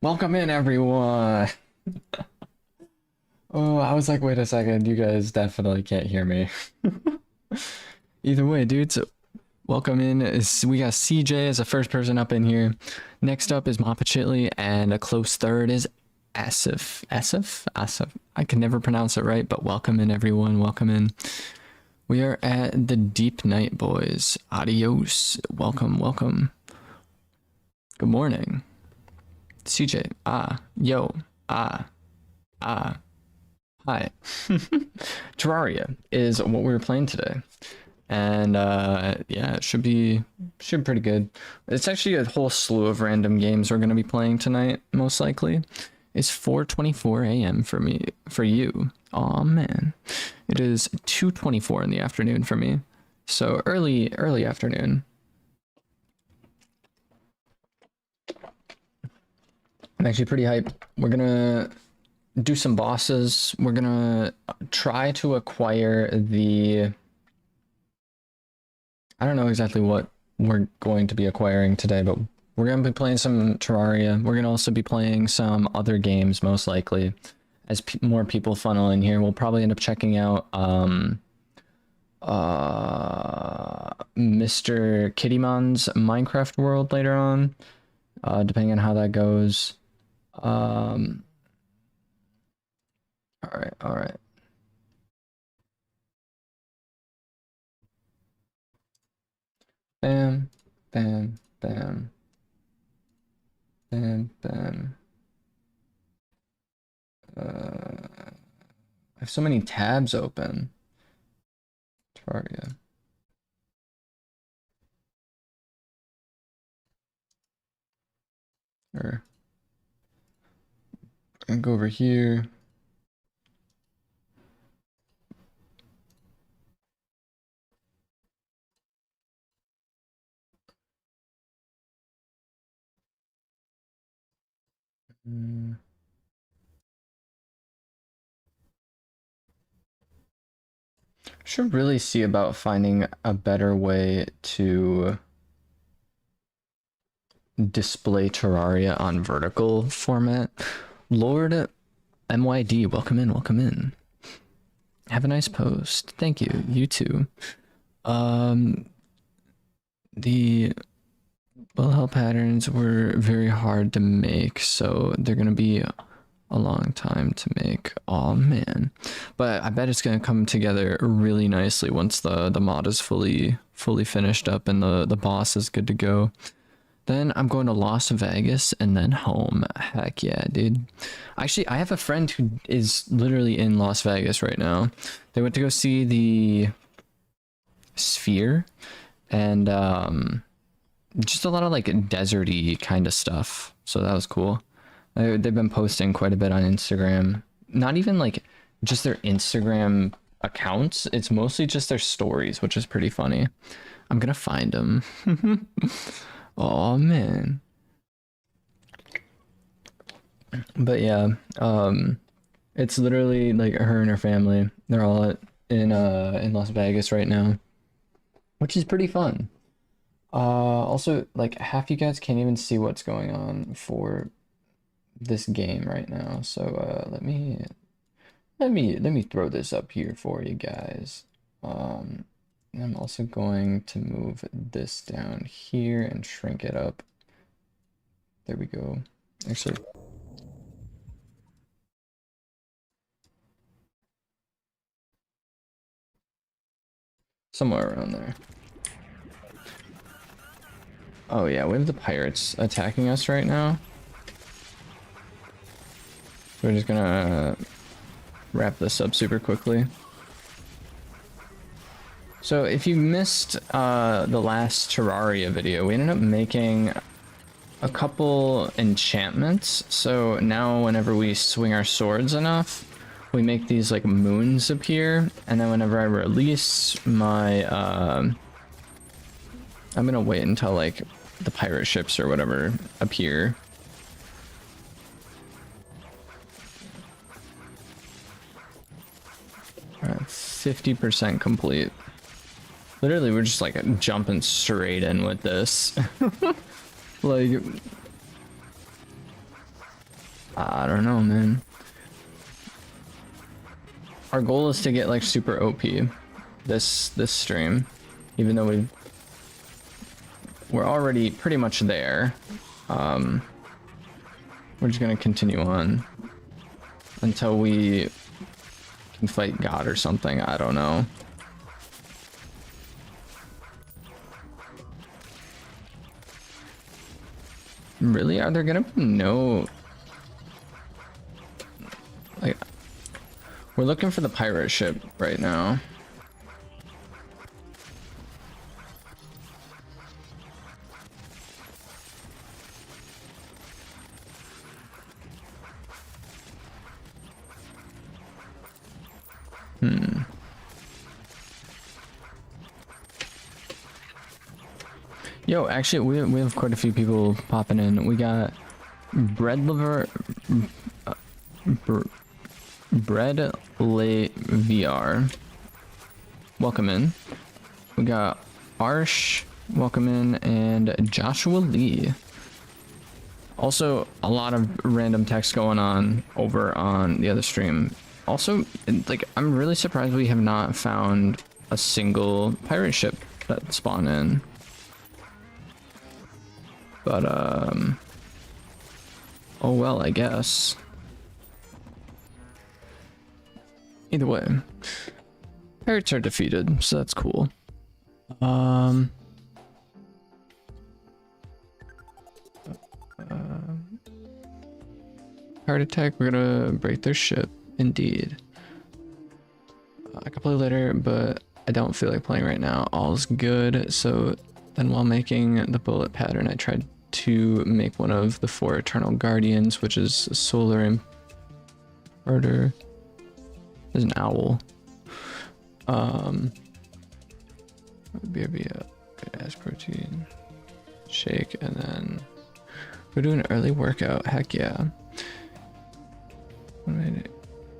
Welcome in, everyone. Oh, I was like, wait a second, you guys definitely can't hear me. Either way, dudes, welcome in. We got CJ as the first person up in here. Next up is Mapachitli, and a close third is Asif. I can never pronounce it right, but welcome in, everyone. Welcome in. We are at the Deep Night, boys. Adios. Welcome. Good morning. CJ, yo, hi. Terraria is what we were playing today. And yeah, it should be pretty good. It's actually a whole slew of random games we're gonna be playing tonight, most likely. It's 4:24 a.m. for you. Aw man. It is 2:24 in the afternoon for me. So early afternoon. I'm actually pretty hyped. We're gonna do some bosses. We're gonna try to acquire the... I don't know exactly what we're going to be acquiring today, but we're gonna be playing some Terraria. We're gonna also be playing some other games, most likely. As more people funnel in here, we'll probably end up checking out Mr. Kittymon's Minecraft world later on, depending on how that goes. All right. Bam. I have so many tabs open. Terraria. And go over here. Should really see about finding a better way to display Terraria on vertical format. Lord MYD, welcome in. Have a nice post. Thank you. You too. The well patterns were very hard to make, so they're gonna be a long time to make. Oh man, but I bet it's gonna come together really nicely once the mod is fully finished up and the boss is good to go. Then I'm going to Las Vegas and then home. Heck yeah, dude. Actually, I have a friend who is literally in Las Vegas right now. They went to go see the Sphere and just a lot of like deserty kind of stuff. So that was cool. They've been posting quite a bit on Instagram. Not even like just their Instagram accounts. It's mostly just their stories, which is pretty funny. I'm gonna find them. Oh man. But yeah, it's literally like her and her family. They're all in Las Vegas right now, which is pretty fun. Also, like half you guys can't even see what's going on for this game right now. So let me throw this up here for you guys. I'm also going to move this down here and shrink it up. There we go. Actually, somewhere around there. Oh yeah, we have the pirates attacking us right now. We're just gonna wrap this up super quickly. So if you missed the last Terraria video, we ended up making a couple enchantments. So now whenever we swing our swords enough, we make these like moons appear. And then whenever I release my... I'm gonna wait until like the pirate ships or whatever appear. Alright, 50% complete. Literally, we're just like jumping straight in with this. Like, I don't know, man. Our goal is to get like super OP this stream, even though we're already pretty much there. We're just gonna continue on until we can fight God or something. I don't know. Really? Are there gonna be no... Like, we're looking for the pirate ship right now. Yo, actually, we have quite a few people popping in. We got Bread Liver, Bread Late VR. Welcome in. We got Arsh, welcome in, and Joshua Lee. Also, a lot of random text going on over on the other stream. Also, like, I'm really surprised we have not found a single pirate ship that spawn in. But, oh well, I guess. Either way, pirates are defeated, so that's cool. Heart attack, we're gonna break their ship, indeed. I could play later, but I don't feel like playing right now. All's good. So then while making the bullet pattern, I tried to make one of the 4 Eternal Guardians, which is a solar inverter. There's an owl. BRB, good ass protein shake, and then we're doing an early workout. Heck yeah.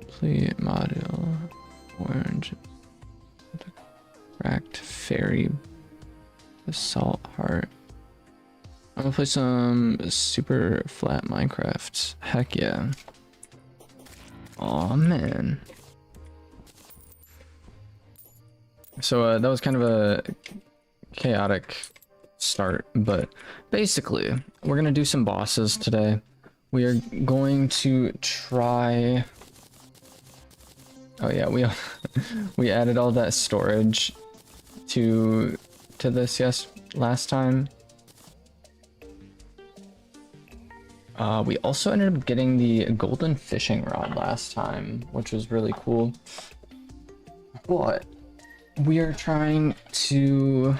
Play model orange cracked fairy assault heart. I'm gonna play some super flat Minecraft. Heck yeah. Oh man. So that was kind of a chaotic start, but basically we're gonna do some bosses today. We are going to try... Oh yeah, we added all that storage to this last time. We also ended up getting the golden fishing rod last time, which was really cool. But we are trying to...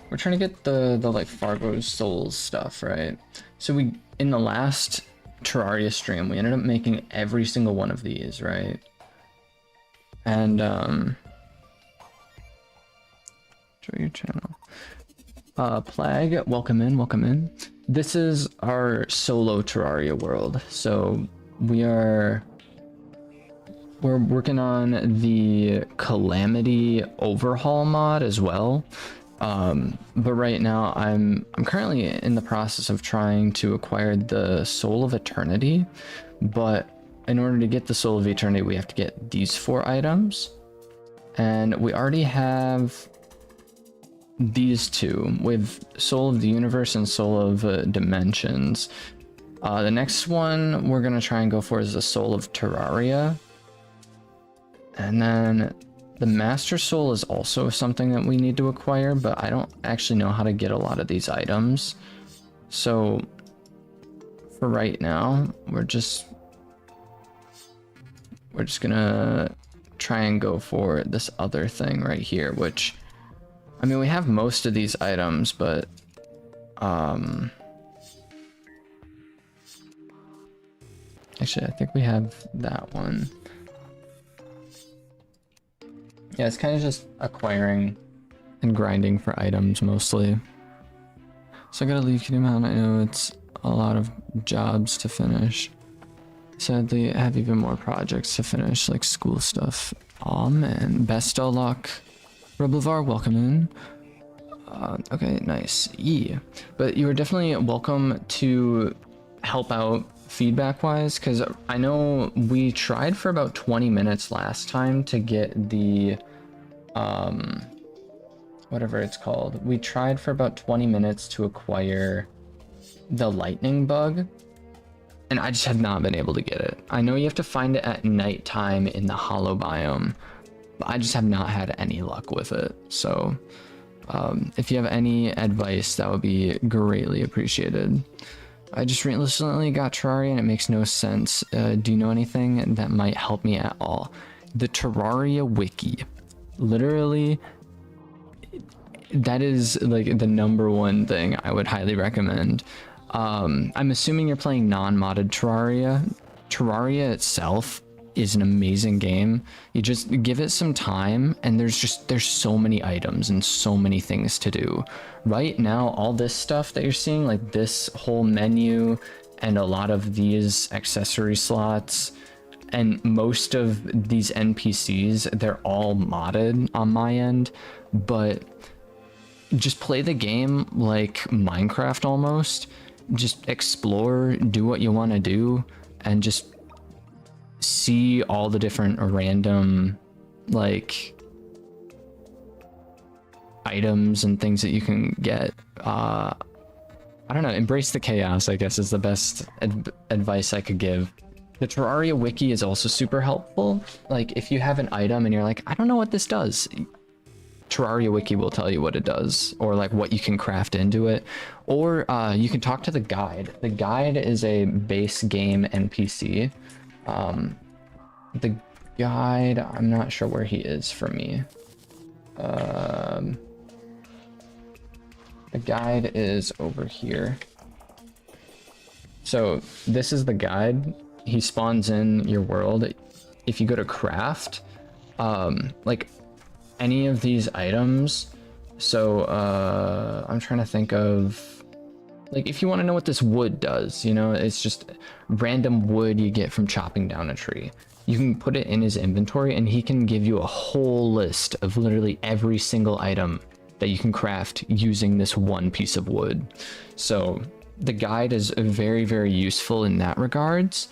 We're trying to get the like Fargo souls stuff, right? So we, in the last Terraria stream, we ended up making every single one of these, right? And show your channel. Plague, welcome in, welcome in. This is our solo Terraria world. So we're working on the Calamity Overhaul mod as well. But right now I'm currently in the process of trying to acquire the Soul of Eternity, but in order to get the Soul of Eternity we have to get these 4 items, and we already have these 2 with Soul of the Universe and Soul of Dimensions. The next one we're gonna try and go for is the Soul of Terraria, and then the Master Soul is also something that we need to acquire, but I don't actually know how to get a lot of these items. So for right now, we're just gonna try and go for this other thing right here, which, I mean, we have most of these items, but actually I think we have that one. Yeah, it's kind of just acquiring and grinding for items mostly. So I gotta leave Kitty Mountain. I know it's a lot of jobs to finish. Sadly, I have even more projects to finish, like school stuff. Aw man, best of luck. Reblevar, welcome in. Okay, nice. Yeah, but you are definitely welcome to help out feedback wise, because I know we tried for about 20 minutes last time to get the whatever it's called. We tried for about 20 minutes to acquire the lightning bug, and I just have not been able to get it. I know you have to find it at nighttime in the hollow biome, but I just have not had any luck with it. So if you have any advice, that would be greatly appreciated. I just recently got Terraria and it makes no sense. Do you know anything that might help me at all? The Terraria wiki. Literally, that is like the #1 thing I would highly recommend. I'm assuming you're playing non-modded Terraria. Terraria itself is an amazing game. You just give it some time and there's so many items and so many things to do. Right now, all this stuff that you're seeing, like this whole menu and a lot of these accessory slots and most of these NPCs, they're all modded on my end, but just play the game like Minecraft almost. Just explore, do what you want to do, and just see all the different random like items and things that you can get. I don't know, embrace the chaos, I guess, is the best advice I could give. The Terraria wiki is also super helpful. Like if you have an item and you're like, I don't know what this does, Terraria wiki will tell you what it does, or like what you can craft into it, or you can talk to the guide. The guide is a base game NPC. The guide, I'm not sure where he is for me. The guide is over here. So this is the guide. He spawns in your world. If you go to craft, like any of these items, so I'm trying to think of, like, if you want to know what this wood does, you know, it's just random wood you get from chopping down a tree. You can put it in his inventory and he can give you a whole list of literally every single item that you can craft using this one piece of wood. So the guide is very, very useful in that regards.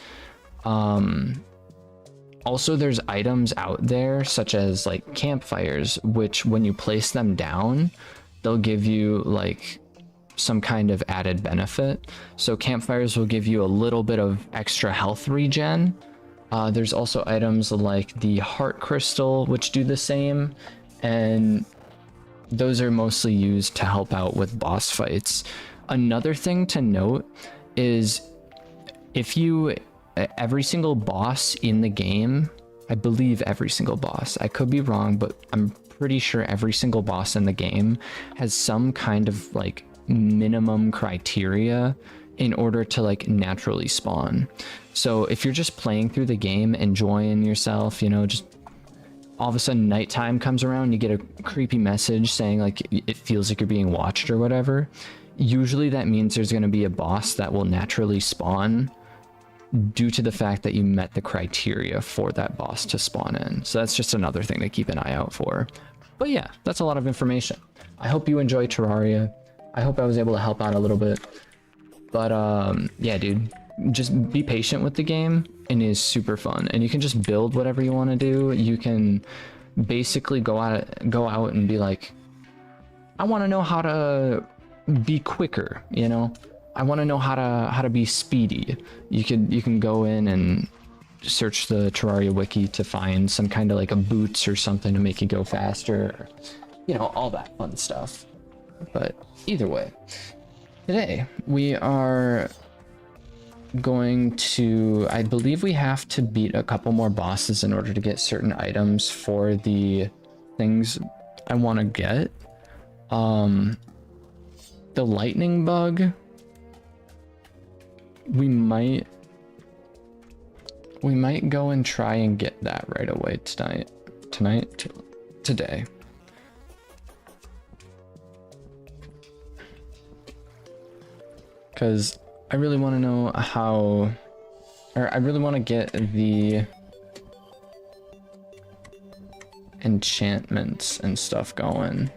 Also, there's items out there such as like campfires, which when you place them down, they'll give you like some kind of added benefit. So campfires will give you a little bit of extra health regen. There's also items like the heart crystal, which do the same, and those are mostly used to help out with boss fights. Another thing to note is if you every single boss in the game, I believe every single boss, I could be wrong, but I'm pretty sure every single boss in the game has some kind of like minimum criteria in order to like naturally spawn. So if you're just playing through the game, enjoying yourself, you know, just all of a sudden nighttime comes around, you get a creepy message saying like it feels like you're being watched or whatever, usually that means there's going to be a boss that will naturally spawn due to the fact that you met the criteria for that boss to spawn in. So that's just another thing to keep an eye out for. But yeah, that's a lot of information. I hope you enjoy Terraria. I hope I was able to help out a little bit. But yeah, dude, just be patient with the game. It is super fun, and you can just build whatever you want to do. You can basically go out and be like, I want to know how to be quicker, you know? I want to know how to be speedy. You can go in and search the Terraria wiki to find some kind of like a boots or something to make you go faster, you know, all that fun stuff. But either way, today we are going to, I believe we have to beat a couple more bosses in order to get certain items for the things I want to get. The lightning bug, we might go and try and get that right away today. Because I really want to know how, or I really want to get the enchantments and stuff going.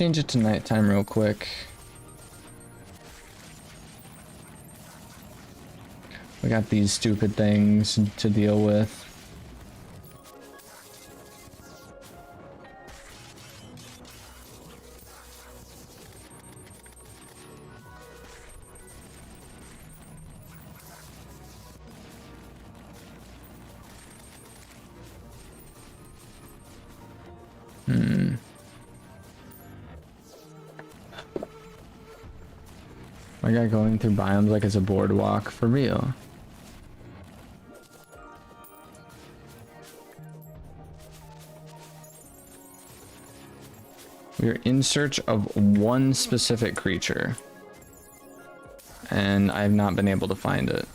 change it to nighttime real quick. We got these stupid things to deal with. My guy going through biomes like it's a boardwalk for real. We're in search of one specific creature, and I've not been able to find it.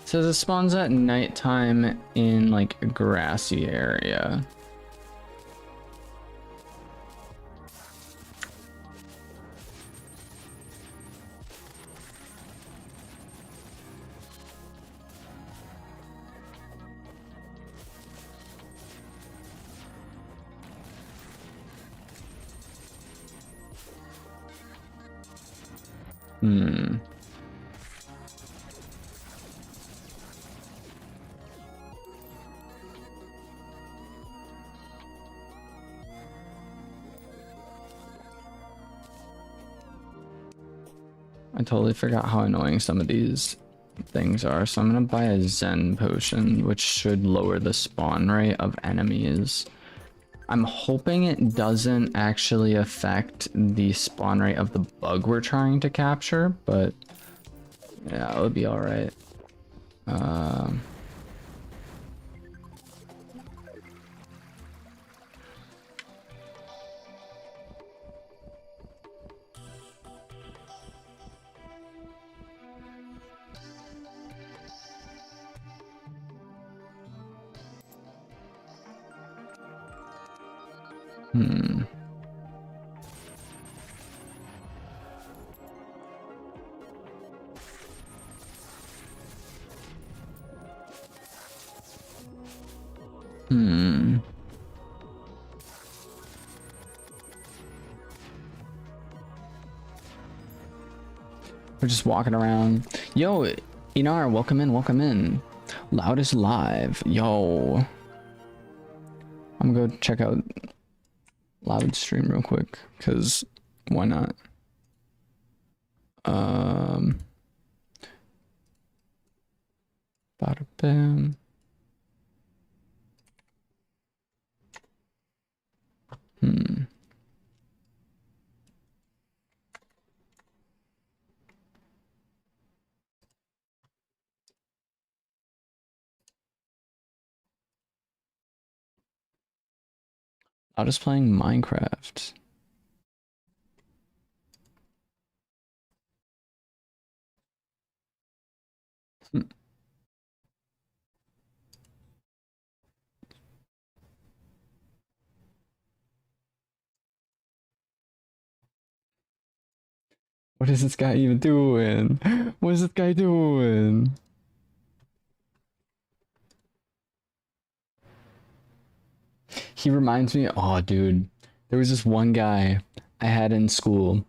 So it spawns at nighttime in like a grassy area. I totally forgot how annoying some of these things are, so I'm gonna buy a Zen potion, which should lower the spawn rate of enemies. I'm hoping it doesn't actually affect the spawn rate of the bug we're trying to capture, but yeah, it would be alright. We're just walking around. Yo, Inar, welcome in, welcome in. Loudest live. Yo. I'm gonna go check out Loud stream real quick, because why not? Bada bam. I was playing Minecraft. What is this guy even doing? What is this guy doing? He reminds me, oh dude, there was this one guy I had in school.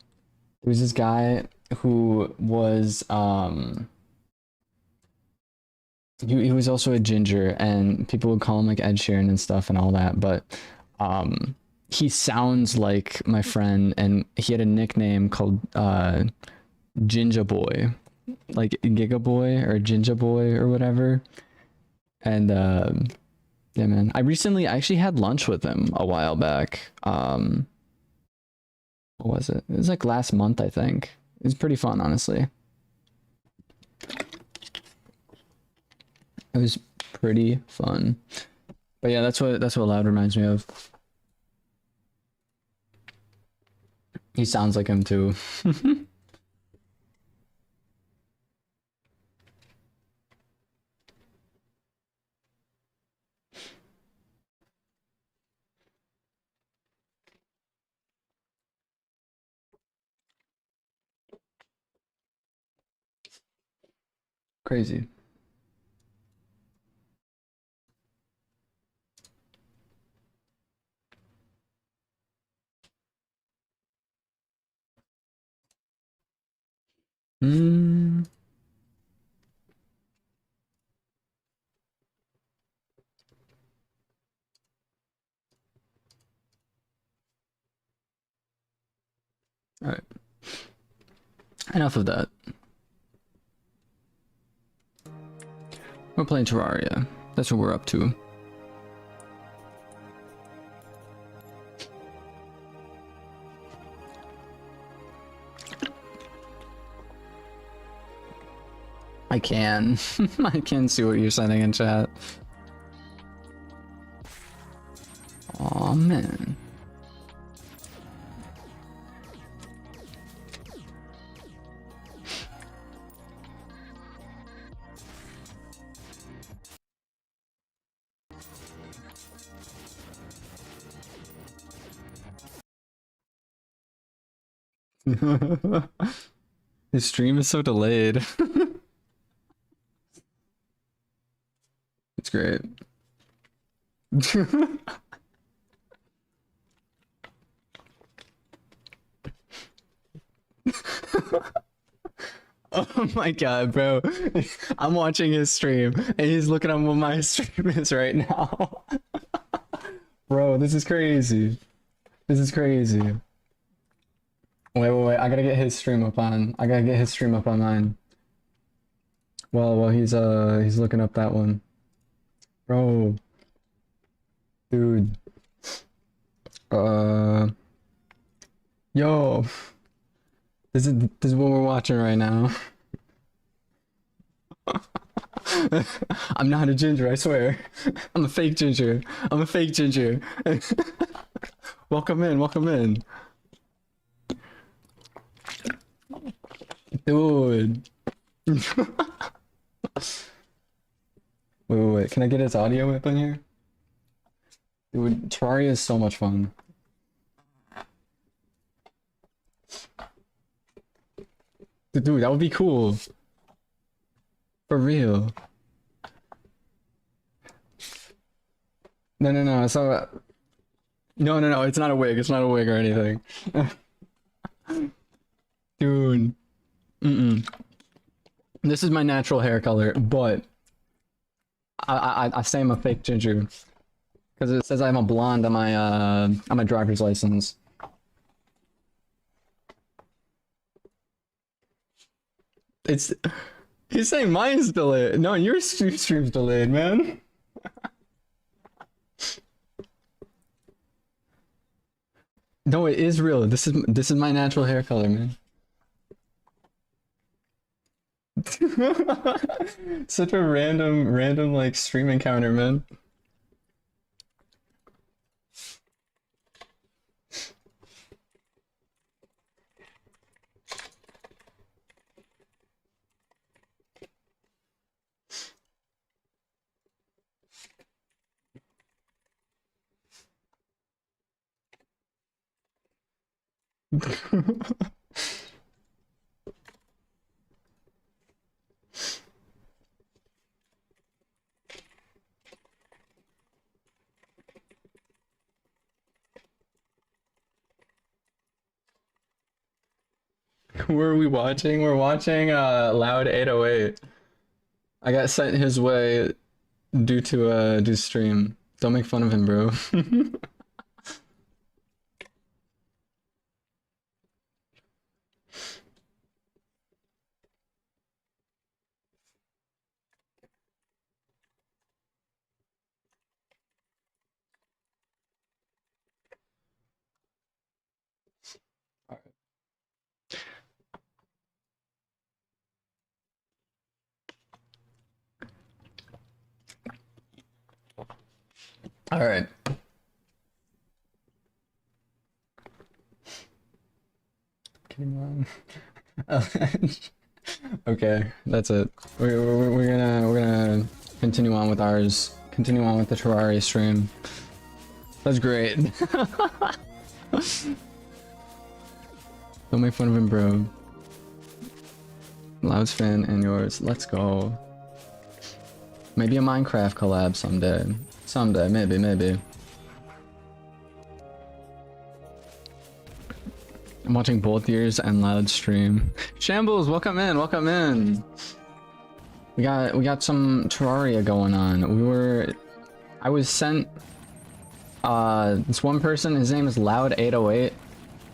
There was this guy who was he was also a ginger, and people would call him like Ed Sheeran and stuff and all that, but he sounds like my friend, and he had a nickname called Ginger Boy, like Giga Boy or Ginger Boy or whatever. And yeah, man, I actually had lunch with him a while back. What was it? It was like last month, I think. It was pretty fun, honestly. It was pretty fun. But yeah, that's what Loud reminds me of. He sounds like him too. Crazy. Hmm. All right. Enough of that. We're playing Terraria. That's what we're up to. I can. I can see what you're sending in chat. Aw, man. His stream is so delayed. It's great. Oh my god, bro. I'm watching his stream and he's looking at what my stream is right now. Bro, this is crazy. This is crazy. Wait. I gotta get his stream up on. I gotta get his stream up on mine. Well, he's looking up that one. Bro. Dude. Yo. This is what we're watching right now. I'm not a ginger, I swear. I'm a fake ginger. I'm a fake ginger. Welcome in, welcome in. Dude. Wait. Can I get his audio up in here? Dude, Terraria is so much fun. Dude, that would be cool. For real. No, so no, it's not a wig, it's not a wig or anything. Dude. This is my natural hair color, but I say I'm a fake ginger. Because it says I'm a blonde on my driver's license. He's saying mine's delayed. No, your stream's delayed, man. No, it is real. This is my natural hair color, man. Such a random like stream encounter, man. Who are we watching? We're watching Loud 808. I got sent his way due to stream. Don't make fun of him, bro. All right. Okay, that's it. We're gonna continue on with ours. Continue on with the Terraria stream. That's great. Don't make fun of him, bro. Loud's fan and yours. Let's go. Maybe a Minecraft collab someday. Someday, maybe. I'm watching both yours and Loud stream. Shambles, welcome in. We got some Terraria going on. I was sent this one person, his name is Loud808,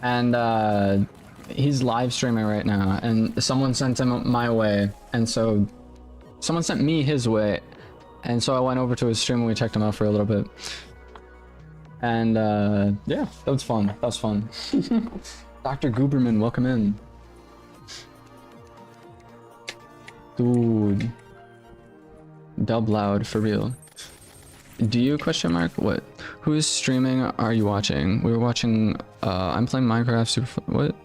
and he's live streaming right now, and someone sent him my way, and so someone sent me his way, and so I went over to his stream and we checked him out for a little bit. And yeah, that was fun. Dr. Gooberman, welcome in. Dude. Dub Loud, for real. Do you, question mark? What? Who's streaming are you watching? We were watching, I'm playing Minecraft Super Fun. What?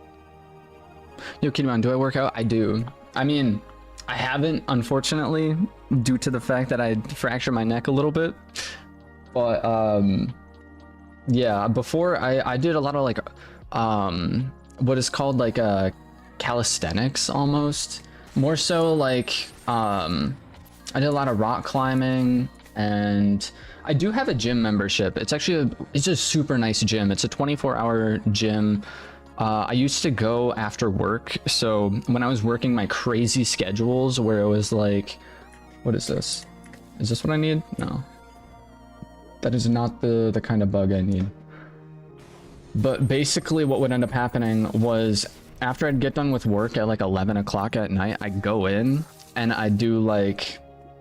Yo, Kidman, do I work out? I do. I mean, I haven't, unfortunately, due to the fact that I fractured my neck a little bit. But, yeah, before I did a lot of like, what is called like calisthenics almost. More so like, I did a lot of rock climbing, and I do have a gym membership. It's actually it's a super nice gym. It's a 24-hour gym. I used to go after work. So when I was working my crazy schedules where it was like, what is this? Is this what I need? No. That is not the kind of bug I need. But basically what would end up happening was after I'd get done with work at like 11 o'clock at night, I'd go in and I'd do like,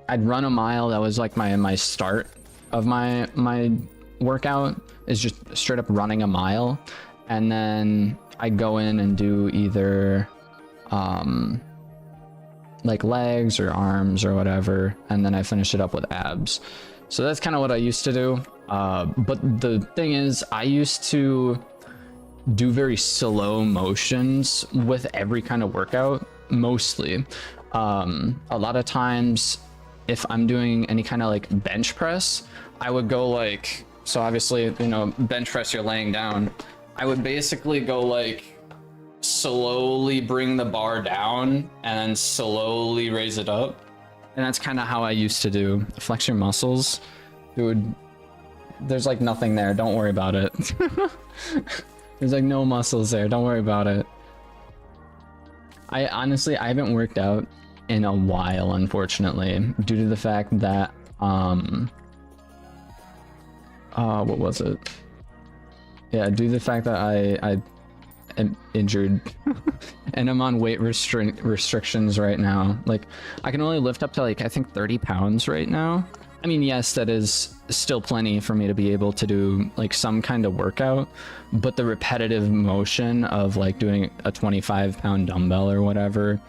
I'd run a mile. That was like my start of my workout, is just straight up running a mile. And then I'd go in and do either like legs or arms or whatever, and then I finish it up with abs. So that's kind of what I used to do. But the thing is, I used to do very slow motions with every kind of workout, mostly. A lot of times, if I'm doing any kind of like bench press, I would go like, so obviously, you know, bench press, you're laying down. I would basically go like, slowly bring the bar down and then slowly raise it up. And that's kind of how I used to do. Flex your muscles. Dude, there's like nothing there. Don't worry about it. There's like no muscles there. Don't worry about it. I honestly haven't worked out in a while, unfortunately, due to the fact that, what was it? Yeah, due to the fact that I am injured and I'm on weight restrictions right now. Like, I can only lift up to like, I think 30 pounds right now. I mean, yes, that is still plenty for me to be able to do like some kind of workout, but the repetitive motion of like doing a 25-pound dumbbell or whatever,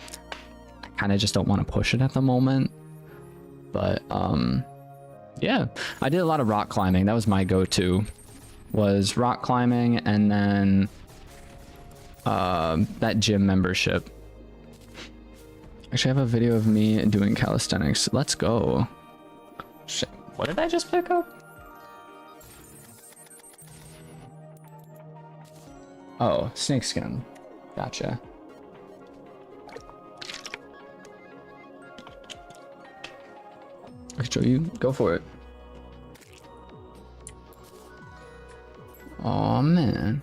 I kind of just don't want to push it at the moment. But yeah, I did a lot of rock climbing. That was my go-to, was rock climbing, and then that gym membership. Actually, I have a video of me doing calisthenics. Let's go. Shit, what did I just pick up? Oh, snakeskin. Gotcha. I can show you. Go for it. Oh man.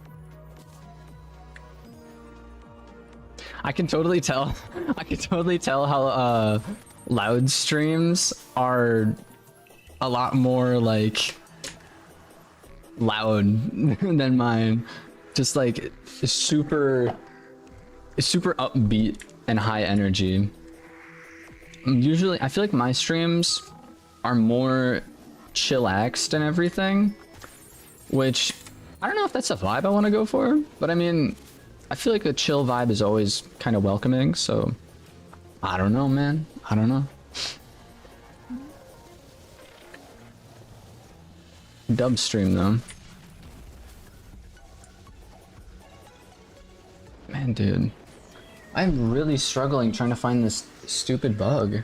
I can totally tell. I can totally tell how Loud streams are a lot more like loud than mine. Just like it's super upbeat and high energy. Usually, I feel like my streams are more chillaxed and everything, which I don't know if that's a vibe I want to go for, but I mean, I feel like a chill vibe is always kind of welcoming, so I don't know, man. I don't know. Dub stream though. Man, dude. I'm really struggling trying to find this stupid bug.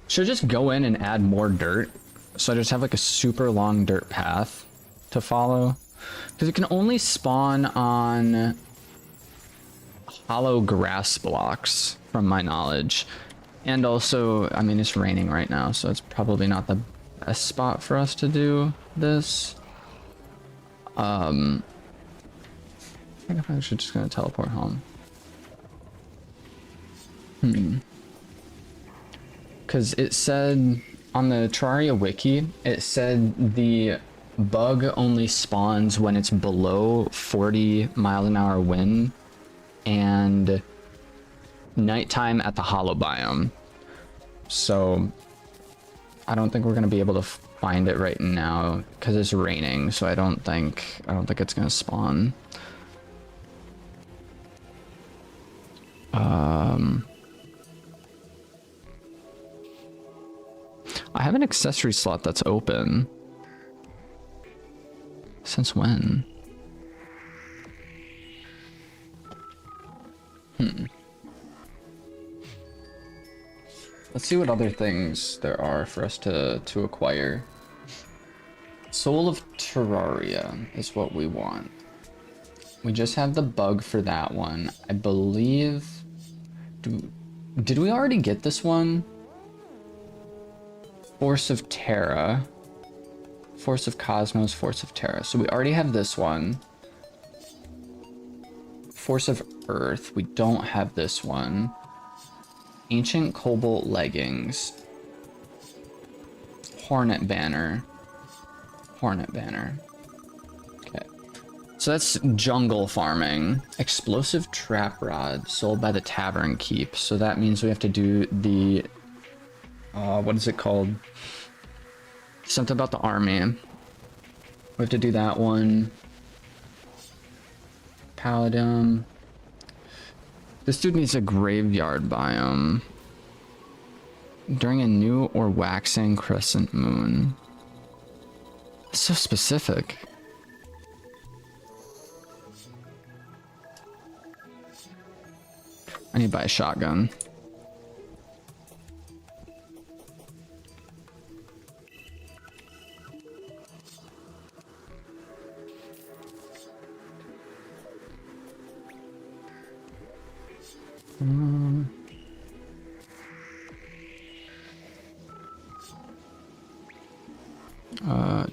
Should I just go in and add more dirt? So I just have like a super long dirt path to follow? Because it can only spawn on hollow grass blocks, from my knowledge. And also, I mean, it's raining right now, so it's probably not the best spot for us to do this. I think I should just gonna teleport home. Because it said on the Terraria wiki, it said the bug only spawns when it's below 40 mile an hour wind and nighttime at the hollow biome. So I don't think we're gonna be able to find it right now because it's raining. So I don't think it's gonna spawn. I have an accessory slot that's open. Since when? Let's see what other things there are for us to acquire. Soul of Terraria is what we want. We just have the bug for that one. I believe... Did we already get this one? Force of Terra. Force of Cosmos, Force of Terra. So we already have this one. Force of Earth. We don't have this one. Ancient Cobalt Leggings. Hornet Banner. Hornet Banner. Okay. So that's jungle farming. Explosive Trap Rod sold by the Tavern Keep. So that means we have to do the... what is it called? Something about the army. We have to do that one. Paladin. This dude needs a graveyard biome. During a new or waxing crescent moon. That's so specific. I need to buy a shotgun.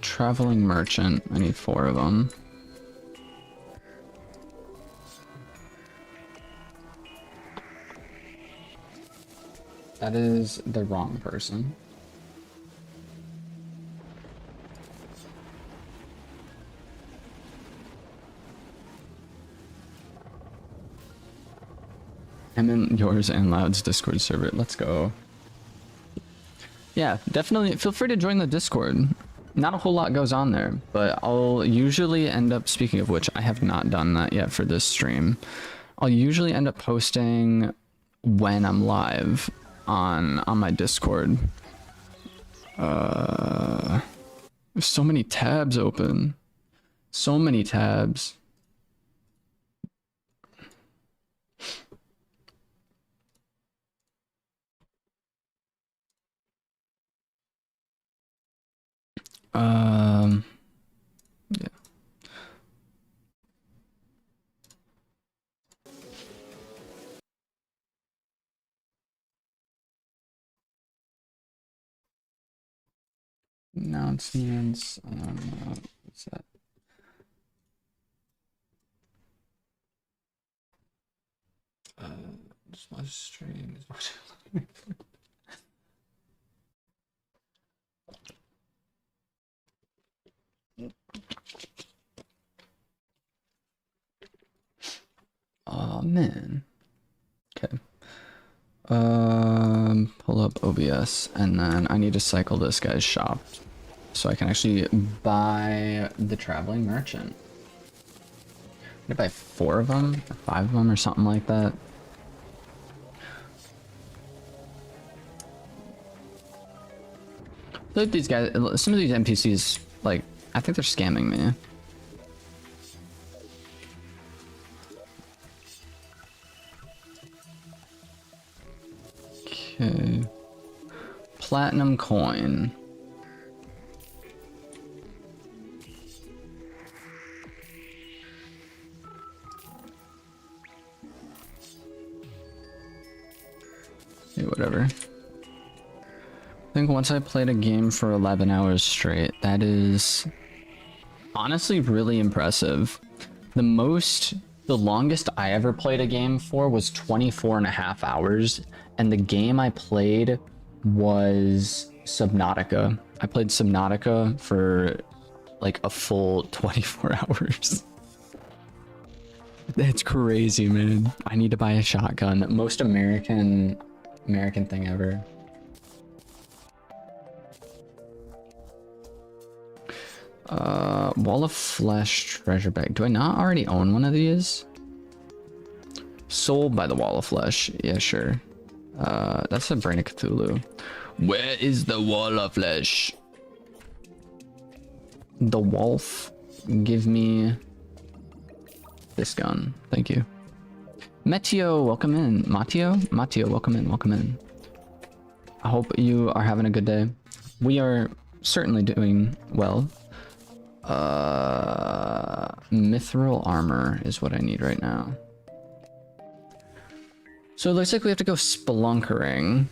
Traveling merchant. I need 4 of them. That is the wrong person. I'm in yours and Loud's Discord server. Let's go. Yeah, definitely feel free to join the Discord. Not a whole lot goes on there, but I'll usually end up, speaking of which, I have not done that yet for this stream. I'll usually end up posting when I'm live on my Discord. There's so many tabs open. So many tabs. Yeah. Announcements. What's that? Just watch stream. Just watch it. Oh man. Okay. Pull up OBS and then I need to cycle this guy's shop so I can actually buy the traveling merchant. I'm gonna buy 4 of them or 5 of them or something like that. Look at these guys, some of these NPCs, like, I think they're scamming me. Okay. Platinum coin. Yeah, whatever. I think once I played a game for 11 hours straight, that is honestly really impressive. The longest I ever played a game for was 24.5 hours, and the game I played was Subnautica. I played Subnautica for like a full 24 hours. That's crazy, man. I need to buy a shotgun. Most American thing ever. Wall of Flesh treasure bag. Do I not already own one of these? Sold by the Wall of Flesh. Yeah, sure. That's a Brain of Cthulhu. Where is the Wall of Flesh? The Wolf. Give me this gun. Thank you. Meteo, welcome in. Mateo, welcome in. Welcome in. I hope you are having a good day. We are certainly doing well. Mithril armor is what I need right now. So it looks like we have to go spelunkering.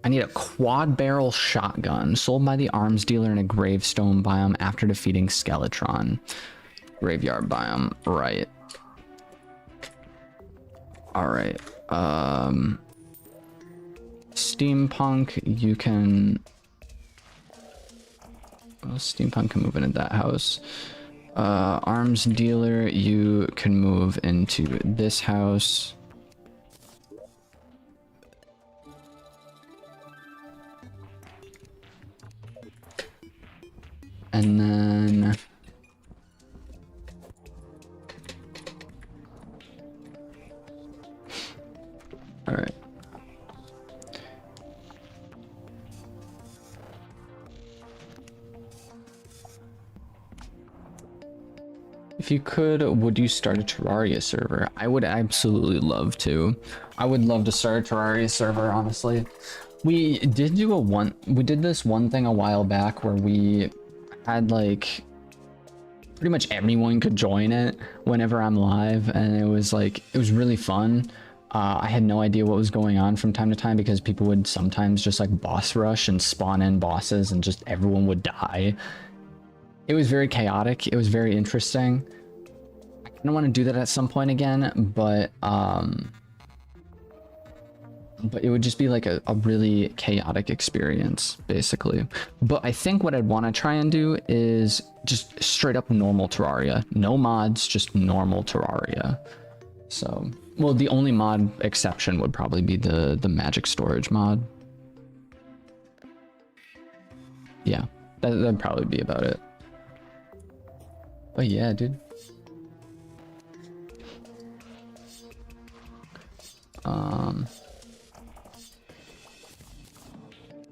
I need a quad barrel shotgun sold by the arms dealer in a gravestone biome after defeating Skeletron. Graveyard biome, right. Alright. Steampunk, you can... Well, Steampunk can move into that house. Arms dealer, you can move into this house. And then... Alright. If you could, would you start a Terraria server? I would absolutely love to. I would love to start a Terraria server, honestly. We did this one thing a while back where we had like pretty much everyone could join it whenever I'm live, and it was really fun. I had no idea what was going on from time to time because people would sometimes just like boss rush and spawn in bosses and just everyone would die. It was very chaotic. It was very interesting. I kind of want to do that at some point again, but it would just be like a really chaotic experience, basically. But I think what I'd want to try and do is just straight up normal Terraria. No mods, just normal Terraria. So, well, the only mod exception would probably be the magic storage mod. Yeah, that'd probably be about it. But yeah, dude.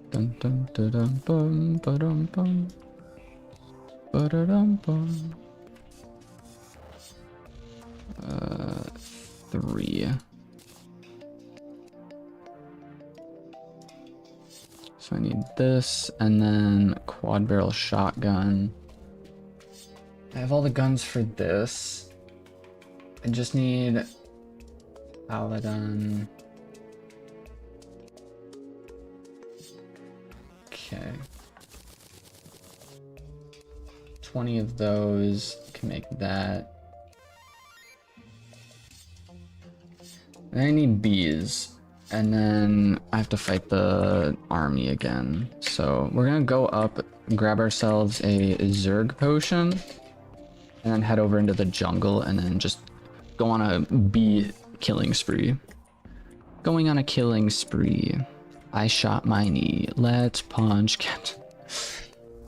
Dun dun dun dun bum ba-dum bum ba-da-dum bum. 3. So I need this and then quad barrel shotgun. I have all the guns for this. I just need Paladin. Okay. 20 of those. Can make that. And I need bees. And then I have to fight the army again. So we're gonna go up, grab ourselves a Zerg potion, and then head over into the jungle and then just go on a bee killing spree. Going on a killing spree. I shot my knee. Let's punch.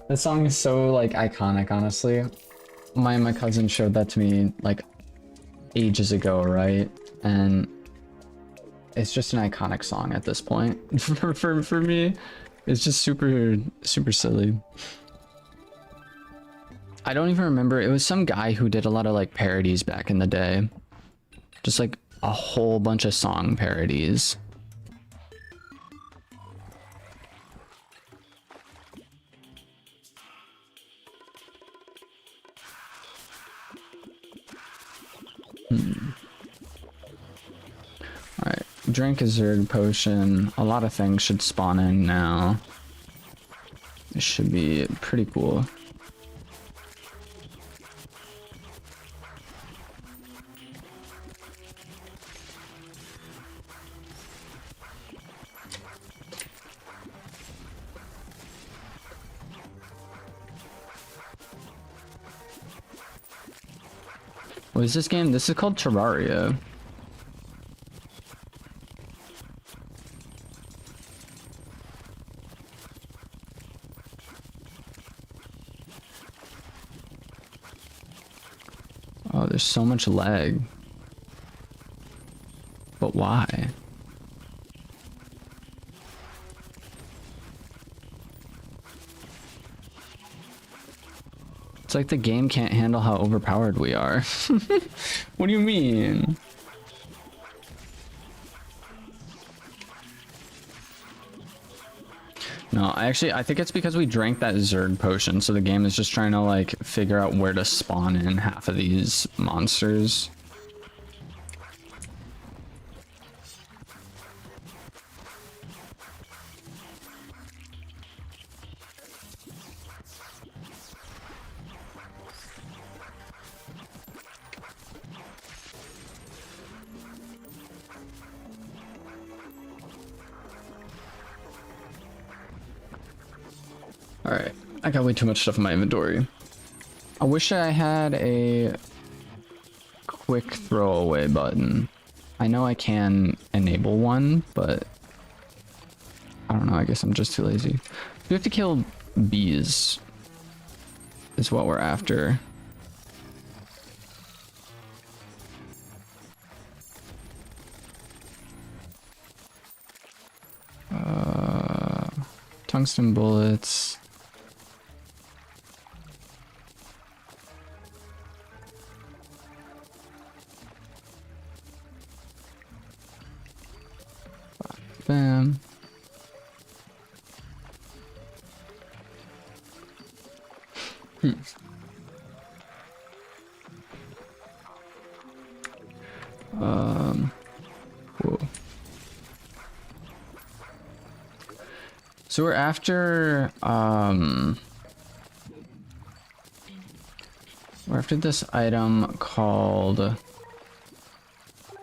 That song is so like iconic, honestly. My cousin showed that to me like ages ago, right? And it's just an iconic song at this point. for me, it's just super silly. I don't even remember. It was some guy who did a lot of like parodies back in the day. Just like a whole bunch of song parodies. Alright, Drink a Zerg potion. A lot of things should spawn in now. It should be pretty cool. What is this game? This is called Terraria. Oh, there's so much lag. But why? It's like the game can't handle how overpowered we are. What do you mean? No, I think it's because we drank that Zerg potion, so the game is just trying to like figure out where to spawn in half of these monsters. Alright, I got way too much stuff in my inventory. I wish I had a quick throwaway button. I know I can enable one, but I don't know, I guess I'm just too lazy. We have to kill bees, is what we're after. Tungsten bullets. Bam. Whoa. So we're after this item called a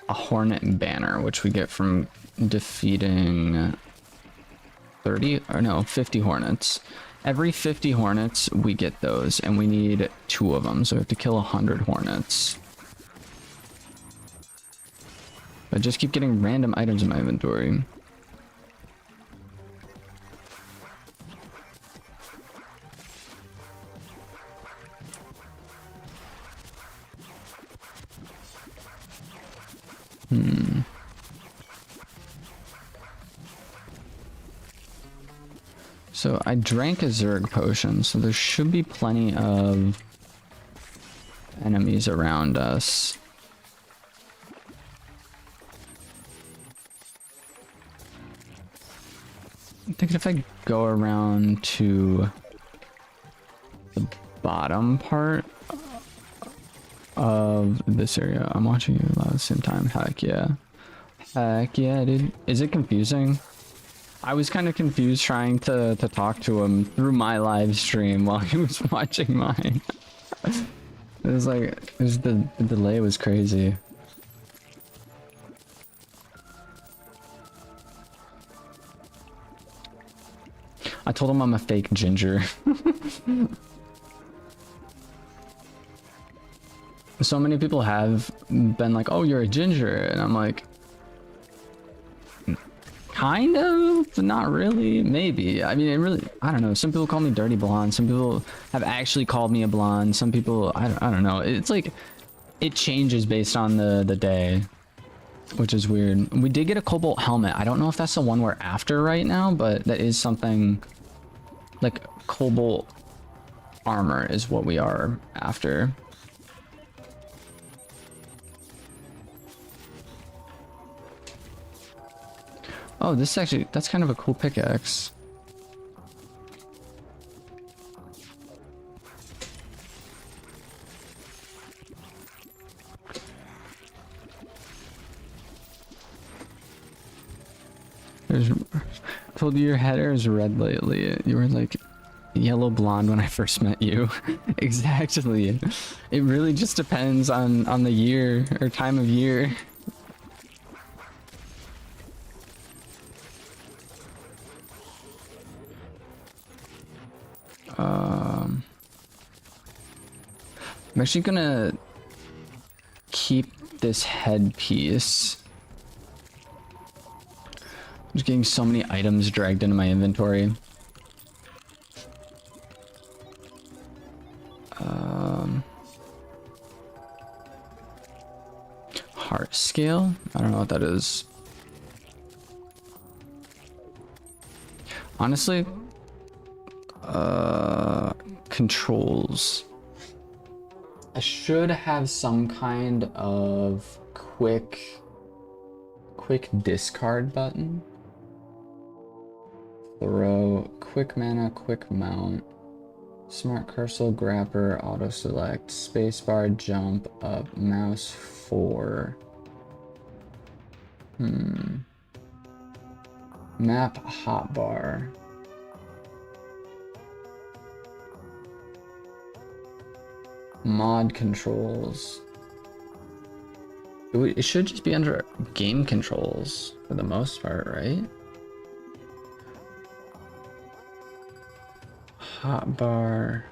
Hornet Banner, which we get from defeating 50 hornets. Every 50 hornets we get those, and we need 2 of them, so we have to kill 100 hornets. I just keep getting random items in my inventory. So I drank a Zerg potion, so there should be plenty of enemies around us. I think if I go around to the bottom part of this area, I'm watching you live at the same time. Heck yeah. Heck yeah, dude. Is it confusing? I was kind of confused trying to talk to him through my live stream while he was watching mine. It was like, the delay was crazy. I told him I'm a fake ginger. So many people have been like, oh, you're a ginger. And I'm like, kind of, but not really. Maybe. I mean, it really, I don't know. Some people call me dirty blonde. Some people have actually called me a blonde. Some people, I don't know. It's like, it changes based on the day, which is weird. We did get a cobalt helmet. I don't know if that's the one we're after right now, but that is something like cobalt armor is what we are after. Oh, this is actually, that's kind of a cool pickaxe. There's, I told you your hair is red lately. You were like yellow blonde when I first met you. Exactly. It really just depends on the year or time of year. I'm actually gonna keep this headpiece. I'm just getting so many items dragged into my inventory. Heart scale? I don't know what that is. Honestly, controls. I should have some kind of quick discard button. Throw, quick mana, quick mount, smart cursor, grapper, auto select, spacebar, jump up, mouse 4. Map hotbar. Mod controls. It should just be under game controls for the most part, right? Hotbar.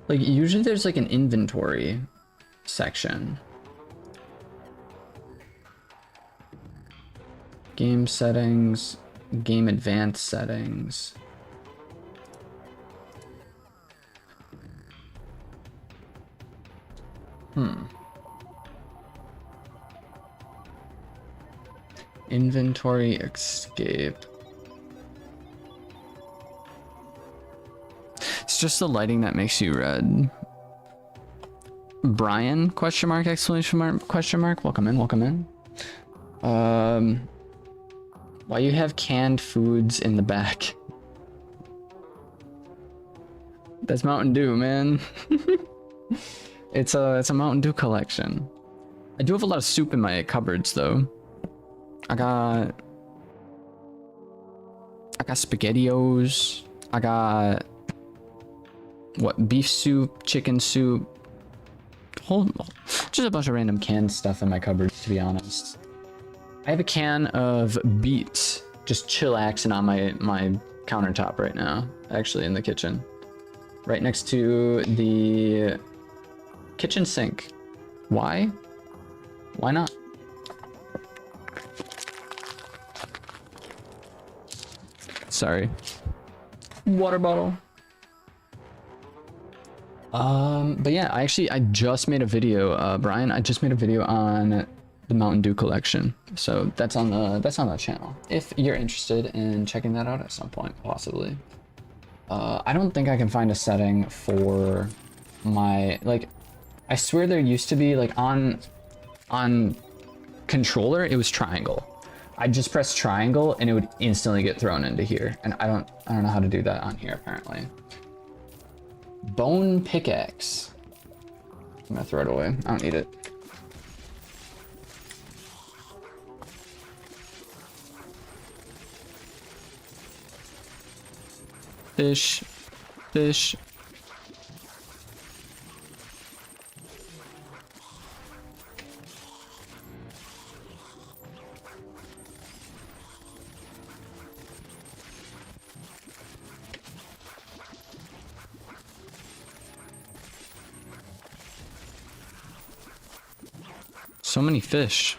Like usually there's like an inventory section. Game settings, game advanced settings. Inventory escape. It's just the lighting that makes you red. Brian, question mark, exclamation mark, question mark. Welcome in, welcome in. Why you have canned foods in the back? That's Mountain Dew, man. It's a Mountain Dew collection. I do have a lot of soup in my cupboards though. I got SpaghettiOs. I got what, beef soup, chicken soup, just a bunch of random canned stuff in my cupboards, to be honest. I have a can of beets just chillaxing on my countertop right now, actually in the kitchen, right next to the kitchen sink. Why? Why not? Sorry. Water bottle. But yeah, I just made a video, Brian. I just made a video on the Mountain Dew collection, so that's on the channel. If you're interested in checking that out at some point, possibly. I don't think I can find a setting for my, like, I swear there used to be, like, on controller it was triangle. I'd just press triangle and it would instantly get thrown into here, and I don't know how to do that on here apparently. Bone pickaxe. I'm gonna throw it away. I don't need it. Fish. Fish. So many fish.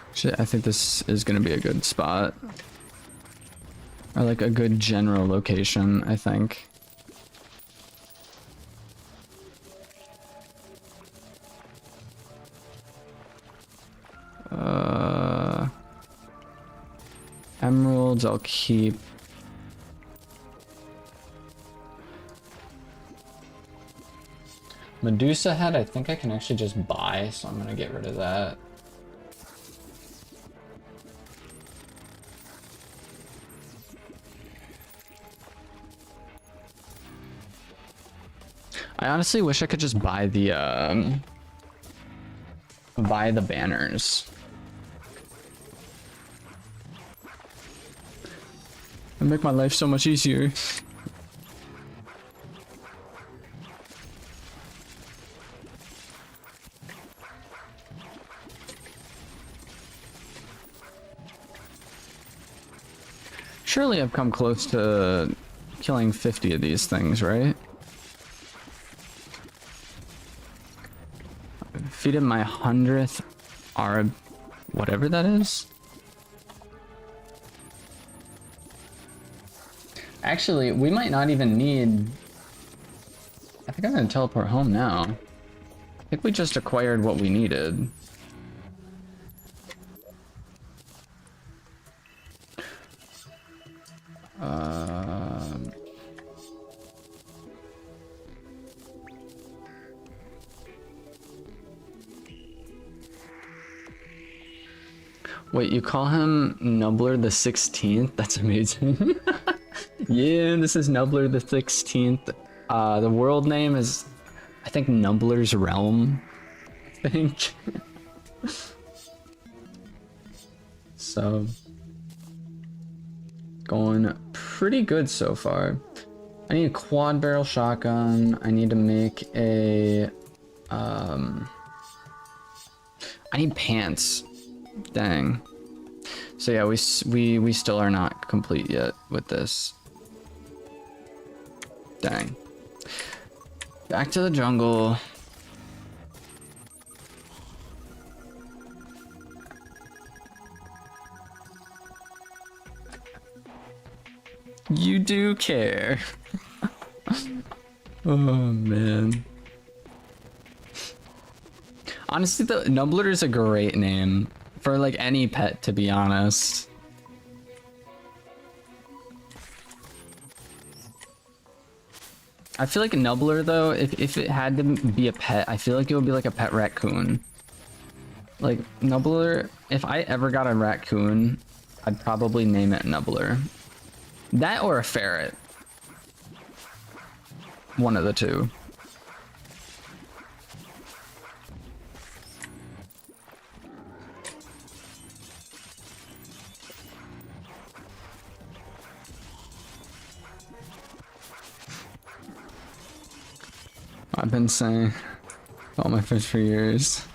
Actually, I think this is gonna be a good spot. Or like a good general location, I think. Emeralds, I'll keep. Medusa head, I think I can actually just buy, so I'm gonna get rid of that. I honestly wish I could just buy the banners. It'd make my life so much easier. Surely I've come close to killing 50 of these things, right? Defeated my 100th Arab, whatever that is. Actually, we might not even need... I think I'm gonna teleport home now. I think we just acquired what we needed. Wait, you call him Nubbler the 16th? That's amazing. Yeah, this is Nubbler the 16th. The world name is, I think, Nubbler's Realm, I think. So, going pretty good so far. I need a quad barrel shotgun. I need to make a, I need pants. Dang. So yeah, we still are not complete yet with this. Dang. Back to the jungle. You do care. Oh man. Honestly, the Nubbler is a great name for like any pet, to be honest. I feel like Nubbler though, if it had to be a pet, I feel like it would be like a pet raccoon. Like Nubbler, if I ever got a raccoon, I'd probably name it Nubbler. That or a ferret. One of the two. I've been saying all my fish for years.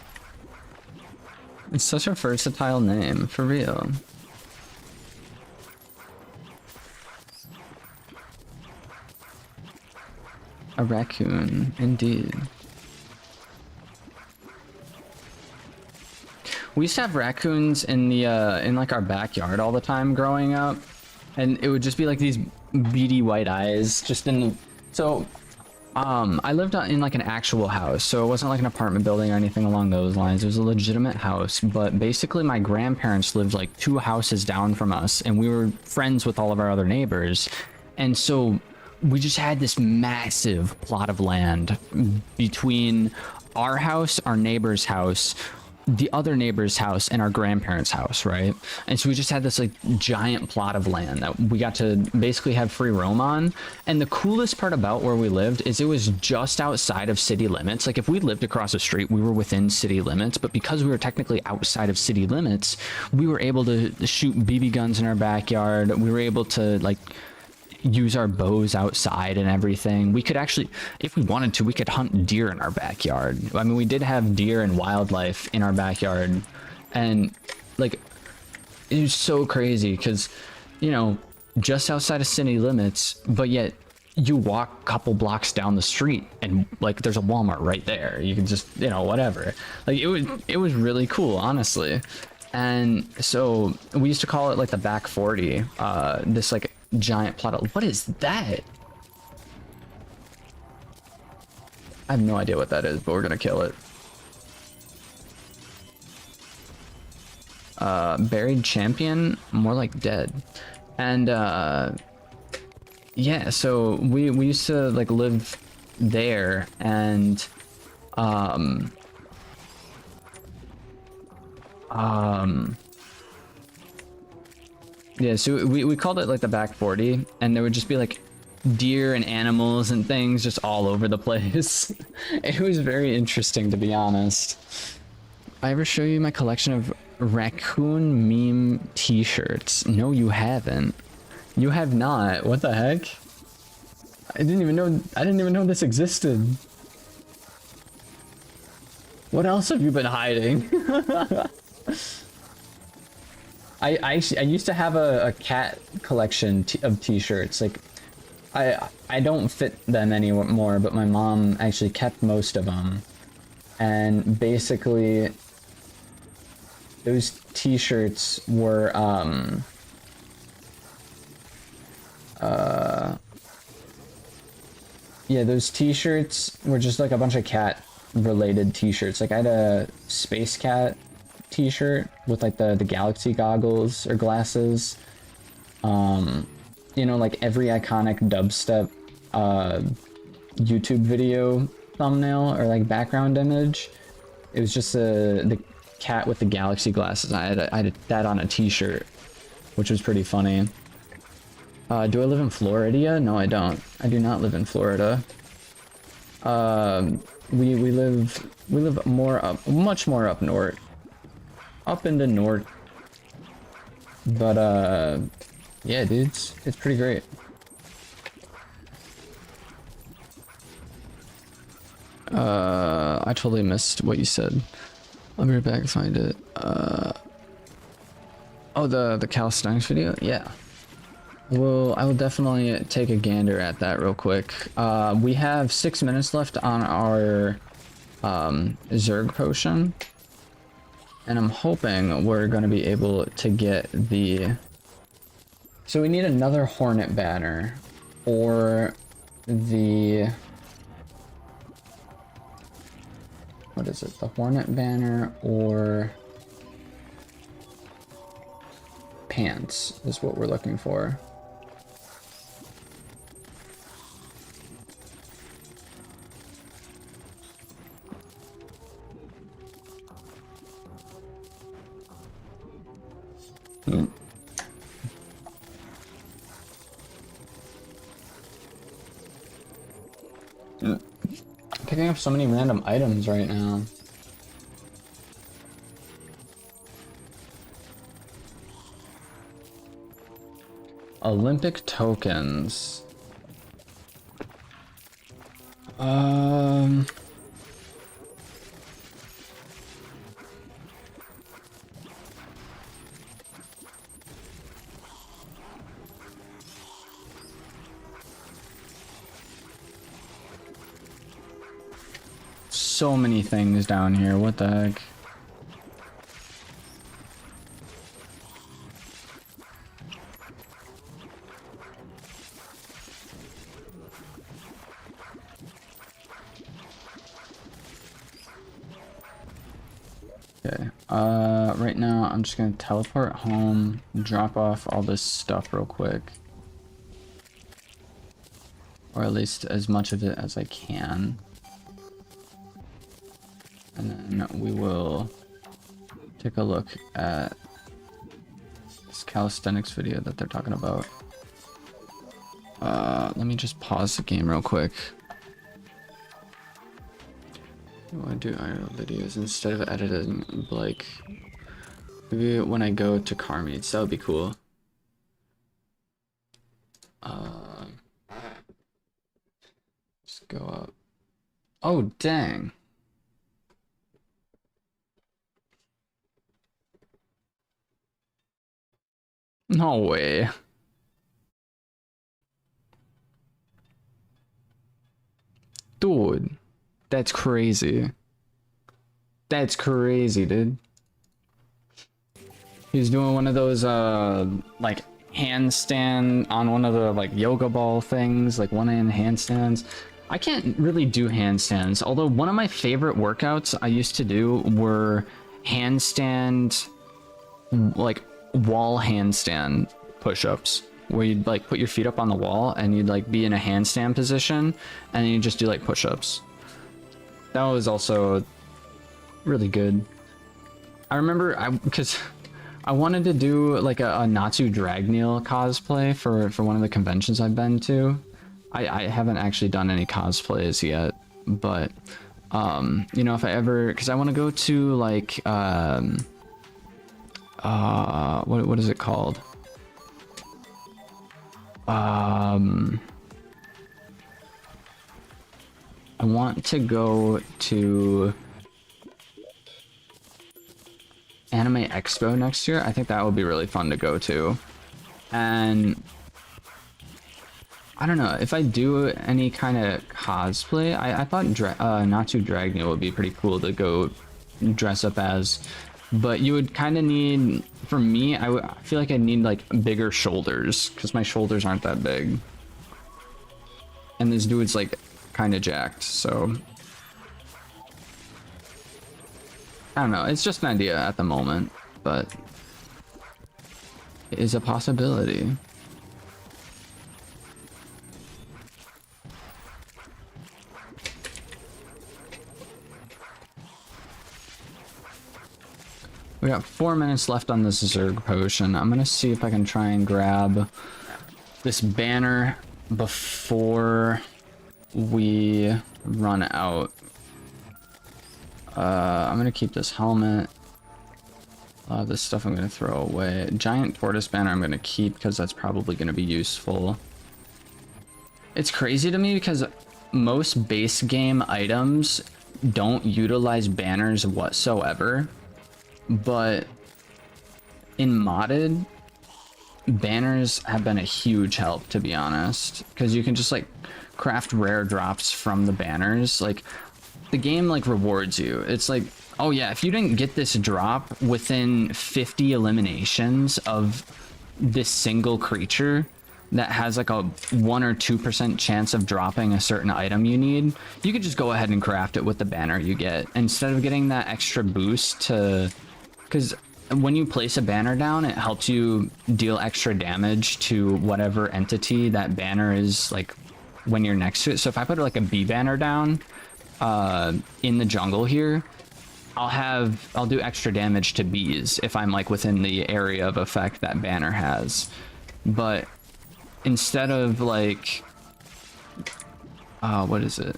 It's such a versatile name, for real. A raccoon, indeed. We used to have raccoons in the in like our backyard all the time growing up, and it would just be like these beady white eyes just in the... So I lived in like an actual house, so it wasn't like an apartment building or anything along those lines. It was a legitimate house, but basically my grandparents lived like 2 houses down from us, and we were friends with all of our other neighbors. And so we just had this massive plot of land between our house, our neighbor's house, the other neighbor's house, and our grandparents' house, right? And so we just had this like giant plot of land that we got to basically have free roam on. And the coolest part about where we lived is it was just outside of city limits. Like if we lived across the street, we were within city limits, but because we were technically outside of city limits, we were able to shoot BB guns in our backyard. We were able to like use our bows outside and everything. We could actually, if we wanted to, we could hunt deer in our backyard. I mean, we did have deer and wildlife in our backyard, and like it was so crazy because, you know, just outside of city limits, but yet you walk a couple blocks down the street and like there's a Walmart right there. You can just, you know, whatever. Like it was really cool, honestly. And so we used to call it like the back 40, this like giant plot of... What is that? I have no idea what that is, but we're gonna kill it. Buried champion? More like dead. And yeah, so we used to like live there, and yeah, so we called it like the back 40, and there would just be like deer and animals and things just all over the place. It was very interesting, to be honest. I ever show you my collection of raccoon meme t-shirts? No, you haven't. You have not. What the heck? I didn't even know this existed. What else have you been hiding? I used to have a cat collection of t-shirts. Like, I don't fit them anymore, but my mom actually kept most of them. And basically, those t-shirts were, yeah, those t-shirts were just like a bunch of cat-related t-shirts. Like, I had a Space Cat t-shirt with like the galaxy goggles or glasses. You know, like every iconic dubstep YouTube video thumbnail or like background image. It was just the cat with the galaxy glasses. I had that on a t-shirt, which was pretty funny. Do I live in Florida? No, I don't. I do not live in Florida. We live more up, much more up north. Up in the north. But yeah, dudes, it's pretty great. I totally missed what you said. I'll be right back and find it. Oh, the calisthenics video? Yeah. Well, I will definitely take a gander at that real quick. We have 6 minutes left on our Zerg potion. And I'm hoping we're going to be able to get the... So we need another Hornet banner, or the... What is it? The Hornet banner, or... Pants is what we're looking for. Picking up so many random items right now. Olympic tokens. So many things down here, what the heck? Okay, right now I'm just gonna teleport home, drop off all this stuff real quick. Or at least as much of it as I can. And then we will take a look at this calisthenics video that they're talking about. Let me just pause the game real quick. I want to do IRL videos instead of editing, like, maybe when I go to car meets, that would be cool. Just go up. Oh, dang. No way. Dude, that's crazy. That's crazy, dude. He's doing one of those, like, handstand on one of the, like, yoga ball things, like one-hand handstands. I can't really do handstands, although one of my favorite workouts I used to do were handstand, like, wall handstand push-ups, where you'd like put your feet up on the wall and you'd like be in a handstand position and then you just do like push-ups. That was also really good. I remember because I wanted to do like a Natsu Dragneel cosplay for one of the conventions I've been to. I haven't actually done any cosplays yet, but you know, if I ever, because I want to go to like what is it called? I want to go to Anime Expo next year. I think that would be really fun to go to. And I don't know, if I do any kind of cosplay, I thought Natsu Dragnia would be pretty cool to go dress up as. But you would kind of need, for me, I feel like I need like bigger shoulders because my shoulders aren't that big. And this dude's like kind of jacked, so I don't know. It's just an idea at the moment, but it is a possibility. We got 4 minutes left on this Zerg potion. I'm gonna see if I can try and grab this banner before we run out. I'm gonna keep this helmet. This stuff I'm gonna throw away. Giant tortoise banner I'm gonna keep because that's probably gonna be useful. It's crazy to me because most base game items don't utilize banners whatsoever. But in modded, banners have been a huge help, to be honest, because you can just like craft rare drops from the banners. Like the game like rewards you. It's like, oh yeah, if you didn't get this drop within 50 eliminations of this single creature that has like a 1 or 2% chance of dropping a certain item you need, you could just go ahead and craft it with the banner you get instead of getting that extra boost to, because when you place a banner down, it helps you deal extra damage to whatever entity that banner is like when you're next to it. So if I put like a bee banner down in the jungle here, I'll do extra damage to bees if I'm like within the area of effect that banner has. But instead of like what is it?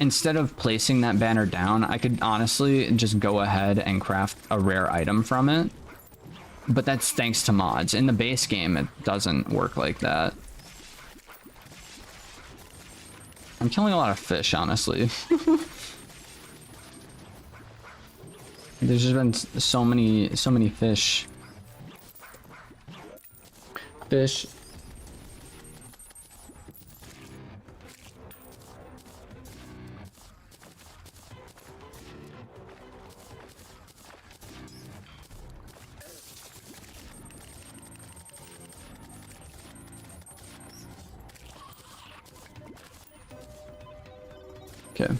Instead of placing that banner down, I could honestly just go ahead and craft a rare item from it. But that's thanks to mods. In the base game, it doesn't work like that. I'm killing a lot of fish, honestly. There's just been so many fish. Fish. Okay.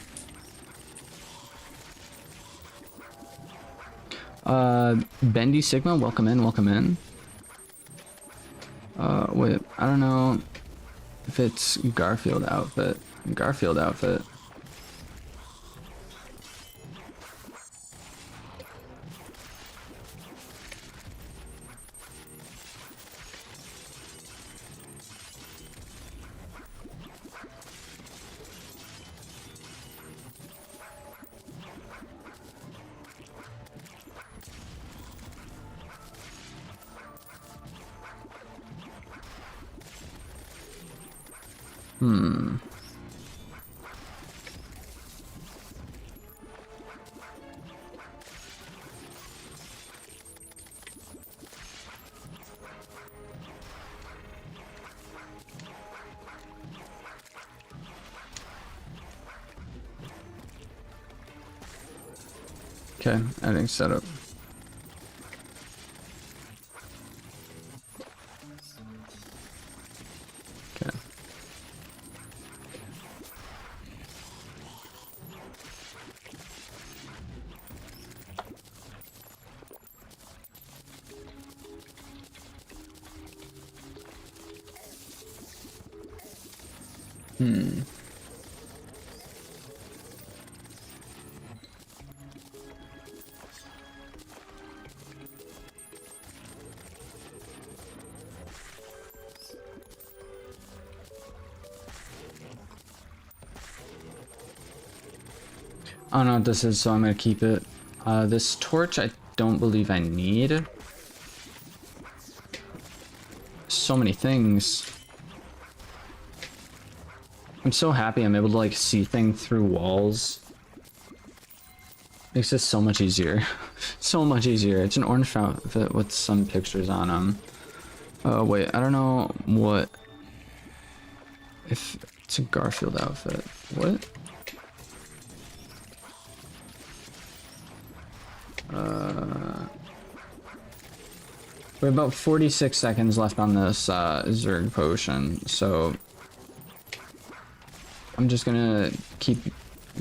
Bendy Sigma, welcome in, welcome in. Wait, I don't know if it's Garfield outfit. Garfield outfit. Okay, everything's set up. Okay. I don't know what this is, so I'm gonna keep it. This torch I don't believe I need. So many things. I'm so happy I'm able to like see things through walls. Makes this so much easier. So much easier. It's an orange outfit with some pictures on them. Oh wait, I don't know what. If it's a Garfield outfit. What? We have about 46 seconds left on this Zerg potion, so I'm just gonna keep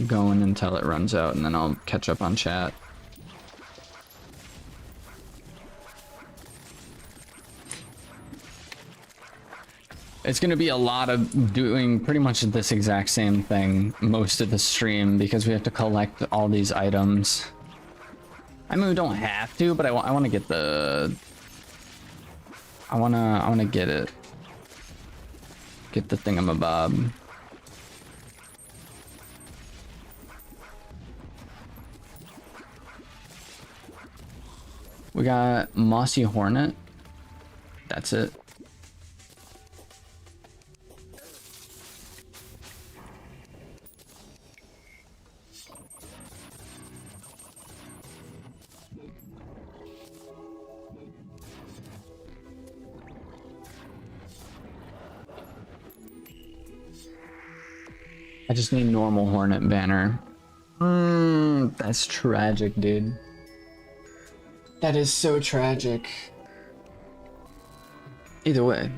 going until it runs out, and then I'll catch up on chat. It's gonna be a lot of doing pretty much this exact same thing most of the stream because we have to collect all these items. I mean, we don't have to, but I want to get the. I wanna get it. Get the thingamabob. We got Mossy Hornet. That's it. I just need normal Hornet banner. That's tragic, dude. That is so tragic. Either way,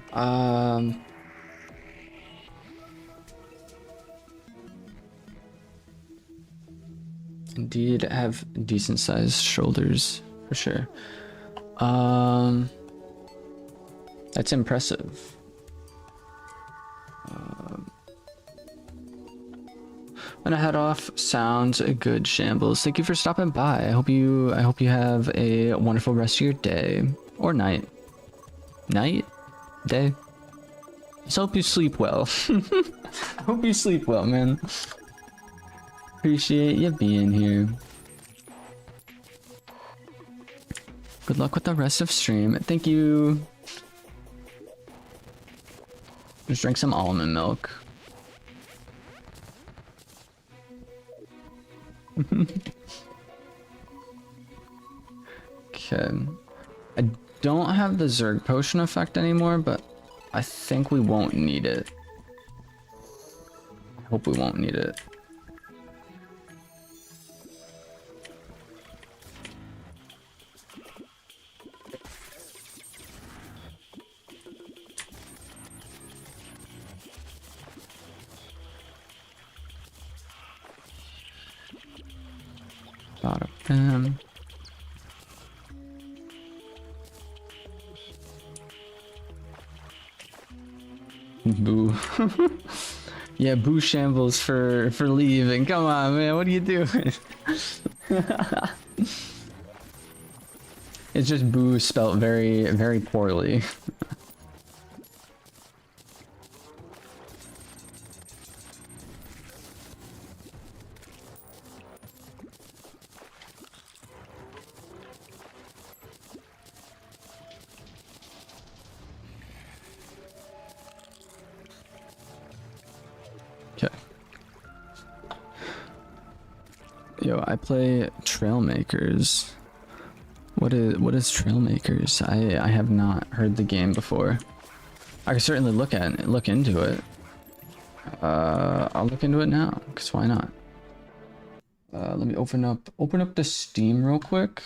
indeed have decent sized shoulders for sure. That's impressive. I'm gonna head off. Sounds good, Shambles. Thank you for stopping by. I hope you have a wonderful rest of your day or night. Night? Day? Just hope you sleep well. I hope you sleep well, man. Appreciate you being here. Good luck with the rest of stream. Thank you. Just drink some almond milk. Okay. I don't have the Zerg potion effect anymore, but I think we won't need it. I hope we won't need it. Thought of them. Boo. Yeah, boo Shambles for leaving. Come on, man, what are you doing? It's just boo spelt very, very poorly. Yo, I play Trailmakers. What is Trailmakers? I have not heard the game before. I can certainly look into it. I'll look into it now, cause why not? Let me open up the Steam real quick.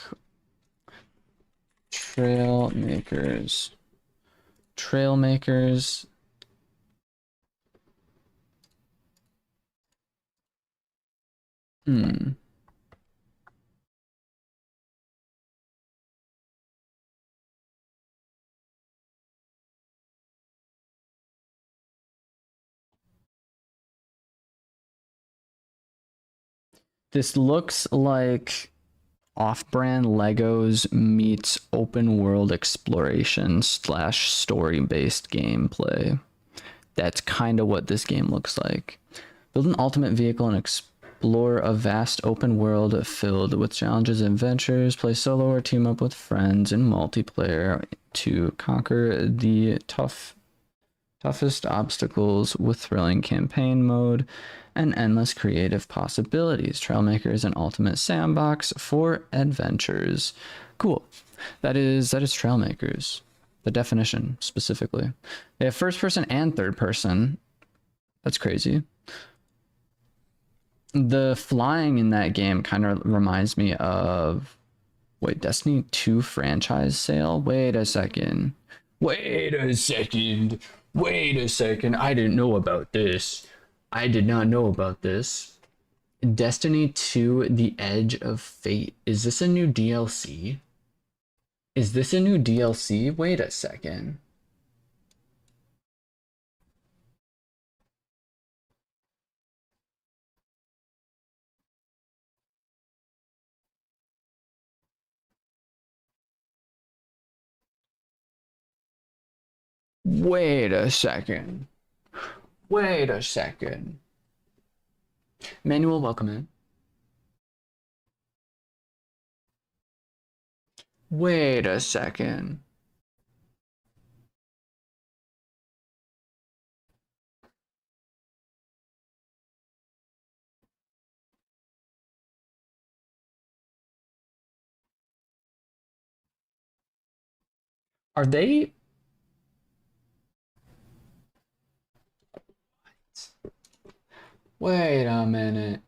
Trailmakers. This looks like off-brand Legos meets open world exploration / story-based gameplay. That's kind of what this game looks like. Build an ultimate vehicle and explore a vast open world filled with challenges and adventures. Play solo or team up with friends in multiplayer to conquer the toughest obstacles with thrilling campaign mode and endless creative possibilities. Trailmaker is an ultimate sandbox for adventures. Cool. That is Trailmakers. The definition specifically. They have first person and third person. That's crazy. The flying in that game kind of reminds me of, wait, Destiny 2 franchise sale? Wait a second. Wait a second. I didn't know about this. I did not know about this. Destiny 2 The Edge of Fate. Is this a new DLC? Wait a second. Wait a second. Manuel, welcome in. Wait a second. Are they... Wait a minute.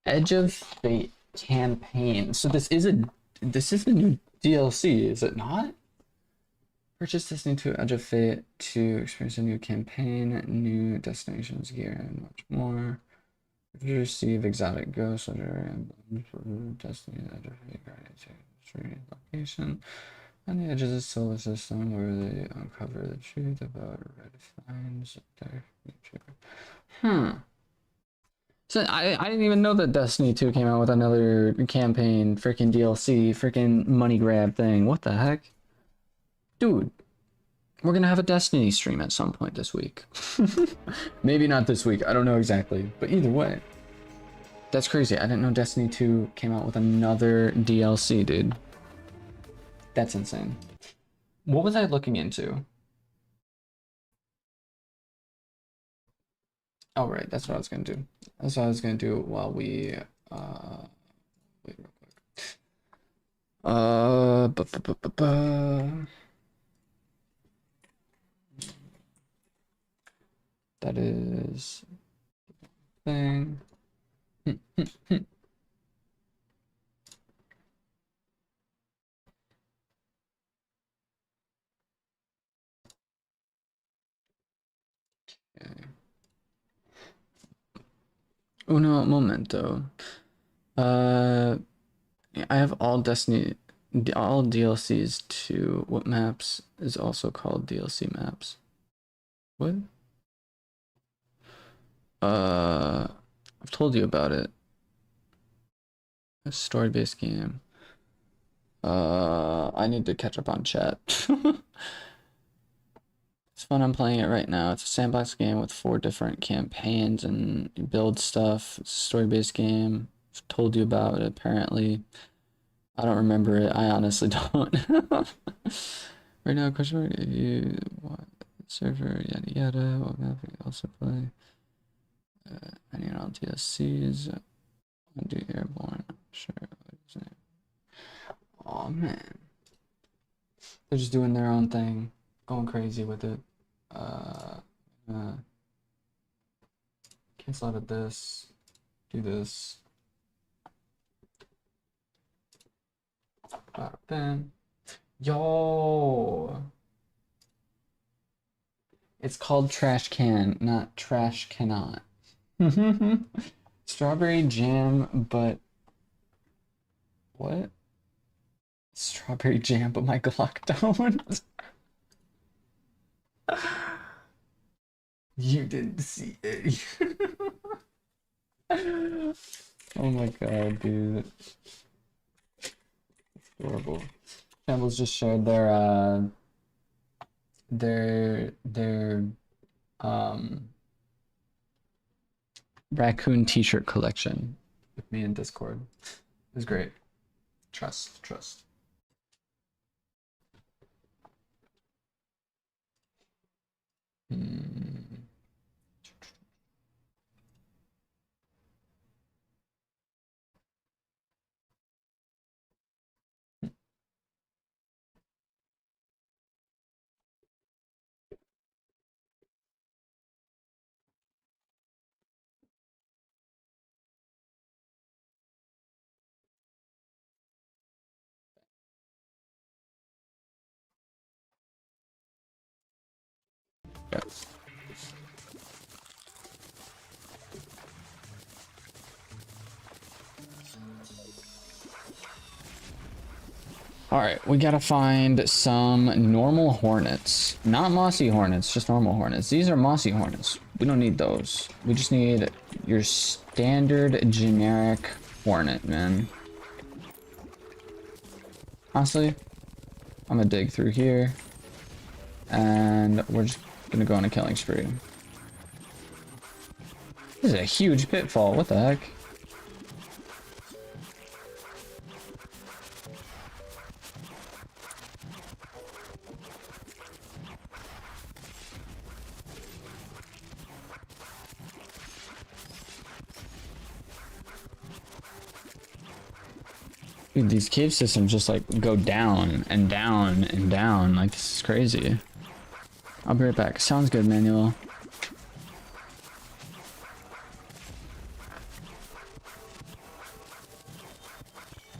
Edge of Fate campaign. So this is a new DLC, is it not? Purchase Destiny 2 Edge of Fate to experience a new campaign, new destinations, gear, and much more. If you receive exotic ghosts, legendary emblems for Destiny Edge of Fate, guided location on the edges of the solar system where they uncover the truth about red finds their future. So I didn't even know that Destiny 2 came out with another campaign, freaking DLC, freaking money grab thing. What the heck? Dude, we're gonna have a Destiny stream at some point this week. Maybe not this week, I don't know exactly, but either way. That's crazy, I didn't know Destiny 2 came out with another DLC, dude. That's insane. What was I looking into? Oh, right, that's what I was gonna do. That's what I was gonna do while we, wait real quick. That is thing. Okay. Uno momento. I have all DLCs to what maps is also called DLC maps. What? I've told you about it. A story-based game. I need to catch up on chat. It's fun, I'm playing it right now. It's a sandbox game with 4 different campaigns and you build stuff. It's a story-based game. I've told you about it, apparently. I don't remember it. I honestly don't. Right now, question mark, if you want server, yada yada, what map you also play. I need all DLCs. I'll do airborne. Sure. Oh man. They're just doing their own thing. Going crazy with it. Cancel out of this. Do this. Bam. Yo. It's called Trash Can, not Trash Cannot. Strawberry jam, but what? Strawberry jam, but my Glock don't. You didn't see it. Oh my god, dude. It's horrible. Shambles just shared their raccoon t-shirt collection with me in Discord. It was great. Trust. Yes. All right, we gotta find some normal hornets. Not mossy hornets, just normal hornets. These are mossy hornets. We don't need those. We just need your standard generic hornet, man. Honestly, I'm gonna dig through here. And we're just gonna go on a killing spree. This is a huge pitfall, what the heck? Dude, these cave systems just like go down and down and down. Like, this is crazy. I'll be right back. Sounds good, Manuel.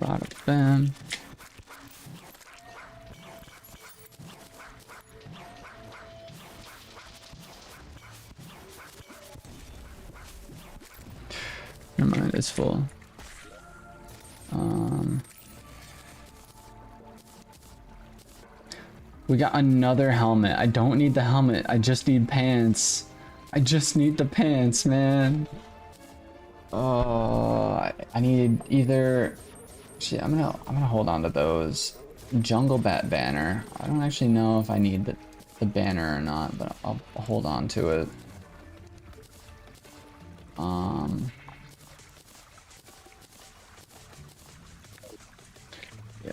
Bada bam. Never mind, it's full. We got another helmet. I don't need the helmet. I just need pants. I just need the pants, man. Oh, I need either. Shit, I'm gonna hold on to those. Jungle Bat banner. I don't actually know if I need the banner or not, but I'll hold on to it. Yeah.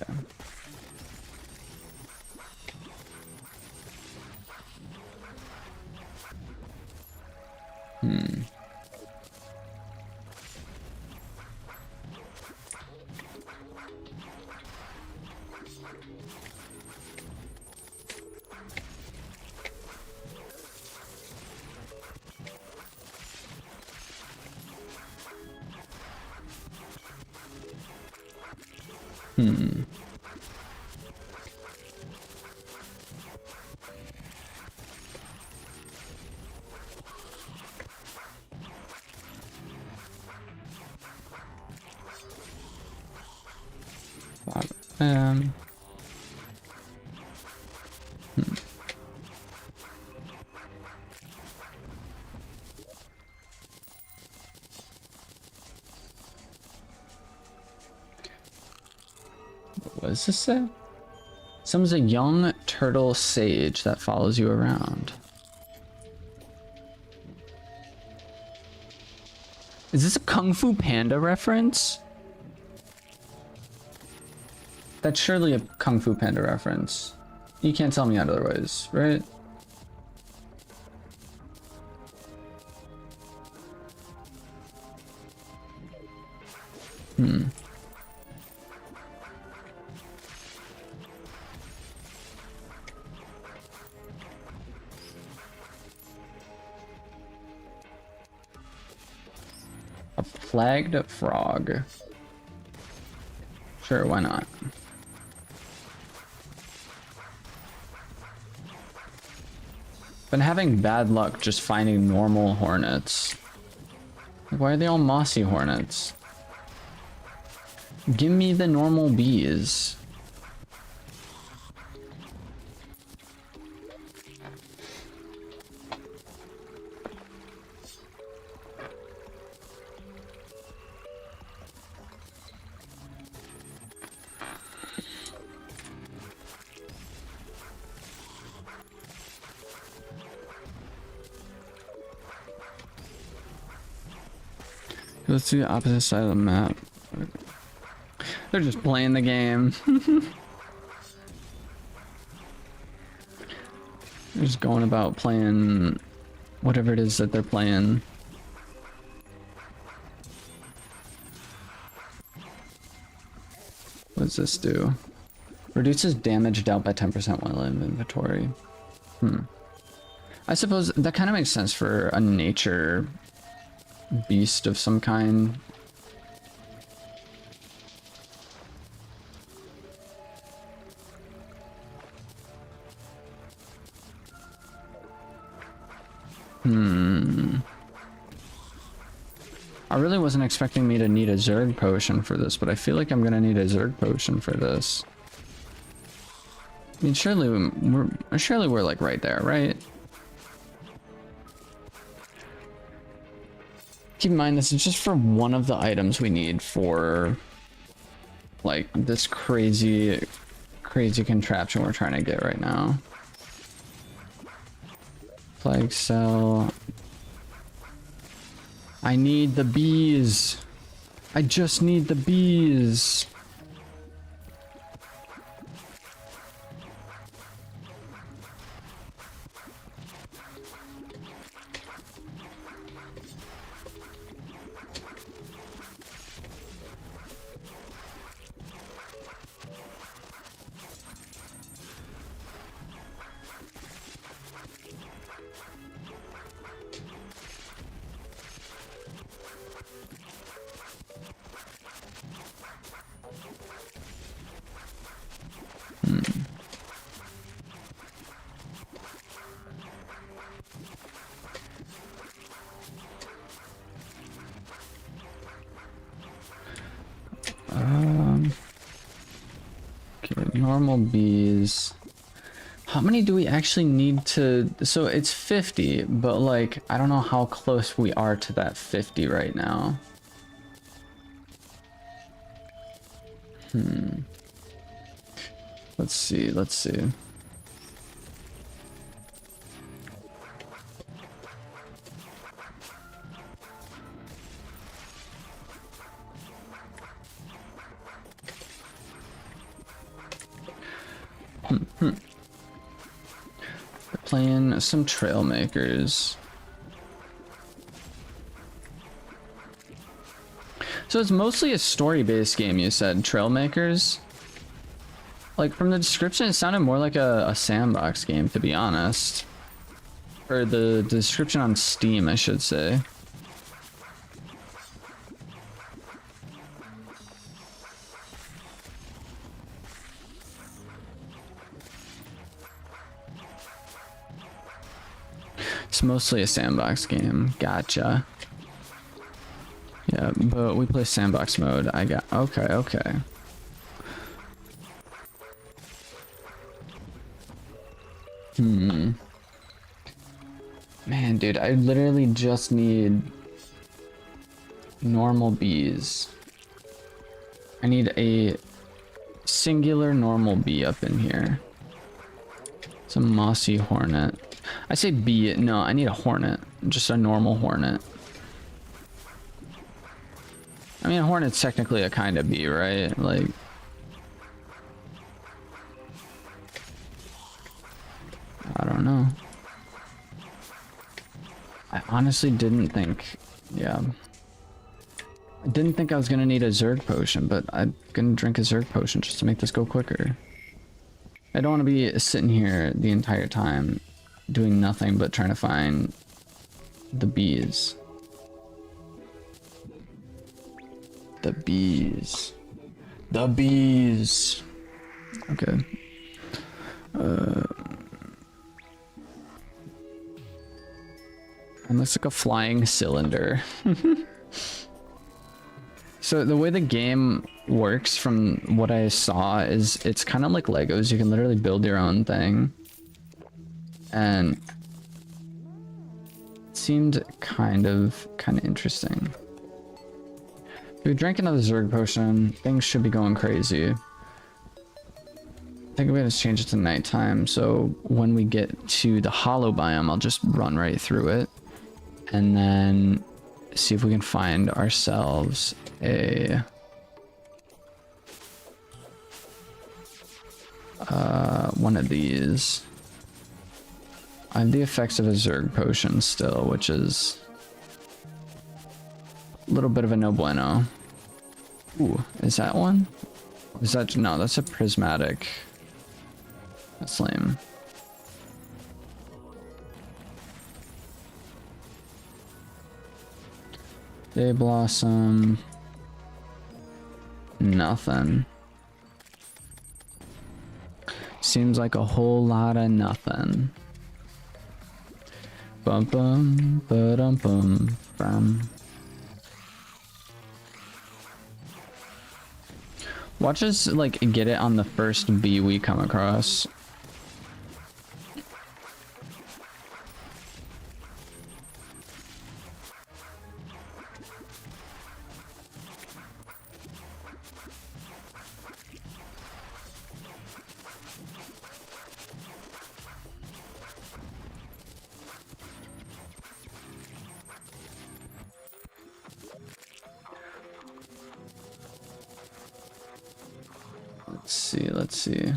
What does this say? Summon's a young turtle sage that follows you around. Is this a Kung Fu Panda reference? That's surely a Kung Fu Panda reference. You can't tell me otherwise, right? A flagged frog. Sure, why not? Been having bad luck just finding normal hornets. Why are they all mossy hornets? Give me the normal bees. Let's do the opposite side of the map. They're just playing the game. They're just going about playing whatever it is that they're playing. What does this do? Reduces damage dealt by 10% while in inventory. I suppose that kind of makes sense for a nature beast of some kind. I really wasn't expecting me to need a Zerg potion for this, but I feel like I'm gonna need a Zerg potion for this. I mean, surely we're like right there, right? Keep in mind, this is just for one of the items we need for like this crazy contraption we're trying to get right now. Plague cell. I need the bees. I just need the bees. Okay, normal bees. How many do we actually need to... So it's 50, but like, I don't know how close we are to that 50 right now. Let's see, let's see. We're playing some trail makers. So it's mostly a story-based game, you said, trail makers? Like, from the description, it sounded more like a sandbox game, to be honest. Or the description on Steam, I should say. It's mostly a sandbox game. Gotcha. Yeah, but we play sandbox mode. I got... Okay, okay. Man, dude, I literally just need normal bees. I need a singular normal bee up in here. It's a mossy hornet. I say bee, no, I need a hornet. Just a normal hornet. I mean, a hornet's technically a kind of bee, right? Like... I don't know. I honestly didn't think... Yeah. I didn't think I was gonna need a Zerg potion, but I'm gonna drink a Zerg potion just to make this go quicker. I don't want to be sitting here the entire time doing nothing but trying to find the bees. The bees. The bees. Okay. It looks like a flying cylinder. So the way the game works from what I saw is it's kind of like Legos. You can literally build your own thing. And it seemed kind of interesting. If we drank another Zerg potion, things should be going crazy. I think we have to change it to nighttime, so when we get to the hollow biome, I'll just run right through it. And then see if we can find ourselves a one of these. I have the effects of a Zerg potion still, which is a little bit of a no bueno. Ooh, is that one? Is that, no, that's a prismatic. That's lame. Day Blossom. Nothing. Seems like a whole lot of nothing. Bum bum ba-dum bum bum. Watch us like get it on the first bee we come across. Let's see.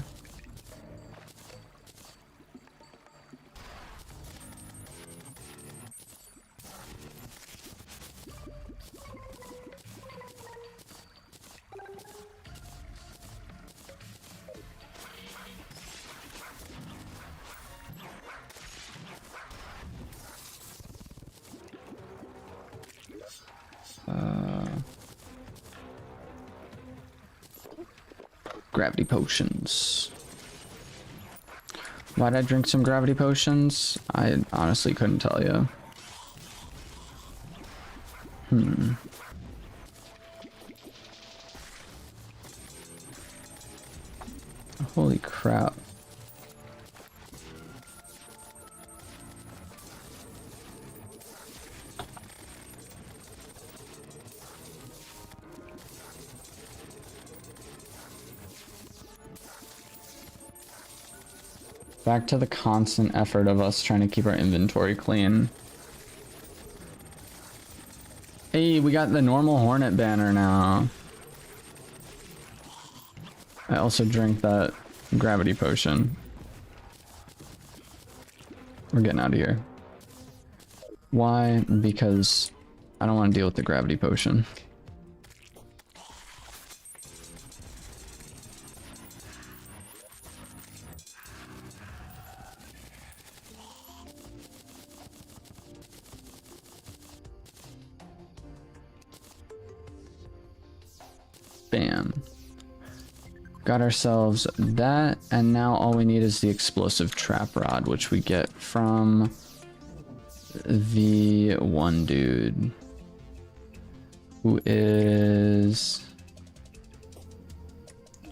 Gravity potions. Why'd I drink some gravity potions? I honestly couldn't tell you. Holy crap. Back to the constant effort of us trying to keep our inventory clean. Hey, we got the normal Hornet banner now. I also drank that gravity potion. We're getting out of here. Why? Because I don't want to deal with the gravity potion. Bam. Got ourselves that, and now all we need is the explosive trap rod, which we get from the one dude who is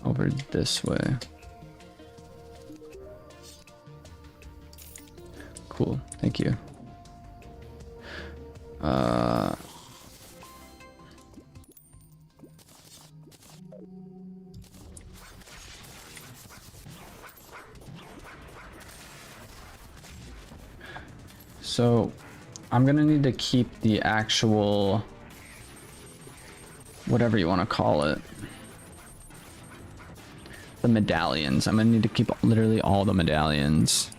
over this way. Cool, thank you. So I'm gonna need to keep the actual, whatever you want to call it, the medallions. I'm gonna need to keep literally all the medallions.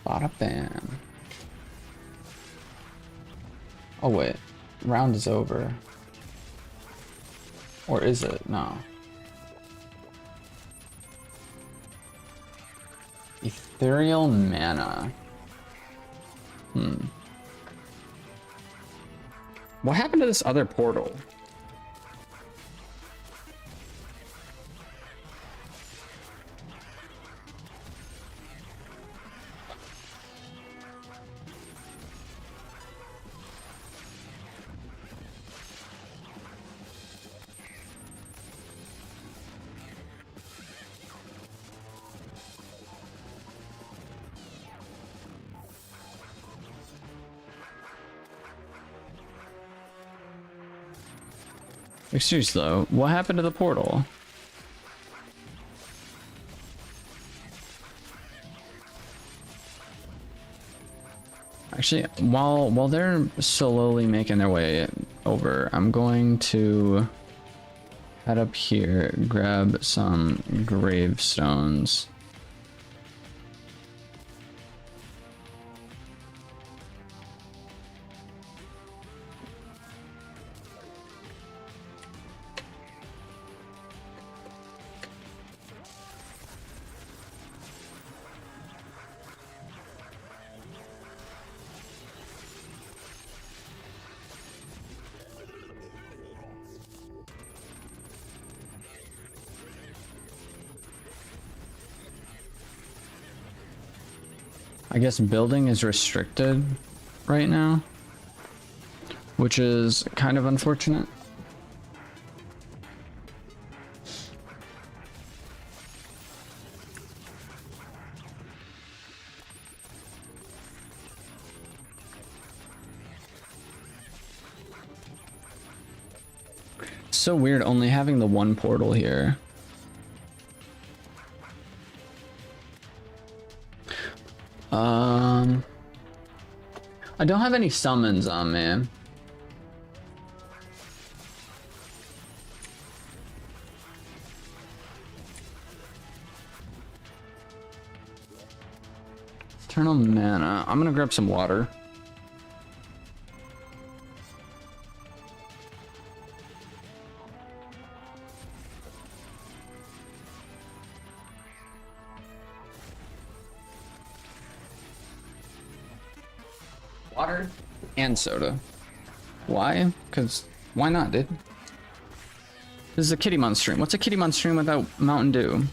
Bada bam. Oh wait, round is over. Or is it? No. Ethereal mana. What happened to this other portal? Like, seriously though, what happened to the portal? Actually, while they're slowly making their way over, I'm going to head up here, grab some gravestones. I guess building is restricted right now, which is kind of unfortunate. It's so weird only having the one portal here. I don't have any summons on me. Eternal mana. I'm gonna grab some water. Water and soda. Why? Because why not, dude? This is a Kitty Mon stream. What's a Kitty Mon stream without Mountain Dew?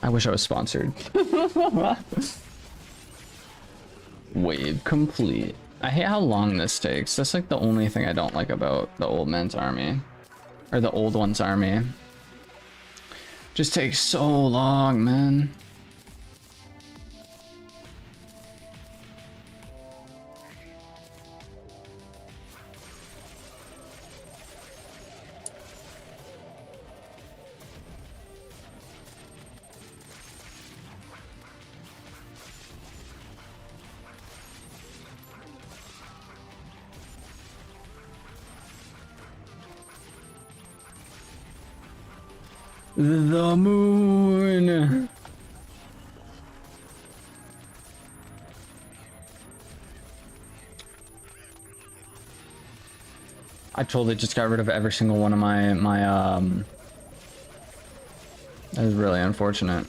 I wish I was sponsored. Wave complete. I hate how long this takes. That's like the only thing I don't like about the old man's army. Or the old one's army. Just takes so long, man. The moon. I totally just got rid of every single one of my that was really unfortunate.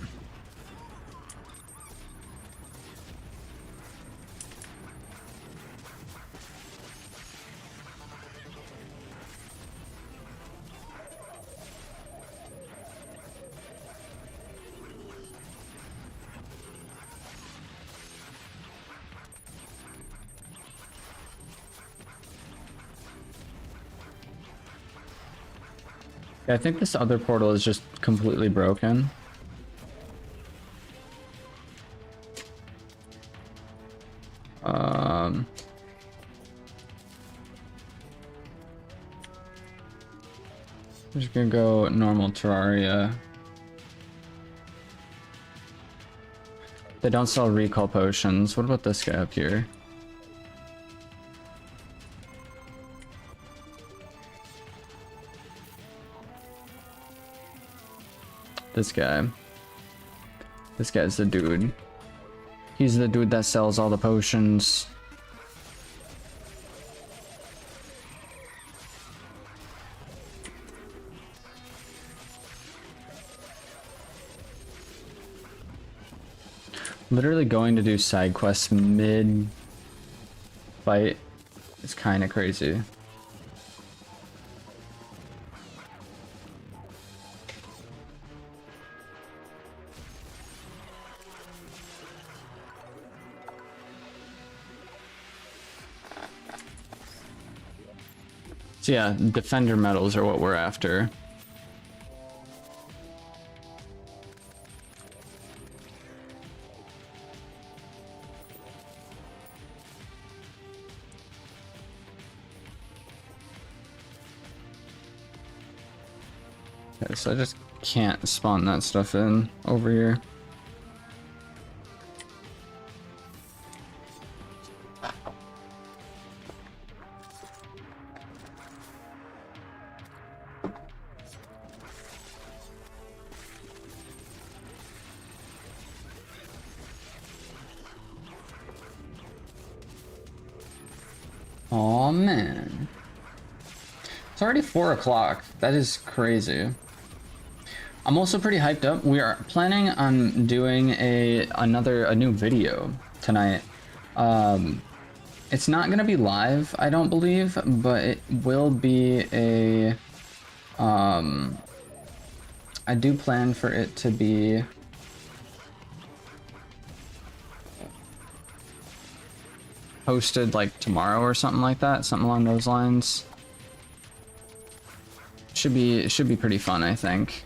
Yeah, I think this other portal is just completely broken. I'm just gonna go normal Terraria. They don't sell recall potions. What about this guy up here? This guy. This guy's the dude. He's the dude that sells all the potions. Literally going to do side quests mid fight is kind of crazy. So yeah, defender medals are what we're after. Okay, so I just can't spawn that stuff in over here. Oh man. It's already 4 o'clock. That is crazy. I'm also pretty hyped up. We are planning on doing a new video tonight. It's not gonna be live, I don't believe, but it will be a I do plan for it to be posted like tomorrow or something like that, something along those lines. Should be pretty fun, I think.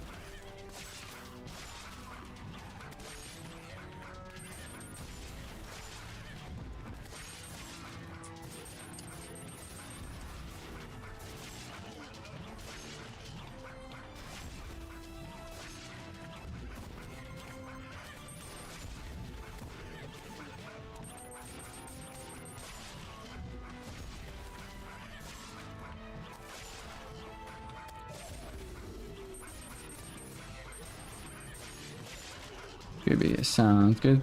Maybe sounds good.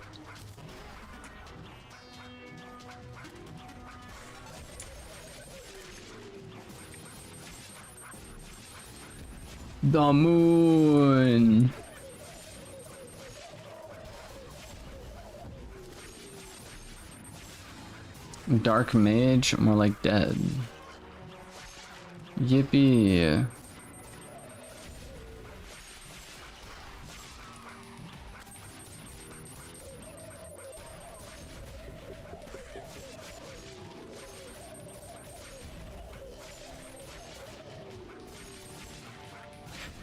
The moon. Dark mage, more like dead. Yippee.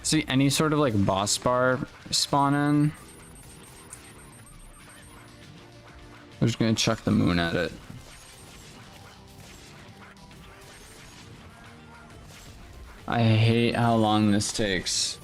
See any sort of like boss bar spawn in? I'm just gonna chuck the moon at it. I hate how long this takes.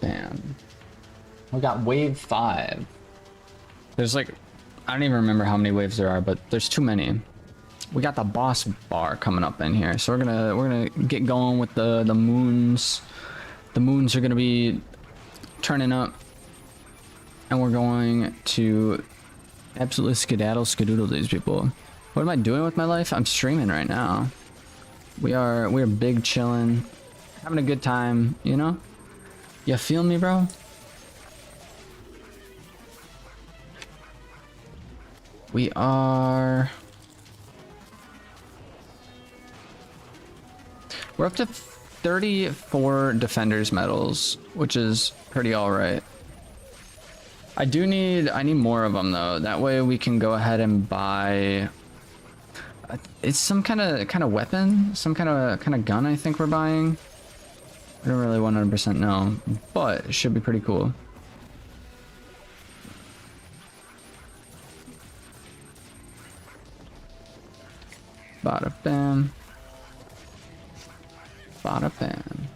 Bam. We got wave 5. There's like, I don't even remember how many waves there are, but there's too many. We got the boss bar coming up in here, so we're gonna get going with the moons. The moons are gonna be turning up, and we're going to absolutely skedaddle these people. What am I doing with my life? I'm streaming right now. We're big chilling, having a good time, you know? You feel me, bro? We're up to 34 defenders medals, which is pretty all right. I need more of them though. That way we can go ahead and buy. It's some kind of weapon, some kind of gun. I think we're buying. I don't really 100% know, but it should be pretty cool. Bada bam. Bada bam.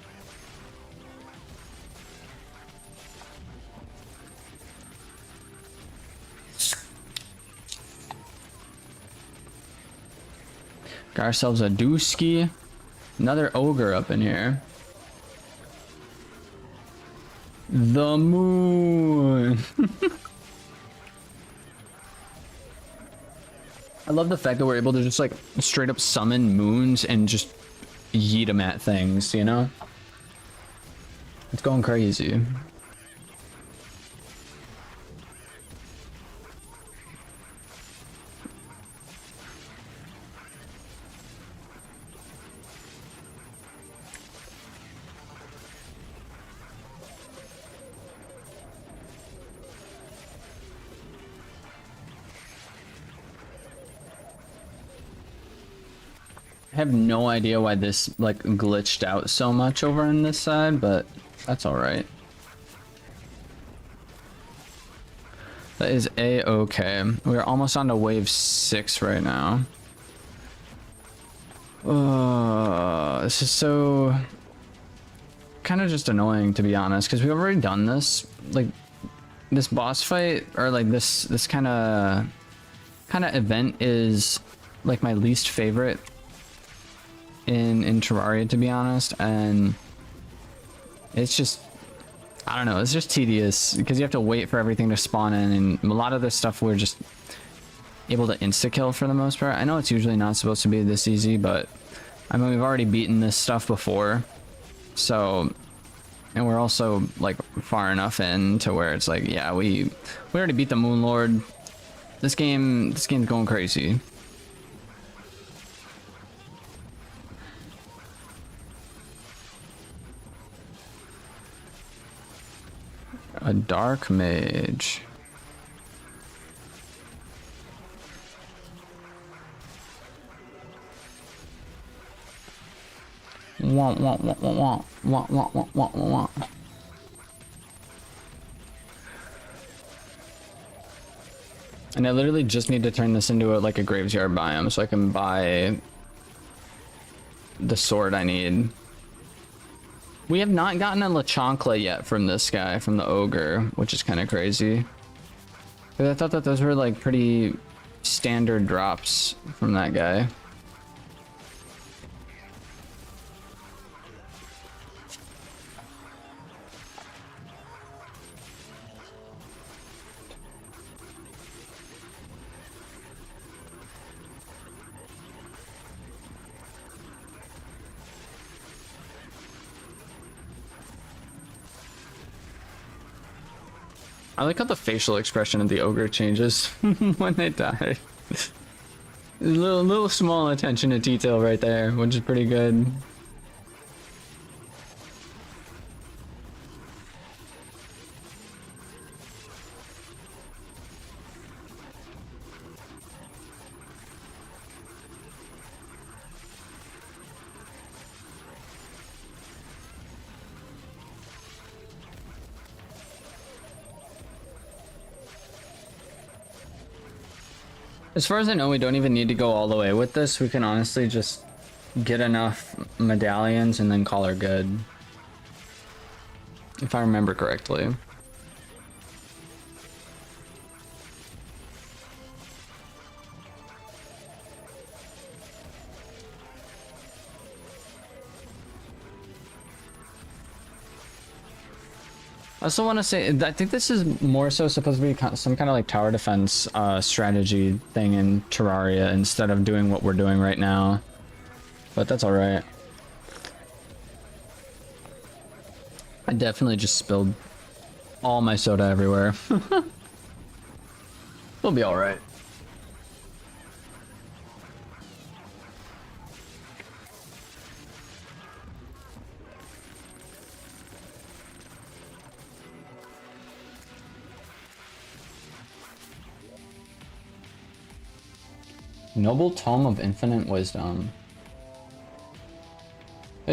Got ourselves a dooski. Another ogre up in here. The moon. I love the fact that we're able to just like straight up summon moons and just yeet them at things, you know? It's going crazy. I have no idea why this like glitched out so much over on this side, but that's all right. That is a-okay. We're almost on to wave 6 right now. This is so kind of just annoying, to be honest, because we've already done this. Like this boss fight, or like this kind of event is like my least favorite in Terraria, to be honest, and it's just, I don't know, it's just tedious because you have to wait for everything to spawn in, and a lot of this stuff we're just able to insta-kill for the most part. I know it's usually not supposed to be this easy, but I mean, we've already beaten this stuff before, so, and we're also like far enough in to where it's like, yeah, we already beat the Moon Lord. This game's going crazy. A dark mage. Wah, wah, wah, wah, wah, wah, wah, wah, wah, wah. And I literally just need to turn this into like a graveyard biome so I can buy the sword I need. We have not gotten a Lechankla yet from this guy, from the ogre, which is kind of crazy. But I thought that those were like pretty standard drops from that guy. I like how the facial expression of the ogre changes when they die. Little small attention to detail right there, which is pretty good. As far as I know, we don't even need to go all the way with this. We can honestly just get enough medallions and then call her good. If I remember correctly. I also want to say, I think this is more so supposed to be some kind of like tower defense strategy thing in Terraria instead of doing what we're doing right now. But that's alright. I definitely just spilled all my soda everywhere. We'll be alright. Noble Tome of Infinite Wisdom.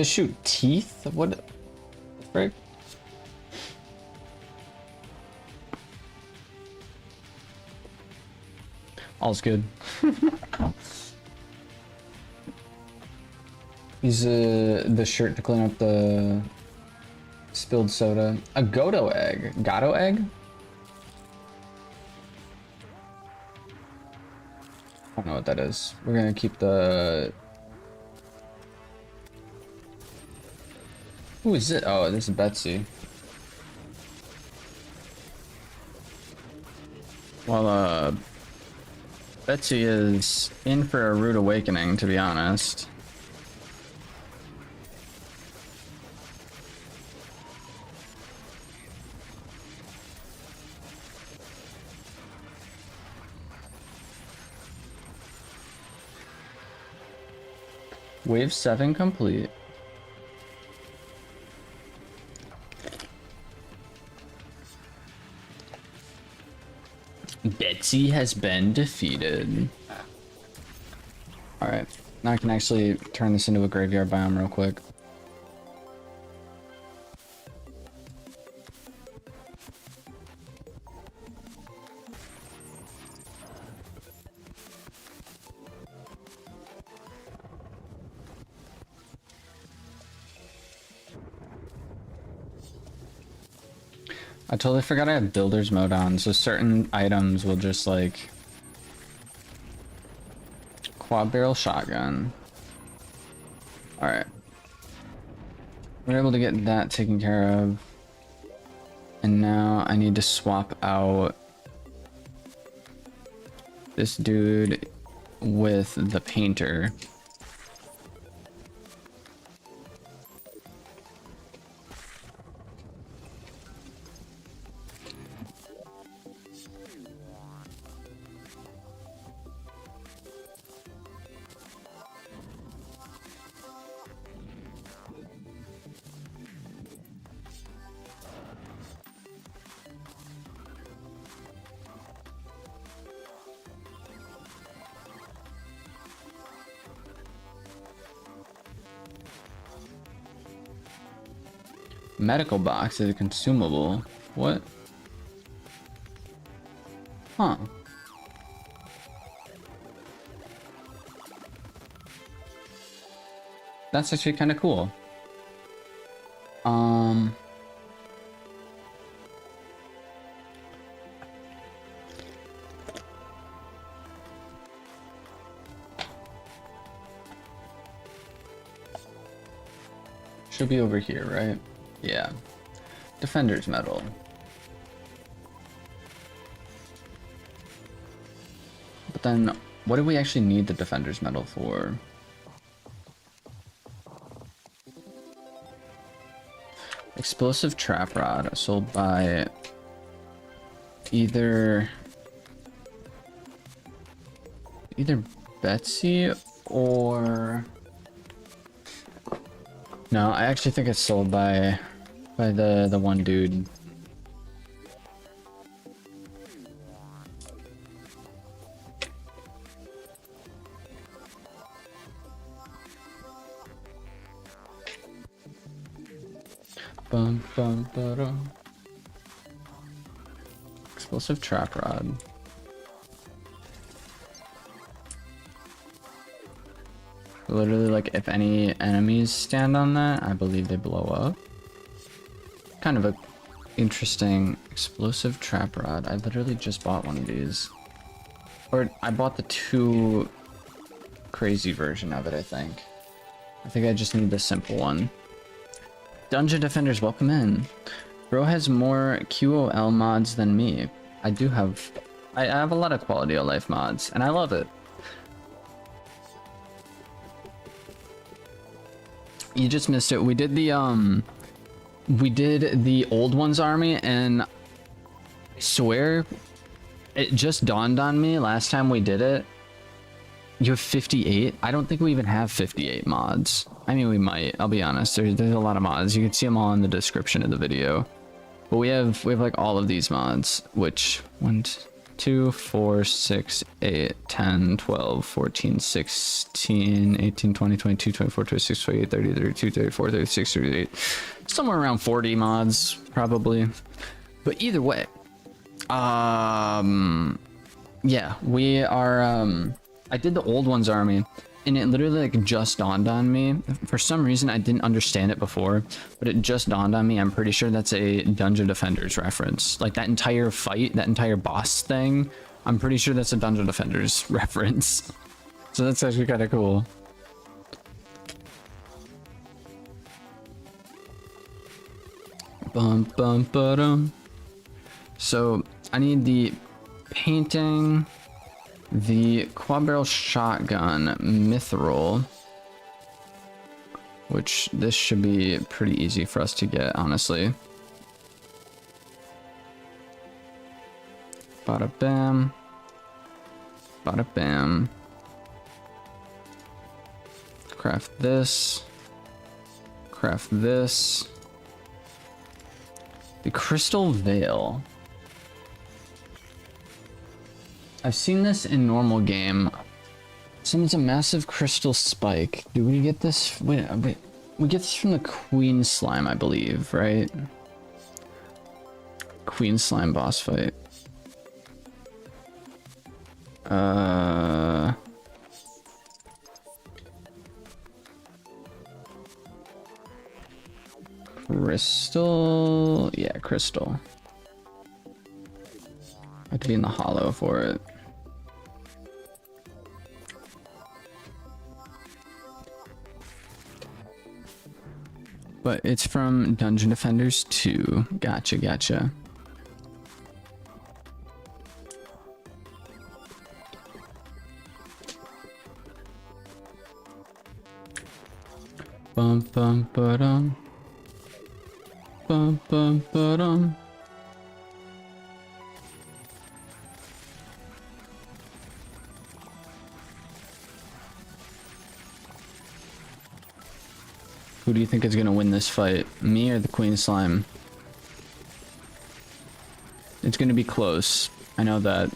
Shoot, teeth? What the frick? All's good. Use the shirt to clean up the spilled soda. A Godo egg. Gato egg? I don't know what that is. We're gonna keep the... Who is it? Oh, this is Betsy. Well, Betsy is in for a rude awakening, to be honest. Wave 7 complete. Betsy has been defeated. Alright, now I can actually turn this into a graveyard biome real quick. I totally forgot I have builder's mode on, so certain items will just like quad barrel shotgun. Alright. We're able to get that taken care of. And now I need to swap out this dude with the painter. Medical box is a consumable. What? Huh. That's actually kind of cool. Should be over here, right? Yeah. Defender's medal. But then, what do we actually need the defender's medal for? Explosive trap rod sold by either Betsy or no, I actually think it's sold by the one dude. Bum, bum, ba-dum. Explosive trap rod. Literally, like, if any enemies stand on that, I believe they blow up. Kind of a interesting explosive trap rod. I literally just bought one of these. Or I bought the 2 crazy version of it, I think. I think I just need the simple one. Dungeon Defenders, welcome in. Bro has more QOL mods than me. I do have... I have a lot of quality of life mods, and I love it. You just missed it. We did the old ones army, and I swear it just dawned on me last time we did it. You have 58? I don't think we even have 58 mods. I mean, we might. I'll be honest. There's a lot of mods. You can see them all in the description of the video. But we have like all of these mods, which 1, 2, 4, 6, 8, 10, 12, 14, 16, 18, 20, 22, 24, 26, 28, 30, 32, 34, 36, 38. Somewhere around 40 mods, probably. But either way, yeah, we are, I did the old ones army, and it literally like just dawned on me. For some reason, I didn't understand it before, but it just dawned on me. I'm pretty sure that's a Dungeon Defenders reference. Like that entire fight, that entire boss thing, I'm pretty sure that's a Dungeon Defenders reference. So that's actually kind of cool. Bum bum ba-dum. So I need the painting. The quad barrel shotgun mithril, which this should be pretty easy for us to get, honestly. Bada bam. Bada bam. Craft this. Craft this. The crystal veil. I've seen this in normal game. Summons a massive crystal spike. Do we get this? Wait, we get this from the Queen Slime, I believe, right? Queen Slime boss fight. Crystal, yeah, crystal. I have to be in the hollow for it. But it's from Dungeon Defenders 2. Gotcha, gotcha. Bum bum ba-dum. Bum bum ba-dum. Who do you think is gonna win this fight? Me or the Queen Slime? It's gonna be close. I know that.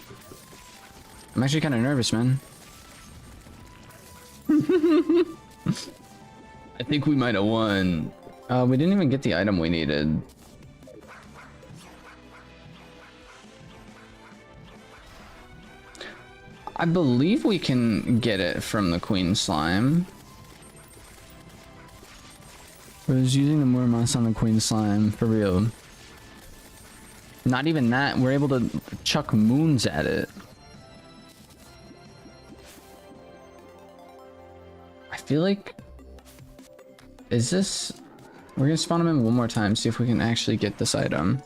I'm actually kind of nervous, man. I think we might have won. We didn't even get the item we needed. I believe we can get it from the Queen Slime. I was using the Moormoss on the Queen Slime, for real. Not even that, we're able to chuck moons at it. I feel like... Is this... We're gonna spawn him in one more time, see if we can actually get this item.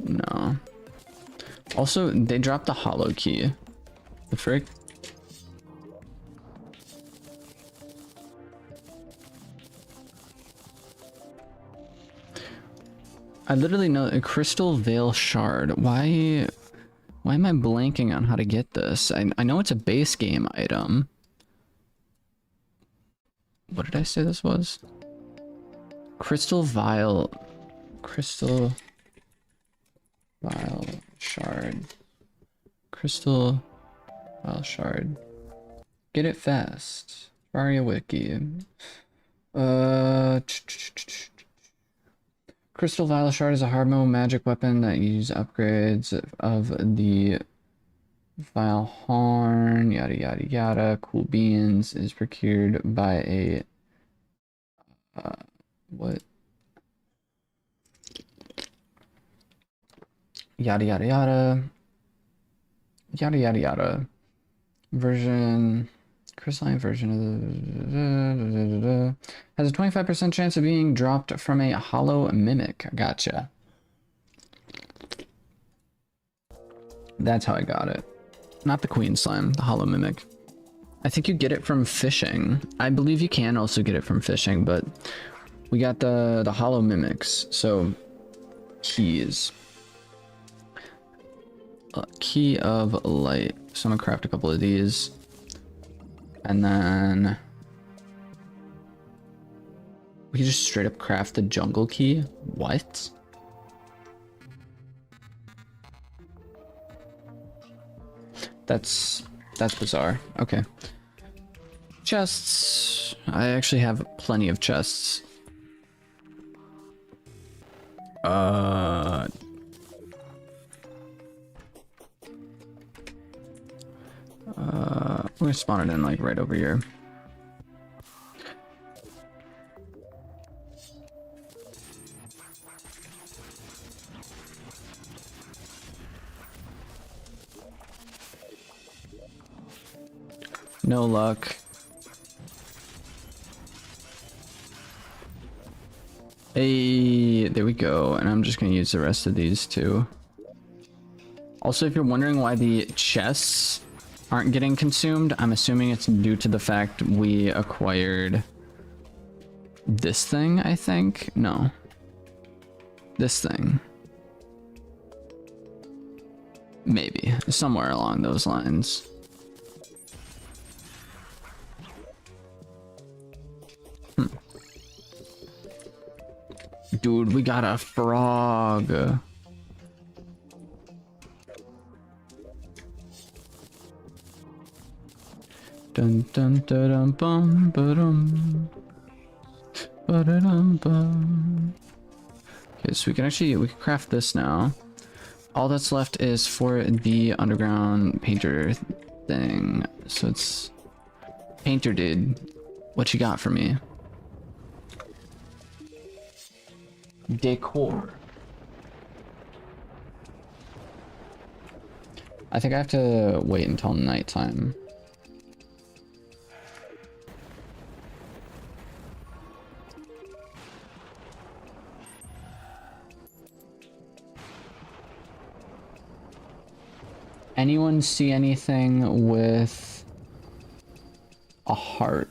No. Also, they dropped the hollow key. The frick? I literally know a crystal veil shard. Why am I blanking on how to get this? I know it's a base game item. What did I say this was? Crystal vial shard. Crystal vial shard. Get it fast. Terraria wiki. Crystal vial shard is a hard mode magic weapon that uses upgrades of the vial horn, yada yada yada. Cool beans is procured by a what? Yada yada yada. Yada yada yada. Version. Crystalline version of the has a 25% chance of being dropped from a hollow mimic. Gotcha. That's how I got it. Not the Queen Slime, the hollow mimic. I think you get it from fishing. I believe you can also get it from fishing, but we got the hollow mimics. So keys. Key of light. So I'm gonna craft a couple of these. And then we can just straight up craft the jungle key. What? That's bizarre. Okay. Chests. I actually have plenty of chests. I'm gonna spawn it in like right over here. No luck. Hey, there we go. And I'm just gonna use the rest of these too. Also, if you're wondering why the chests aren't getting consumed, I'm assuming it's due to the fact we acquired this thing, I think. No. This thing. Maybe. Somewhere along those lines. Dude, we got a frog. Dun dun dun dun bum ba-dum. Ba-da-dum bum. Okay, so we can craft this now. All that's left is for the underground painter thing. So it's painter dude. What you got for me? Decor. I think I have to wait until nighttime. Anyone see anything with a heart?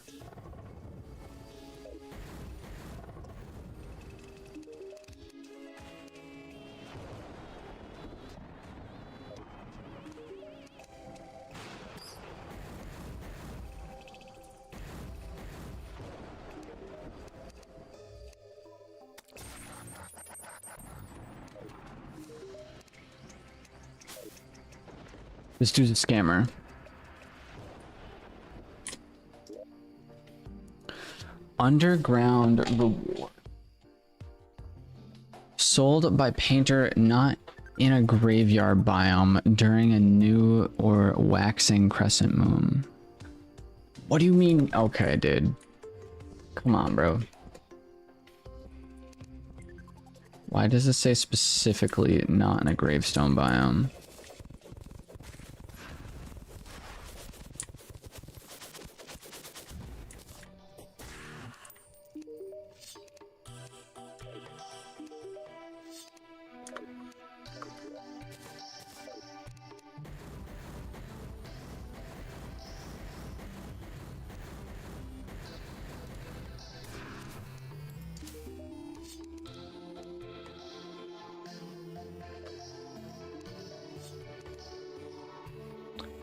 This dude's a scammer. Underground reward. Sold by painter not in a graveyard biome during a new or waxing crescent moon. What do you mean? Okay, dude. Come on, bro. Why does it say specifically not in a gravestone biome?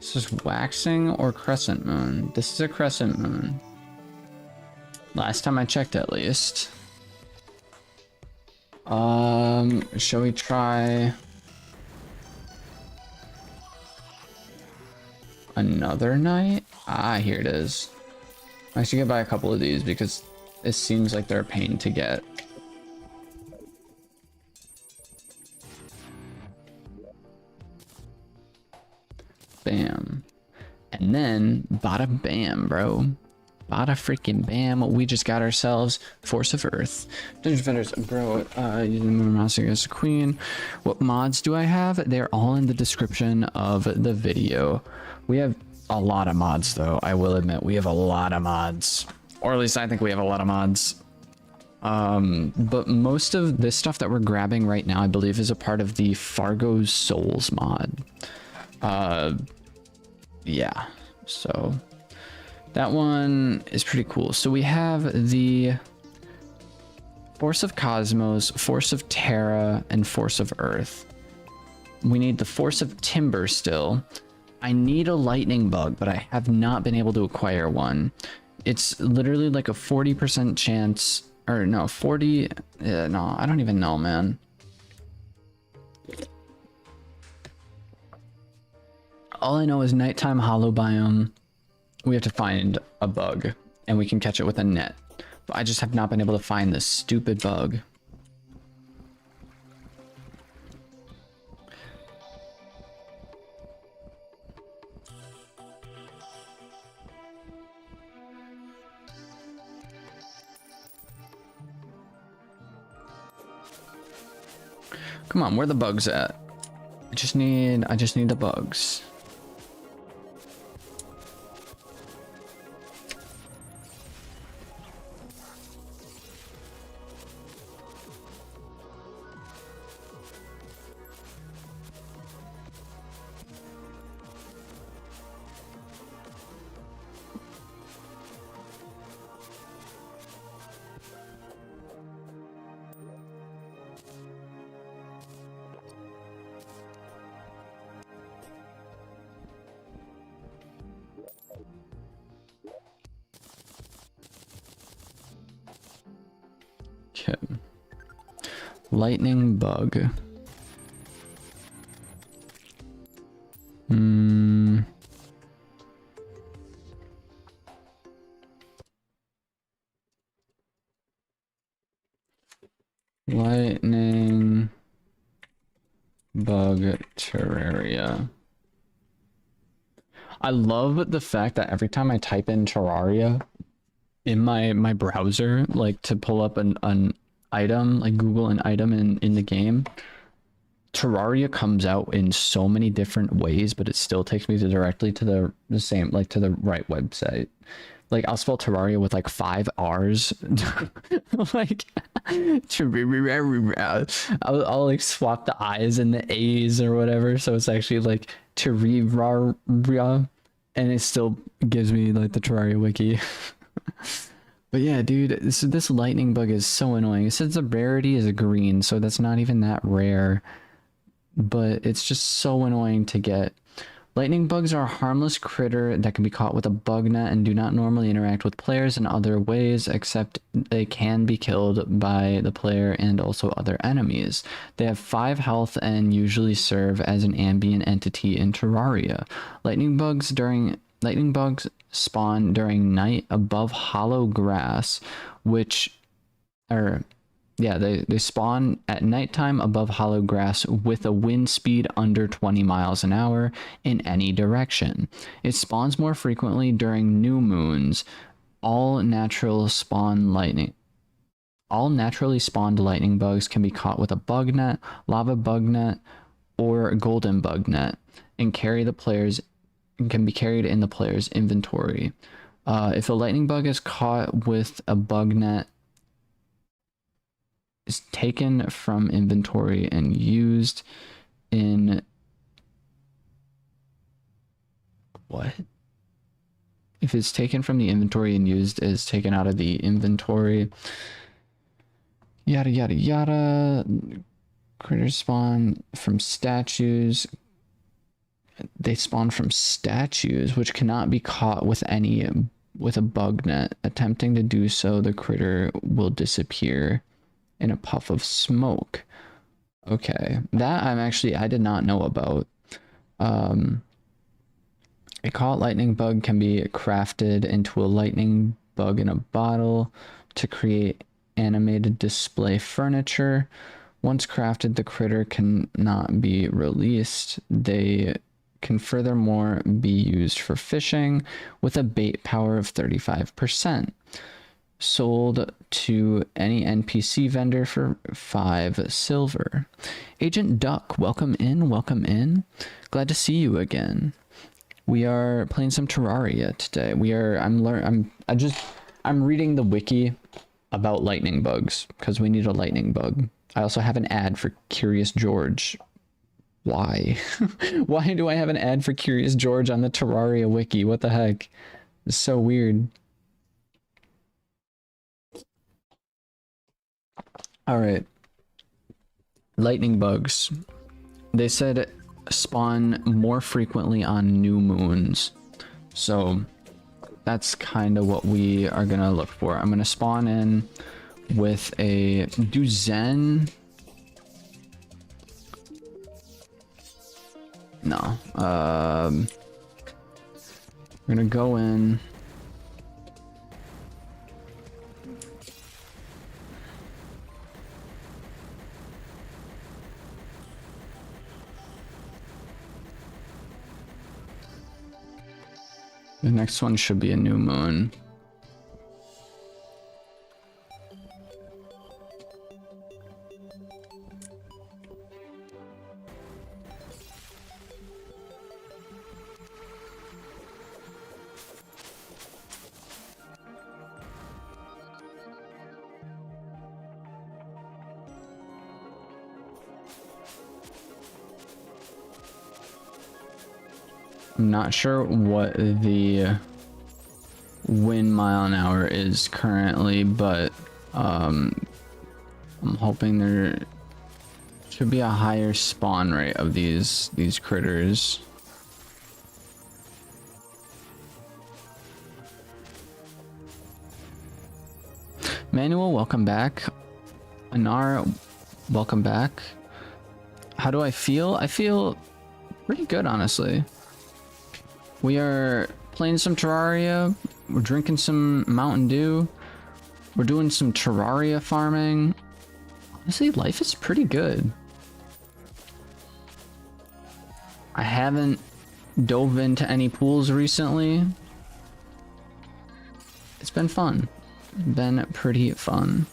This is waxing or crescent moon. This is a crescent moon. Last time I checked, at least. Shall we try another night? Ah, here it is. I should get by a couple of these because it seems like they're a pain to get. Bam. And then bada bam, bro. Bada freaking bam. We just got ourselves Force of Earth. Dungeon Defenders, bro. Using the moon mouse against the queen. What mods do I have? They're all in the description of the video. We have a lot of mods, though. I will admit, we have a lot of mods. Or at least I think we have a lot of mods. But most of this stuff that we're grabbing right now, I believe, is a part of the Fargo Souls mod. Yeah, so that one is pretty cool. So we have the Force of Cosmos, Force of Terra, and Force of Earth. We need the Force of Timber still. I need a lightning bug, but I have not been able to acquire one. It's literally like a 40% chance, or no, 40, no, I don't even know, man. All I know is nighttime hollow biome. We have to find a bug and we can catch it with a net. But I just have not been able to find this stupid bug. Come on, where are the bugs at? I just need the bugs. Lightning bug. Lightning bug Terraria. I love the fact that every time I type in Terraria in my browser, like to pull up an item, like Google an item in the game, Terraria comes out in so many different ways, but it still takes me directly to the same, like to the right website. Like I'll spell Terraria with like 5 R's. Like I'll like swap the I's and the A's or whatever, so it's actually like Terraria, and it still gives me like the Terraria wiki. But yeah, dude, this lightning bug is so annoying. It says the rarity is a green, so that's not even that rare, but it's just so annoying to get. Lightning bugs are a harmless critter that can be caught with a bug net and do not normally interact with players in other ways, except they can be killed by the player and also other enemies. They have 5 health and usually serve as an ambient entity in Terraria. Lightning bugs spawn during night above hollow grass, they spawn at nighttime above hollow grass with a wind speed under 20 miles an hour in any direction. It spawns more frequently during new moons. All naturally spawned lightning bugs can be caught with a bug net, lava bug net, or golden bug net, and can be carried in the player's inventory. If a lightning bug is caught with a bug net, is taken from inventory and used in what? If it's taken from the inventory and used is taken out of the inventory. Yada yada yada. Critters spawn from statues. They spawn from statues, which cannot be caught with a bug net. Attempting to do so, the critter will disappear in a puff of smoke. Okay, that I did not know about. A caught lightning bug can be crafted into a lightning bug in a bottle to create animated display furniture. Once crafted, the critter cannot be released. They can furthermore be used for fishing with a bait power of 35%. Sold to any NPC vendor for 5 silver. Agent Duck, welcome in, welcome in. Glad to see you again. We are playing some Terraria today. I'm reading the wiki about lightning bugs because we need a lightning bug. I also have an ad for Curious George. Why? Why do I have an ad for Curious George on the Terraria wiki? What the heck? It's so weird. All right. Lightning bugs. They said spawn more frequently on new moons. So that's kind of what we are going to look for. I'm going to spawn in with a Zen. No. We're going to go in. The next one should be a new moon. I'm not sure what the wind mile an hour is currently, but I'm hoping there should be a higher spawn rate of these critters. Manuel, welcome back. Anar, welcome back. How do I feel? I feel pretty good, honestly. We are playing some Terraria. We're drinking some Mountain Dew. We're doing some Terraria farming. Honestly, life is pretty good. I haven't dove into any pools recently. It's been fun. Been pretty fun.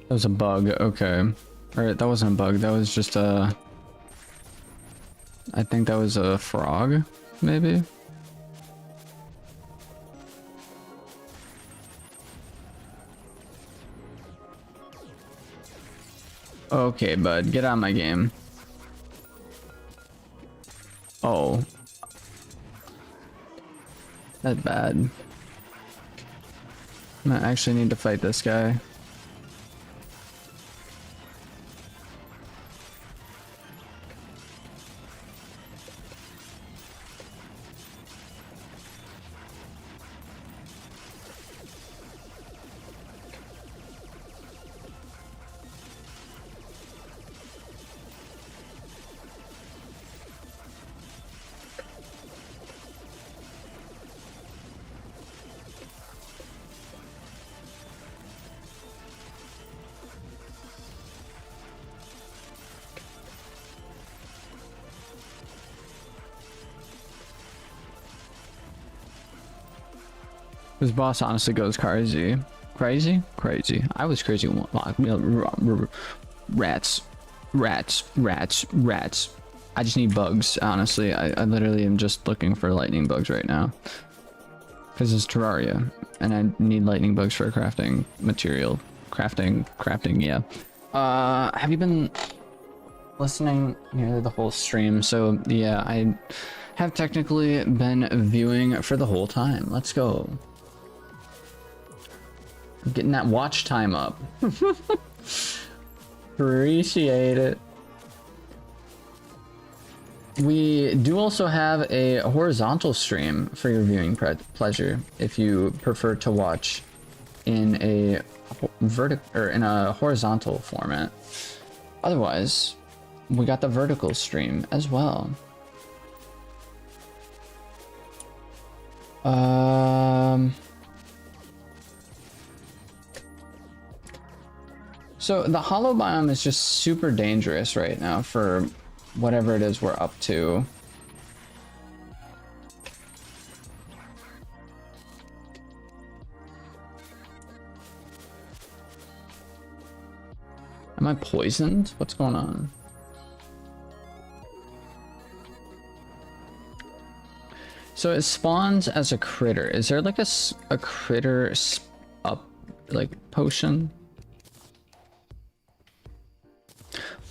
That was a bug, okay. Or that wasn't a bug, that was just a... I think that was a frog, maybe? Okay, bud, get out of my game. Oh. That's bad. I actually need to fight this guy. This boss honestly goes crazy. Crazy? Crazy. I was crazy. Rats. Rats. Rats. Rats. I just need bugs, honestly. I literally am just looking for lightning bugs right now. Because it's Terraria. And I need lightning bugs for crafting material. Crafting, yeah. Have you been listening near the whole stream? So, yeah, I have technically been viewing for the whole time. Let's go. Getting that watch time up. Appreciate it. We do also have a horizontal stream for your viewing pleasure if you prefer to watch in a horizontal format. Otherwise, we got the vertical stream as well. So the hollow biome is just super dangerous right now for whatever it is we're up to. Am I poisoned? What's going on? So it spawns as a critter. Is there like a critter like potion?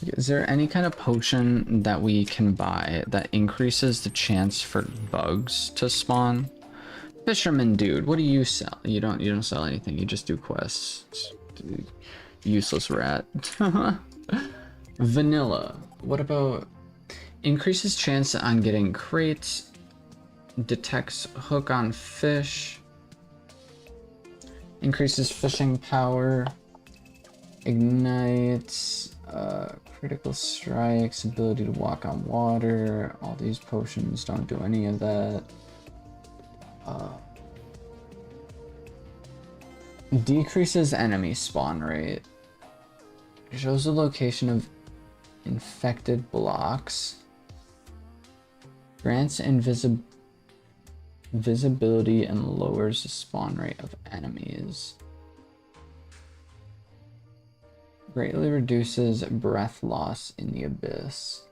Is there any kind of potion that we can buy that increases the chance for bugs to spawn? Fisherman dude, what do you sell? You don't sell anything. You just do quests. Useless rat. Vanilla. What about increases chance on getting crates? Detects hook on fish. Increases fishing power. Ignites. Critical strikes, ability to walk on water. All these potions don't do any of that. Decreases enemy spawn rate. Shows the location of infected blocks. Grants visibility and lowers the spawn rate of enemies. Greatly reduces breath loss in the abyss.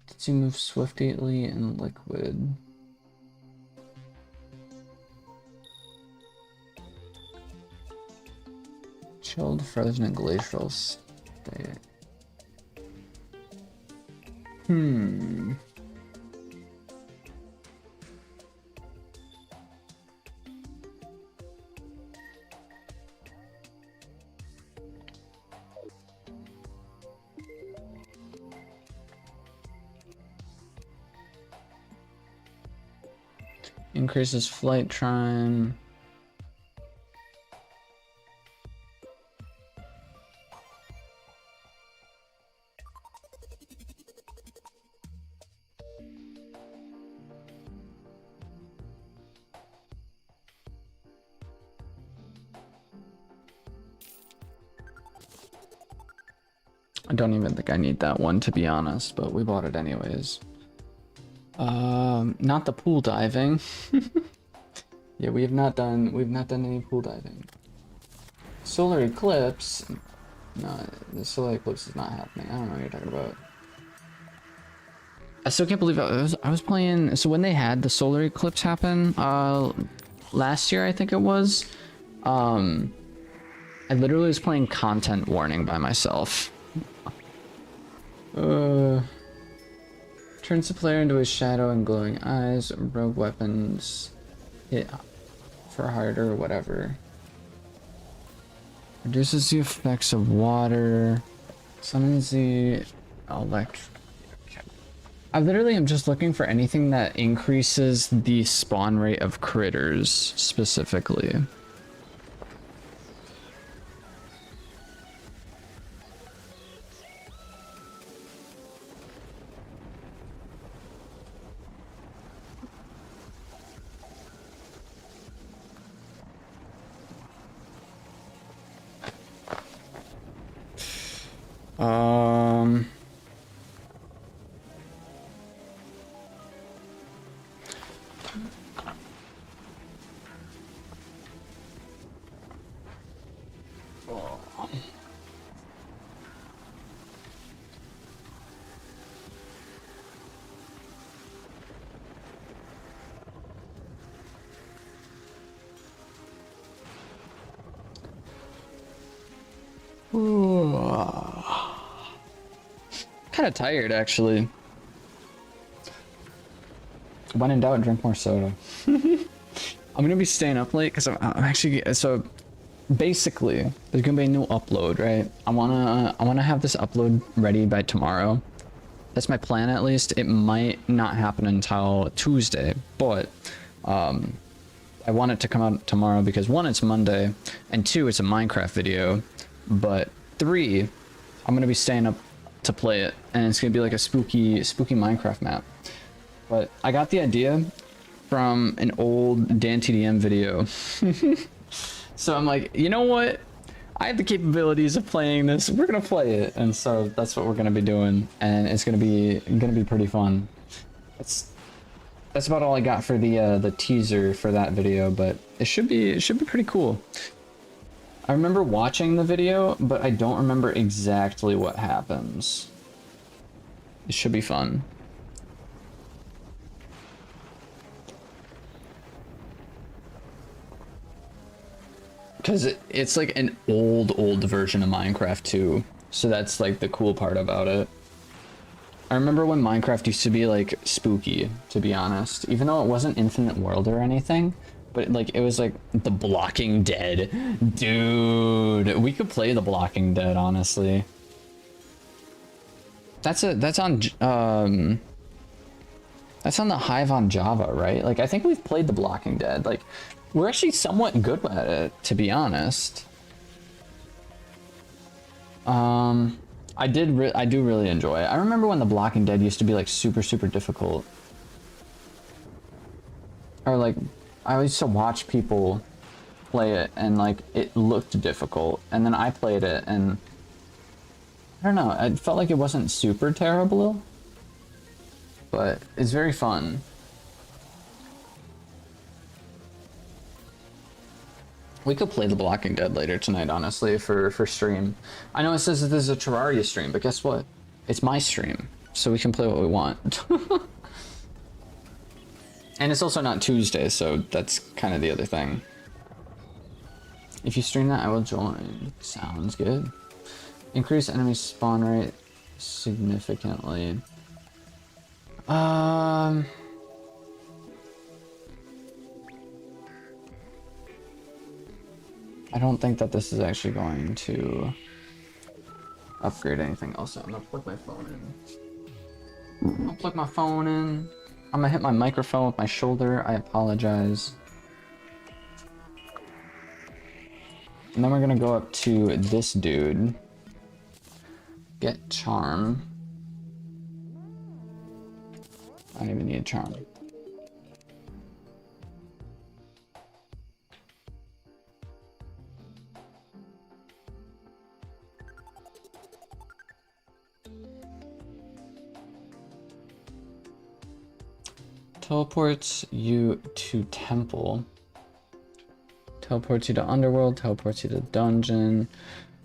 Lets you move swiftly in liquid. Chilled, frozen, and glacial state. Hmm. Increases flight time. I don't even think I need that one, to be honest, but we bought it anyways. Not the pool diving. Yeah, we've not done any pool diving. Solar eclipse. No, the solar eclipse is not happening. I don't know what you're talking about. I still can't believe I was playing. So when they had the solar eclipse happen, last year I think it was, I literally was playing content warning by myself. Turns the player into a shadow and glowing eyes. Rogue weapons hit for harder, whatever. Reduces the effects of water. Summons the electric. I literally am just looking for anything that increases the spawn rate of critters specifically. Kind of tired, actually. When in doubt, drink more soda. I'm gonna be staying up late because I'm actually, so basically there's gonna be a new upload, right? I wanna have this upload ready by tomorrow. That's my plan, at least. It might not happen until Tuesday, but I want it to come out tomorrow because 1, it's Monday, and 2, it's a Minecraft video, but 3, I'm gonna be staying up to play it, and it's gonna be like a spooky Minecraft map. But I got the idea from an old DanTDM video. So I'm like, you know what? I have the capabilities of playing this. We're gonna play it, and so that's what we're gonna be doing, and it's gonna be pretty fun. That's about all I got for the teaser for that video, but it should be pretty cool. I remember watching the video, but I don't remember exactly what happens. It should be fun. Because it's like an old version of Minecraft too, so that's like the cool part about it. I remember when Minecraft used to be like spooky, to be honest, even though it wasn't infinite world or anything. But like it was like the Blocking Dead, dude. We could play the Blocking Dead, honestly. That's on the Hive on Java, right? Like I think we've played the Blocking Dead. Like we're actually somewhat good at it, to be honest. I do really enjoy it. I remember when the Blocking Dead used to be like super difficult, or like. I used to watch people play it and like it looked difficult, and then I played it and I don't know, I felt like it wasn't super terrible, but it's very fun. We could play the Blocking Dead later tonight, honestly, for stream. I know it says that this is a Terraria stream, but guess what? It's my stream, so we can play what we want. And it's also not Tuesday, so that's kind of the other thing. If you stream that, I will join. Sounds good. Increase enemy spawn rate significantly. I don't think that this is actually going to upgrade anything else. I'm gonna plug my phone in. I'll plug my phone in. I'm gonna hit my microphone with my shoulder. I apologize. And then we're gonna go up to this dude. Get charm. I don't even need charm. Teleports you to temple. Teleports you to underworld, teleports you to dungeon,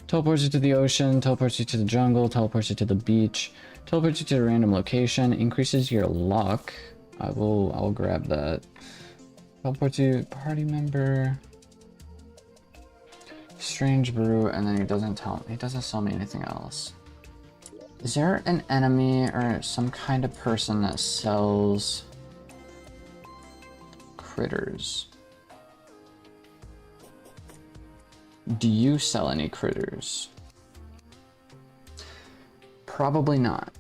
teleports you to the ocean, teleports you to the jungle, teleports you to the beach, teleports you to a random location, increases your luck. I will grab that. Teleports you, party member, strange brew, and then he doesn't sell me anything else. Is there an enemy or some kind of person that sells critters? Do you sell any critters? Probably not.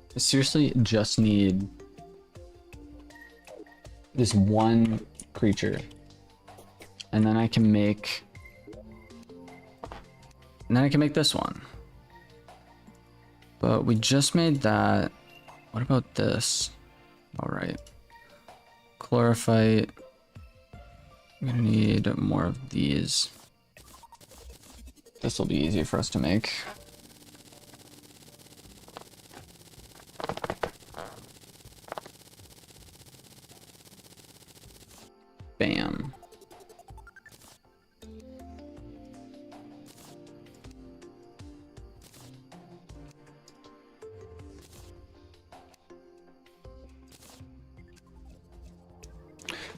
I seriously just need this one creature, and then I can make this one. But we just made that. What about this? All right, chlorophyte. I'm gonna need more of these. This will be easy for us to make. Bam.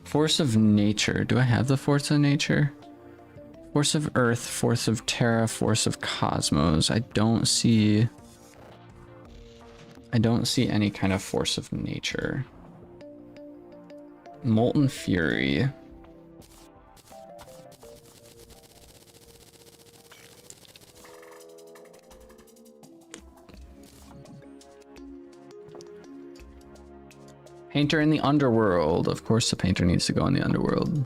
Force of nature. Do I have the force of nature? Force of earth, force of terra, force of cosmos. I don't see any kind of force of nature. Molten Fury. Painter in the underworld. Of course the painter needs to go in the underworld.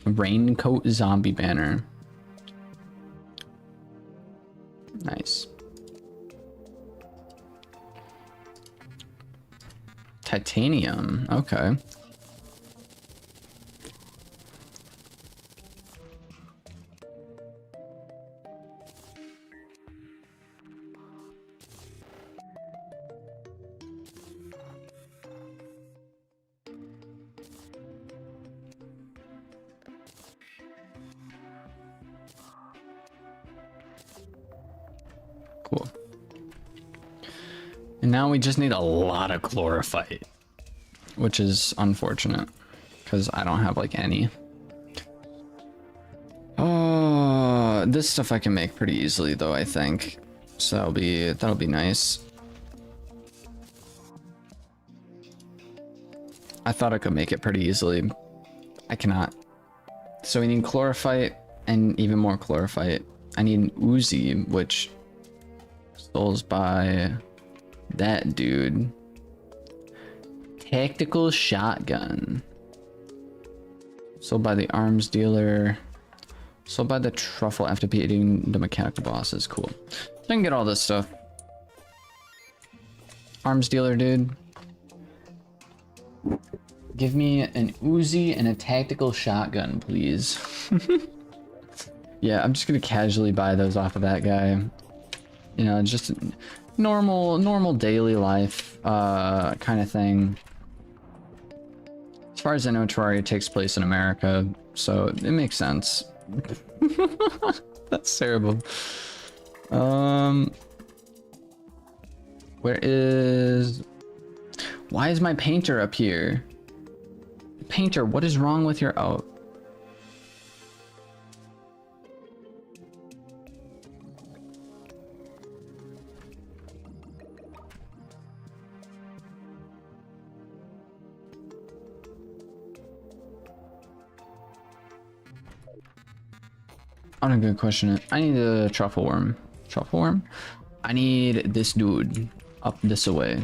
Raincoat zombie banner. Nice. Titanium, okay. Cool. And now we just need a lot of chlorophyte, which is unfortunate because I don't have like any. Oh, this stuff I can make pretty easily though, I think. So that'll be nice. I thought I could make it pretty easily. I cannot. So we need chlorophyte and even more chlorophyte. I need an Uzi, which sold by that dude. Tactical shotgun. Sold by the arms dealer. Sold by the truffle after beating the mechanical bosses. Cool. So I can get all this stuff. arms dealer, dude. Give me an Uzi and a tactical shotgun, please. Yeah, I'm just gonna casually buy those off of that guy. You know, just normal daily life kind of thing. As far as I know, Terraria takes place in America, so it makes sense. That's terrible. Where is... Why is my painter up here? Painter, what is wrong with your... Oh. I'm not gonna question it. I need a truffle worm. Truffle worm? I need this dude up this way.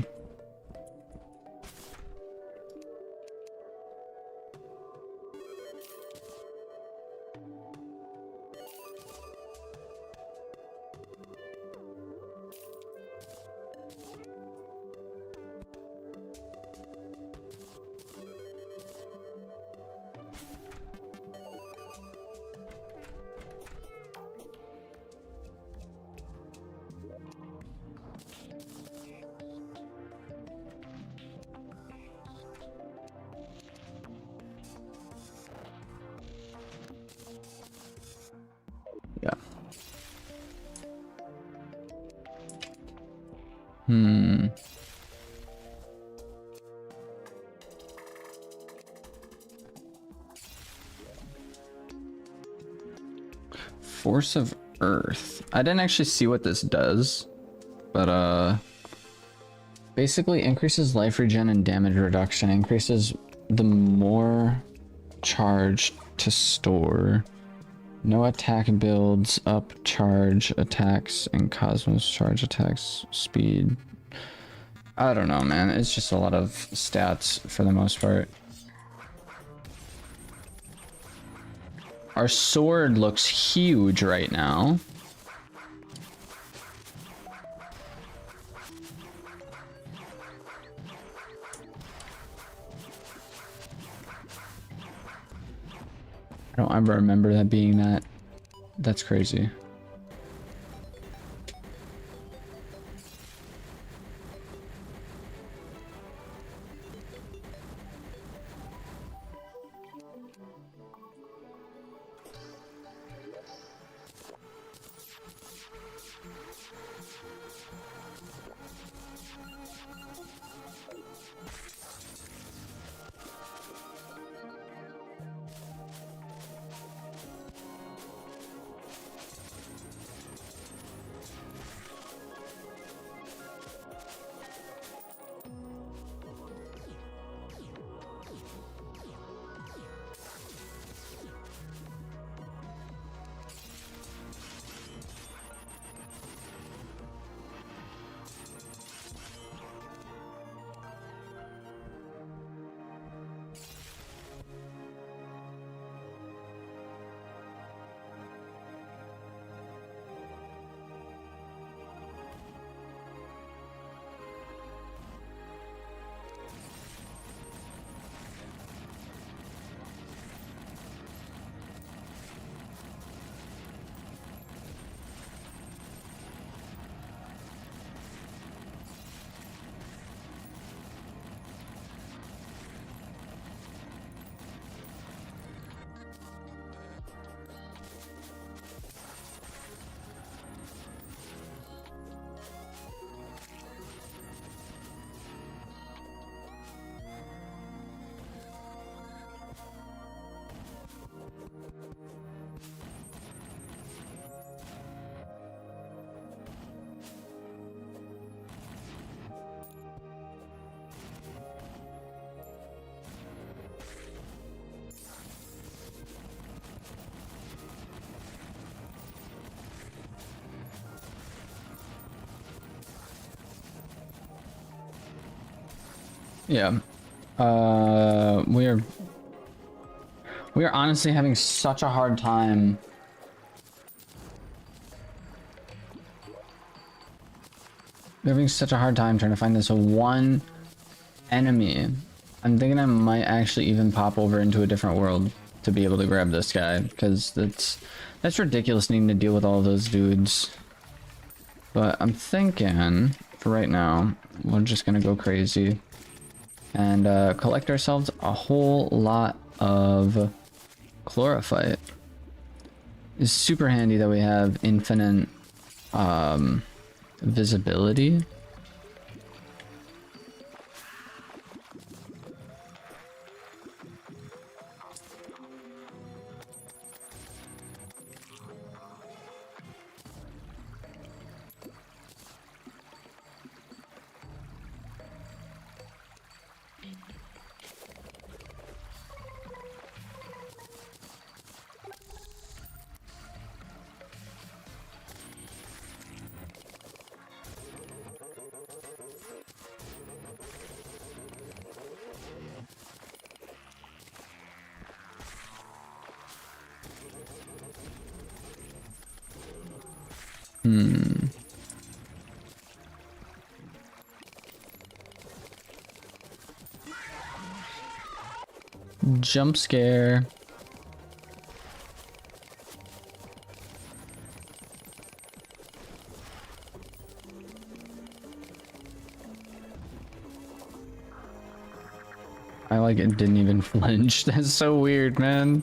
Yeah. Force of Earth. I didn't actually see what this does, but basically increases life regen and damage reduction. Increases the more charge to store. No attack builds up charge attacks and cosmos charge attacks speed. I don't know, man. It's just a lot of stats for the most part. Our sword looks huge right now. I don't ever remember that being that. That's crazy. Yeah. We are honestly having such a hard time We're having such a hard time trying to find this one enemy. I'm thinking I might actually even pop over into a different world to be able to grab this guy, because that's ridiculous needing to deal with all those dudes. But I'm thinking, for right now, we're just gonna go crazy and collect ourselves a whole lot of chlorophyte. It's super handy that we have infinite visibility. Jumpscare. I like it didn't even flinch. That's so weird, man.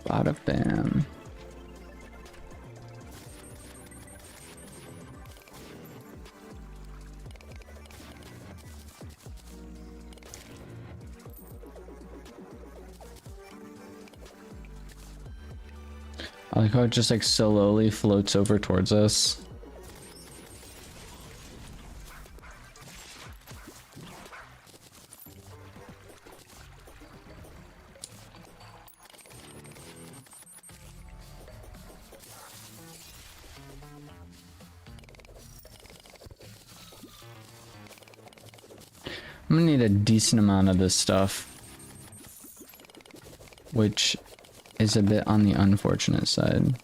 Bada bam. I like how it just like slowly floats over towards us. I'm gonna need a decent amount of this stuff, which is a bit on the unfortunate side.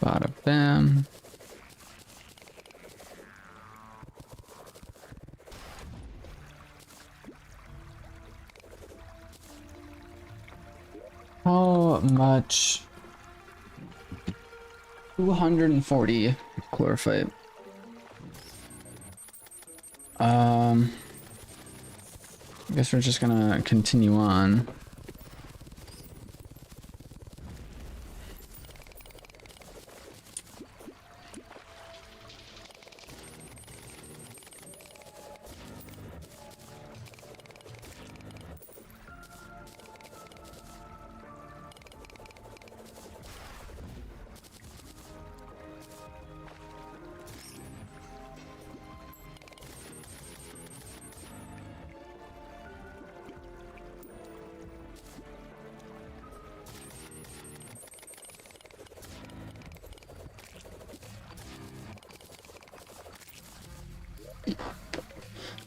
Bada bam. How much? 240 chlorophyte. I guess we're just gonna continue on.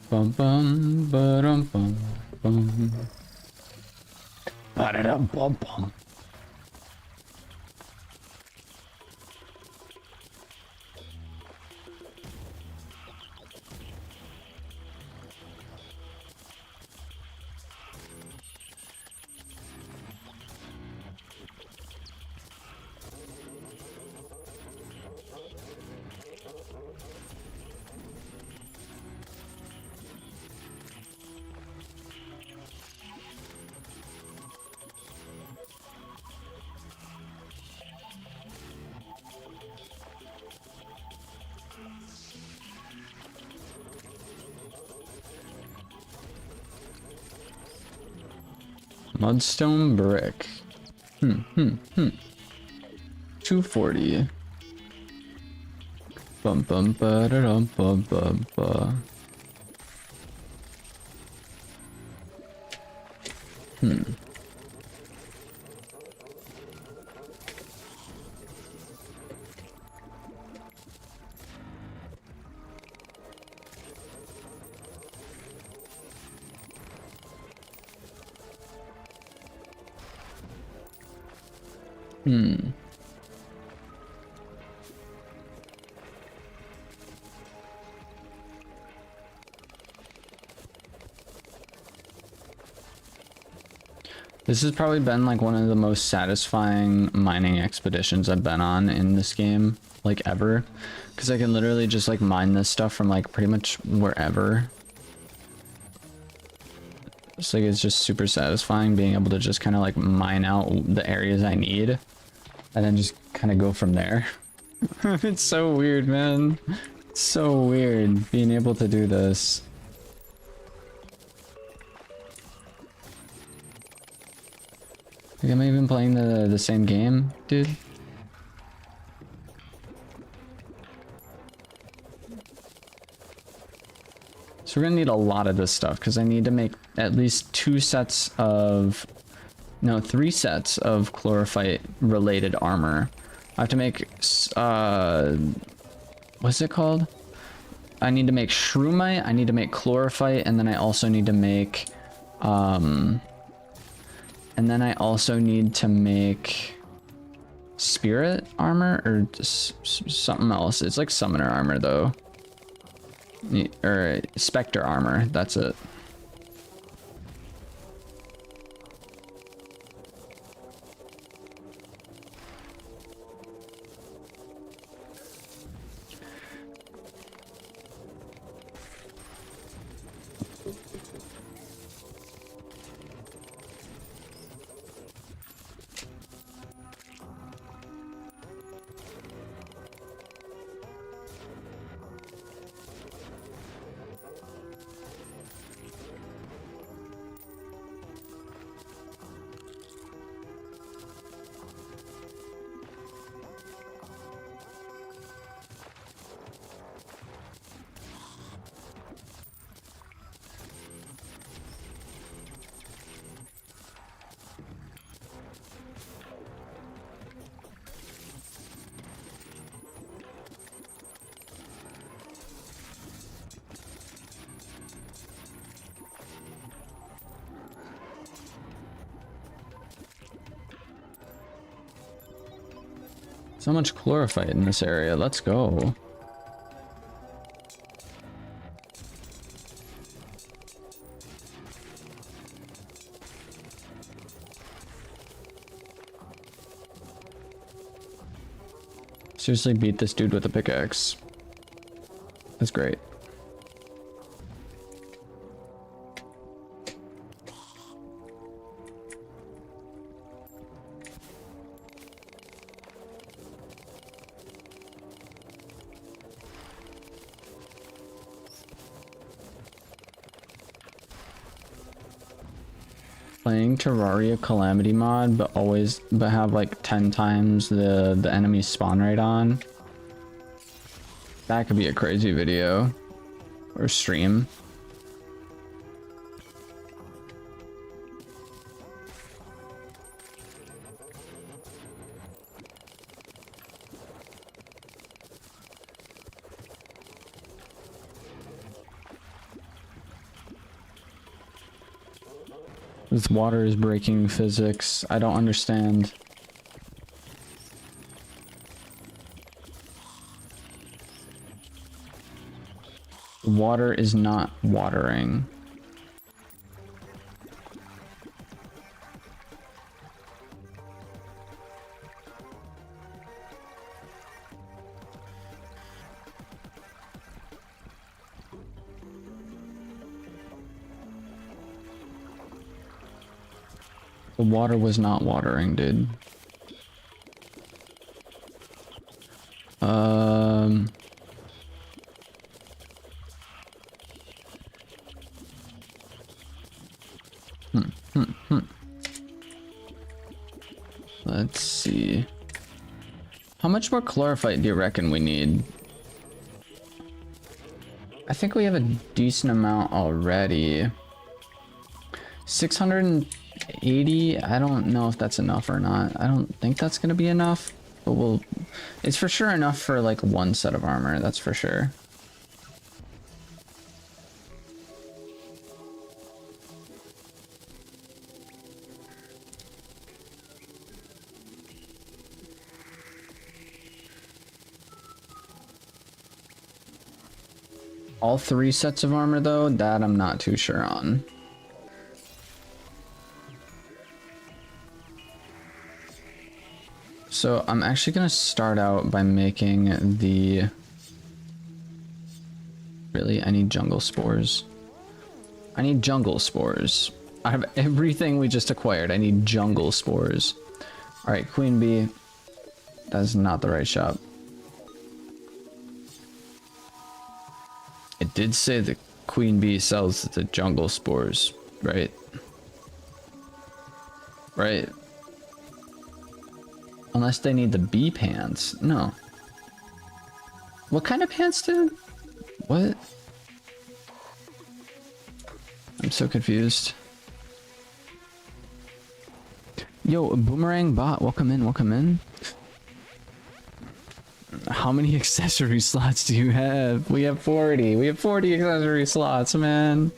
Bum bum ba-dum bum bum. Ba-da-dum bum bum. Mudstone brick. 240. Bum bum ba da dum bum bum ba. This has probably been like one of the most satisfying mining expeditions I've been on in this game, like ever. Because I can literally just like mine this stuff from like pretty much wherever. It's like it's just super satisfying being able to just kind of like mine out the areas I need. And then just kind of go from there. It's so weird, man. It's so weird being able to do this. Like, am I even playing the same game, dude? So we're gonna need a lot of this stuff because I need to make at least 3 sets of chlorophyte related armor. I have to make what's it called? I need to make shroomite, I need to make chlorophyte, and then I also need to make spirit armor or something else. It's like summoner armor though. Or specter armor, that's it. So much chlorophyte in this area. Let's go. Seriously beat this dude with a pickaxe. That's great. Playing Terraria Calamity Mod, but have like 10 times the enemy spawn rate on. That could be a crazy video or stream. This water is breaking physics. I don't understand. The water is not watering. The water was not watering, dude. Let's see. How much more chlorophyte do you reckon we need? I think we have a decent amount already. 680. I don't know if that's enough or not. I don't think that's gonna be enough, but we'll. It's for sure enough for like one set of armor. That's for sure. All 3 sets of armor though, that I'm not too sure on. So I'm actually gonna start out by making the... Really? I need jungle spores. I need jungle spores. Out of everything we just acquired, I need jungle spores. Alright, Queen Bee. That is not the right shop. It did say the Queen Bee sells the jungle spores, right? Right. Unless they need the bee pants. No. What kind of pants, dude? What? I'm so confused. Yo, Boomerang Bot, welcome in, welcome in. How many accessory slots do you have? We have 40. We have 40 accessory slots, man.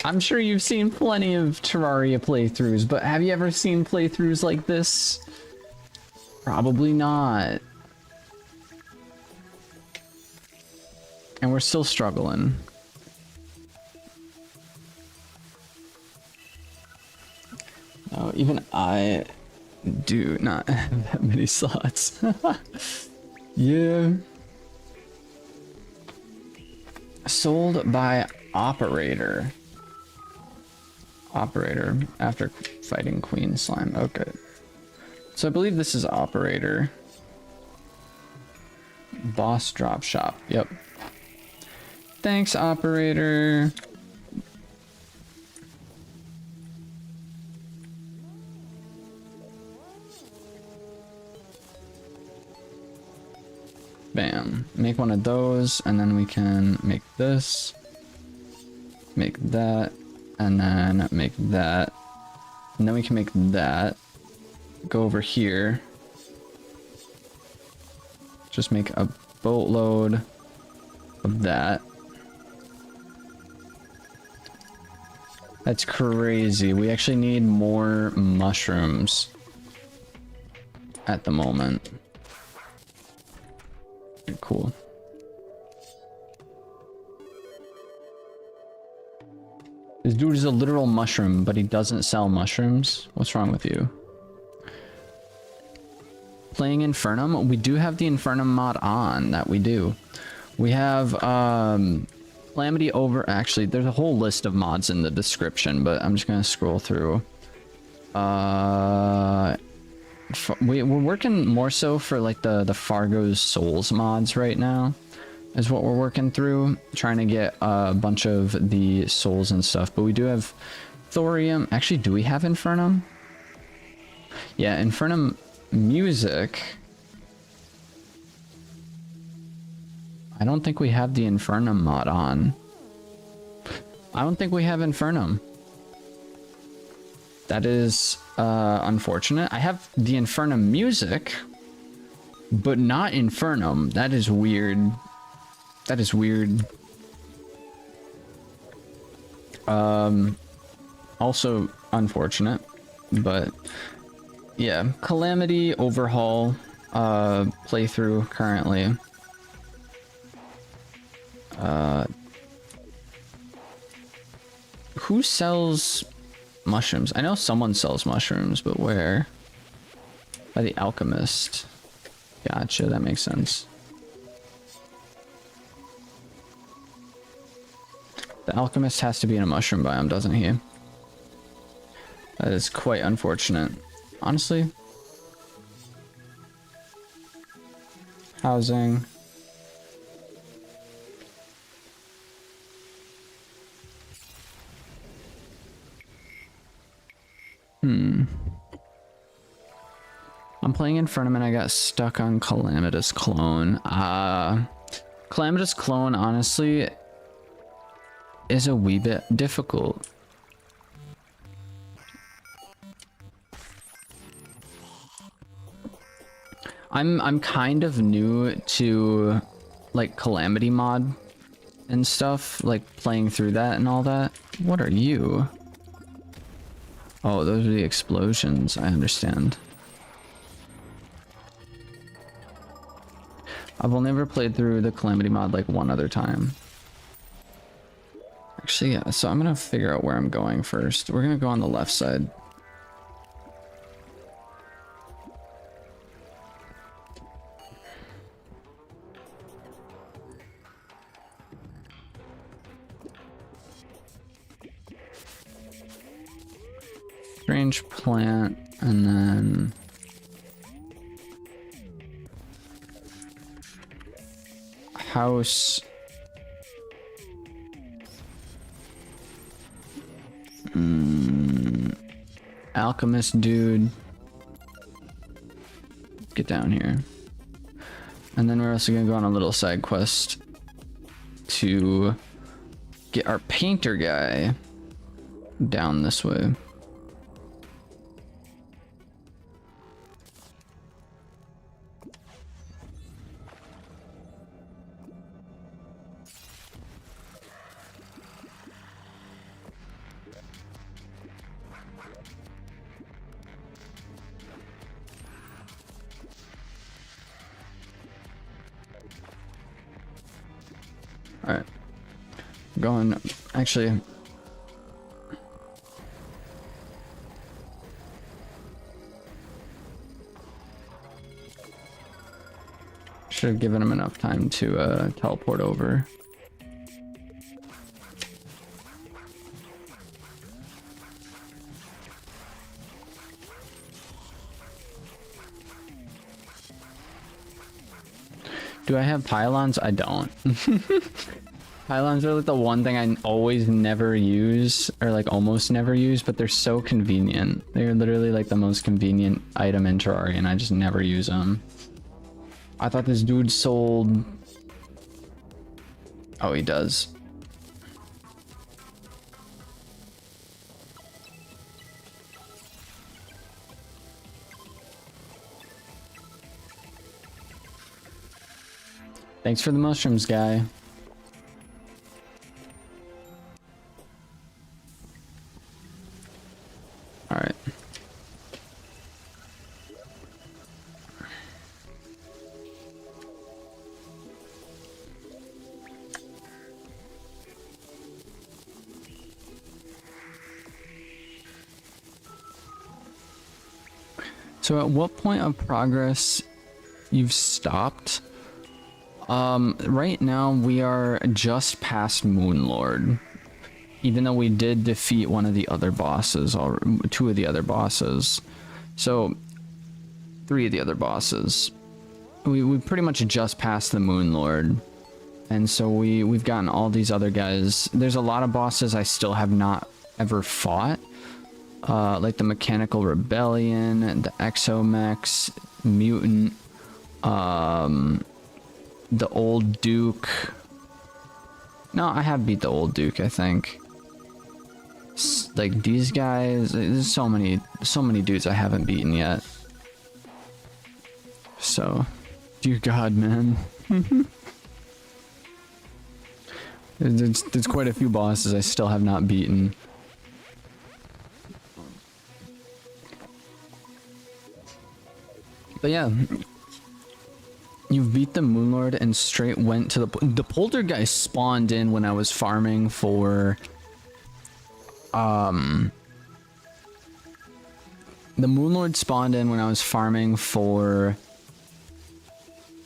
I'm sure you've seen plenty of Terraria playthroughs, but have you ever seen playthroughs like this? Probably not. And we're still struggling. No, even I do not have that many slots. Yeah. Sold by Operator. Operator after fighting Queen Slime. Okay. So I believe this is Operator. Boss drop shop. Yep. Thanks, Operator. Bam. Make one of those, and then we can make this. Make that, and then make that. And then we can make that. Go over here. Just make a boatload of that. That's crazy. We actually need more mushrooms at the moment. Cool. This dude is a literal mushroom, but he doesn't sell mushrooms. What's wrong with you? Playing Infernum? We do have the Infernum mod on. That we do. We have Calamity Actually, there's a whole list of mods in the description, but I'm just gonna scroll through. We're working more so for like the Fargo's Souls mods right now, is what we're working through, trying to get a bunch of the souls and stuff. But we do have Thorium. Actually, do we have Infernum? Yeah, Infernum music. I don't think we have the Infernum mod on. I don't think we have Infernum. That is unfortunate. I have the Infernum music, but not Infernum. That is weird. That is weird. Also unfortunate, but yeah. Calamity Overhaul playthrough currently. Who sells mushrooms? I know someone sells mushrooms, but where? By the Alchemist. Gotcha, that makes sense. The Alchemist has to be in a mushroom biome, doesn't he? That is quite unfortunate. Honestly. Housing. I'm playing Infernum and I got stuck on Calamitous Clone. Calamitous Clone, honestly, is a wee bit difficult. I'm kind of new to like Calamity Mod and stuff, like playing through that and all that. What are you? Oh, those are the explosions, I understand. I've only ever played through the Calamity Mod like one other time. Actually, yeah, so I'm gonna figure out where I'm going first. We're gonna go on the left side. Strange plant, and then house. Alchemist dude. Get down here. And then we're also gonna go on a little side quest to get our painter guy down this way. Alright. Going, actually. Should have given him enough time to teleport over. Do I have pylons? I don't. Pylons are like the one thing I always never use, or like almost never use, but they're so convenient. They're literally like the most convenient item in Terraria, and I just never use them. I thought this dude sold... Oh, he does. Thanks for the mushrooms, guy. All right. So at what point of progress you've stopped? Right now we are just past Moonlord. Even though we did defeat one of the other bosses, or two of the other bosses. So, three of the other bosses. We pretty much just passed the Moonlord. And so we've gotten all these other guys. There's a lot of bosses I still have not ever fought. Like the Mechanical Rebellion, the Exomechs, Mutant, the Old Duke. No, I have beat the Old Duke, I think. Like these guys, there's so many dudes I haven't beaten yet. So, dear God, man. There's quite a few bosses I still have not beaten. But yeah, you've beat the Moonlord and straight went to the Poltergeist spawned in when I was farming for the Moonlord spawned in when I was farming for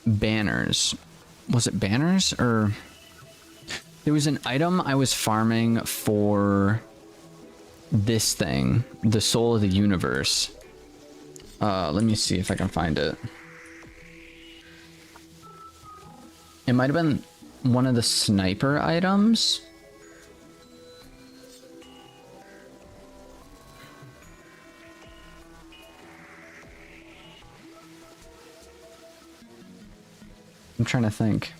banners. Was it banners? Or there was an item I was farming for this thing, the Soul of the Universe. Let me see if I can find it. It might have been one of the sniper items. I'm trying to think.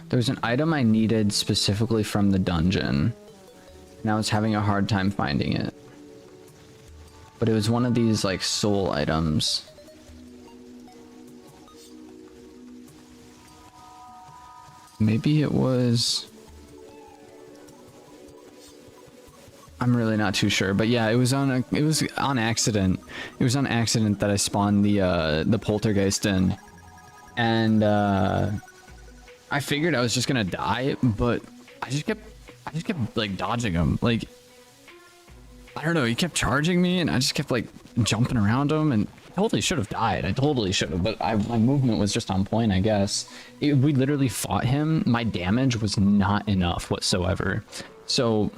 There was an item I needed specifically from the dungeon, and I was having a hard time finding it. But it was one of these like soul items. Maybe it was... I'm really not too sure, but yeah, it was on accident. It was on accident that I spawned the poltergeist in, and I figured I was just gonna die, but I just kept like dodging him. Like, I don't know, he kept charging me, and I just kept like jumping around him, and I totally should have died. I totally should have, but my movement was just on point, I guess. We literally fought him. My damage was not enough whatsoever, so.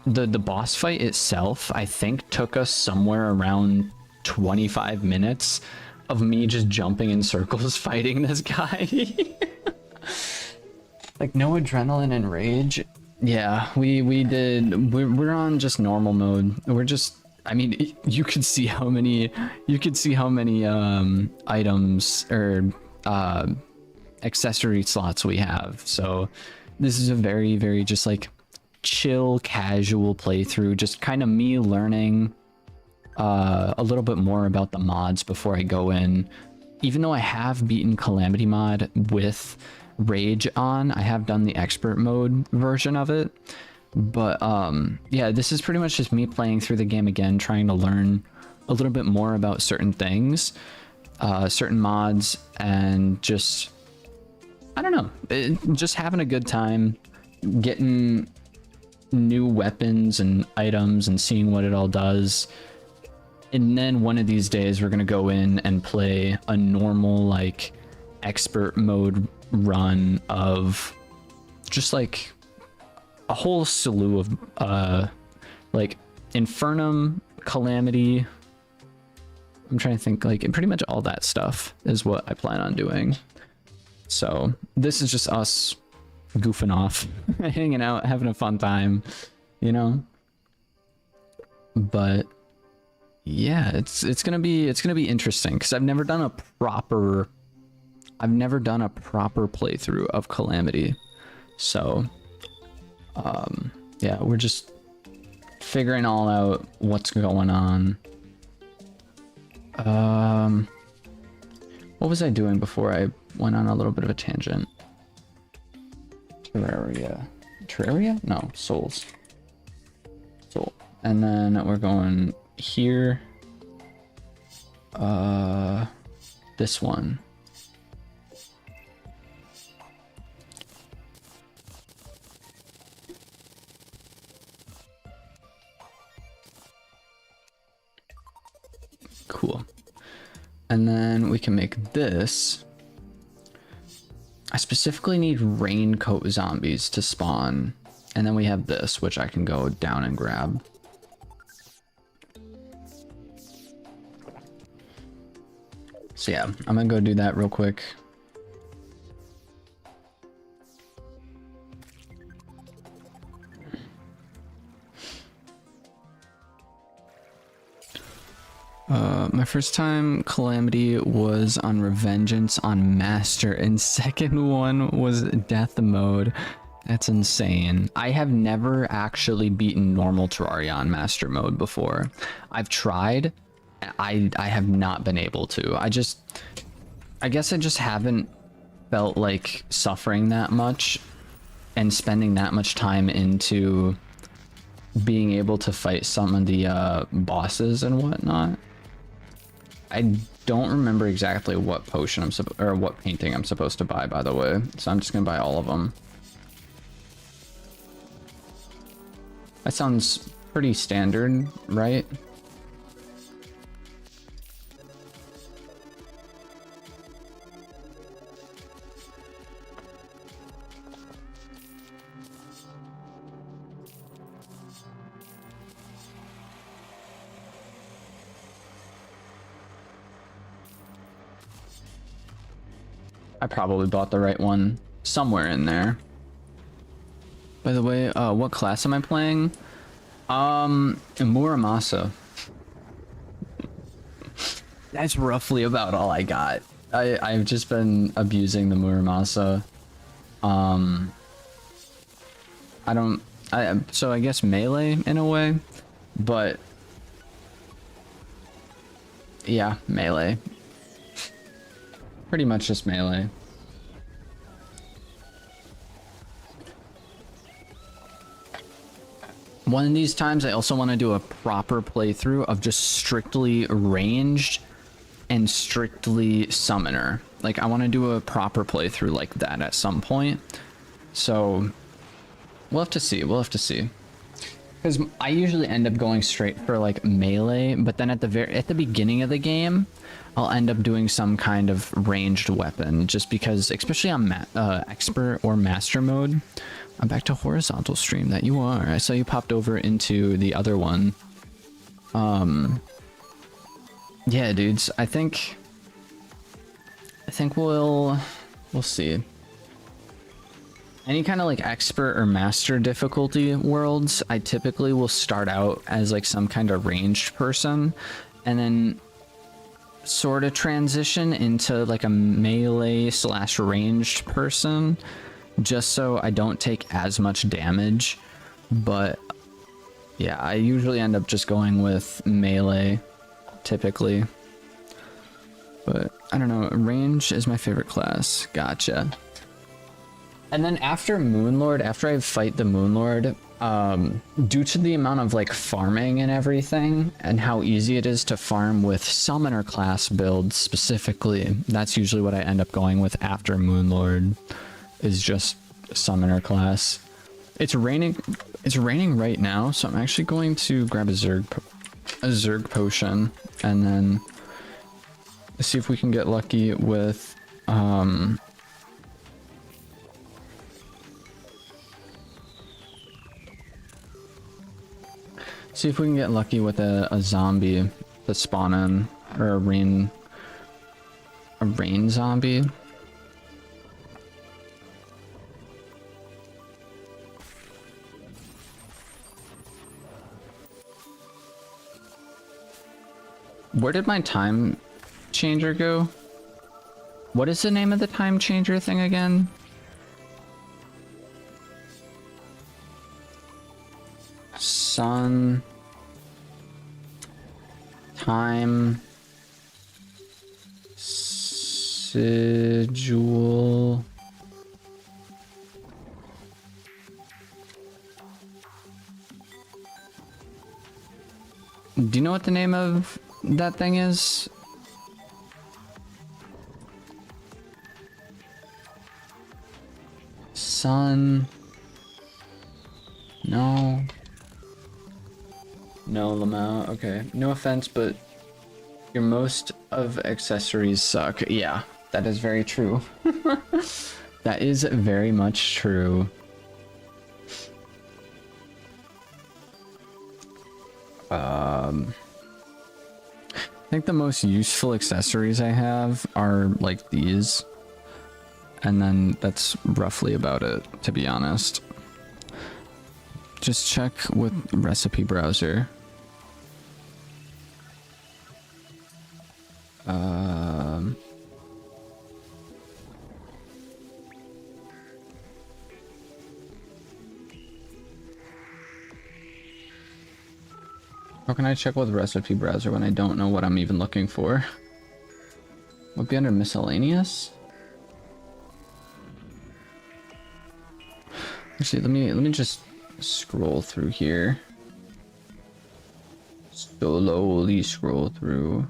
The boss fight itself, I think, took us somewhere around 25 minutes of me just jumping in circles fighting this guy. Like, no adrenaline and rage. Yeah, we're on just normal mode. We're just, I mean, you could see how many items or accessory slots we have. So this is a very, very just like chill, casual playthrough, just kind of me learning a little bit more about the mods before I go in. Even though I have beaten Calamity Mod with Rage on, I have done the expert mode version of it, but yeah, this is pretty much just me playing through the game again, trying to learn a little bit more about certain things, certain mods, and just, I don't know, just having a good time, getting new weapons and items and seeing what it all does. And then one of these days we're gonna go in and play a normal like expert mode run of just like a whole slew of like Infernum, Calamity. I'm trying to think, like pretty much all that stuff is what I plan on doing. So this is just us goofing off, hanging out, having a fun time, you know. But yeah, it's gonna be interesting because I've never done a proper playthrough of Calamity. So yeah, we're just figuring all out what's going on. What was I doing before I went on a little bit of a tangent? Terraria? No, souls. Soul. And then we're going here. This one. Cool. And then we can make this. I specifically need raincoat zombies to spawn. And then we have this, which I can go down and grab. So yeah, I'm gonna go do that real quick. My first time Calamity was on Revengeance on Master, and second one was Death Mode. That's insane. I have never actually beaten normal Terraria on Master Mode before. I've tried. I have not been able to. I guess I just haven't felt like suffering that much and spending that much time into being able to fight some of the bosses and whatnot. I don't remember exactly what potion or what painting I'm supposed to buy, by the way. So I'm just gonna buy all of them. That sounds pretty standard, right? I probably bought the right one somewhere in there. By the way, what class am I playing? Muramasa. That's roughly about all I got. I've just been abusing the Muramasa. So I guess melee in a way, but yeah, melee. Pretty much just melee. One of these times I also want to do a proper playthrough of just strictly ranged and strictly summoner. Like I want to do a proper playthrough like that at some point. So we'll have to see. We'll have to see. Because I usually end up going straight for like melee, but then at the beginning of the game, I'll end up doing some kind of ranged weapon, just because, especially on expert or master mode. I'm back to horizontal stream. That you are. I saw you popped over into the other one. Yeah, dudes. I think we'll see. Any kind of like expert or master difficulty worlds, I typically will start out as like some kind of ranged person and then sort of transition into like a melee / ranged person, just so I don't take as much damage. But yeah, I usually end up just going with melee typically. But I don't know, range is my favorite class. Gotcha. And then after Moonlord, after I fight the Moonlord, due to the amount of like farming and everything and how easy it is to farm with summoner class builds specifically, that's usually what I end up going with after Moonlord, is just summoner class. It's raining right now, so I'm actually going to grab a Zerg potion and then see if we can get lucky with see if we can get lucky with a zombie to spawn in, or a rain zombie. Where did my time changer go? What is the name of the time changer thing again? Sun time sigil. Do you know what the name of that thing is? Sun. No. No, Lamau. Okay. No offense, but your most of accessories suck. Yeah, that is very true. That is very much true. I think the most useful accessories I have are like these. And then that's roughly about it, to be honest. Just check with recipe browser. How can I check with recipe browser when I don't know what I'm even looking for? Would be under miscellaneous? Actually, let me just scroll through here. Slowly scroll through.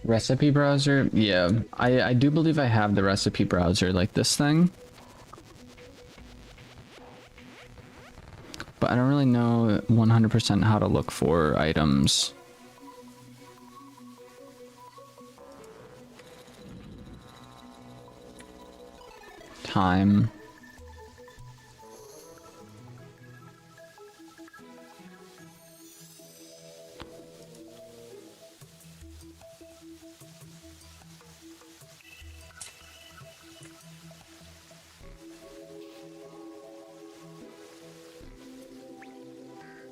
Recipe browser? Yeah, I do believe I have the recipe browser, like this thing. But I don't really know 100% how to look for items. time.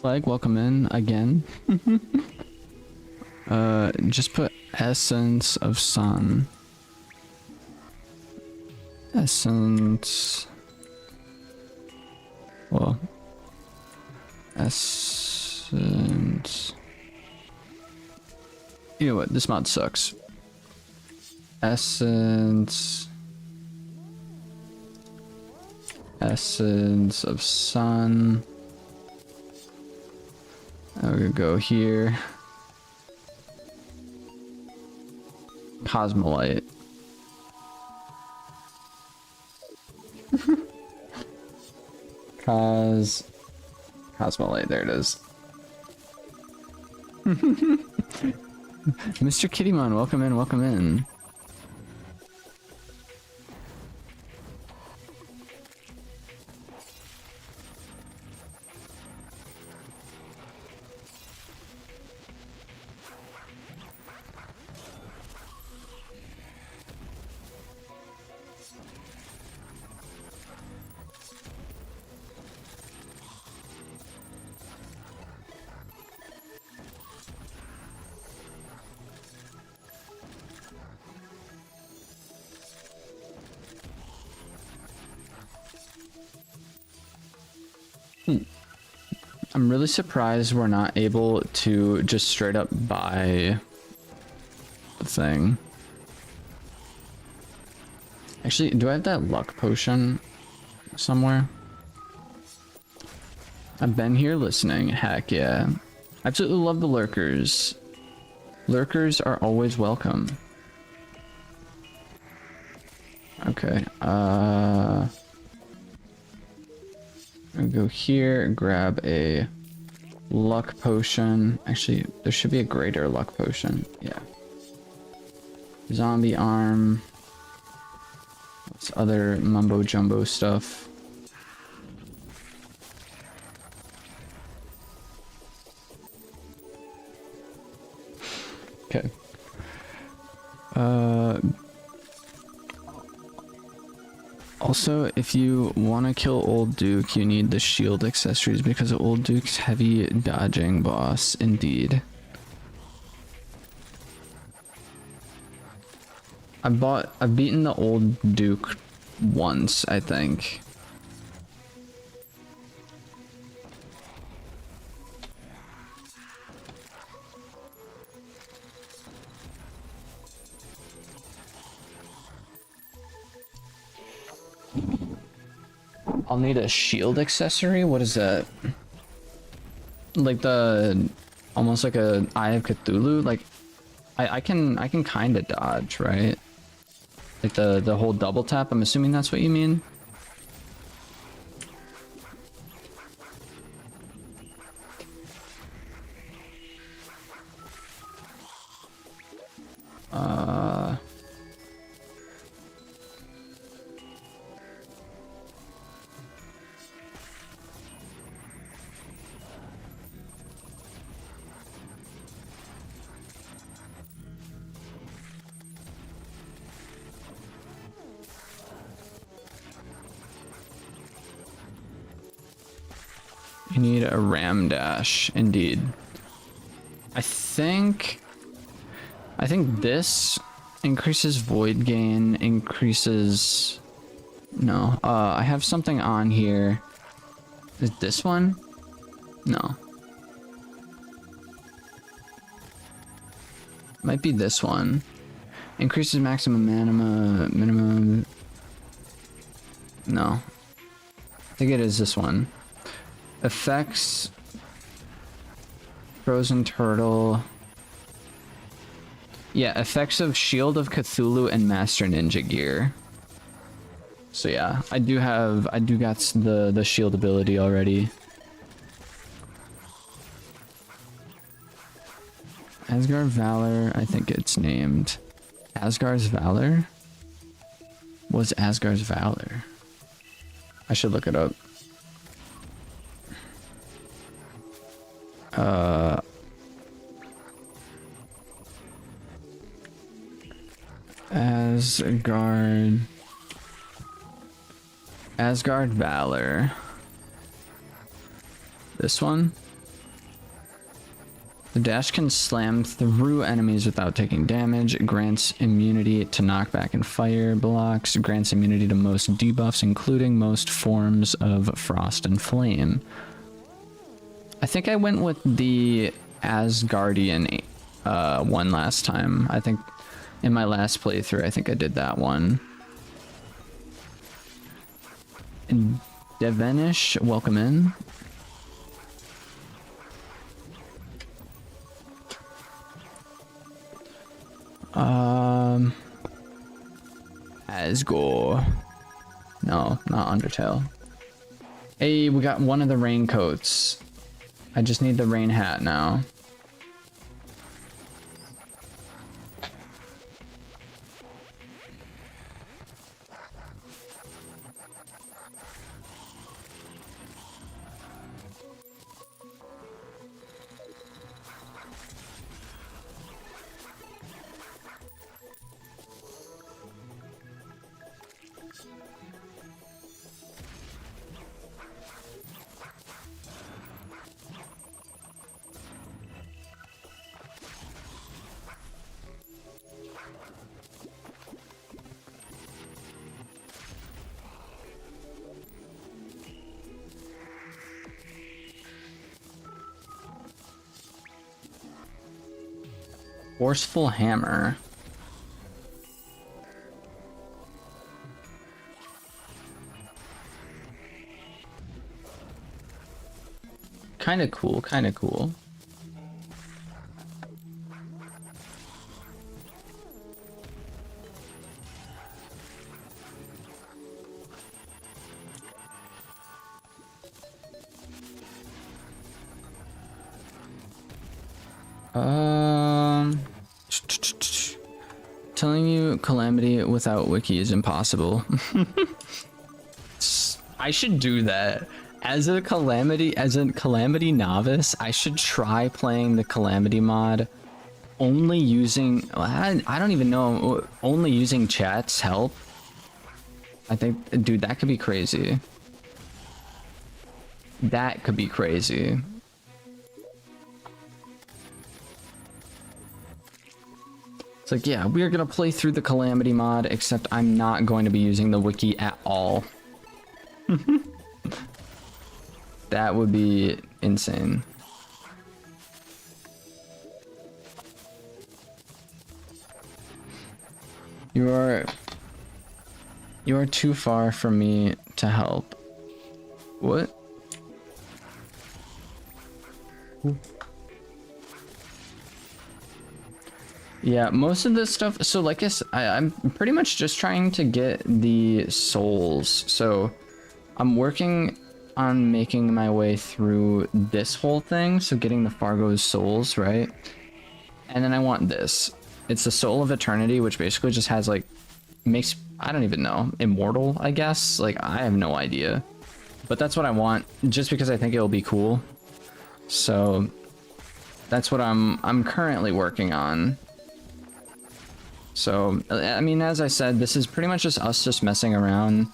Flag, welcome in again. Just put essence of sun. Essence. Well, essence. You know what? This mod sucks. Essence. Essence of sun. I'm gonna go here. Cosmolite. Cosmolite, there it is. Mr. Kittymon, welcome in, welcome in. I'm really surprised we're not able to just straight up buy the thing. Actually, do I have that luck potion somewhere? I've been here listening. Heck yeah. I absolutely love the lurkers. Lurkers are always welcome. Okay, I'll go here and grab a luck potion. Actually, there should be a greater luck potion. Yeah. Zombie arm. What's other mumbo jumbo stuff? Okay. Also, if you want to kill Old Duke, you need the shield accessories because Old Duke's heavy dodging boss, indeed. I've beaten the Old Duke once, I think. I'll need a shield accessory. What is that? Like the almost like a Eye of Cthulhu. Like I can kind of dodge, right? Like the whole double tap. I'm assuming that's what you mean. You need a ram dash, indeed. I think this increases void gain, increases... No, I have something on here. Is this one? No. Might be this one. Increases maximum mana, minimum... No. I think it is this one. Effects... Frozen Turtle... Yeah, effects of Shield of Cthulhu and Master Ninja gear. So yeah, I do got the shield ability already. Asgard Valor, I think it's named Asgard's Valor. Was Asgard's Valor? I should look it up. Asgard Valor. This one? The dash can slam through enemies without taking damage. It grants immunity to knockback and fire blocks. It grants immunity to most debuffs, including most forms of frost and flame. I think I went with the Asgardian one last time. I think in my last playthrough, I think I did that one. And Devenish, welcome in. Asgore. No, not Undertale. Hey, we got one of the raincoats. I just need the rain hat now. Forceful hammer. Kinda cool, kinda cool. Telling you Calamity without wiki is impossible. I should do that. As a Calamity novice, I should try playing the Calamity mod only using, I don't even know, only using chat's help. I think, dude, that could be crazy. That could be crazy. It's like, yeah, we are going to play through the Calamity mod, except I'm not going to be using the wiki at all. That would be insane. You are too far from me to help. What? Ooh. Yeah, most of this stuff, so like I'm pretty much just trying to get the souls. So I'm working on making my way through this whole thing, so getting the Fargo's souls, right? And then I want this. It's the Soul of Eternity, which basically just has like, makes, I don't even know, immortal, I guess? Like, I have no idea. But that's what I want, just because I think it'll be cool. So that's what I'm currently working on. So, I mean, as I said, this is pretty much just us just messing around.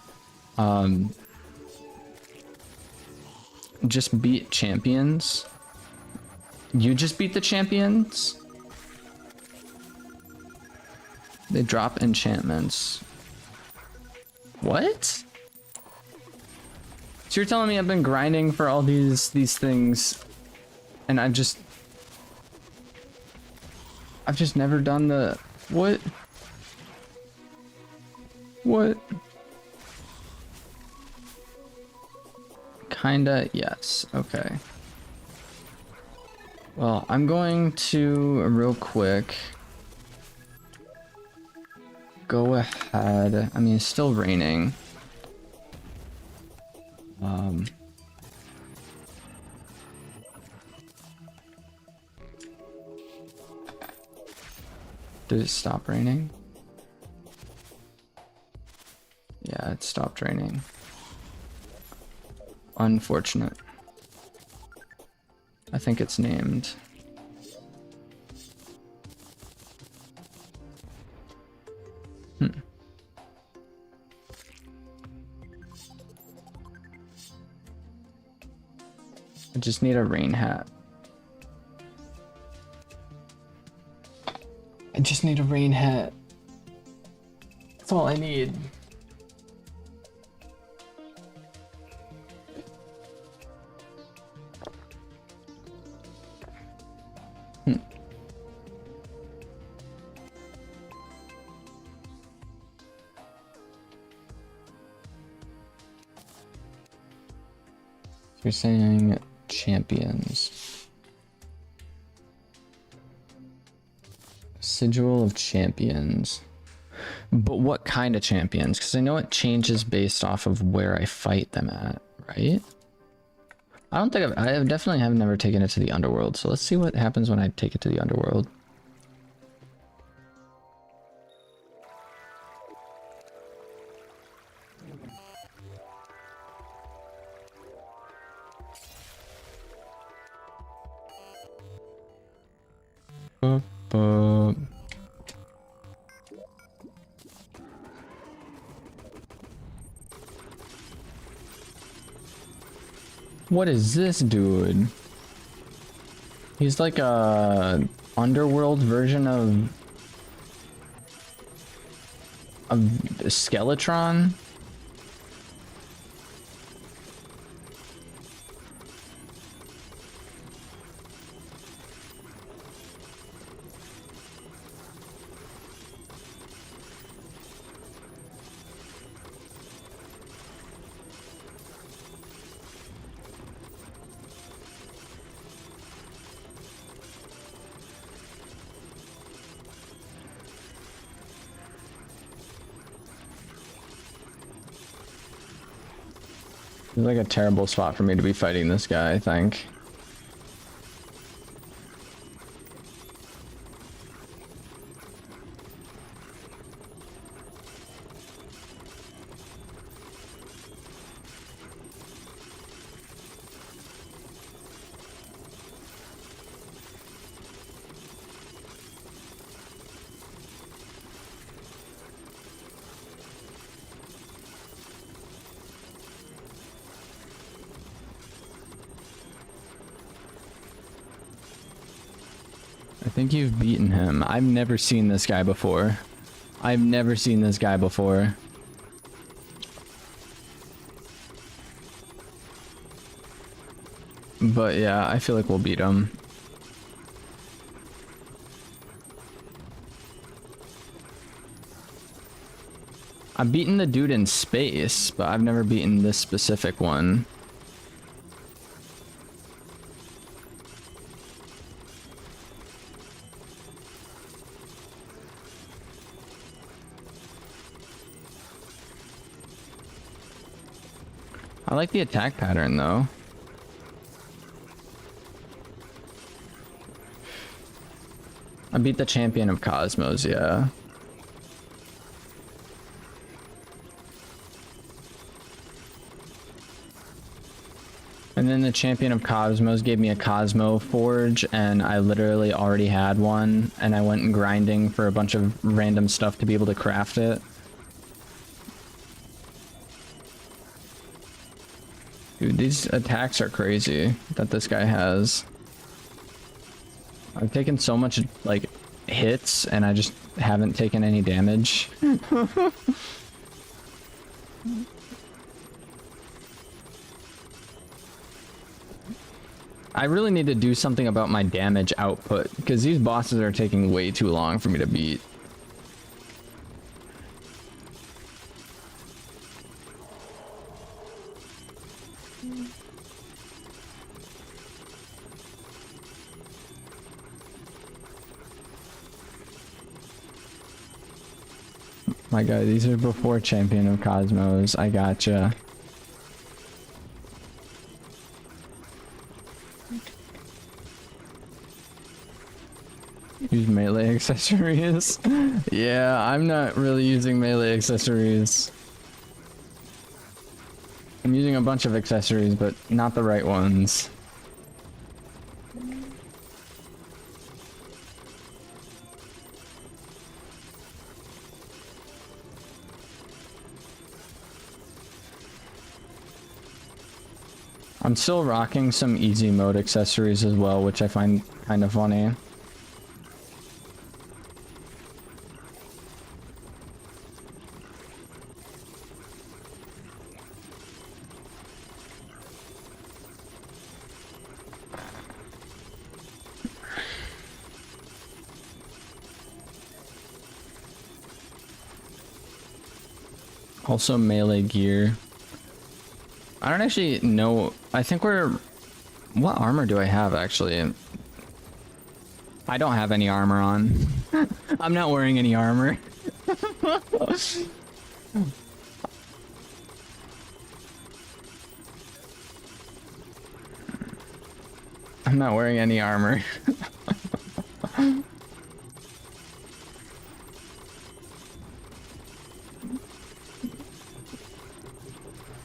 Just beat champions. You just beat the champions? They drop enchantments. What? So you're telling me I've been grinding for all these things, and I've just never done the... What? What? Kinda, yes. Okay. Well, I'm going to real quick go ahead. I mean, it's still raining. Did it stop raining? it stopped raining. Unfortunate. I think it's named. I just need a rain hat. I just need a rain hat. That's all I need. You're saying champions. Sigil of champions. But what kind of champions? Because I know it changes based off of where I fight them at, right? I don't think I definitely have never taken it to the underworld. So let's see what happens when I take it to the underworld. What is this dude? He's like a underworld version of Skeletron. It's like a terrible spot for me to be fighting this guy, I think. I think you've beaten him. I've never seen this guy before. I've never seen this guy before. But yeah, I feel like we'll beat him. I've beaten the dude in space, but I've never beaten this specific one. I like the attack pattern though. I beat the champion of Cosmos, yeah. And then the champion of Cosmos gave me a Cosmo Forge, and I literally already had one, and I went grinding for a bunch of random stuff to be able to craft it. Dude, these attacks are crazy that this guy has. I've taken so much, like, hits, and I just haven't taken any damage. I really need to do something about my damage output, because these bosses are taking way too long for me to beat. My God, these are before Champion of Cosmos. I gotcha. Use melee accessories. Yeah, I'm not really using melee accessories. I'm using a bunch of accessories, but not the right ones. I'm still rocking some easy mode accessories as well, which I find kind of funny. Also melee gear. I don't actually know. I think we're... What armor do I have, actually? I don't have any armor on. I'm not wearing any armor. I'm not wearing any armor.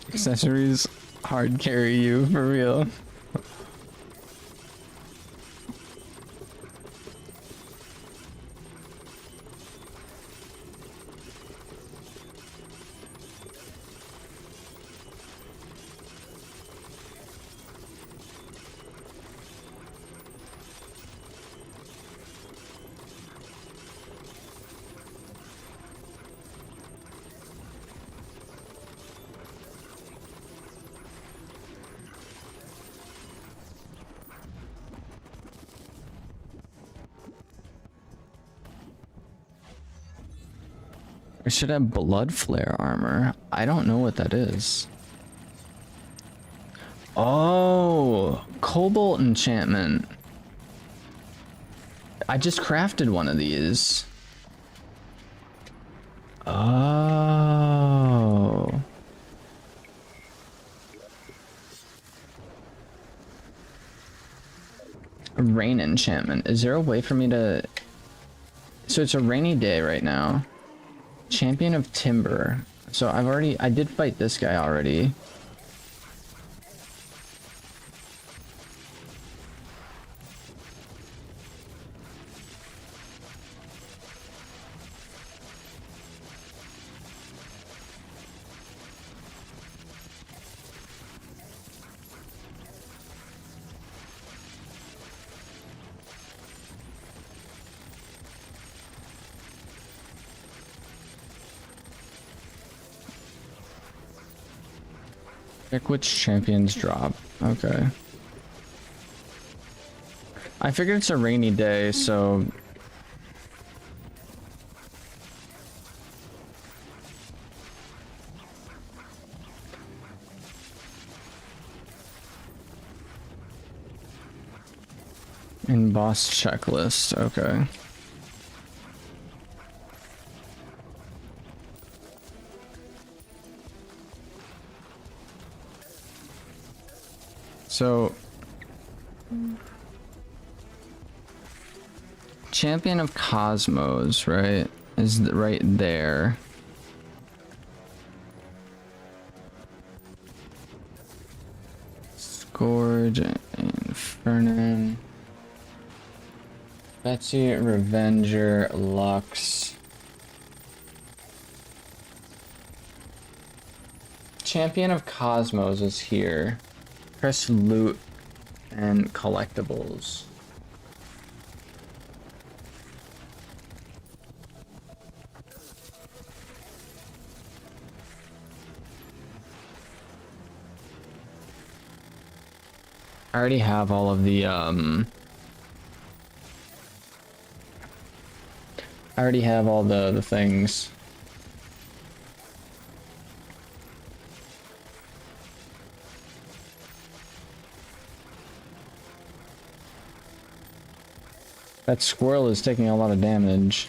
Accessories hard carry you for real. I should have blood flare armor. I don't know what that is. Oh, cobalt enchantment. I just crafted one of these. Oh. Rain enchantment. Is there a way for me to... So it's a rainy day right now. Champion of Timber. So I did fight this guy already. Pick which champions drop. Okay. I figured it's a rainy day, so... In boss checklist, okay. So, Champion of Cosmos, right, is right there. Scourge, Infernum, Betsy, Revenger, Lux. Champion of Cosmos is here. Press loot and collectibles. I already have all of the I already have all the things. That squirrel is taking a lot of damage.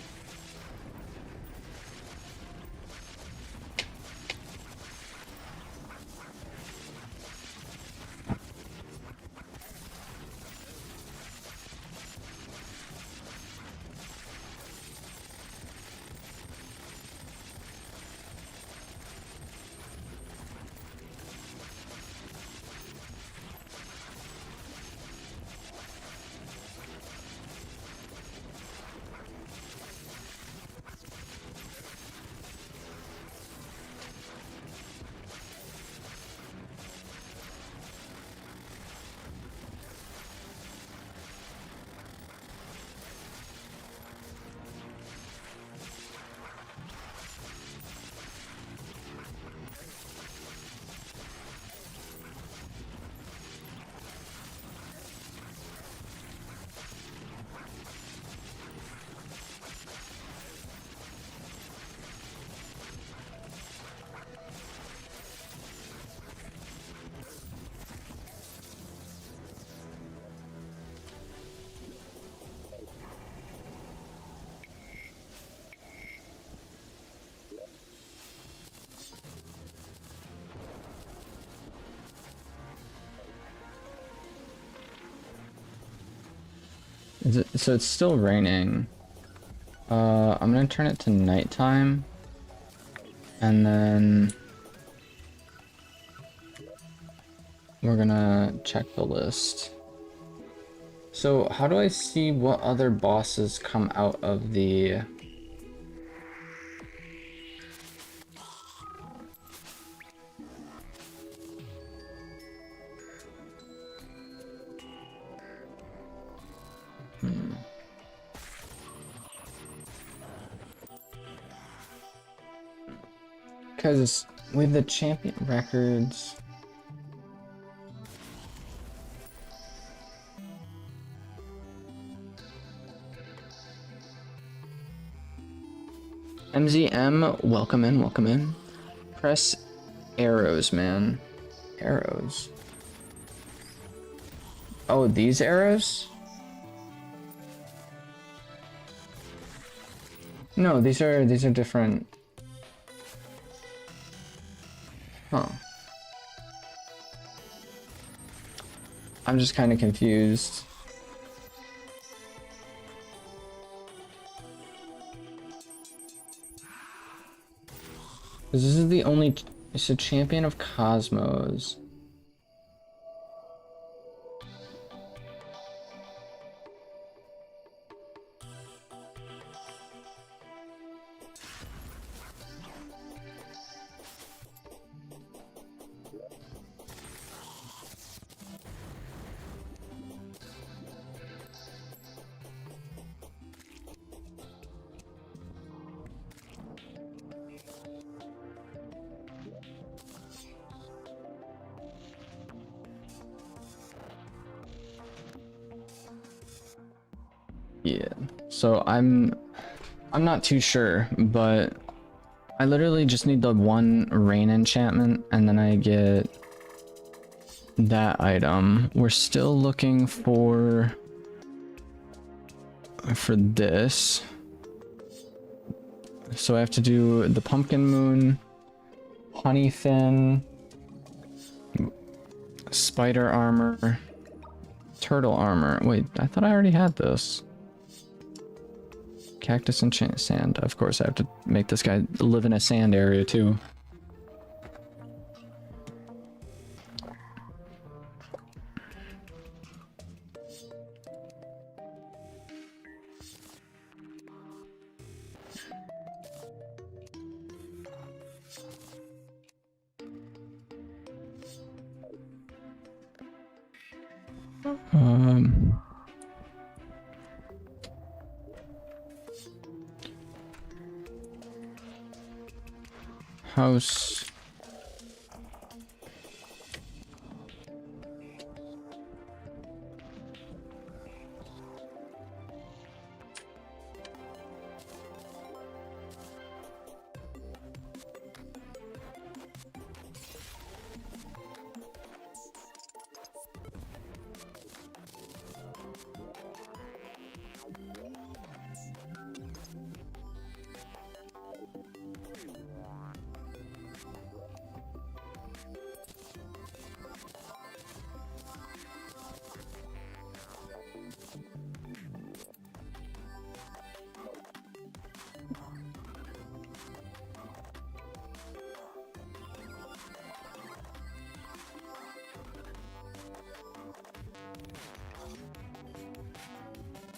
Is it, so it's still raining. I'm gonna turn it to nighttime. And then we're gonna check the list. So how do I see what other bosses come out of the... Because with the champion records... MZM, welcome in, welcome in. Press arrows, man. Arrows. Oh, these arrows? No, these are different. Huh. I'm just kind of confused. This is the only... It's a champion of Cosmos. Yeah, so I'm not too sure, but I literally just need the one rain enchantment and then I get that item. We're still looking for this. So I have to do the pumpkin moon, honey fin, spider armor, turtle armor. Wait, I thought I already had this. Cactus and sand. Of course, I have to make this guy live in a sand area too. House.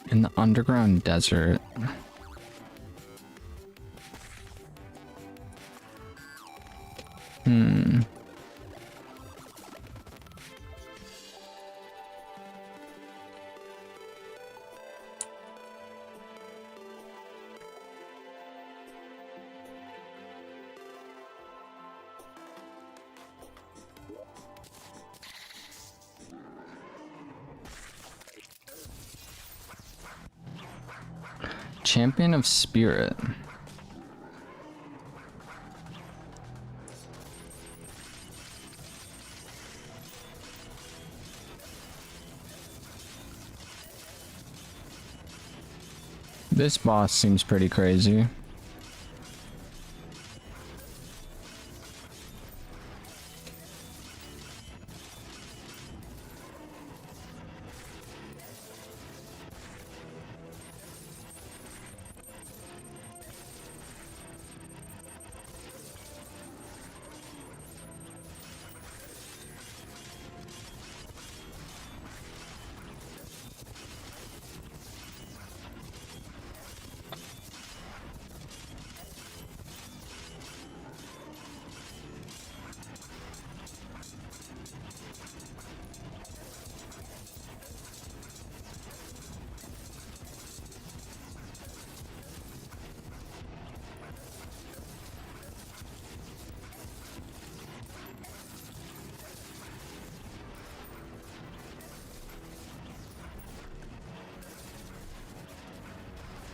In the underground desert. Champion of Spirit. This boss seems pretty crazy.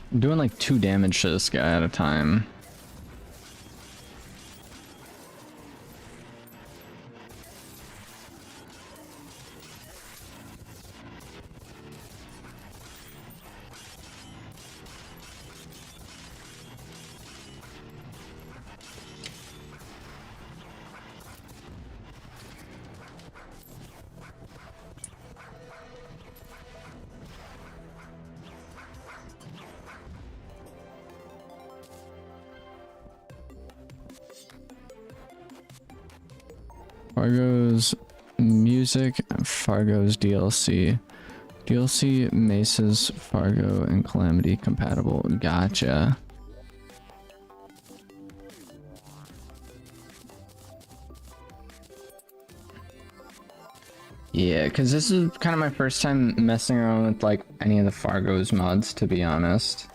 I'm doing like 2 damage to this guy at a time. Fargo's music, Fargo's DLC. DLC Maces, Fargo, and Calamity compatible. Gotcha. Yeah, because this is kind of my first time messing around with like any of the Fargo's mods, to be honest.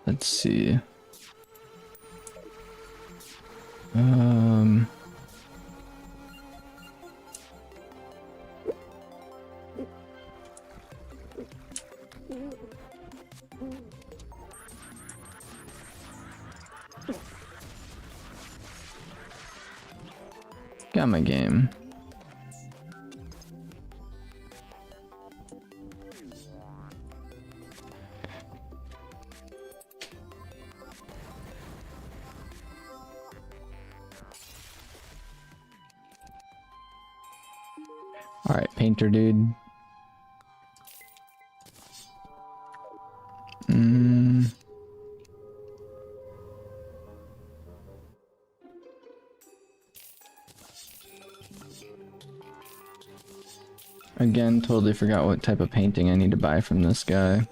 Let's see. Got my game. All right, painter dude. Again, totally forgot what type of painting I need to buy from this guy.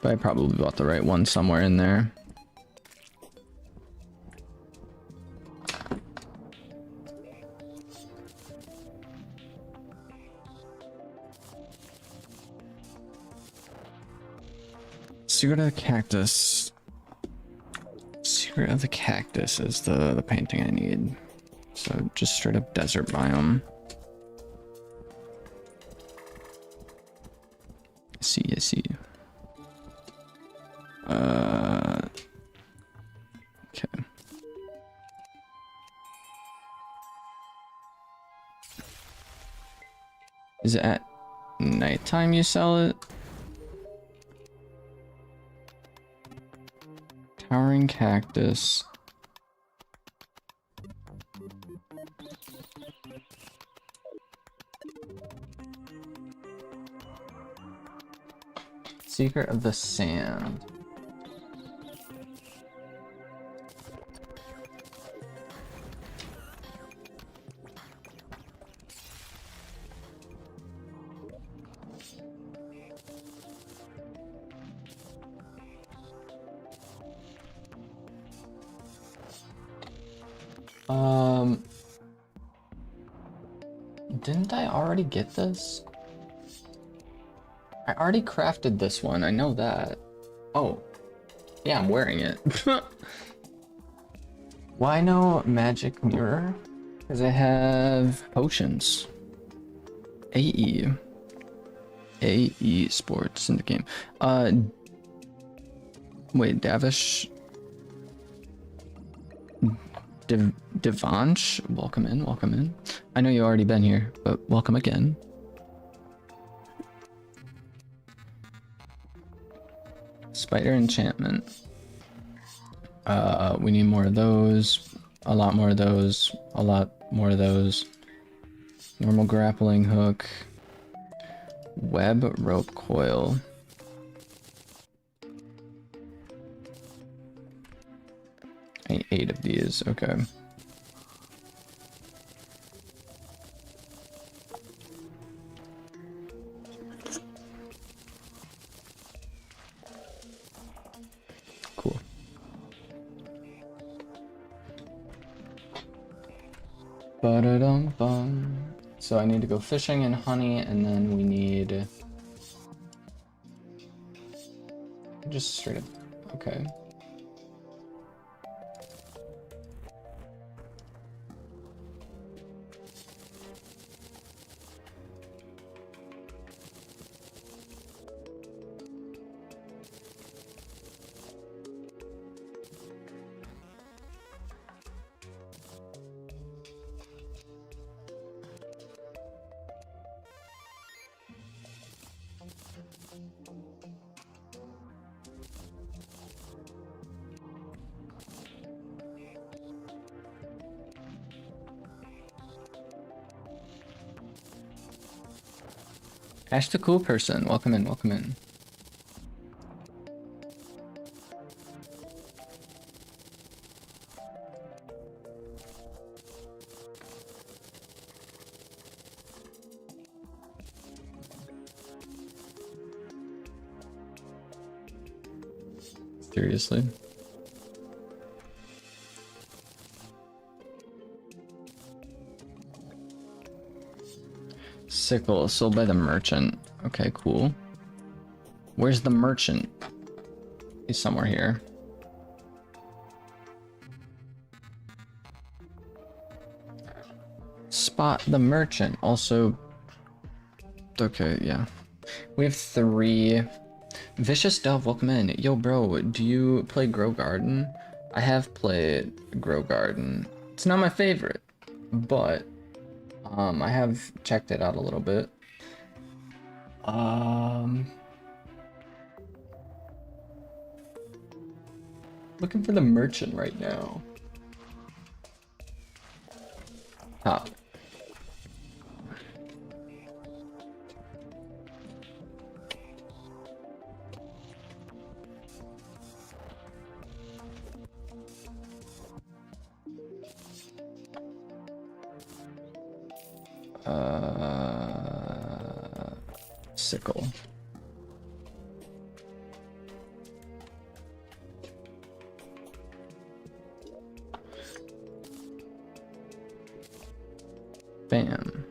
But I probably bought the right one somewhere in there. Secret of the Cactus. Secret of the Cactus is the painting I need. So just straight up desert biome. I see. Okay. Is it at nighttime you sell it? Towering Cactus. Secret of the Sand. Didn't I already get this? I already crafted this one, I know that. Oh, yeah, I'm wearing it. Why no magic mirror? Because I have potions. AE. AE sports in the game. Wait, Davish. Devansh, welcome in. I know you've already been here, but welcome again. Spider enchantment. We need more of those. A lot more of those. A lot more of those. Normal grappling hook. Web rope coil. I need 8 of these, okay. Cool. Ba-da-dum-bum. So I need to go fishing and honey, and then we need Just straight up. Okay. Ash the cool person, welcome in, welcome in. Seriously. Sickle sold by the merchant. Okay, cool. Where's the merchant? He's somewhere here. Spot the merchant. Also, okay, yeah. We have 3. Vicious Dove, welcome in. Yo, bro, do you play Grow Garden? I have played Grow Garden. It's not my favorite, but I have checked it out a little bit. Looking for the merchant right now. Top. Sickle. Bam.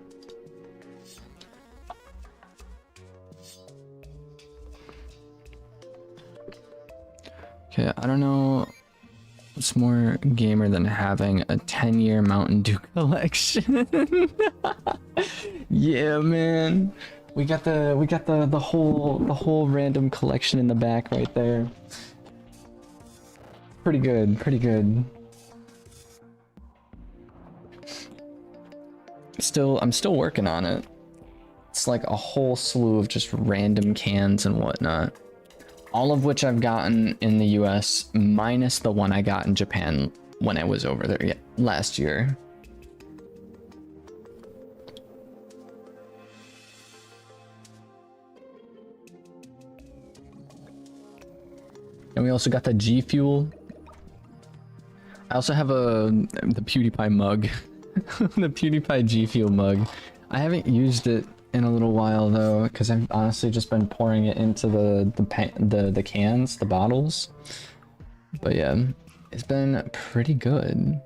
Okay, I don't know what's more gamer than having a 10-year Mountain Dew collection. Yeah, man. We got the whole random collection in the back right there. Pretty good, pretty good. I'm still working on it. It's like a whole slew of just random cans and whatnot. All of which I've gotten in the US, minus the one I got in Japan when I was over there last year. And we also got the G Fuel. I also have the PewDiePie mug. The PewDiePie G Fuel mug. I haven't used it in a little while though, because I've honestly just been pouring it into the cans, the bottles. But yeah, it's been pretty good.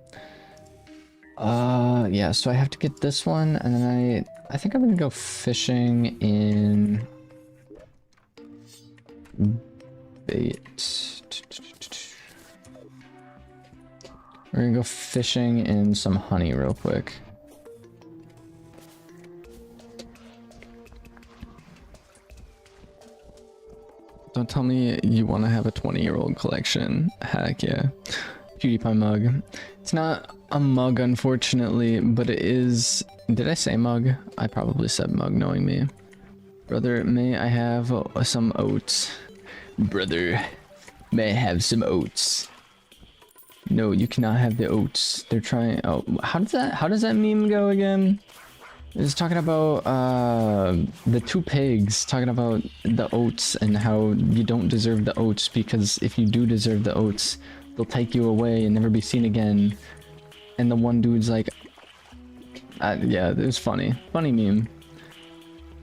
Yeah, so I have to get this one, and then I think I'm gonna go fishing in bait. We're gonna go fishing in some honey real quick. Don't tell me you want to have a 20-year-old collection. Heck yeah. PewDiePie mug. It's not a mug, unfortunately, but it is... Did I say mug? I probably said mug, knowing me. Brother, may I have some oats? Brother, may I have some oats? No, you cannot have the oats. They're trying... Oh, how does that meme go again? It's talking about the 2 pigs talking about the oats and how you don't deserve the oats because if you do deserve the oats, they'll take you away and never be seen again. And the one dude's like, yeah, it was funny. Funny meme.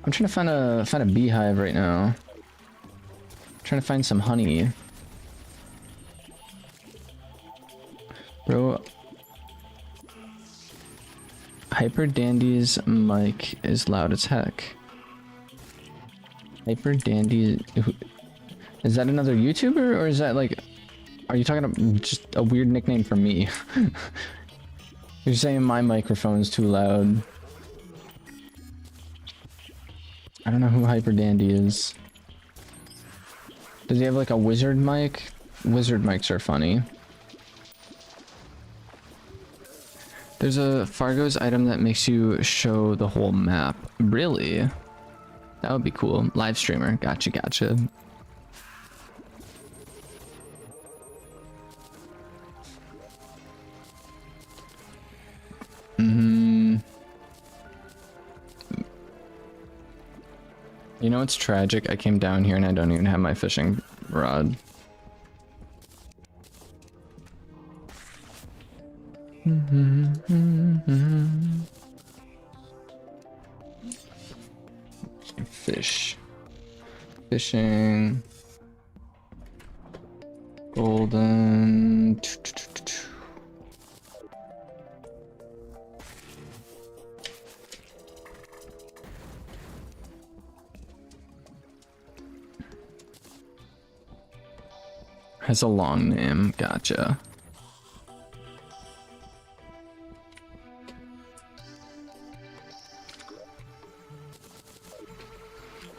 I'm trying to find a beehive right now. I'm trying to find some honey. Bro. Hyper Dandy's mic is loud as heck. Hyper Dandy... Is that another YouTuber, or is that like, are you talking about just a weird nickname for me? You're saying my microphone's too loud. I don't know who Hyper Dandy is. Does he have like a wizard mic? Wizard mics are funny. There's a Fargo's item that makes you show the whole map. Really? That would be cool. Live streamer. Gotcha, gotcha. You know, it's tragic. I came down here and I don't even have my fishing rod. Fish. Fishing. Golden. Has a long name. Gotcha.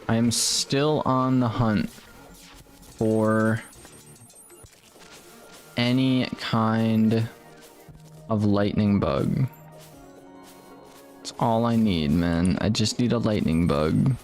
I am still on the hunt for any kind of lightning bug. It's all I need, man. I just need a lightning bug.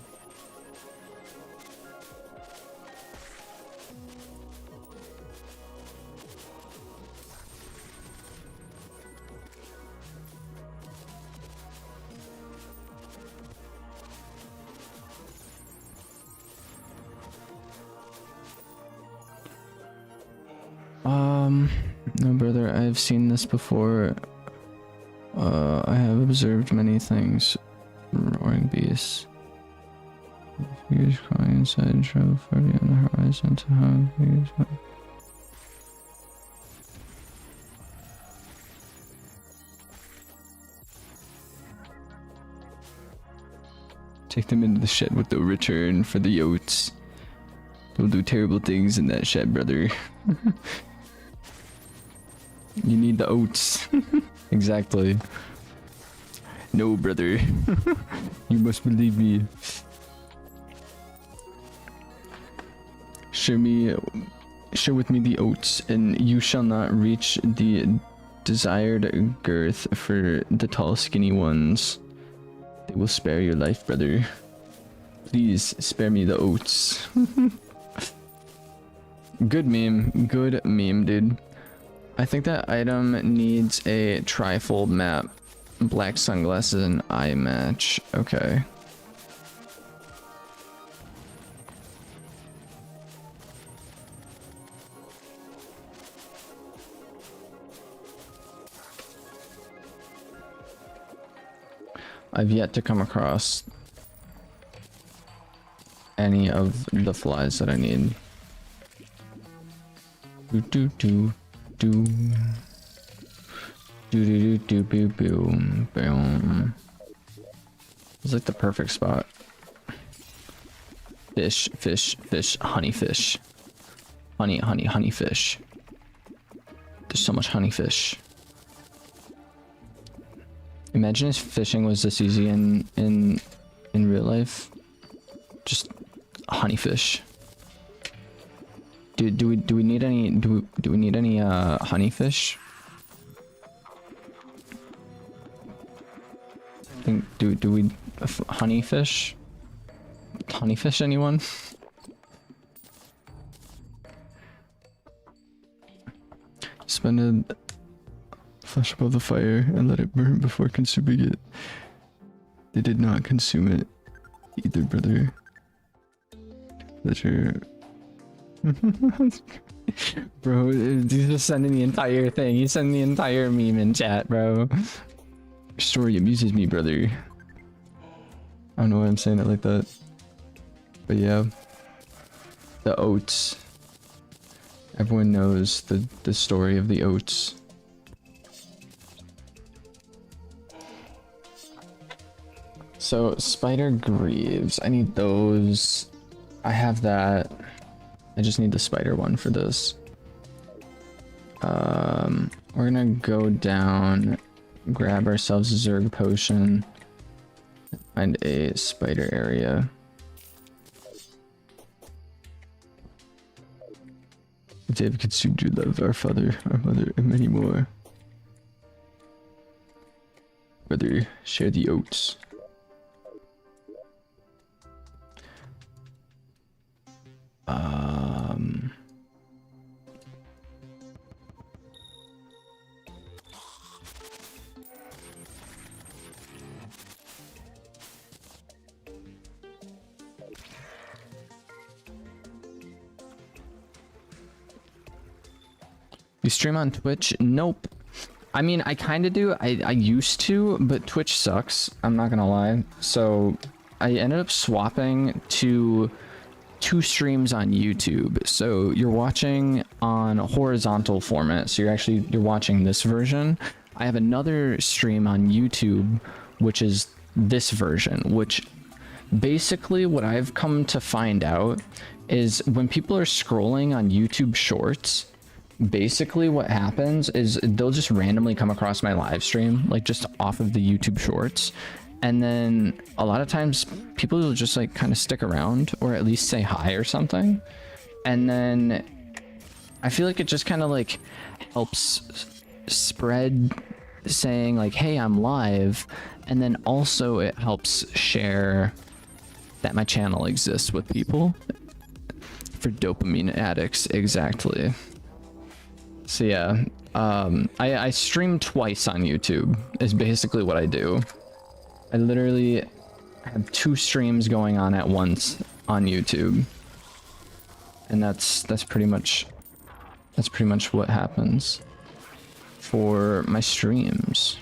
No, brother, I've seen this before. I have observed many things. Roaring beasts. Huge calling inside travel far beyond the horizon to how take them into the shed with the return for the oats. They'll do terrible things in that shed, brother. You need the oats. Exactly. No, brother. You must believe me. Share with me the oats, and you shall not reach the desired girth for the tall, skinny ones. They will spare your life, brother. Please spare me the oats. Good meme. Good meme, dude. I think that item needs a trifold map. Black sunglasses and eye match. Okay. I've yet to come across any of the flies that I need. Do boom boom. It's like the perfect spot. Fish, fish, fish, honey fish. Honey, honey, honey fish. There's so much honey fish. Imagine if fishing was this easy in real life. Just honey fish. Do we need any honey fish? Do we honey fish? Honey fish anyone? Spend a flesh above the fire and let it burn before consuming it. They did not consume it either, brother. Pleasure. Bro, he's just sending the entire thing. He's sending the entire meme in chat, bro. Your story amuses me, brother. I don't know why I'm saying it like that. But yeah. The oats. Everyone knows the story of the oats. So, spider greaves. I need those. I have that. I just need the spider one for this. We're gonna go down, grab ourselves a Zerg potion, find a spider area. David consumed your love, our father, our mother, and many more. Brother, share the oats. You stream on Twitch? Nope. I mean, I kind of do. I used to, but Twitch sucks. I'm not gonna lie. So I ended up swapping to 2 streams on YouTube. So you're watching on a horizontal format. So you're watching this version. I have another stream on YouTube, which is this version, which basically what I've come to find out is when people are scrolling on YouTube Shorts, basically what happens is they'll just randomly come across my live stream, like just off of the YouTube Shorts, and then a lot of times people will just like kind of stick around or at least say hi or something, and then I feel like it just kind of like helps spread saying like, hey, I'm live, and then also it helps share that my channel exists with people. For dopamine addicts, exactly. So yeah, I stream twice on YouTube is basically what I do. I literally have 2 streams going on at once on YouTube, and that's pretty much what happens for my streams.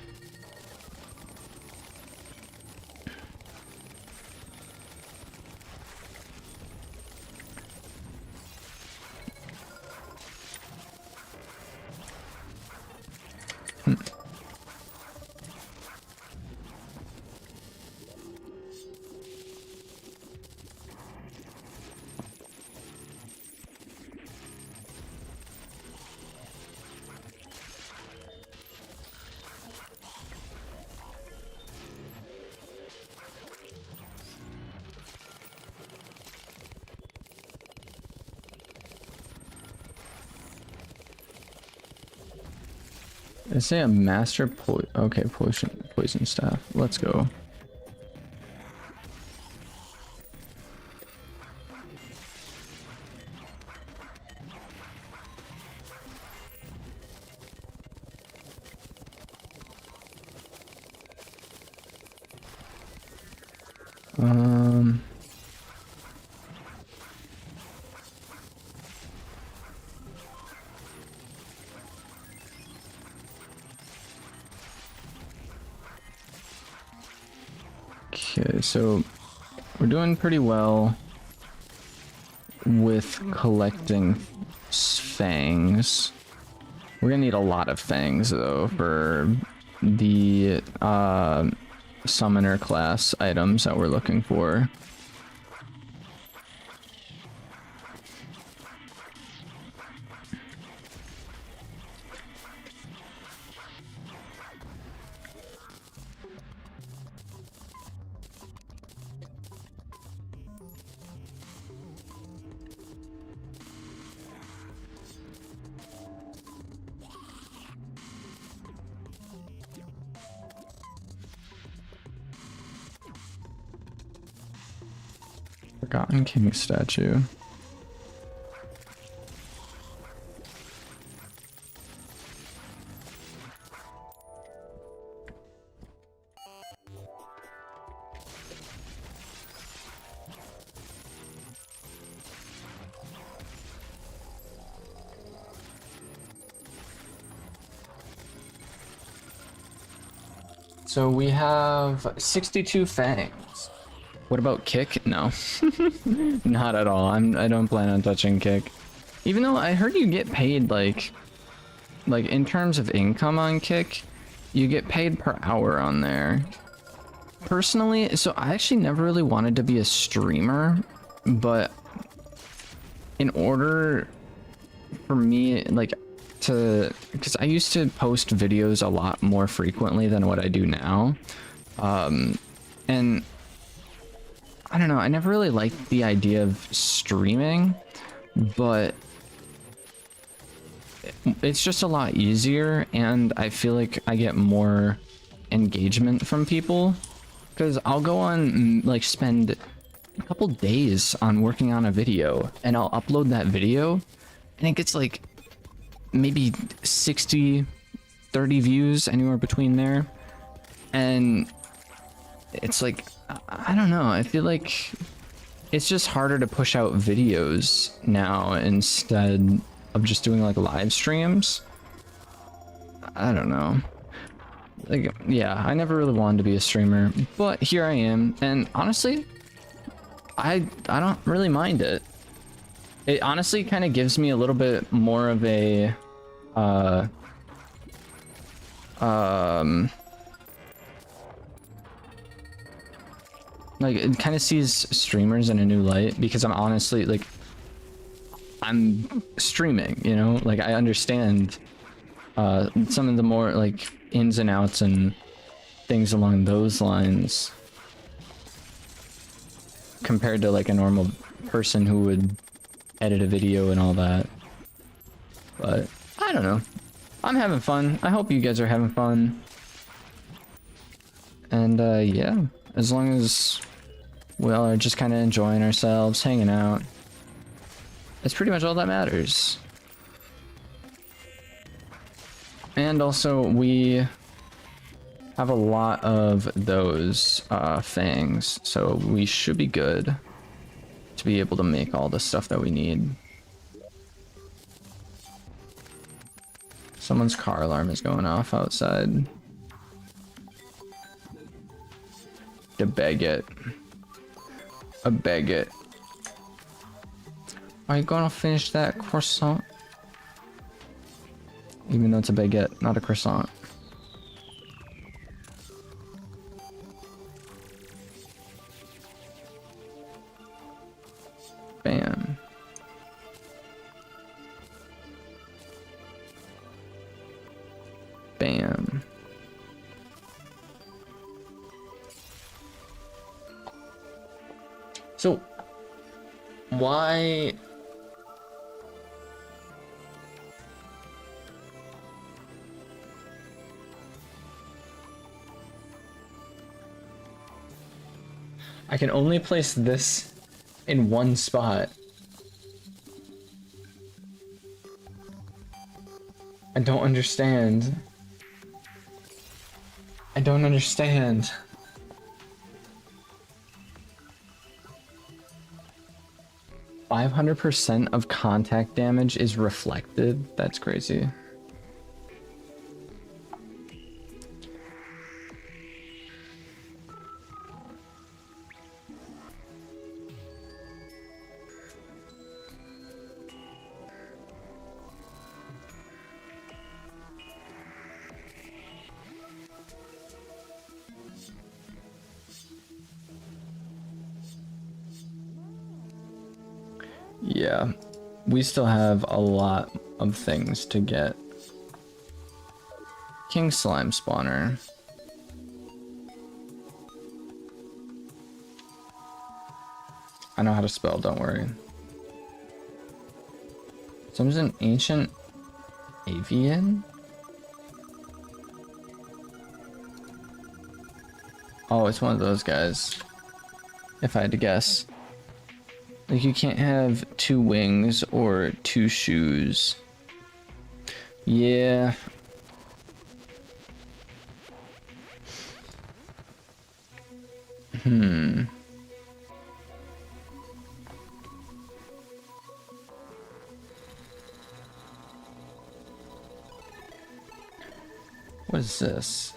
I say a master poison staff. Let's go. Okay, so we're doing pretty well with collecting fangs. We're gonna need a lot of fangs though for the summoner class items that we're looking for. Forgotten King statue. So we have 62 fangs. What about kick? No. Not at all. I don't plan on touching kick. Even though I heard you get paid like in terms of income on kick, you get paid per hour on there. Personally, so I actually never really wanted to be a streamer, but in order for me, like, because I used to post videos a lot more frequently than what I do now. And I don't know, I never really liked the idea of streaming, but it's just a lot easier, and I feel like I get more engagement from people, because I'll go on, like, spend a couple days on working on a video, and I'll upload that video, and it gets like maybe 60, 30 views, anywhere between there. And it's like, I don't know, I feel like it's just harder to push out videos now instead of just doing like live streams. I don't know. Like, yeah, I never really wanted to be a streamer, but here I am, and honestly, I don't really mind it. It honestly kind of gives me a little bit more of a like, it kind of sees streamers in a new light, because I'm honestly, like, I'm streaming, you know, like, I understand some of the more like ins and outs and things along those lines compared to like a normal person who would edit a video and all that. But I don't know, I'm having fun. I hope you guys are having fun. And yeah, as long as we all are just kind of enjoying ourselves, hanging out, that's pretty much all that matters. And also, we have a lot of those things, so we should be good to be able to make all the stuff that we need. Someone's car alarm is going off outside. To beg it. I beg it. Are you gonna finish that croissant? Even though it's a baguette, not a croissant. Bam. Bam. So, why... I can only place this in one spot. I don't understand. I don't understand. %500 of contact damage is reflected? That's crazy. Yeah, we still have a lot of things to get. King Slime Spawner. I know how to spell, don't worry. Someone's an ancient avian? Oh, it's one of those guys. If I had to guess. Like, you can't have 2 wings or 2 shoes. Yeah. What is this?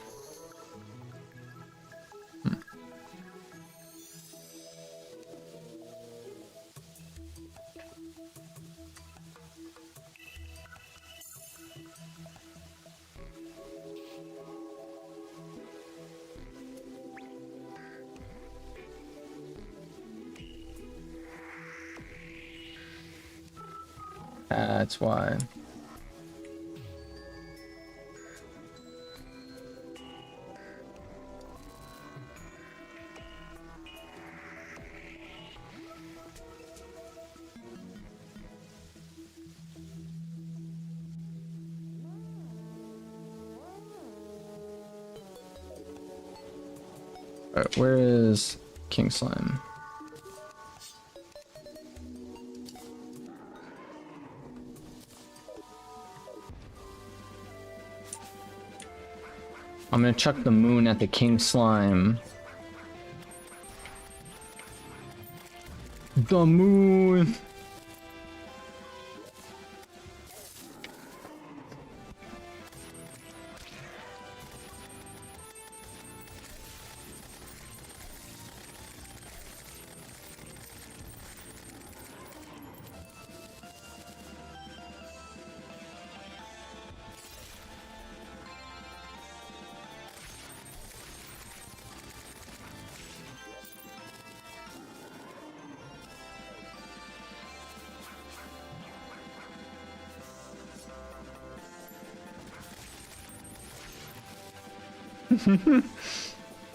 That's why. Alright, where is King Slime? I'm gonna chuck the moon at the King Slime. The moon!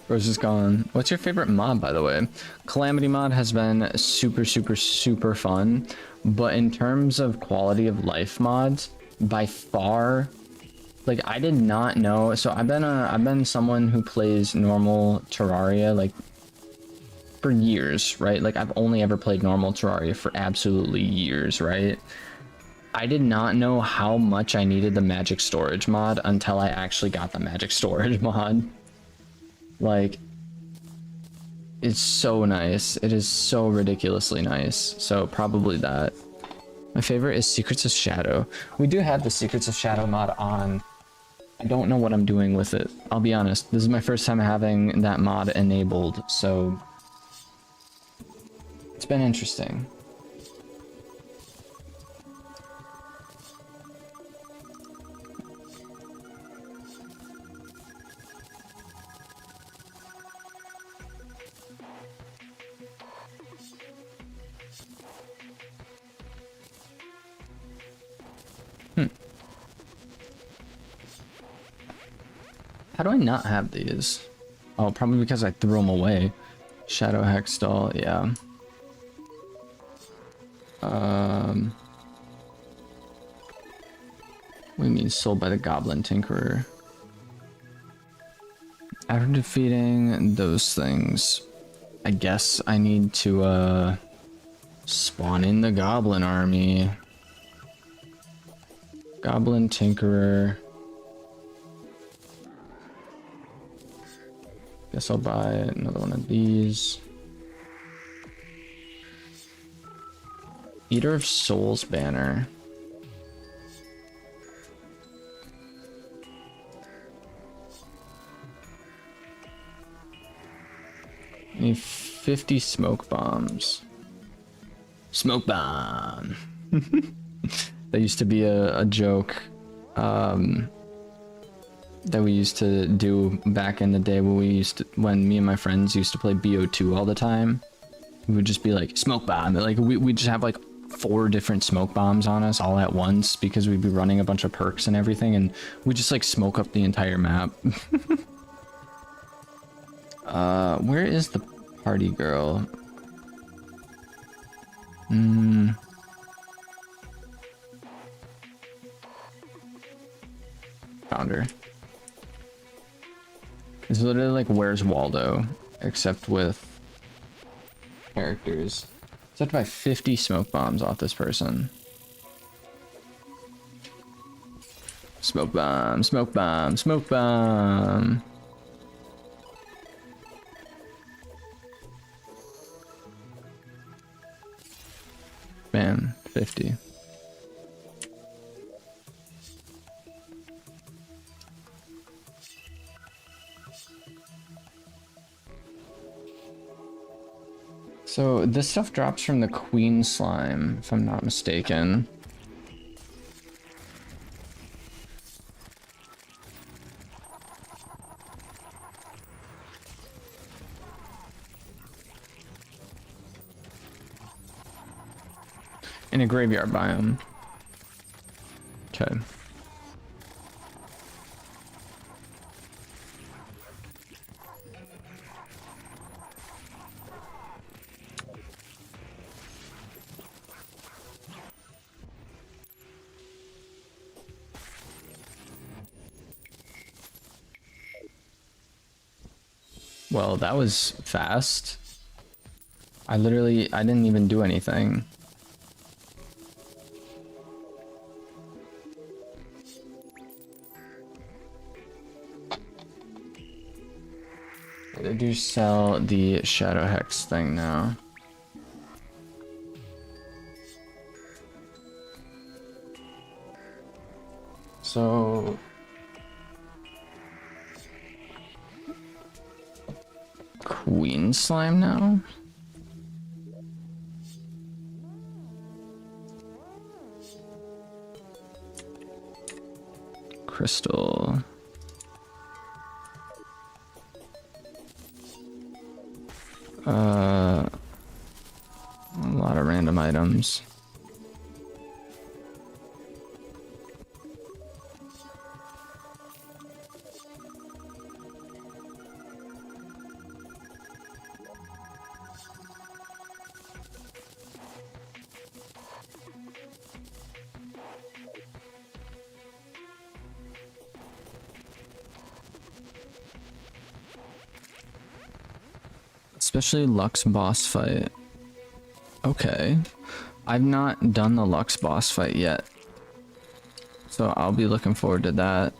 Rose is gone. What's your favorite mod, by the way? Calamity Mod has been super, super, super fun, but in terms of quality of life mods, by far, like I did not know. So I've been someone who plays normal Terraria like for years, right? Like I've only ever played normal Terraria for absolutely years, right? I did not know how much I needed the magic storage mod until I actually got the magic storage mod. Like, it's so nice. It is so ridiculously nice. So probably that. My favorite is Secrets of Shadow. We do have the Secrets of Shadow mod on. I don't know what I'm doing with it. I'll be honest. This is my first time having that mod enabled, so it's been interesting. How do I not have these? Oh, probably because I threw them away. Shadow Hextall, yeah. What do you mean sold by the Goblin Tinkerer? After defeating those things, I guess I need to spawn in the Goblin army. Goblin Tinkerer. Guess I'll buy another one of these. Eater of Souls banner. I need 50 smoke bombs. Smoke bomb. That used to be a joke. That we used to do back in the day when me and my friends used to play BO2 all the time. We would just be like smoke bomb. Like we just have like 4 different smoke bombs on us all at once because we'd be running a bunch of perks and everything, and we just like smoke up the entire map. Where is the party girl? Found her. It's literally like Where's Waldo, except with characters. So I have to buy 50 smoke bombs off this person. Smoke bomb, smoke bomb, smoke bomb. Bam, 50. So this stuff drops from the Queen Slime, if I'm not mistaken. In a graveyard biome. Okay. Well, that was fast. I didn't even do anything. I do sell the Shadow Hex thing now. So... Queen Slime now? Crystal. A lot of random items. Especially Lux boss fight. Okay. I've not done the Lux boss fight yet. So I'll be looking forward to that.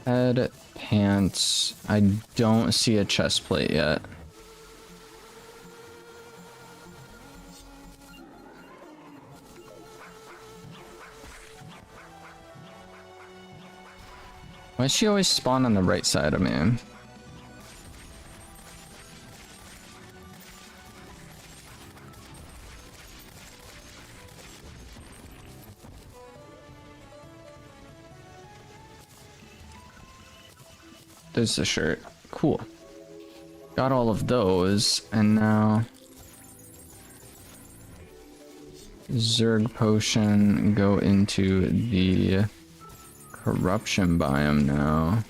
Head, pants. I don't see a chest plate yet. Why does she always spawn on the right side of me? There's the shirt. Cool. Got all of those, and now... Zerg potion, go into the corruption biome now.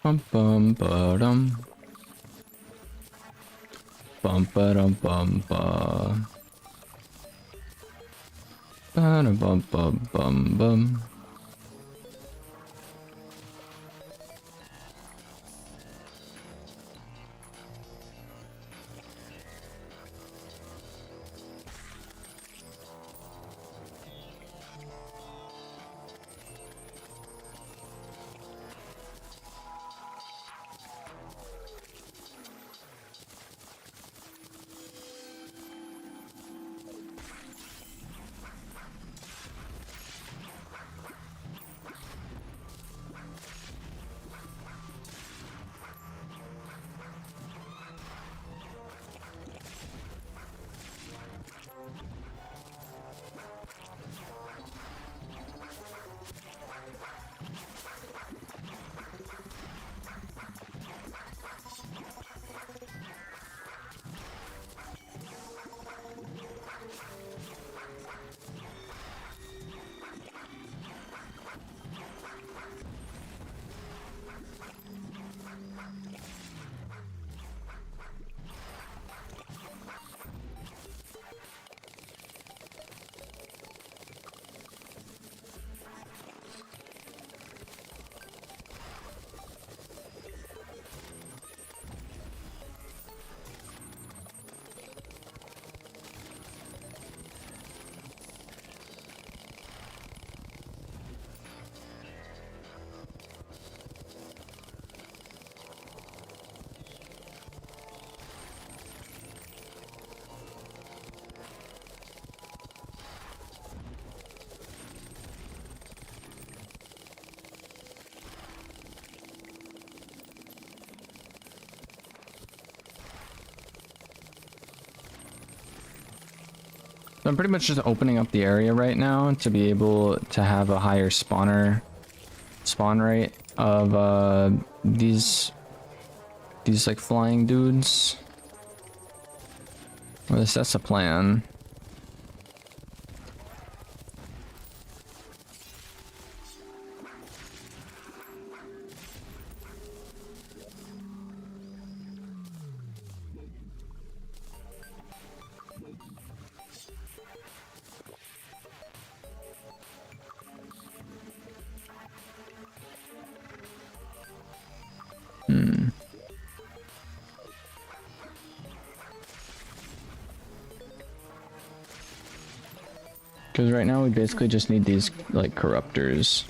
Bum bum ba-dum. Bum ba-dum bum ba. Ba-dum bum bum bum bum. I'm pretty much just opening up the area right now to be able to have a higher spawn rate of these like flying dudes. At least that's the plan. Because right now we basically just need these, like, corruptors.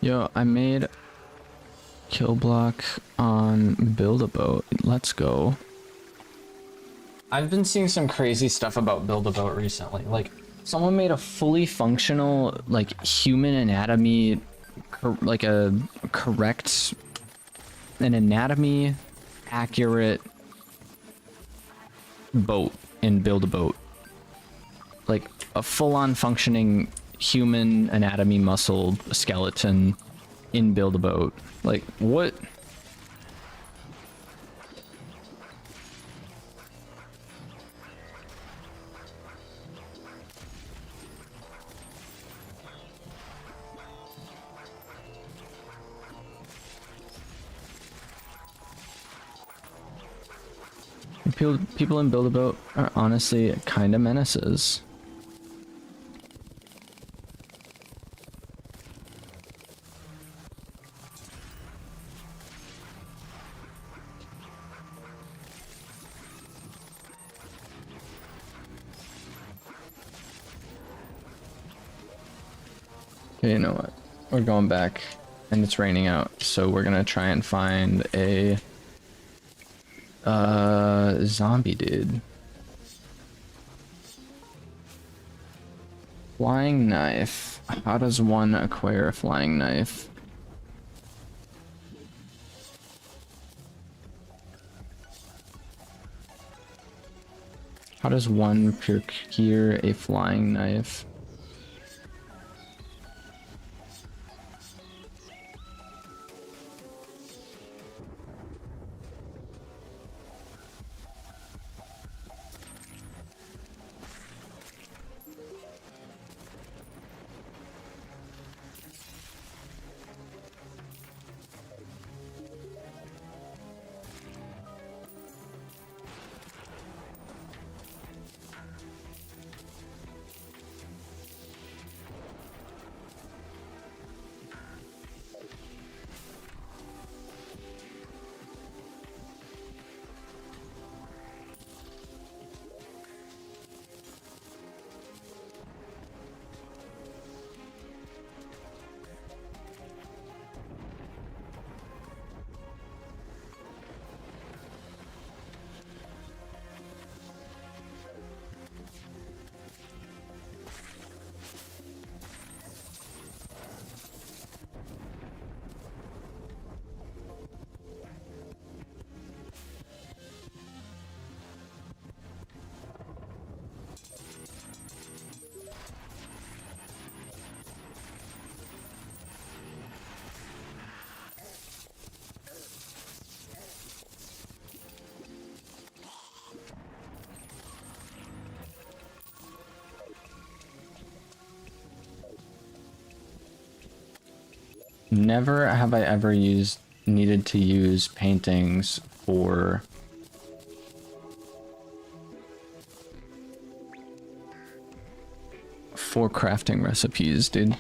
Yo, I made kill block on build a boat. Let's go. I've been seeing some crazy stuff about build a boat recently. Like, someone made a fully functional, like, human anatomy, like an anatomy accurate boat in build a boat. Like a full-on functioning human anatomy muscle skeleton in build a boat. Like, what? People in build a boat are honestly kind of menaces. Okay, you know what? We're going back and it's raining out, so we're gonna try and find a zombie dude. Flying knife. How does one acquire a flying knife? How does one procure a flying knife? Never have I ever needed to use paintings for crafting recipes, dude.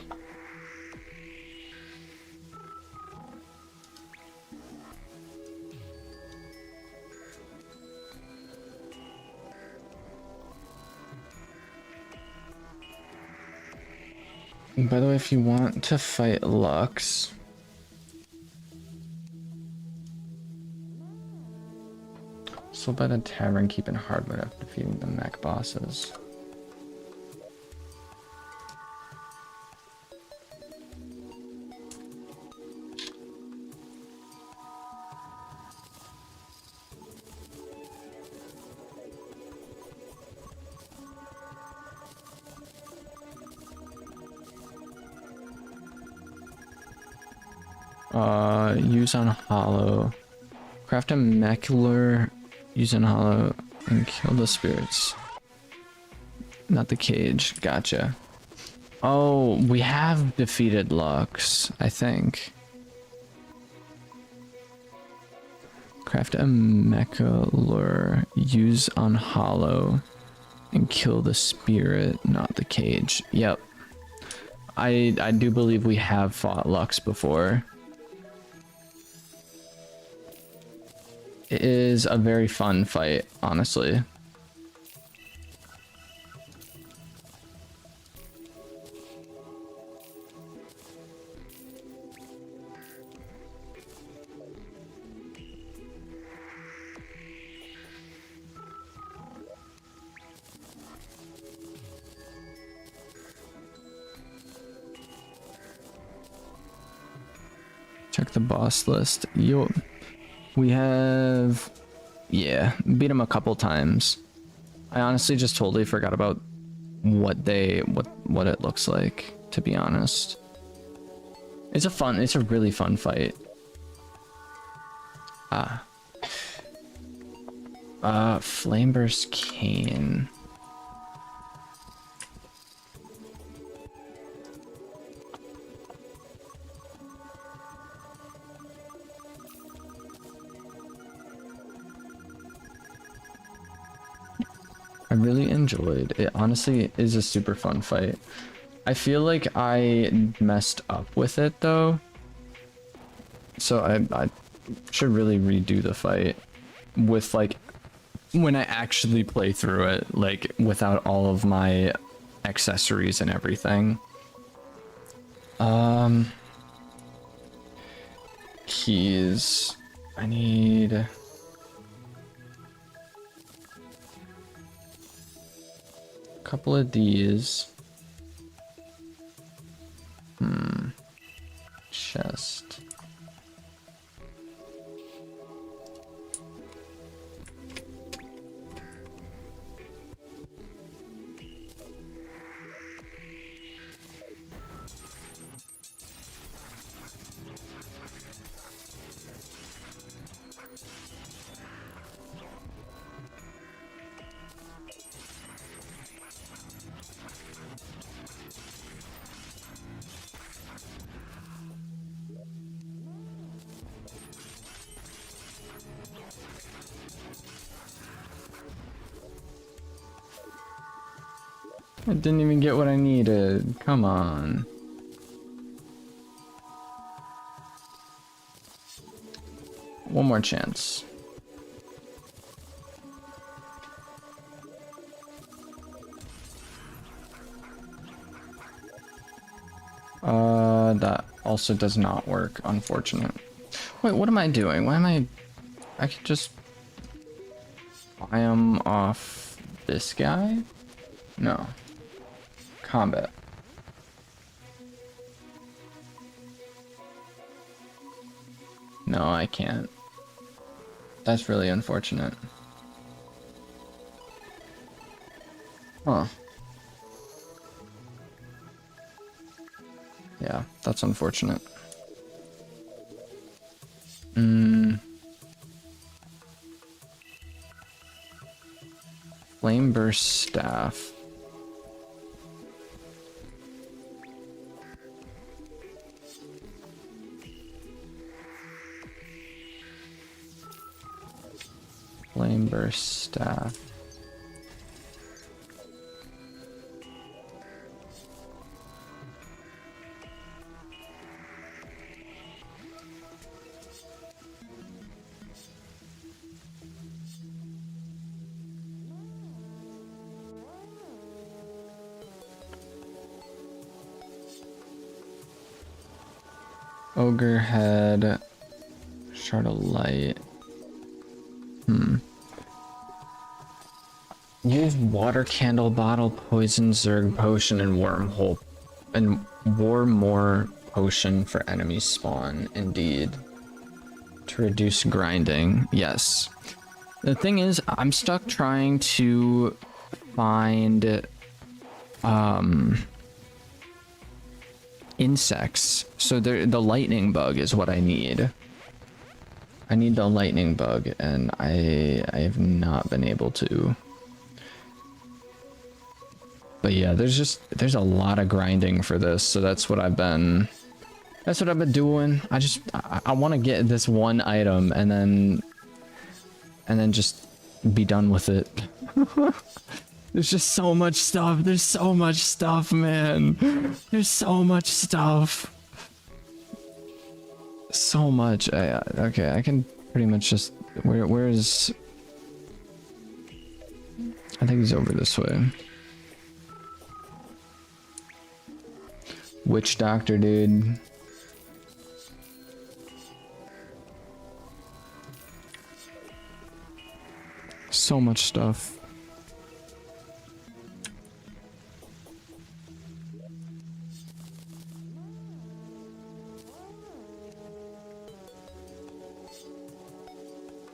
By the way, if you want to fight Lux, so by the tavern, keeping hardwood after defeating the mech bosses. Use on hollow. Craft a mech lure, use on hollow, and kill the spirits. Not the cage. Gotcha. Oh, we have defeated Lux, I think. Craft a mecha lure, use on hollow, and kill the spirit, not the cage. Yep. I do believe we have fought Lux before. It is a very fun fight, honestly. Check the boss list. Yo, we have, yeah, beat him a couple times. I honestly just totally forgot about what it looks like, to be honest. It's a really fun fight. Flameburst Cane. I really enjoyed it. Honestly, is a super fun fight. I feel like I messed up with it though, so I should really redo the fight with like when I actually play through it, like without all of my accessories and everything. Keys. I need. Couple of these. Chest. I didn't even get what I needed. Come on. One more chance. That also does not work, unfortunate. Wait, what am I doing? Why am I could just buy him off this guy? No. Combat. No, I can't. That's really unfortunate. Huh. Yeah, that's unfortunate. Flame Burst Staff. Flame Burst Staff. Ogre head. Shard of light. Use water candle bottle, poison zerg potion, and wormhole and Warmore potion for enemy spawn. Indeed. To reduce grinding. Yes. The thing is, I'm stuck trying to find insects. So the lightning bug is what I need. I need the lightning bug, and I have not been able to. But yeah, there's a lot of grinding for this, so that's what I've been doing. I want to get this one item and then just be done with it. There's just so much stuff. There's so much stuff, man. There's so much stuff. So much. Okay, I can pretty much just where is I think he's over this way. Witch doctor, dude. So much stuff.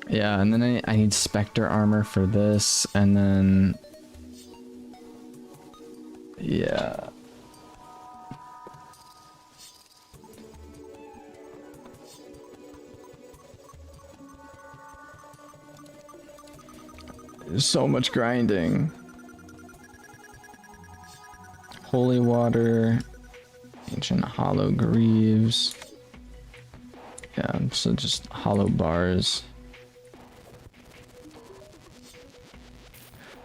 Yeah, and then I need Spectre armor for this, and then yeah. There's so much grinding. Holy water, ancient hollow greaves. Yeah, so just hollow bars.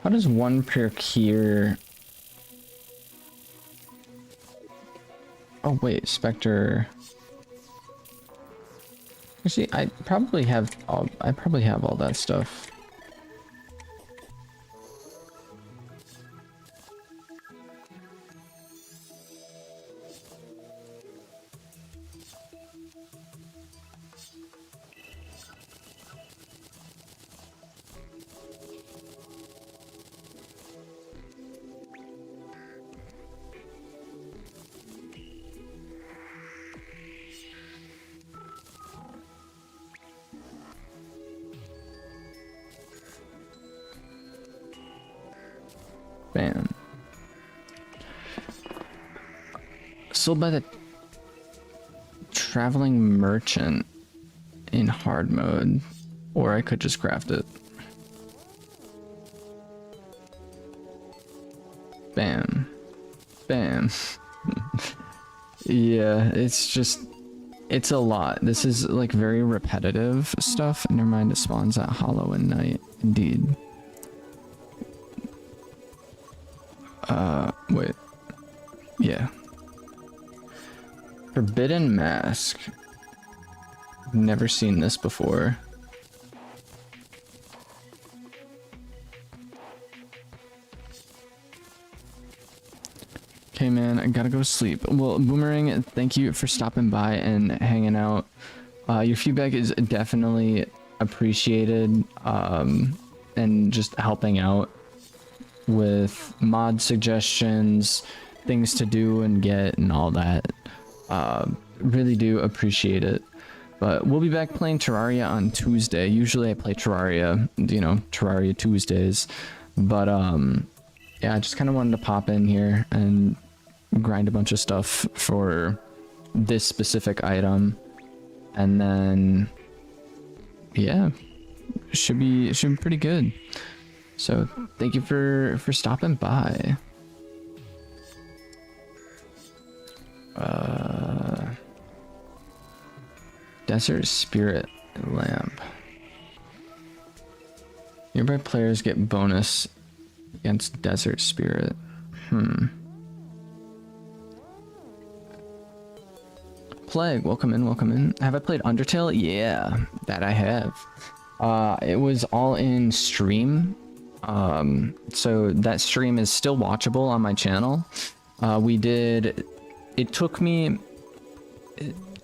How does one procure? Oh wait, Spectre. Actually, I probably have all that stuff. Bam. Sold by the traveling merchant in hard mode, or I could just craft it. Bam. Bam. Yeah, it's a lot. This is like very repetitive stuff. Never mind, it spawns at hollow and night. Indeed. Wait. Yeah. Forbidden mask. Never seen this before. Okay, man, I gotta go to sleep. Well, Boomerang, thank you for stopping by and hanging out. Your feedback is definitely appreciated, and just helping out with mod suggestions, things to do and get, and all that. Really do appreciate it. But we'll be back playing Terraria on Tuesday. Usually I play Terraria, you know, Terraria Tuesdays. But yeah, I just kind of wanted to pop in here and grind a bunch of stuff for this specific item. And then yeah, should be pretty good. So thank you for stopping by. Desert Spirit Lamp. Nearby players get bonus against Desert Spirit. Plague, welcome in, welcome in. Have I played Undertale? Yeah, that I have. It was all in stream. So that stream is still watchable on my channel. It took me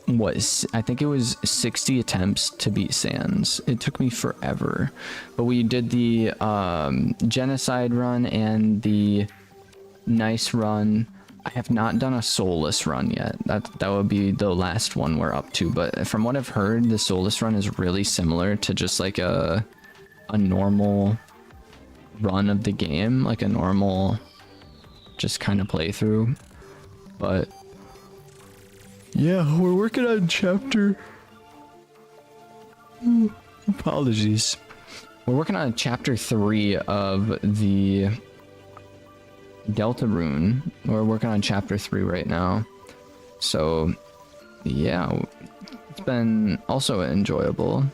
I think it was 60 attempts to beat Sans. It took me forever, but we did the genocide run and the nice run. I have not done a soulless run yet. That would be the last one we're up to, but from what I've heard, the soulless run is really similar to just like a normal run of the game, like a normal just kind of playthrough. But yeah, we're working on chapter... apologies. We're working on chapter 3 of the Deltarune. We're working on chapter 3 right now. So, yeah, it's been also enjoyable.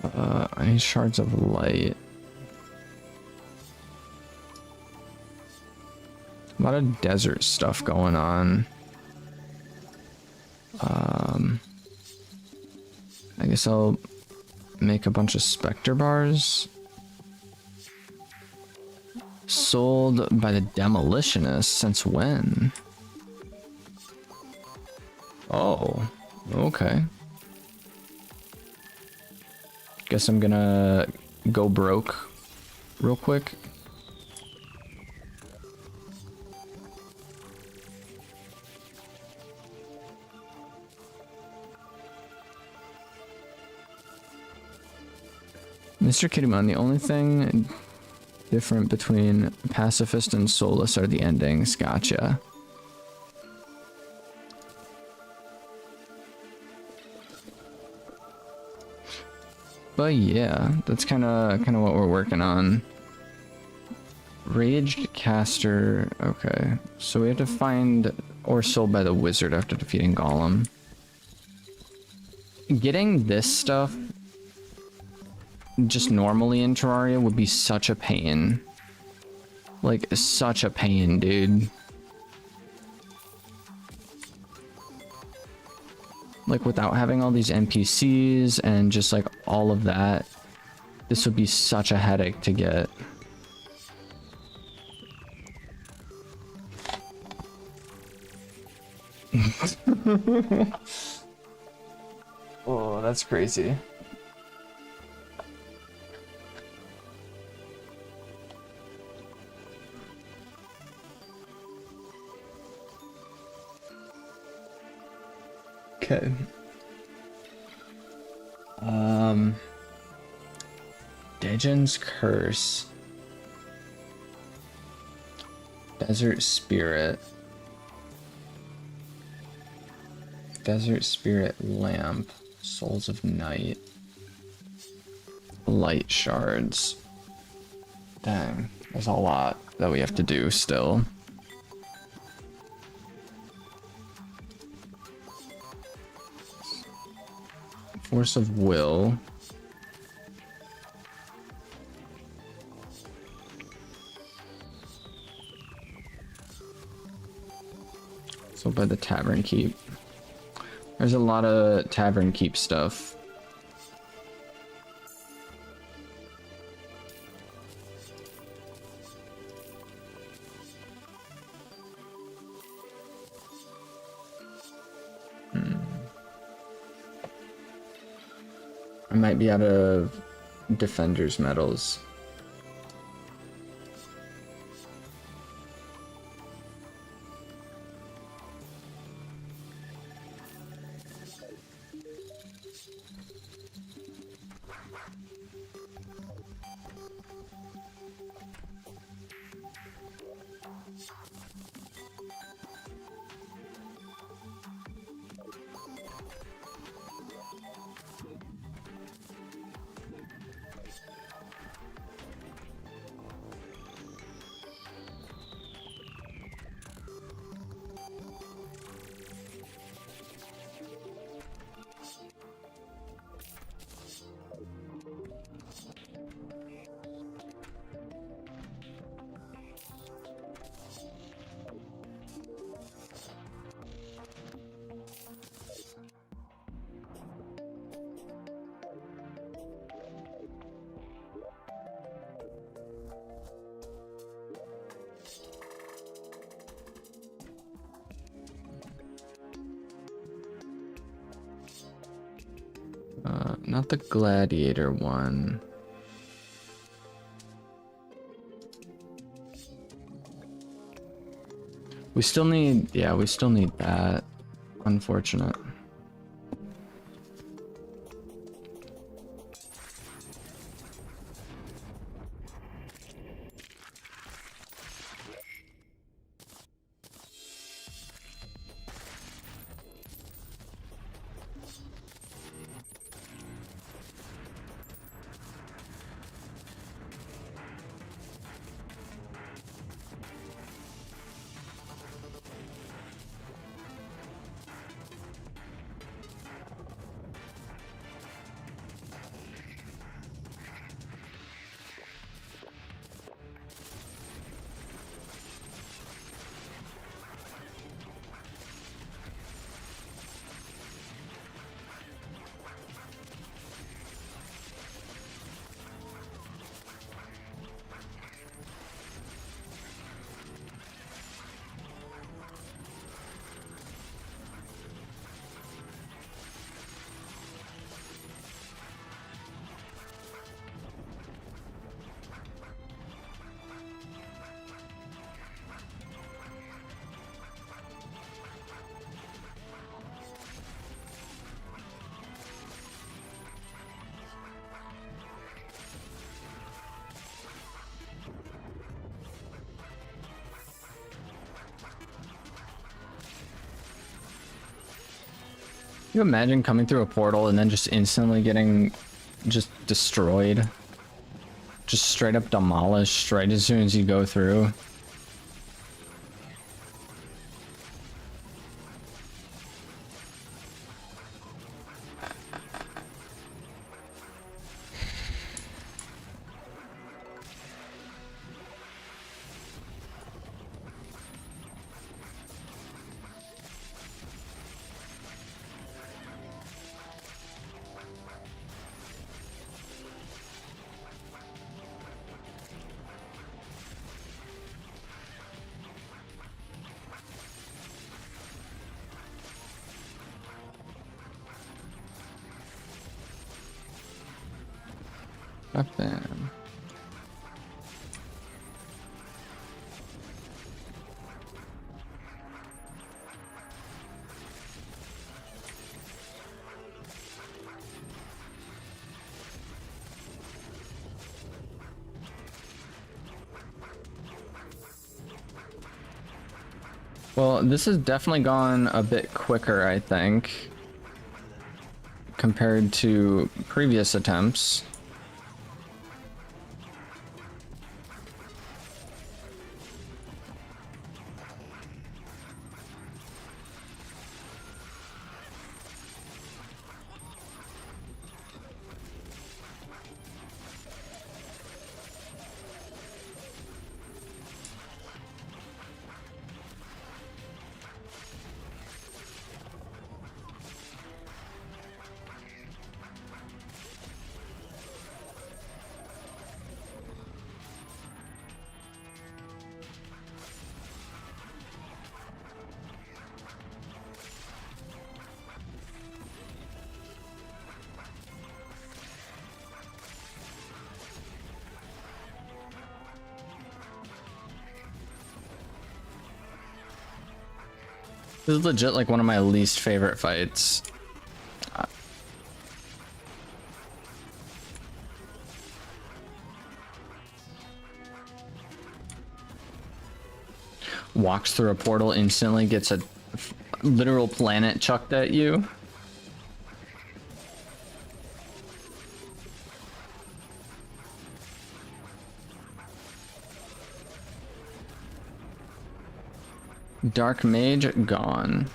I need shards of light. A lot of desert stuff going on. I guess I'll make a bunch of Spectre bars. Sold by the Demolitionist. Since when? Oh, okay. Guess I'm gonna go broke real quick. Mr. Kittymon, the only thing different between Pacifist and Soulless are the endings. Gotcha. But yeah, that's kind of what we're working on. Raged Caster. Okay, so we have to find or sold by the Wizard after defeating Golem. Getting this stuff just normally in Terraria would be such a pain. Like, such a pain, dude. Like, without having all these NPCs and just like all of that, this would be such a headache to get. Oh, that's crazy. Okay. Dejan's Curse. Desert Spirit. Desert Spirit Lamp. Souls of Night. Light Shards. Dang, there's a lot that we have to do still. Force of Will. So by the Tavern Keep. There's a lot of Tavern Keep stuff. I might be out of Defender's medals. Not the gladiator one. We still need, yeah, we still need that. Unfortunate. Can you imagine coming through a portal and then just instantly getting just destroyed? Just straight up demolished right as soon as you go through. Nothing. Well, this has definitely gone a bit quicker, I think, compared to previous attempts. This is legit like one of my least favorite fights. Walks through a portal instantly, gets a literal planet chucked at you. Dark Mage gone.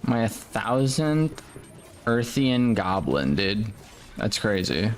My 1000th Earthian Goblin, dude. That's crazy.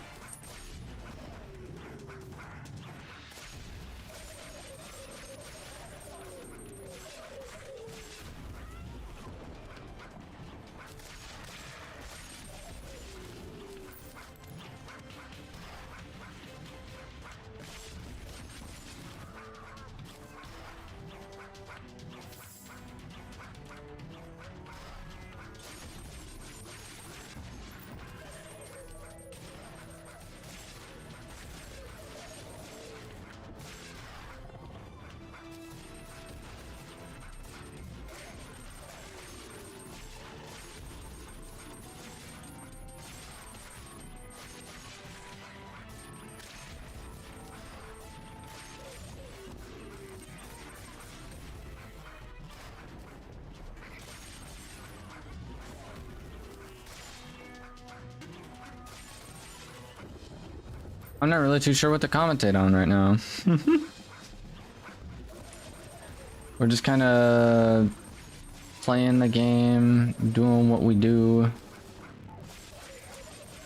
I'm not really too sure what to commentate on right now. We're just kind of playing the game, doing what we do.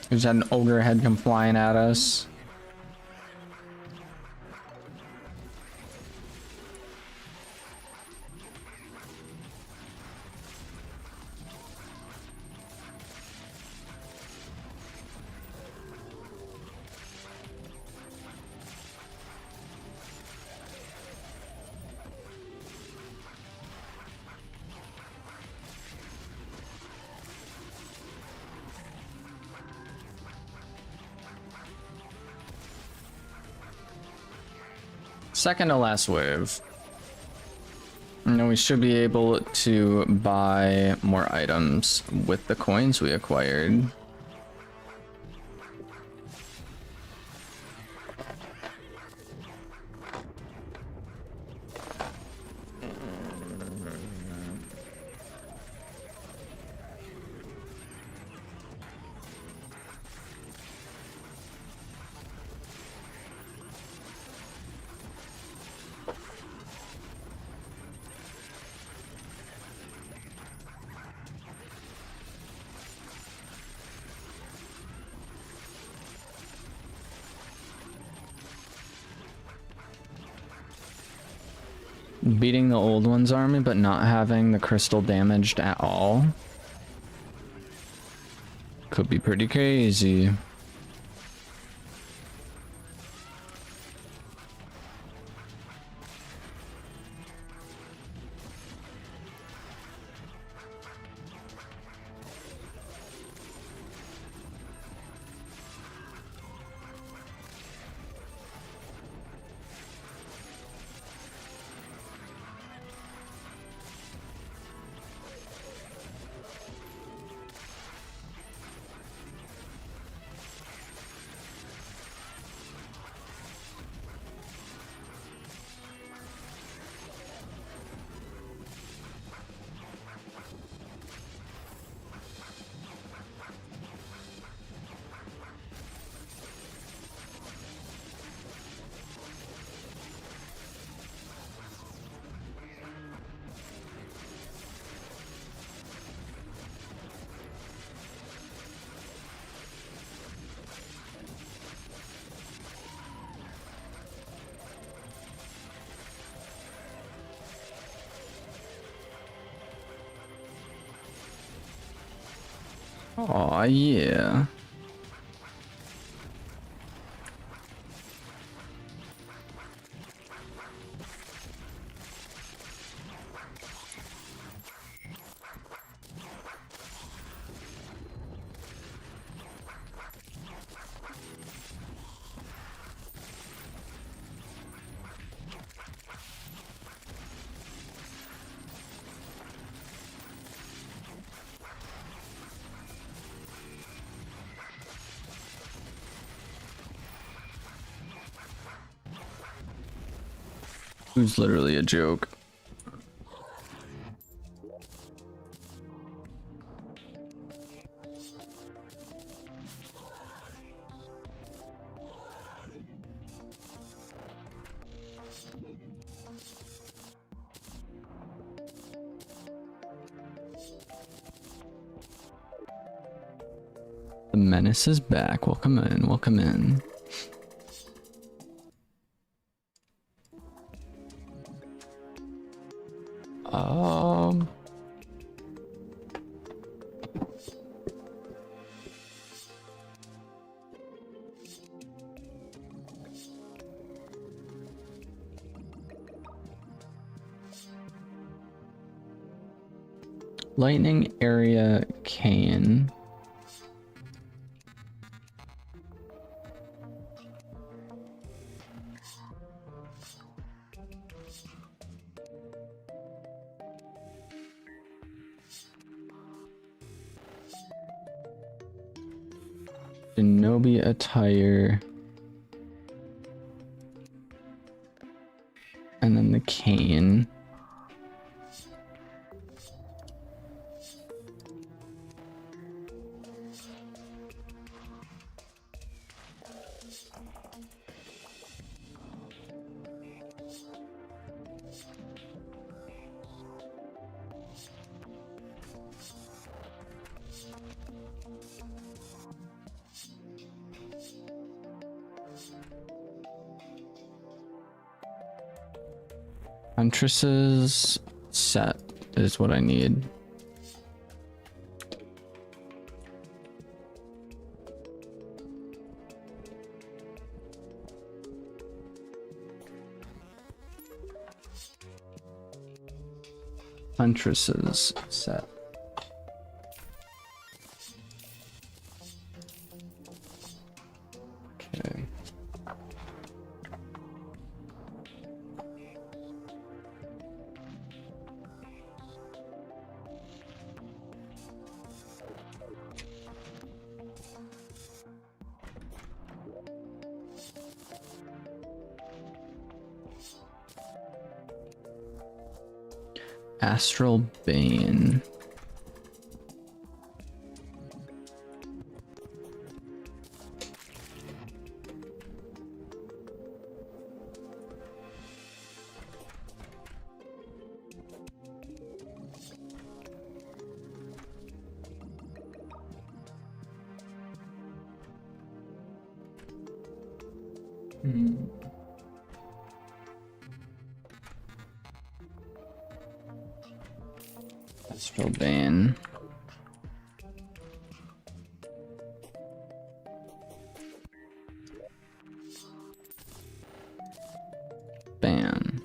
We just had an ogre head come flying at us. Second to last wave. And we should be able to buy more items with the coins we acquired. Beating the old one's army, but not having the crystal damaged at all. Could be pretty crazy. Aw, yeah. Who's literally a joke. The menace is back. Welcome in, welcome in. Lightning area cane. Shinobi attire. And then the cane. Huntress's set is what I need. Huntress's set. Okay. Astral Bane. Astral Bane. Bam.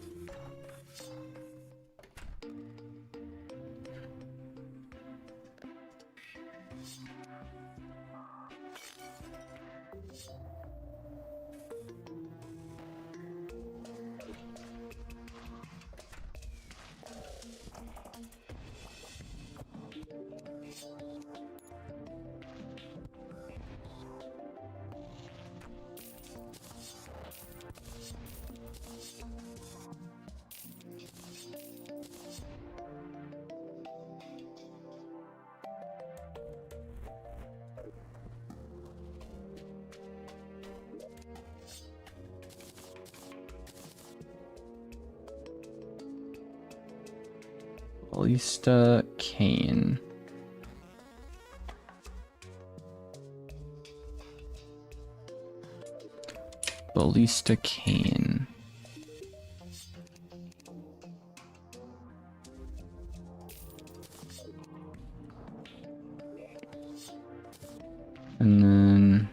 Ballista Cane. Ballista Cane. And then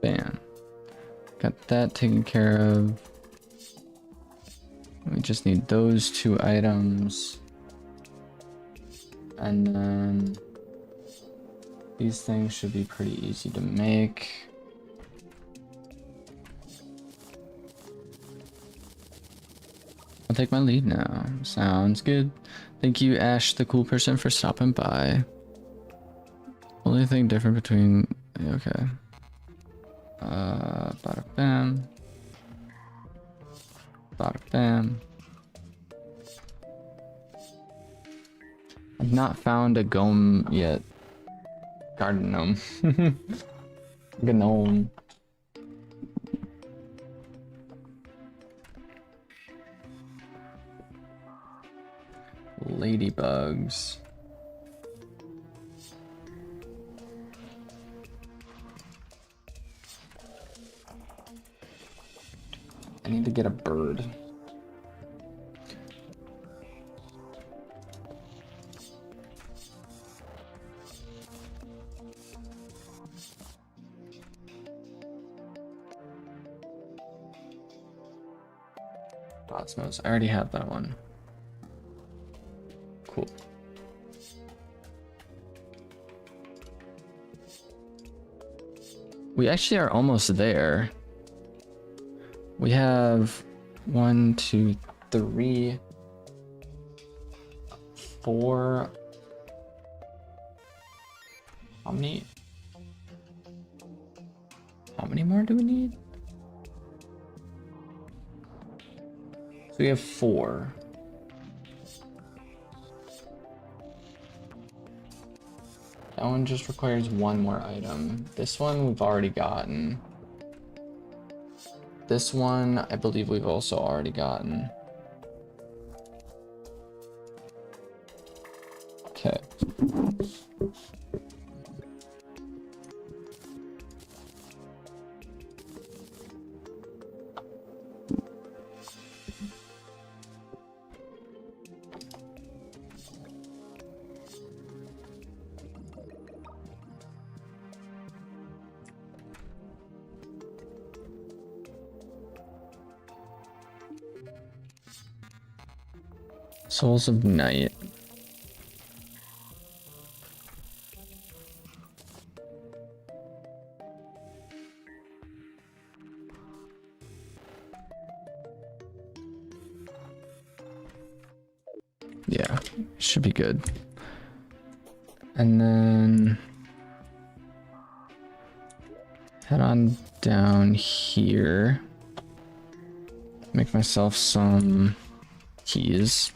bam. Got that taken care of. We just need those two items. And then these things should be pretty easy to make. I'll take my lead now. Sounds good. Thank you, Ash, the cool person, for stopping by. Only thing different between... Okay. Bada bam. Bada bam. I've not found a gnome yet. Garden gnome. Gnome. ladybugs. I need to get a bird. Cosmos. I already have that one. Cool. We actually are almost there. We have 1, 2, 3, 4. How many more do we need? So we have 4. That one just requires 1 more item. This one we've already gotten. This one, I believe we've also already gotten. Okay. Souls of Night. Yeah, should be good. And then head on down here. Make myself some keys.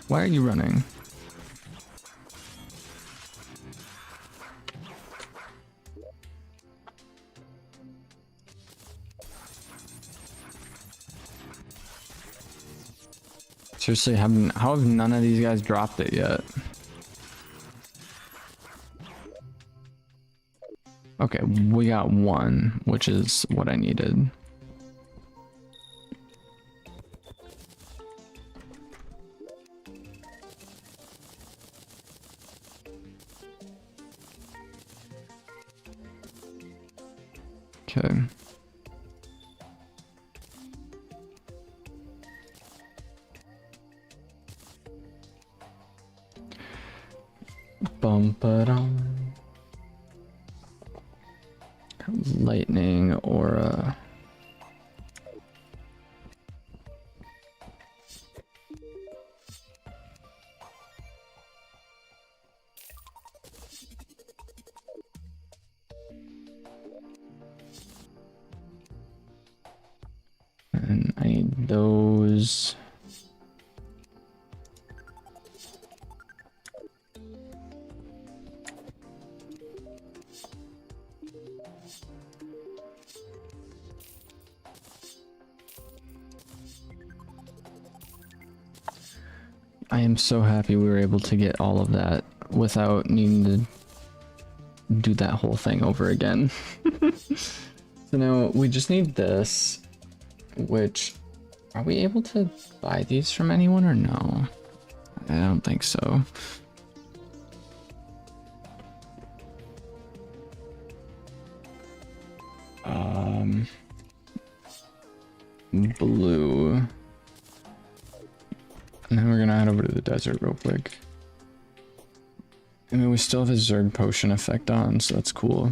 Why are you running? Seriously, how have none of these guys dropped it yet? Okay, we got 1, which is what I needed. Okay. Bum-ba-dum. Lightning aura. And I need those. I am so happy we were able to get all of that without needing to do that whole thing over again. So now we just need this, which, are we able to buy these from anyone or no? I don't think so. Blue. And then we're gonna head over to the desert real quick. I mean, we still have a Zerg potion effect on, so that's cool.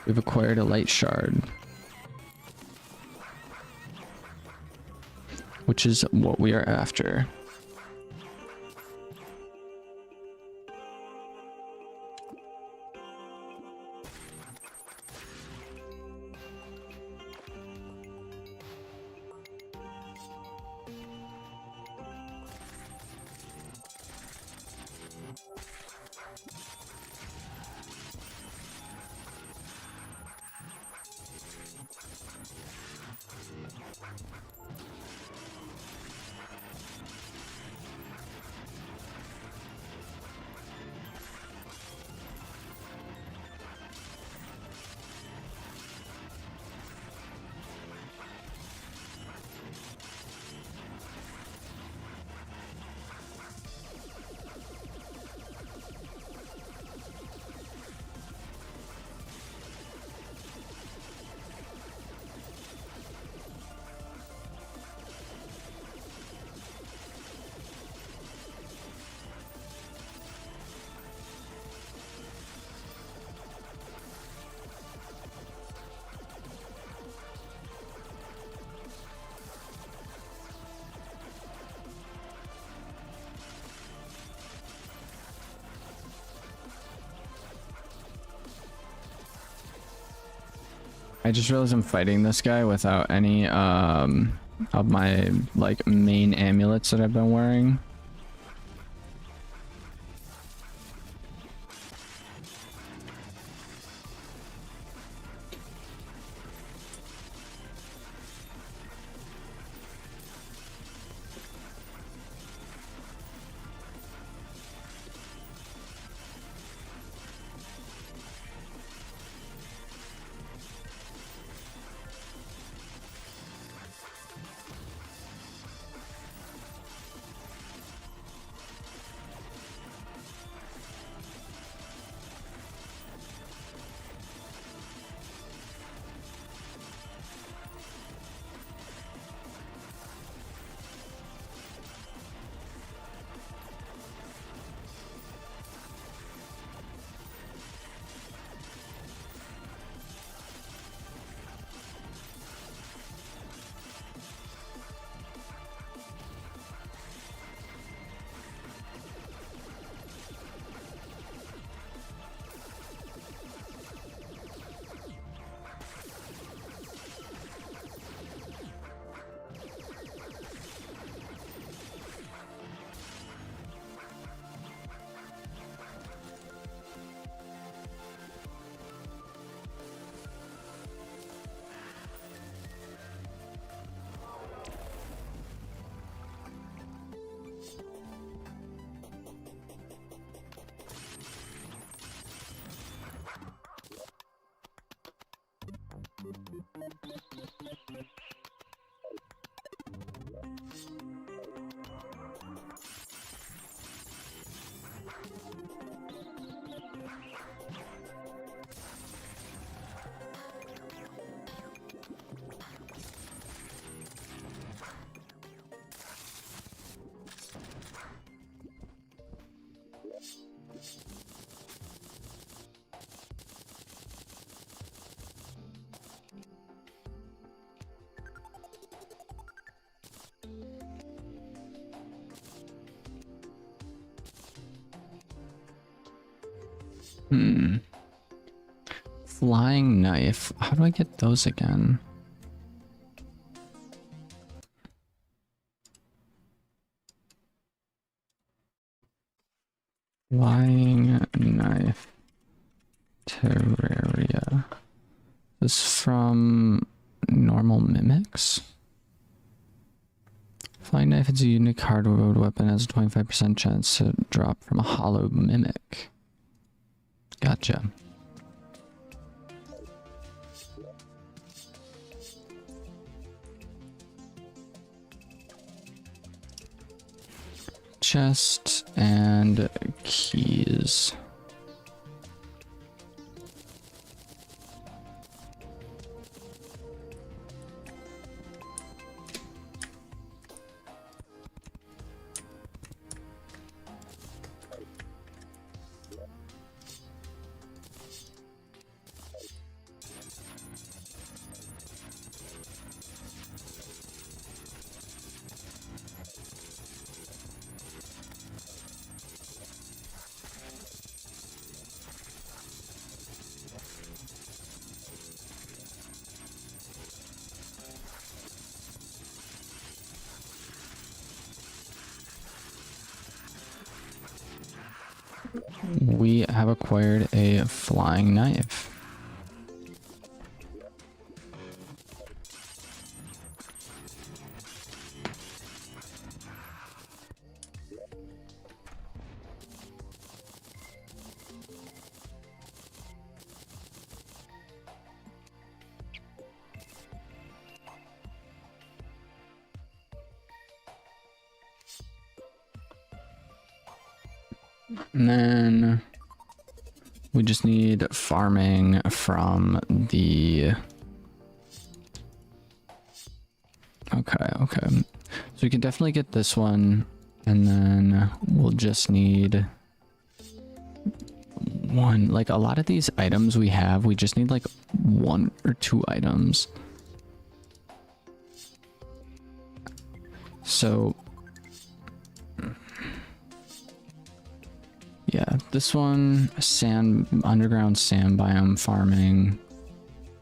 We've acquired a light shard, which is what we are after. I just realized I'm fighting this guy without any of my like main amulets that I've been wearing. Flying knife. How do I get those again? Flying knife. Terraria. This is from normal mimics. Flying knife is a unique hardwood weapon, has a 25% chance to drop from a hollow mimic. Gotcha. Chest and keys. We have acquired a flying knife. And then we just need farming from the... Okay. So we can definitely get this one, and then we'll just need one. Like a lot of these items we have, we just need like 1 or 2 items. So yeah, this one, underground sand biome farming.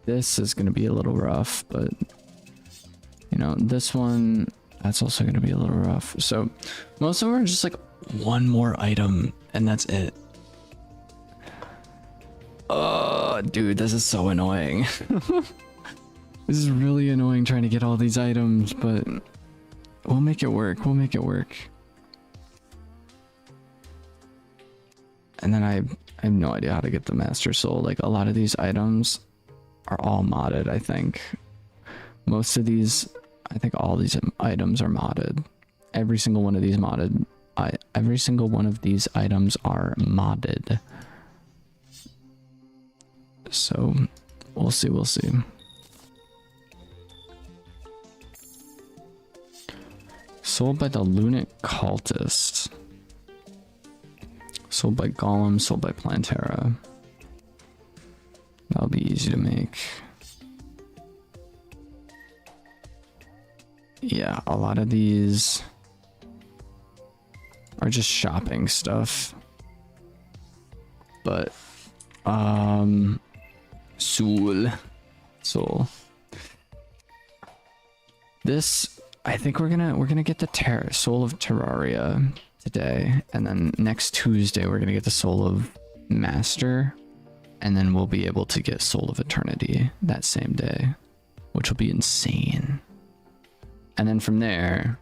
This is going to be a little rough, but you know, this one, that's also going to be a little rough. So most of them are just like 1 more item and that's it. Oh, dude, this is so annoying. This is really annoying trying to get all these items, but we'll make it work. We'll make it work. And then I have no idea how to get the Master Soul. Like a lot of these items are all modded, I think. Most of these, I think all these items are modded. Every single one of these modded. Every single one of these items are modded. So we'll see, we'll see. Sold by the Luminance cultist. Sold by Golem, sold by Plantera. That'll be easy to make. Yeah, a lot of these are just shopping stuff. But Soul. This, I think we're gonna get the Soul of Terraria today, and then next Tuesday we're gonna get the Soul of Master, and then we'll be able to get Soul of Eternity that same day, which will be insane. And then from there,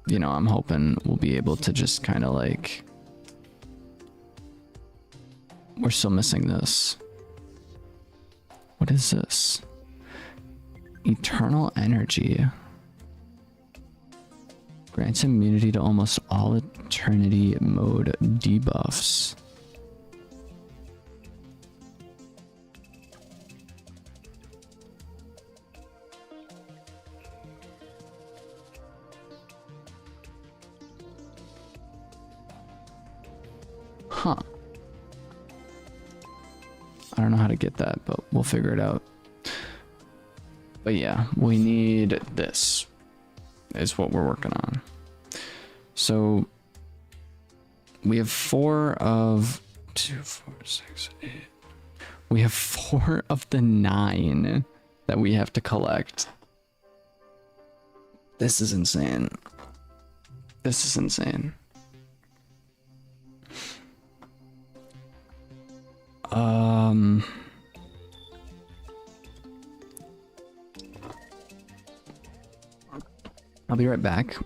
you know, I'm hoping we'll be able to just kind of like, we're still missing this. What is this? Eternal Energy. Grants immunity to almost all Eternity mode debuffs. Huh. I don't know how to get that, but we'll figure it out. But yeah, we need this, is what we're working on. So we have 4 of 2, 4, 6, 8. We have 4 of the 9 that we have to collect. This is insane. This is insane. I'll be right back.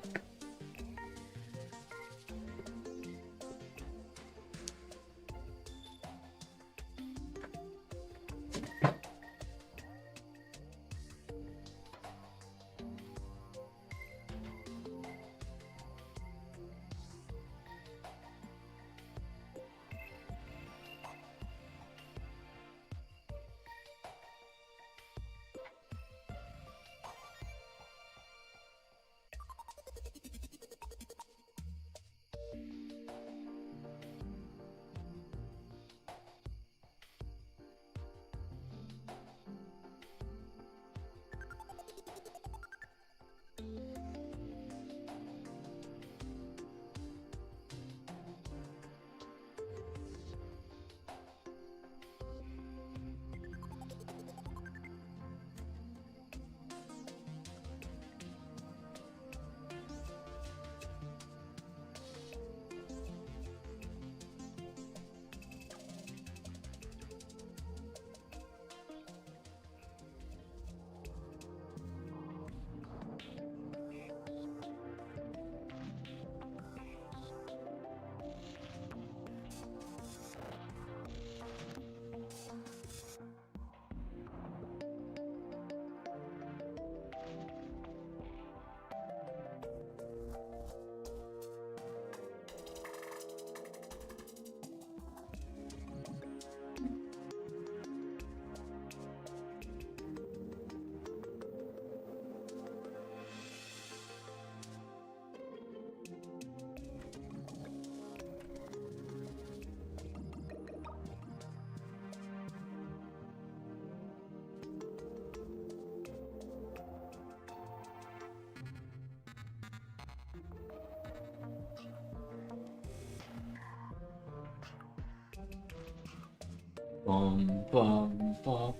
Bum, bum, bum.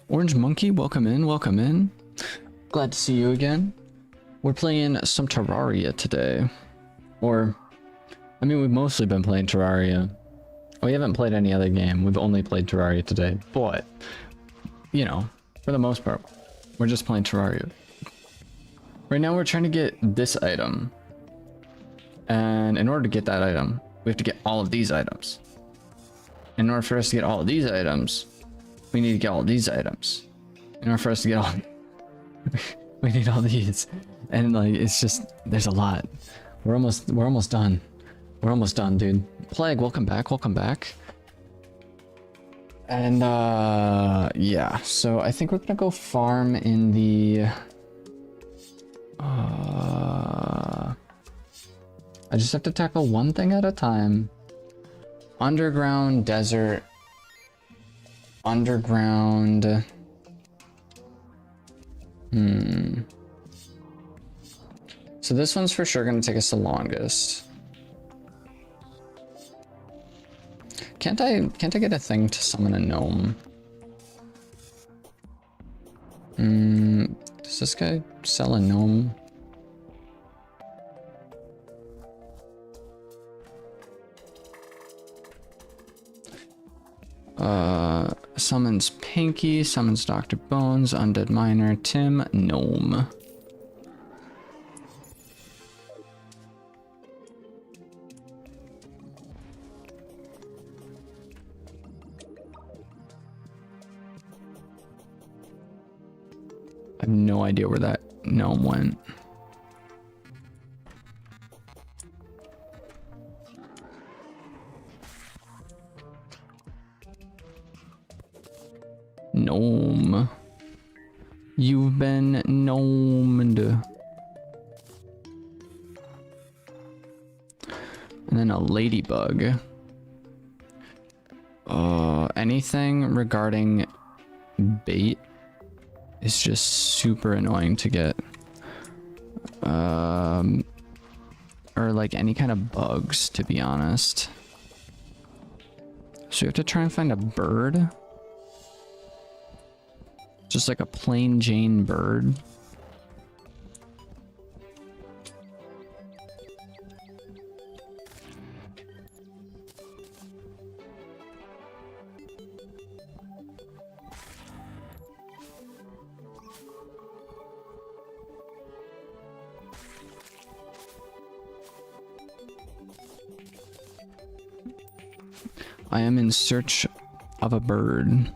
Orange Monkey, welcome in, welcome in. Glad to see you again. We're playing some Terraria today. Or, I mean, we've mostly been playing Terraria. We haven't played any other game. We've only played Terraria today. But, you know, for the most part, we're just playing Terraria. Right now we're trying to get this item. And in order to get that item, we have to get all of these items. In order for us to get all of these items, we need to get all of these items. In order for us to get all, we need all these. And like, it's just, there's a lot. We're almost done. We're almost done, dude. Plague, welcome back, welcome back. And yeah, so I think we're gonna go farm in the I just have to tackle one thing at a time. Underground, desert, underground. So this one's for sure gonna take us the longest. Can't I get a thing to summon a gnome? Does this guy sell a gnome? Summons Pinky, summons Dr. Bones, Undead Miner, Tim, Gnome. I have no idea where that gnome went. Gnome. You've been gnomed. And then a ladybug. Anything regarding bait is just super annoying to get. or like any kind of bugs, to be honest. So we have to try and find a bird. Just like a plain Jane bird. I am in search of a bird.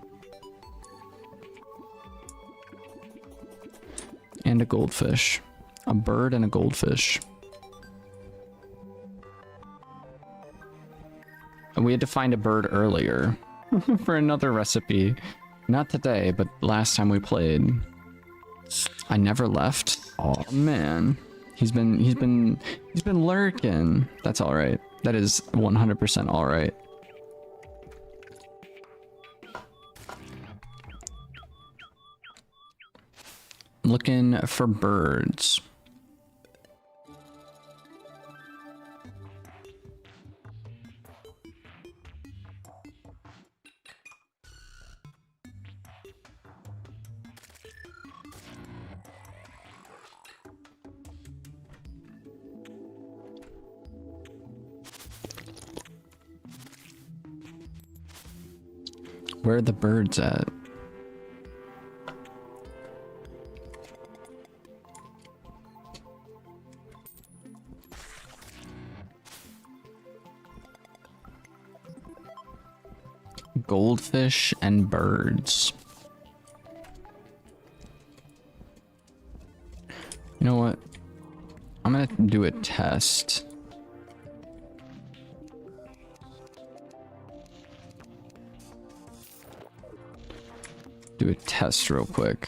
And a goldfish. A bird and a goldfish. And we had to find a bird earlier for another recipe. Not today, but last time we played. I never left. Oh man. He's been lurking. That's all right. That is 100% all right. Looking for birds. Where are the birds at? Goldfish and birds. You know what? I'm gonna do a test. Do a test real quick.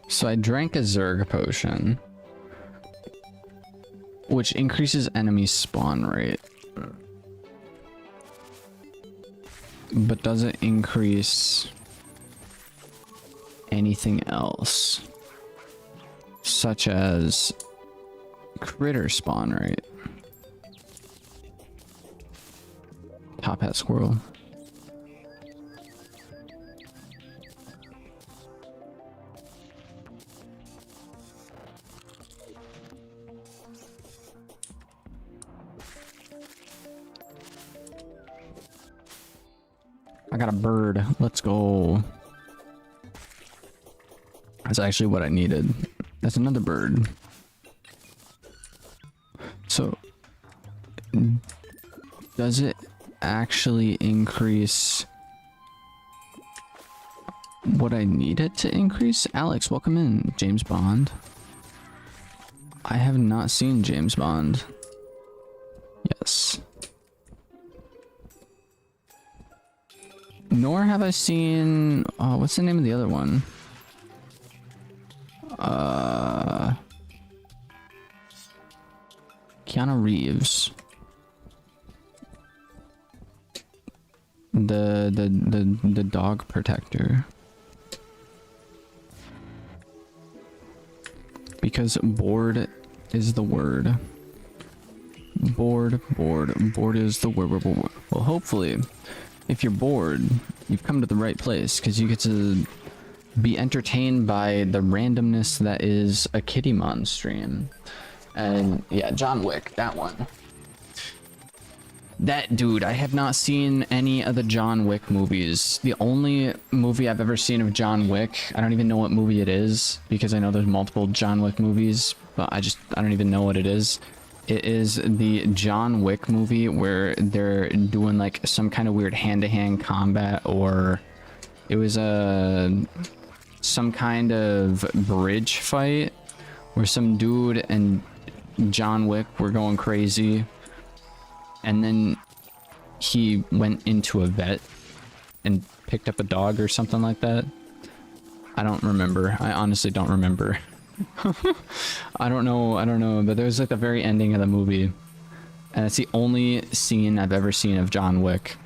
So I drank a Zerg potion, which increases enemy spawn rate, but doesn't increase anything else, such as critter spawn rate. Top hat squirrel. I got a bird. Let's go. That's actually what I needed. That's another bird. So, does it actually increase what I need it to increase? Alex, welcome in. James Bond. I have not seen James Bond. Yes. Nor have I seen... Oh, what's the name of the other one? Keanu Reeves. The dog protector. Because bored is the word. Bored is the word. Well, hopefully, if you're bored, you've come to the right place, because you get to be entertained by the randomness that is a Kittymon stream. And yeah, John Wick, that one. That dude, I have not seen any of the John Wick movies. The only movie I've ever seen of John Wick, I don't even know what movie it is, because I know there's multiple John Wick movies, but I don't even know what it is. It is the John Wick movie where they're doing like some kind of weird hand-to-hand combat, or it was some kind of bridge fight where some dude and John Wick were going crazy, and then he went into a vet and picked up a dog or something like that. I don't remember. I honestly don't remember. I don't know, but there was like the very ending of the movie And it's the only scene I've ever seen of John Wick.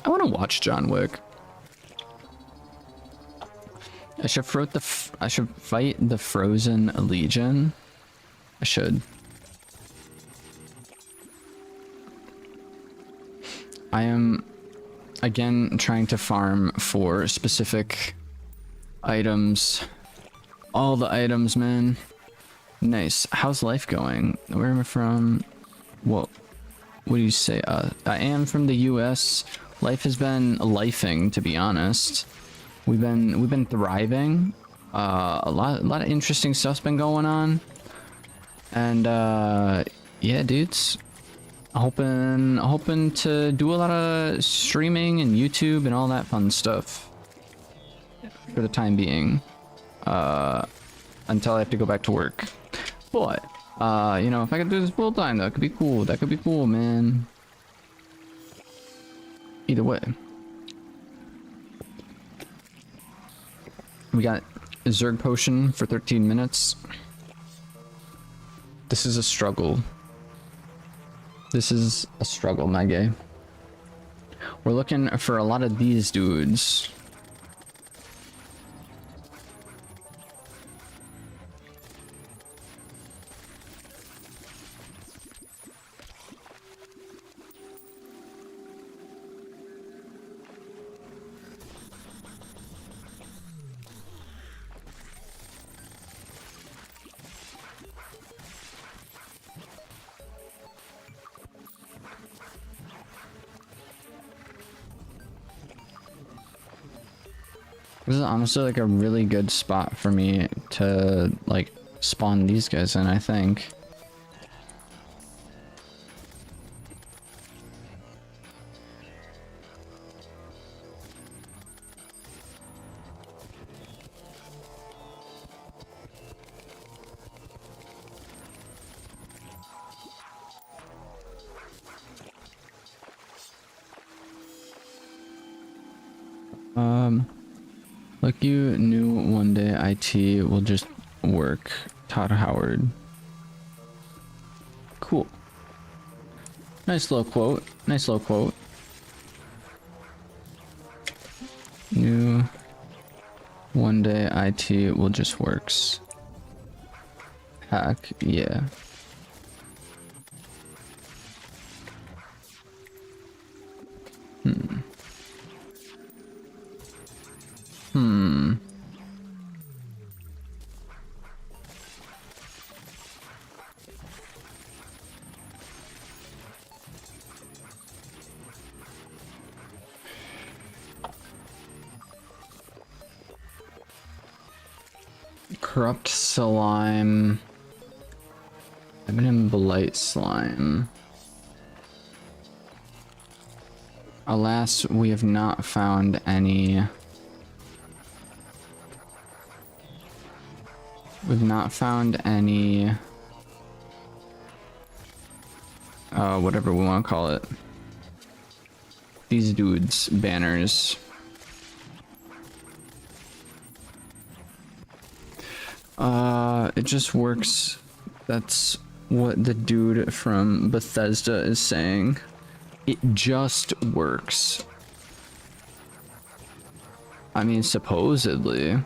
I want to watch John Wick. I should fight the Frozen Legion. I should. I am again trying to farm for specific items. All the items, man. Nice. How's life going? Where am I from? What do you say? I am from the US. Life has been lifing, to be honest. We've been thriving. A lot of interesting stuff's been going on. And yeah, dudes. Hoping to do a lot of streaming and YouTube and all that fun stuff for the time being, until I have to go back to work. But you know, if I could do this full time, that could be cool. That could be cool, man. Either way, we got a Zerg potion for 13 minutes. This is a struggle. This is a struggle, my guy. We're looking for a lot of these dudes. This is honestly like a really good spot for me to like spawn these guys in, I think. Like you knew one day IT will just work. Todd Howard. Cool. Nice little quote. Nice little quote. Knew one day IT will just works. Heck yeah. Corrupt slime. I've been in blight slime. Alas, we have not found any. We've not found any. Whatever we want to call it. These dudes, banners. It just works. That's what the dude from Bethesda is saying. It just works. I mean, supposedly.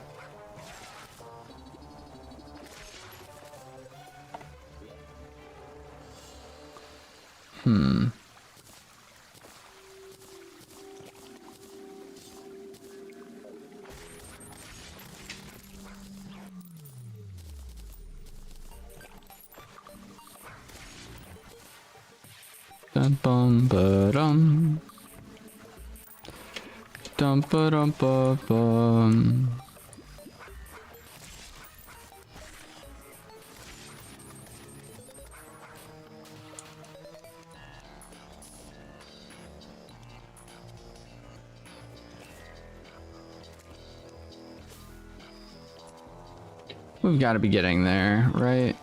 Bum ba dum. Dum ba dum ba bum. We've got to be getting there, right?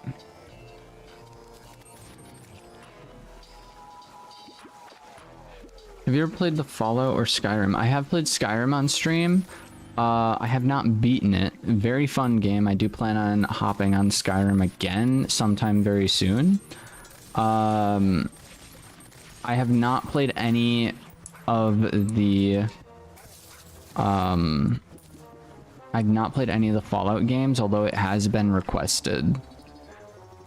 Have you ever played the Fallout or Skyrim? I have played Skyrim on stream. I have not beaten it. Very fun game. I do plan on hopping on Skyrim again sometime very soon. I have not played any of the I've not played any of the Fallout games, although it has been requested.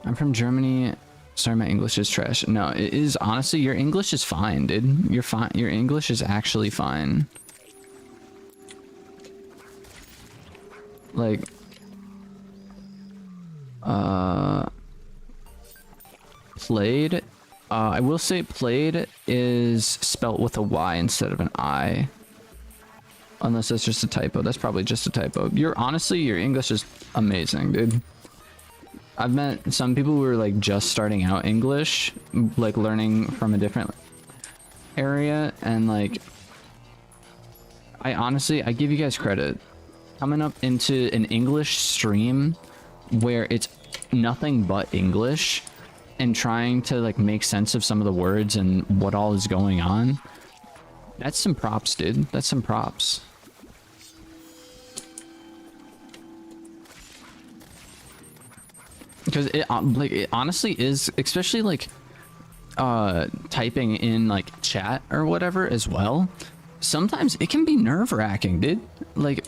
I'm from Germany. Sorry, my English is trash. No, it is honestly, your English is fine, dude. You're fine. Your English is actually fine. Like, played. I will say played is spelt with a Y instead of an I. Unless that's just a typo. That's probably just a typo. Honestly, your English is amazing, dude. I've met some people who are like just starting out English, like learning from a different area, and like, I give you guys credit. Coming up into an English stream where it's nothing but English and trying to like make sense of some of the words and what all is going on. That's some props, dude. That's some props. Because it honestly is, especially like typing in like chat or whatever as well. Sometimes it can be nerve-wracking, dude. Like,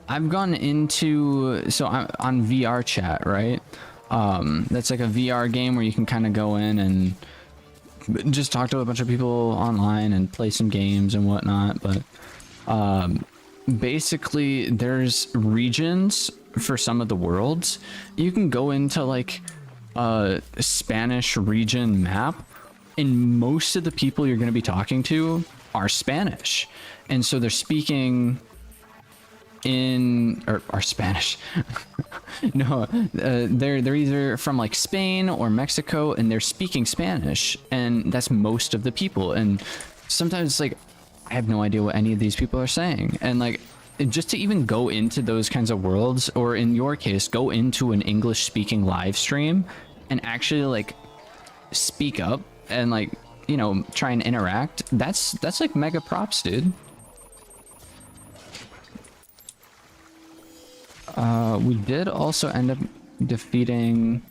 I've gone into, so I'm on VR chat, right? That's like a VR game where you can kind of go in and just talk to a bunch of people online and play some games and whatnot. But basically, there's regions for some of the worlds. You can go into like a Spanish region map, and most of the people you're going to be talking to are Spanish, and so they're speaking in or are Spanish. No, they're either from like Spain or Mexico, and they're speaking Spanish, and that's most of the people. And sometimes it's like, I have no idea what any of these people are saying, and like, just to even go into those kinds of worlds, or in your case, go into an English speaking live stream and actually like speak up and like, you know, try and interact, that's like mega props, dude. We did also end up defeating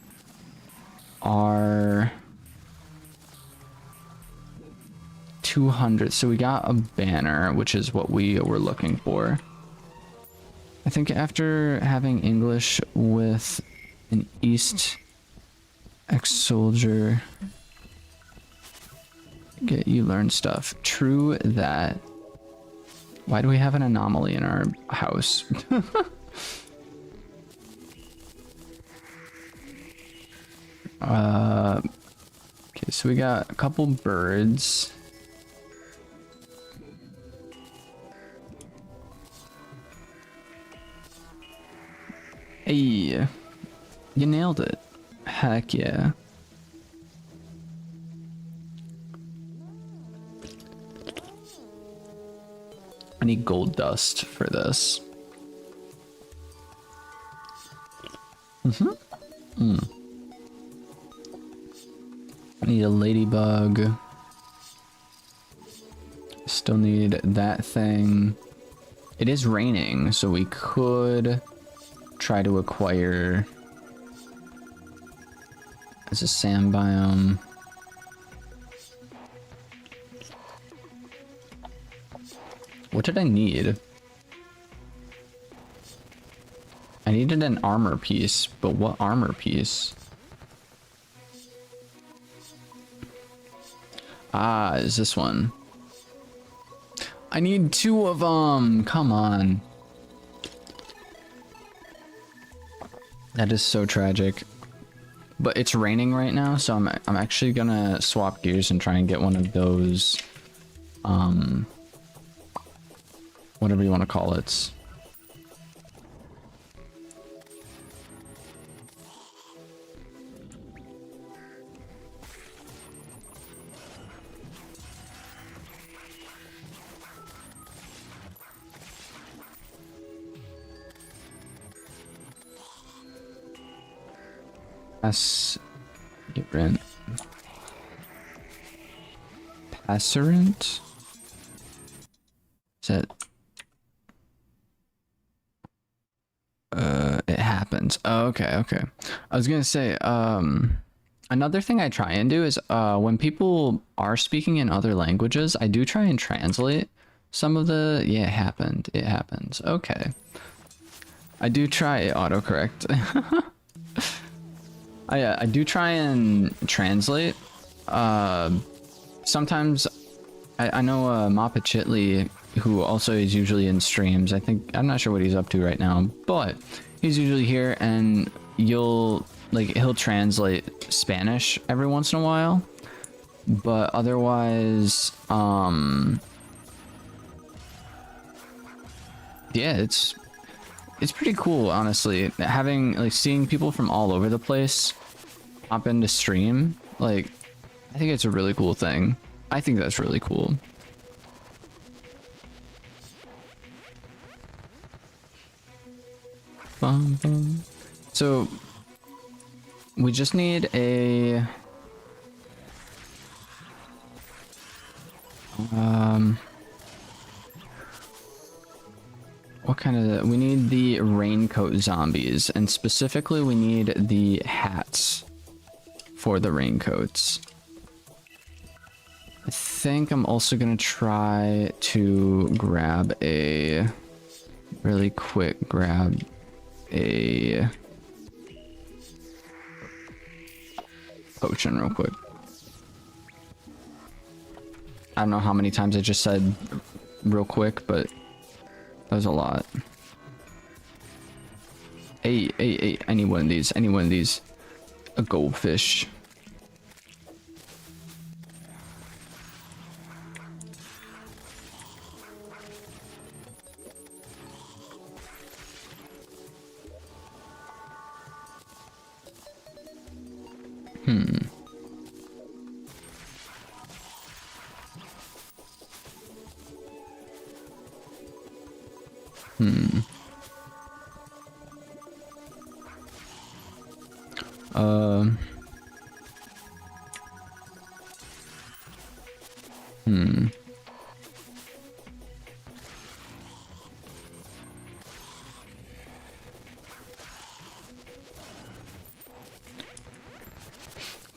our 200, so we got a banner, which is what we were looking for. I think after having English with an East ex-soldier, you learn stuff. True that. Why do we have an anomaly in our house? Okay, so we got a couple birds. Hey, you nailed it. Heck yeah. I need gold dust for this. I need a ladybug. Still need that thing. It is raining, so we could try to acquire as a sand biome. What did I need? I needed an armor piece, but what armor piece? Ah, is this one? I need 2 of them. Come on. That is so tragic. But it's raining right now, so I'm actually gonna swap gears and try and get one of those, whatever you want to call it. Get rent. Passerant? Is that It happens. Oh, okay, okay. I was gonna say, another thing I try and do is, when people are speaking in other languages, I do try and translate some of the, yeah, it happened. It happens. Okay. I do try autocorrect. I do try and translate. Sometimes I know Mappa Chitley, who also is usually in streams. I'm not sure what he's up to right now, but he's usually here, and he'll translate Spanish every once in a while. But otherwise, yeah, it's pretty cool, honestly. Having seeing people from all over the place hop into stream, I think it's a really cool thing. I think that's really cool. Bum, bum. So we just need a what kind of, we need the raincoat zombies, and specifically we need the hats for the raincoats. I think I'm also gonna try to grab a really quick a potion real quick. I don't know how many times I just said real quick, but that was a lot. Hey, any one of these, a goldfish.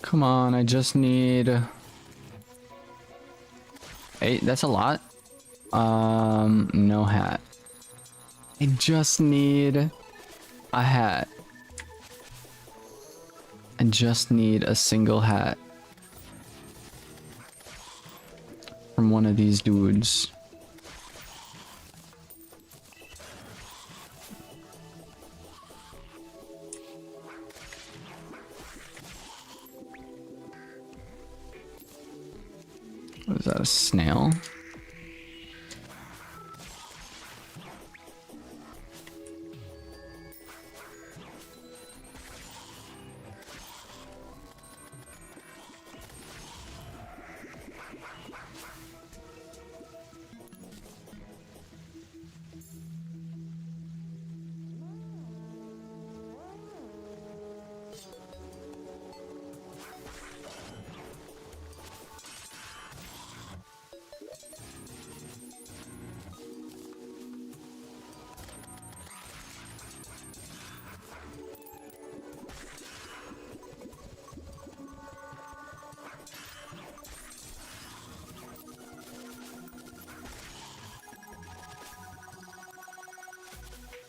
Come on, I just need... Hey, that's a lot. No hat. I just need a hat. I just need a single hat from one of these dudes. What is that, a snail?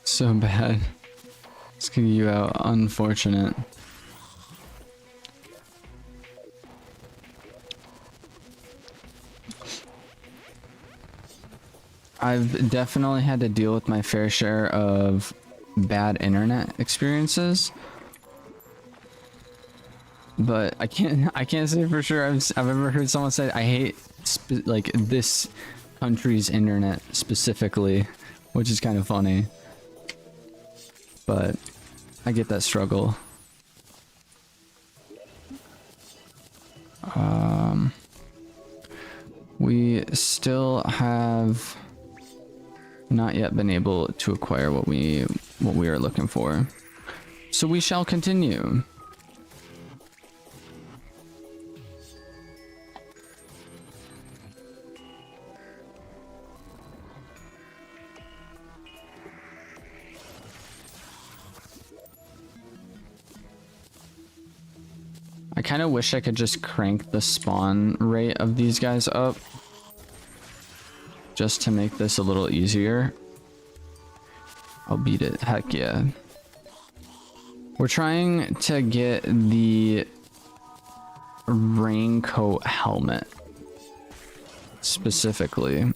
So bad. Let's get you out. Unfortunate. I've definitely had to deal with my fair share of bad internet experiences, but I can't say for sure I've ever heard someone say I hate this country's internet specifically, which is kind of funny. But I get that struggle. We still have not yet been able to acquire what we are looking for. So we shall continue. kind of wish I could just crank the spawn rate of these guys up just to make this a little easier. I'll beat it. Heck yeah. We're trying to get the raincoat helmet specifically,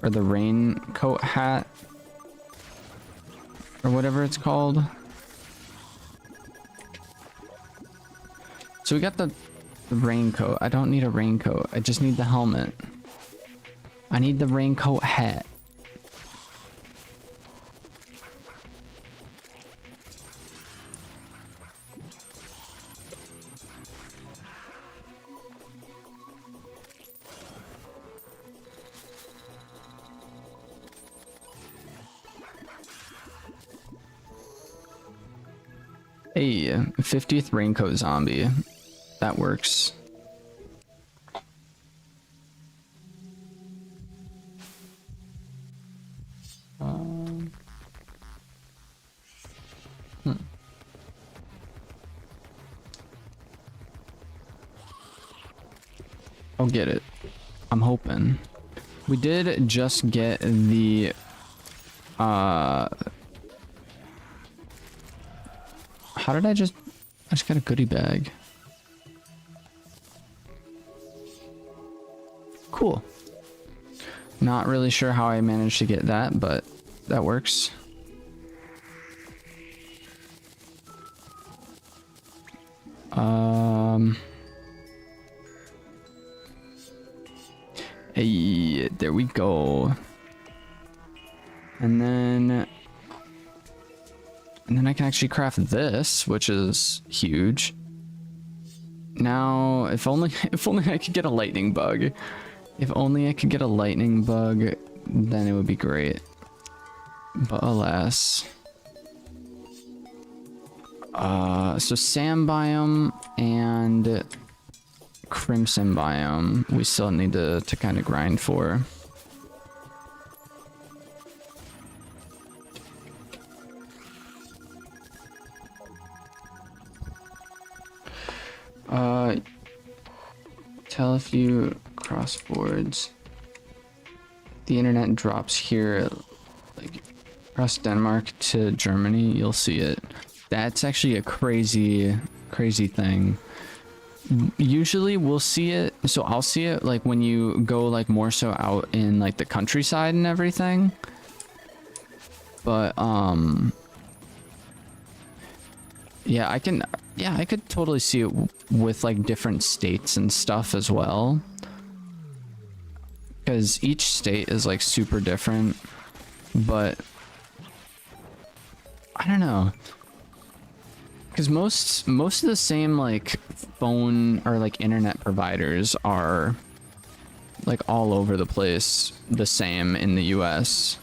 or the raincoat hat, or whatever it's called. So we got the raincoat. I don't need a raincoat. I just need the helmet. I need the raincoat hat. Hey, 50th raincoat zombie. That works. I'll get it. I'm hoping. We did just get the how did I just got a goodie bag. Cool. Not really sure how I managed to get that, but that works. Hey, there we go. And then I can actually craft this, which is huge. Now, if only I could get a lightning bug. If only I could get a lightning bug, then it would be great. But alas. So sand biome and crimson biome, we still need to kind of grind for. Tell a few crossboards. The internet drops here, like across Denmark to Germany. You'll see it. That's actually a crazy thing. Usually we'll see it, so I'll see it like when you go like more so out in like the countryside and everything. But yeah, I could totally see it with like different states and stuff as well, because each state is like super different. But I don't know, because most of the same like phone or like internet providers are like all over the place the same in the US,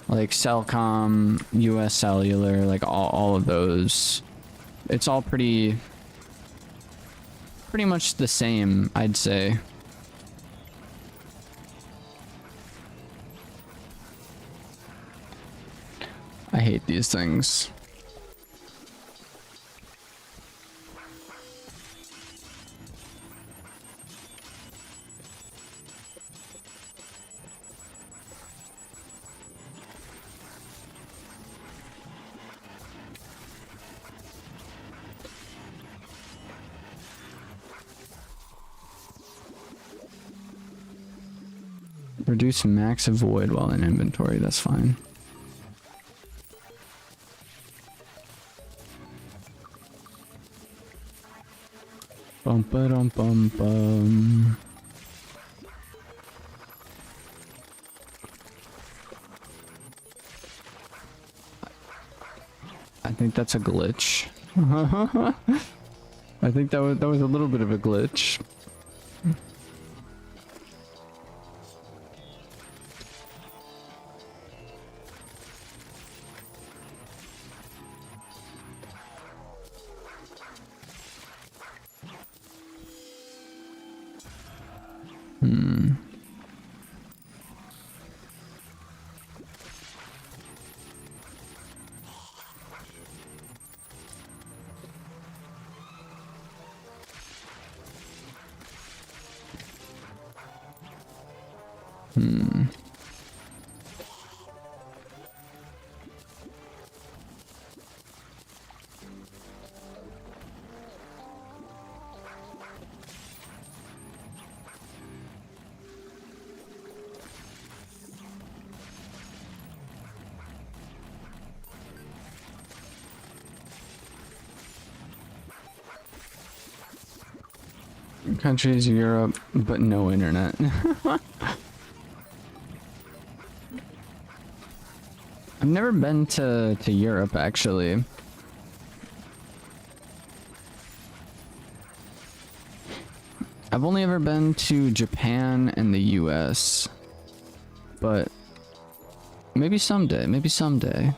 like Cellcom, US Cellular, like all of those. It's all pretty much the same, I'd say. I hate these things. Reduce max void while in inventory, that's fine. Bum ba dum bum bum. I think that's a glitch. I think that was a little bit of a glitch. Countries, Europe, but no internet. I've never been to Europe, actually. I've only ever been to Japan and the US. But maybe someday, maybe someday.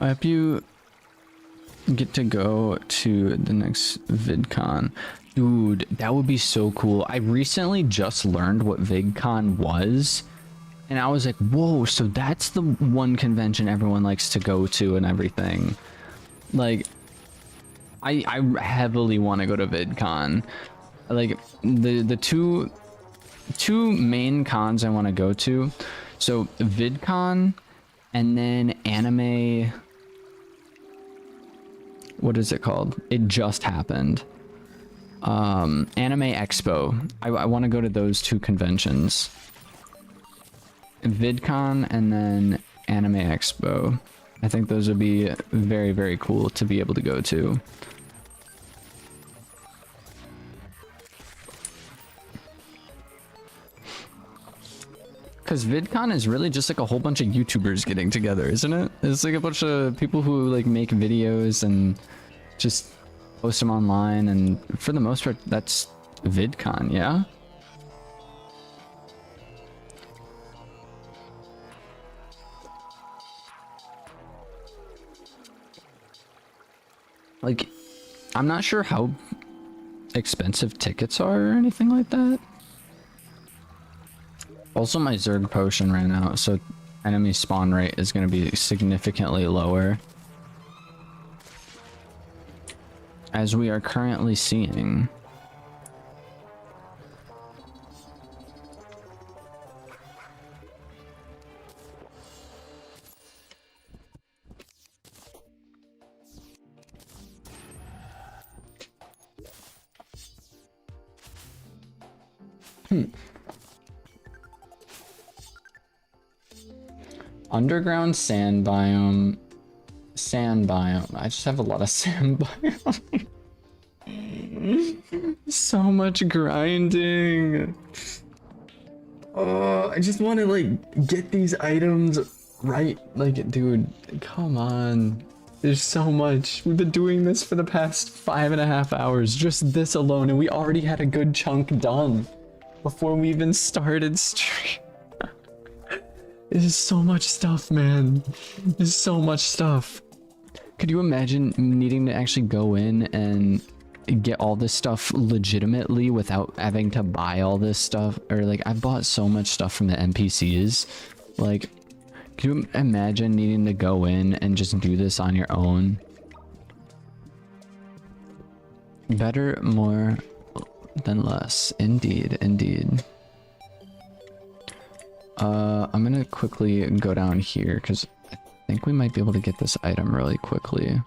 I hope you get to go to the next VidCon. Dude, that would be so cool. I recently just learned what VidCon was, and I was like, whoa, so that's the one convention everyone likes to go to and everything. Like, I heavily want to go to VidCon. Like, the two main cons I want to go to. So, VidCon, and then anime... What is it called? It just happened. Anime Expo. I want to go to those two conventions. VidCon and then Anime Expo. I think those would be very, very cool to be able to go to. Because VidCon is really just like a whole bunch of YouTubers getting together, isn't it? It's like a bunch of people who like make videos and just post them online, and for the most part, that's VidCon, yeah? Like, I'm not sure how expensive tickets are or anything like that. Also, my Zerg potion ran out, so enemy spawn rate is going to be significantly lower. As we are currently seeing. Underground sand biome. Sand biome. I just have a lot of sand biome. So much grinding. Oh, I just want to like get these items right. Like, dude, come on. There's so much. We've been doing this for the past 5.5 hours. Just this alone, and we already had a good chunk done before we even started stream. There's so much stuff, man. There's so much stuff. Could you imagine needing to actually go in and get all this stuff legitimately without having to buy all this stuff? Or like, I bought so much stuff from the NPCs. Like, can you imagine needing to go in and just do this on your own? Better more than less. Indeed, indeed. I'm gonna quickly go down here because I think we might be able to get this item really quickly.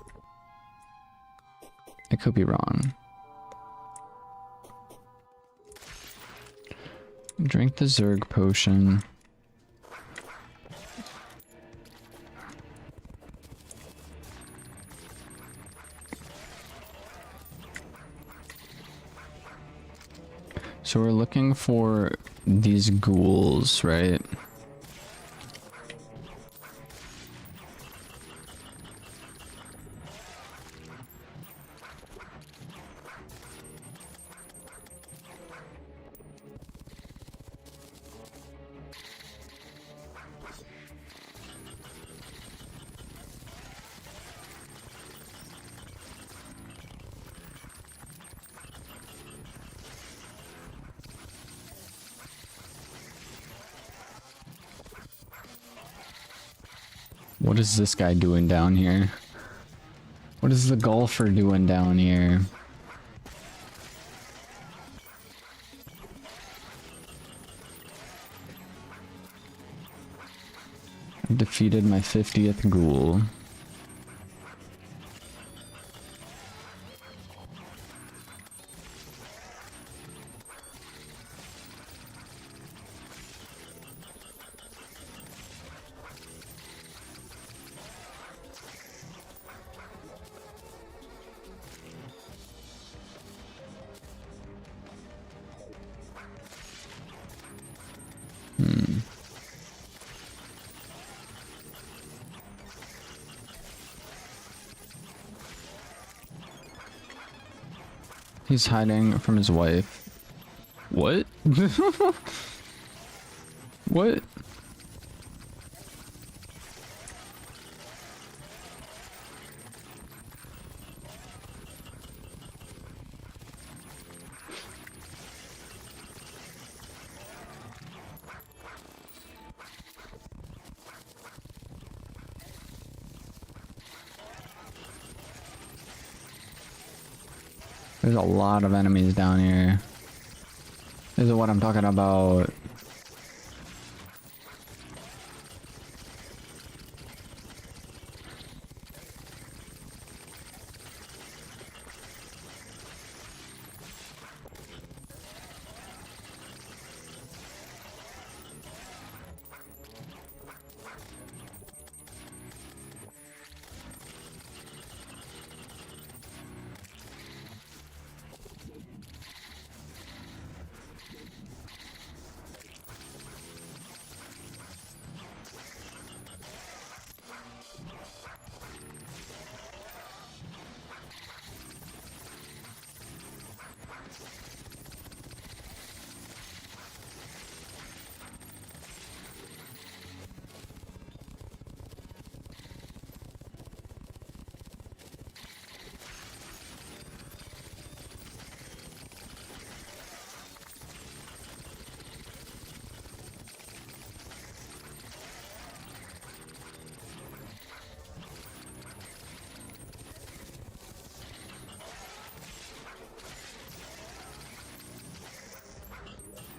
I could be wrong. Drink the Zerg potion. So we're looking for these ghouls, right? What is this guy doing down here? What is the golfer doing down here? I've defeated my 50th ghoul. He's hiding from his wife. What? What? There's a lot of enemies down here. This is what I'm talking about.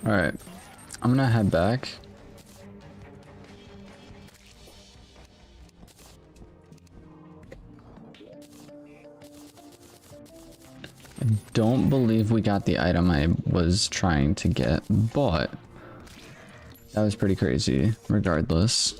Alright, I'm gonna head back. I don't believe we got the item I was trying to get, but that was pretty crazy, regardless.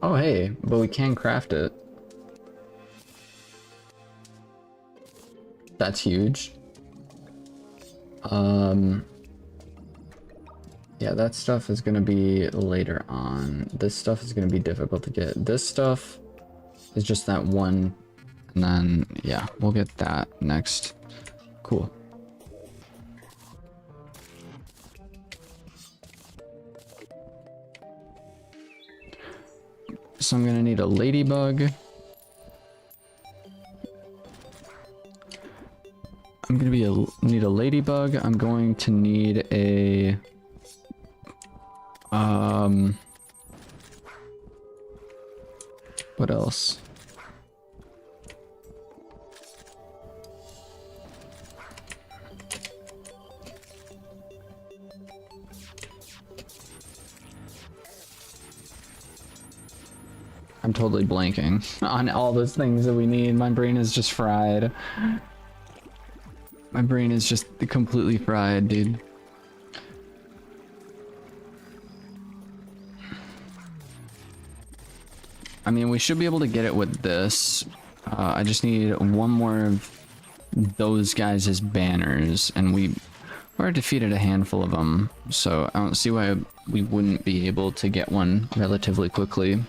Oh hey, but we can craft it. That's huge. Yeah, that stuff is gonna be later on. This stuff is gonna be difficult to get. This stuff is just that one, and then yeah, we'll get that next. Cool. So I'm gonna need a ladybug. I'm gonna need a ladybug. I'm going to need a What else? I'm totally blanking on all those things that we need. My brain is just fried. My brain is just completely fried, dude. I mean, we should be able to get it with this. I just need one more of those guys as banners, and we already defeated a handful of them, so I don't see why we wouldn't be able to get one relatively quickly.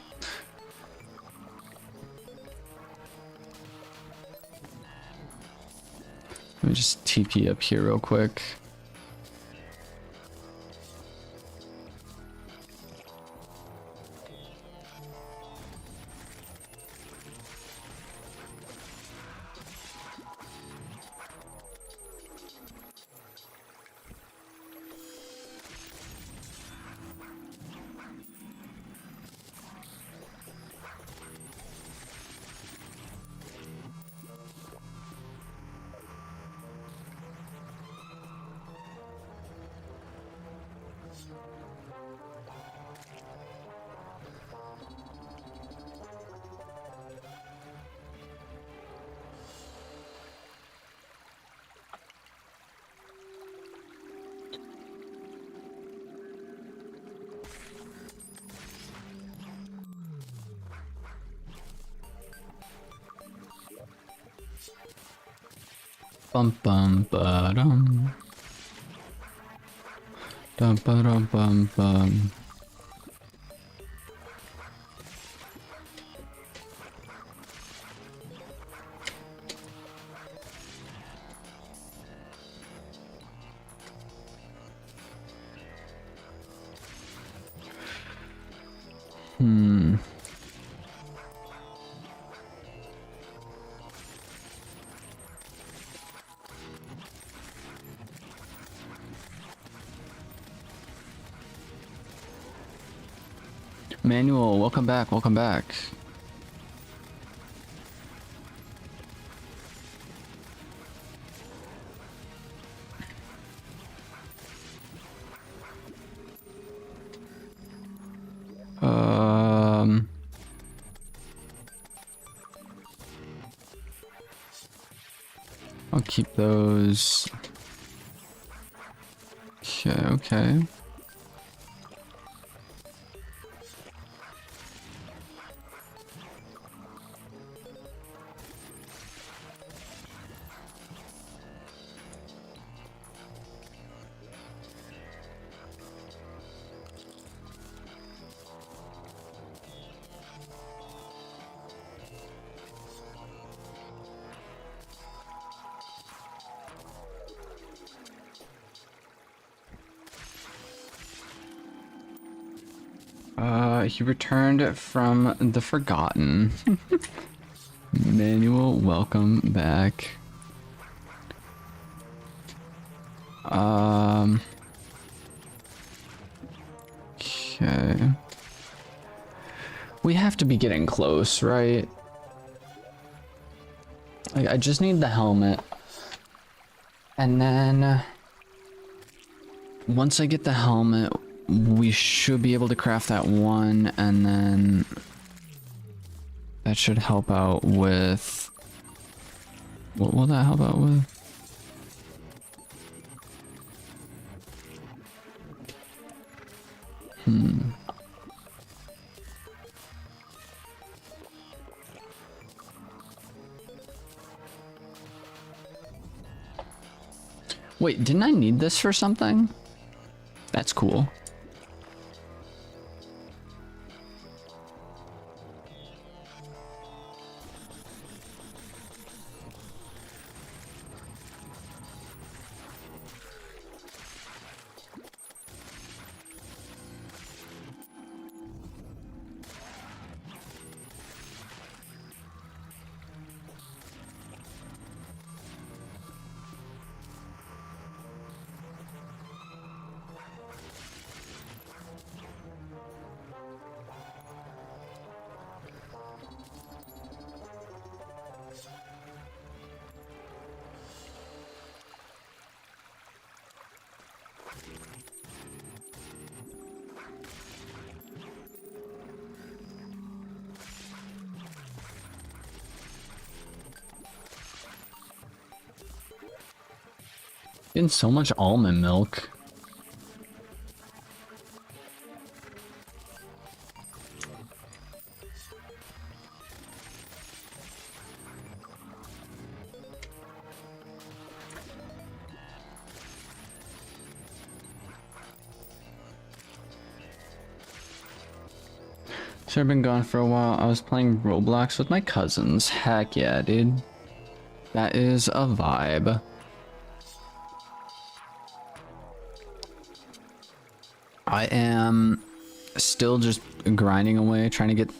Let me just TP up here real quick. Bum bum ba dum. Dum ba dum bum bum. Manuel, welcome back, welcome back. I'll keep those. Okay, okay. He returned from the Forgotten. Manuel, welcome back. Okay. We have to be getting close, right? I just need the helmet. And then once I get the helmet, we should be able to craft that one, and then that should help out with... What will that help out with? Wait, didn't I need this for something? That's cool. Getting so much almond milk. So I've been gone for a while. I was playing Roblox with my cousins. Heck yeah, dude. That is a vibe. I am still just grinding away, trying to get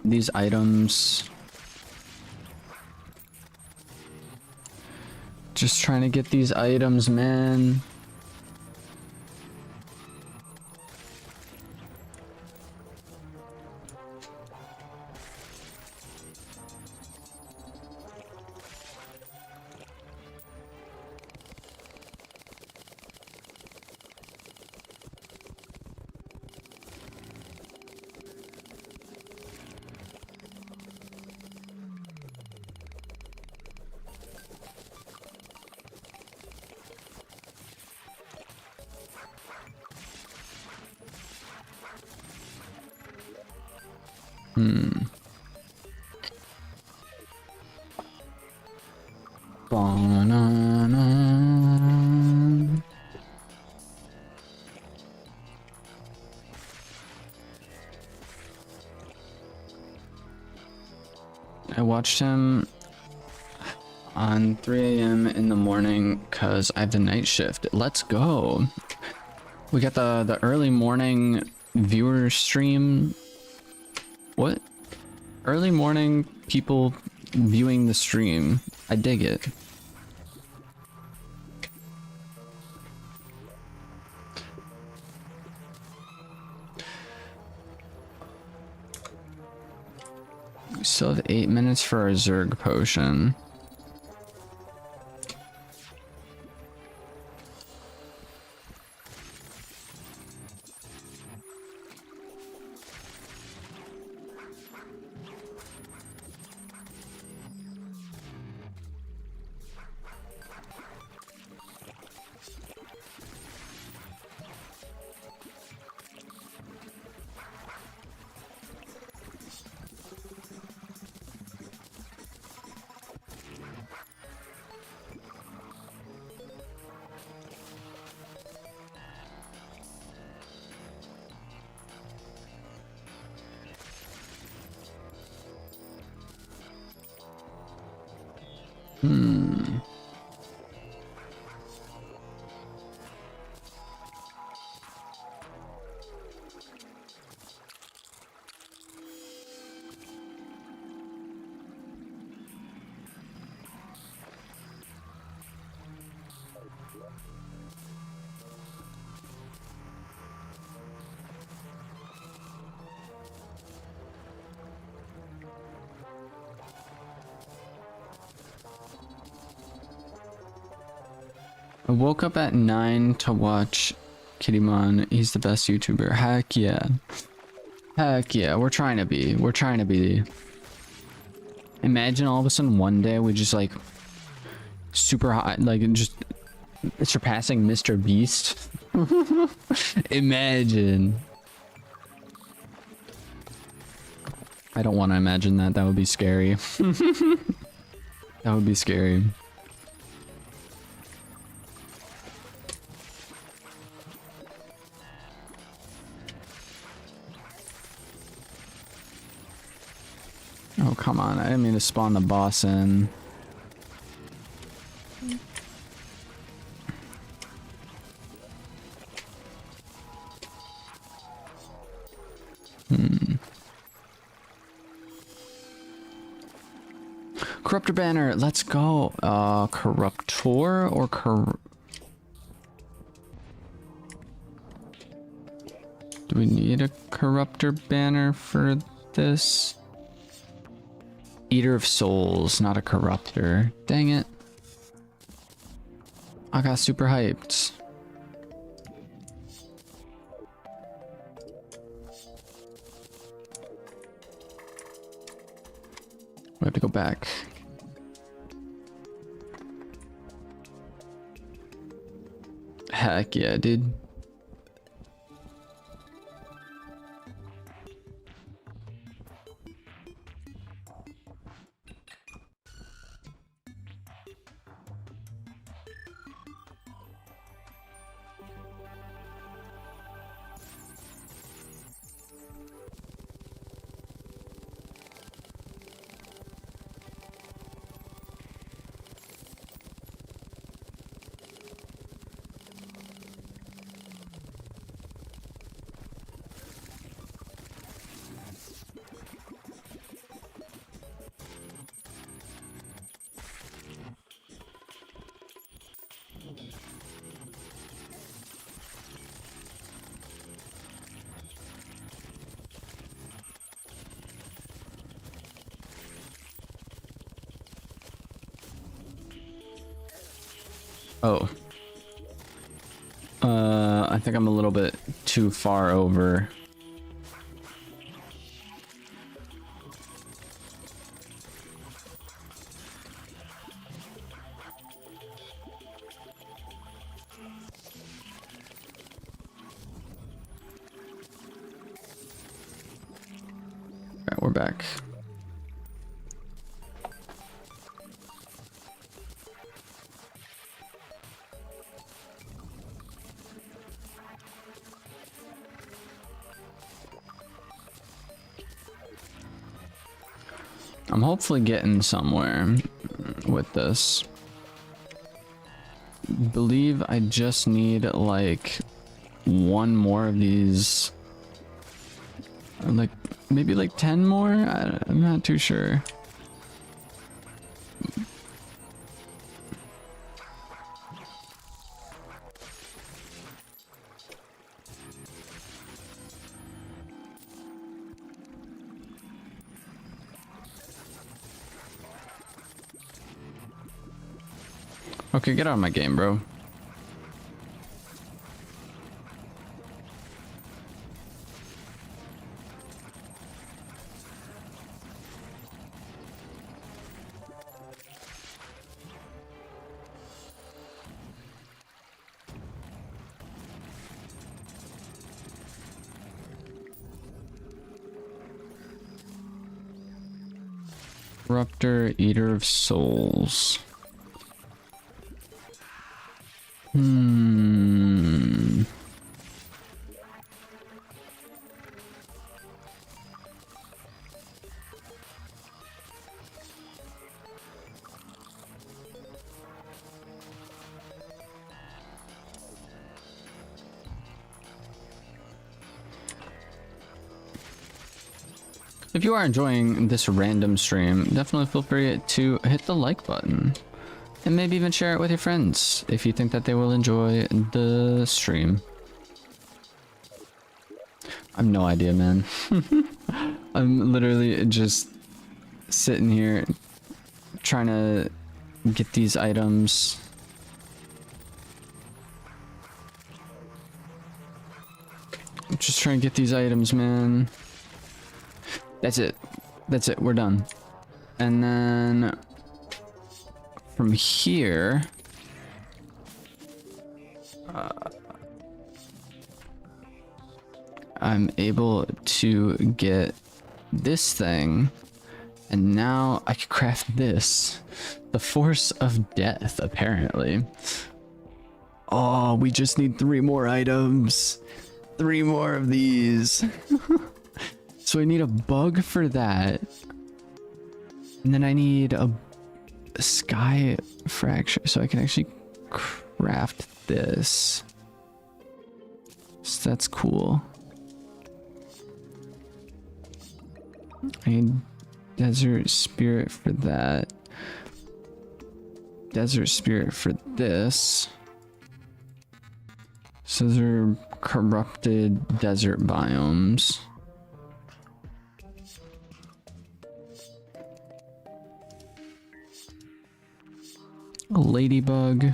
these items. Just trying to get these items, man. Banana. I watched him on 3 a.m. in the morning because I have the night shift. Let's go. We got the early morning viewer stream. What? Early morning people viewing the stream. I dig it. We still have 8 minutes for our Zerg potion. I woke up at 9 to watch Kittymon. He's the best YouTuber. Heck yeah. Heck yeah. We're trying to be. We're trying to be. Imagine all of a sudden one day we just like super hot, like just surpassing Mr. Beast. Imagine. I don't want to imagine that. That would be scary. That would be scary. Oh, come on. I didn't mean to spawn the boss in. Corruptor banner, let's go. Corruptor or do we need a corruptor banner for this? Eater of souls, not a corruptor. Dang it. I got super hyped. We have to go back. Heck yeah, dude. Oh. I think I'm a little bit too far over. Alright, we're back. I'm hopefully getting somewhere with this. Believe I just need like one more of these, like maybe like 10 more. I'm not too sure. Okay, get out of my game, bro. Corruptor, Eater of Souls. If you are enjoying this random stream, definitely feel free to hit the like button and maybe even share it with your friends if you think that they will enjoy the stream. I have no idea, man. I'm literally just sitting here trying to get these items. I'm just trying to get these items, man. That's it. That's it. We're done. And then from here, I'm able to get this thing, and now I can craft this. The Force of Death, apparently. Oh, we just need 3 more items. 3 more of these. So I need a bug for that. And then I need a sky fracture so I can actually craft this. So that's cool. I need desert spirit for that. Desert spirit for this. So those are corrupted desert biomes. A ladybug,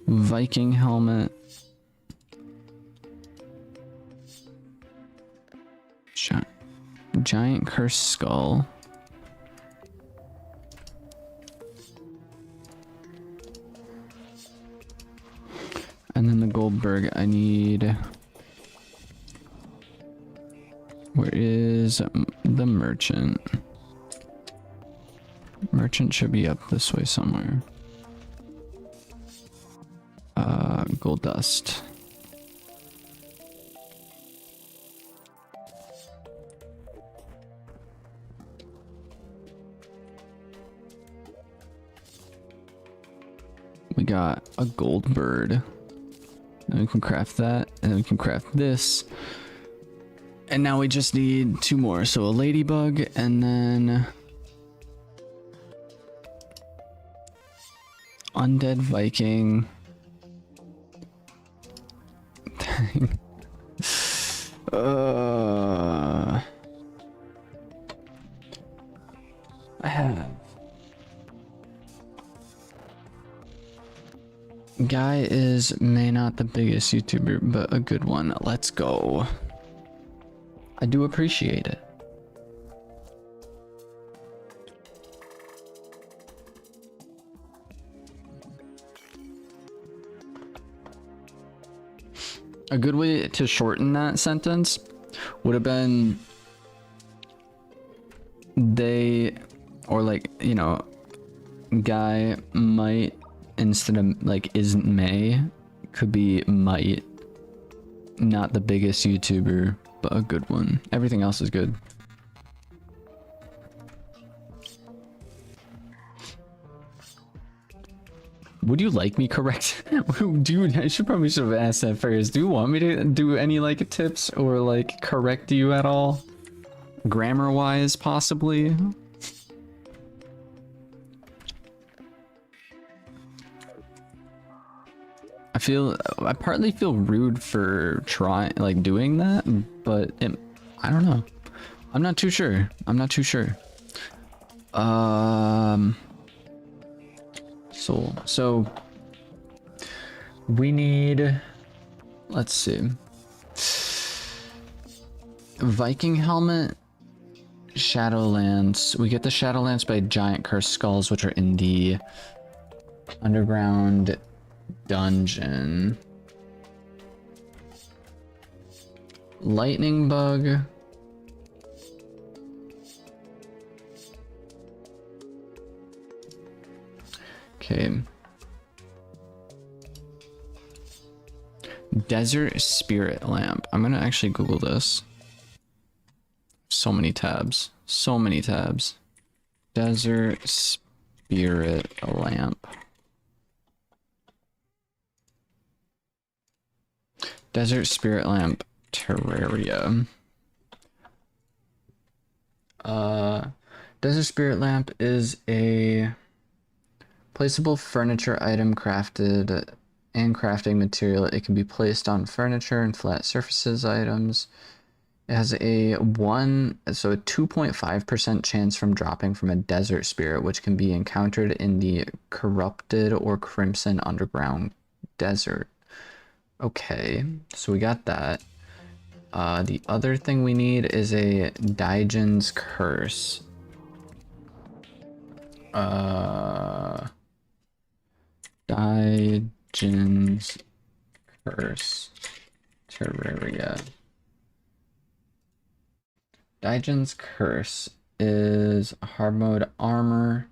Viking helmet, giant cursed skull, Goldberg, I need... Where is the merchant? Merchant should be up this way somewhere. Gold dust. We got a gold bird. And we can craft that, and then we can craft this. And now we just need 2 more. So a ladybug, and then undead Viking. I have. Guy is may not the biggest YouTuber, but a good one. Let's go. I do appreciate it. A good way to shorten that sentence would have been they, or like, you know, guy might instead of like isn't may, could be might. Not the biggest YouTuber, but a good one. Everything else is good. Would you like me correct? Dude, I should have asked that first. Do you want me to do any like tips or like correct you at all? Grammar wise, possibly? I partly feel rude for trying, like doing that, but I don't know. I'm not too sure. So we need, let's see, Viking helmet, Shadowlands. We get the Shadowlands by giant cursed skulls, which are in the underground dungeon. Lightning bug. Okay. Desert spirit lamp. I'm gonna actually Google this. So many tabs. Desert spirit lamp. Desert spirit lamp Terraria. Desert spirit lamp is a placeable furniture item crafted and crafting material. It can be placed on furniture and flat surfaces items. It has a 2.5% chance from dropping from a desert spirit, which can be encountered in the corrupted or crimson underground desert. Okay, so we got that. The other thing we need is a Daigen's Curse. Daigen's Curse. Terraria. Daigen's Curse is hard mode armor.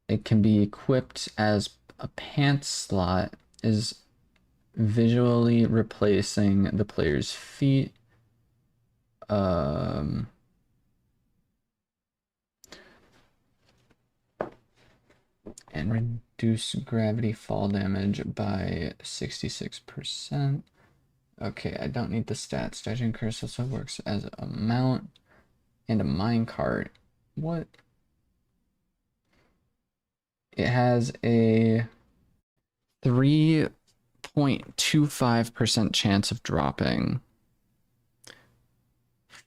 It can be equipped as a pants slot, is visually replacing the player's feet. And reduce gravity fall damage by 66%. Okay, I don't need the stats. Dodging Curse also works as a mount and a minecart. What? It has a 3.25% chance of dropping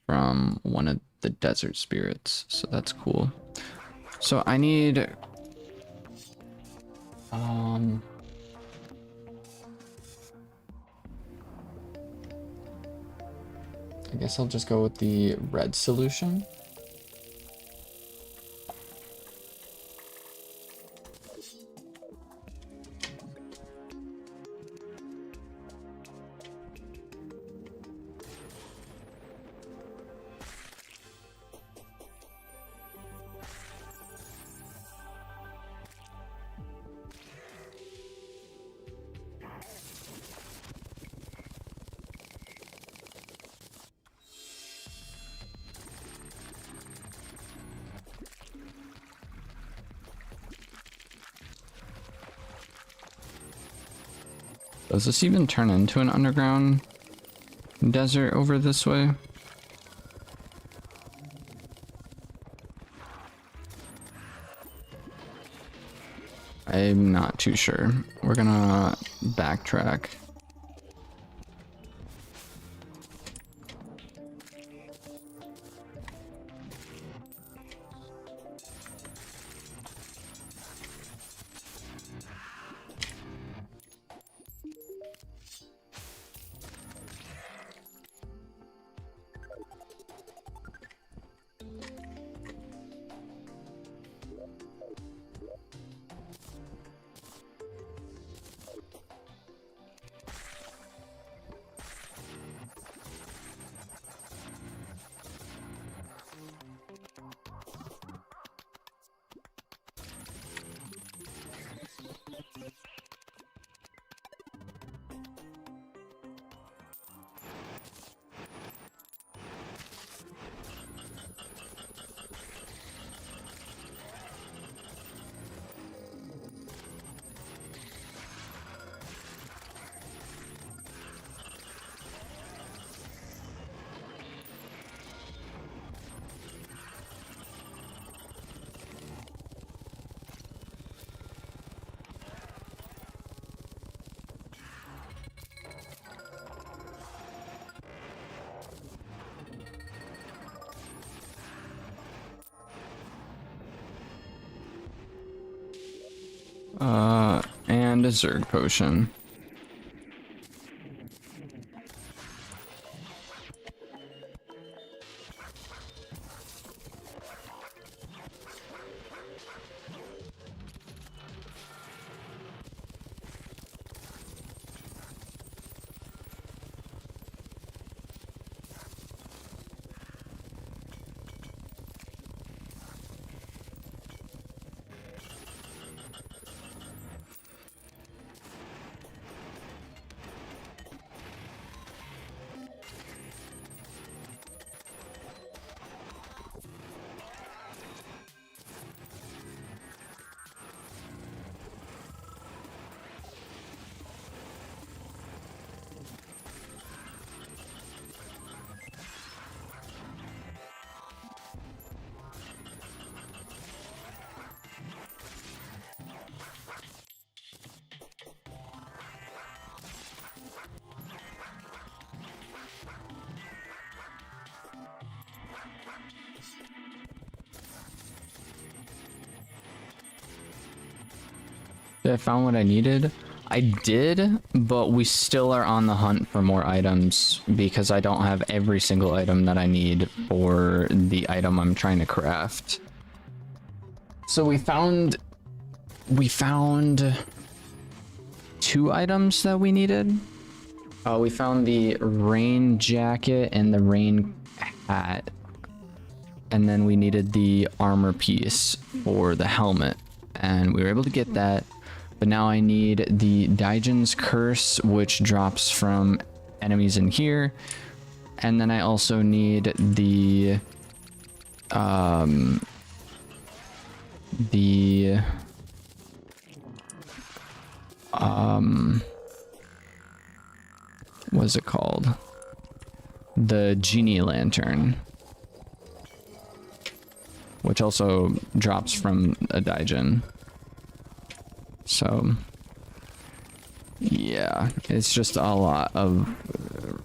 from one of the desert spirits, so that's cool. So I need I guess I'll just go with the red solution. Does this even turn into an underground desert over this way? I'm not too sure. We're gonna backtrack. And a Zerg potion. I found what I needed. I did, but we still are on the hunt for more items because I don't have every single item that I need for the item I'm trying to craft. So we found 2 items that we needed. We found the rain jacket and the rain hat, and then we needed the armor piece for the helmet, and we were able to get that. But now I need the Daigen's Curse, which drops from enemies in here. And then I also need the what's it called? The Genie Lantern, which also drops from a Daigen. So yeah, it's just a lot of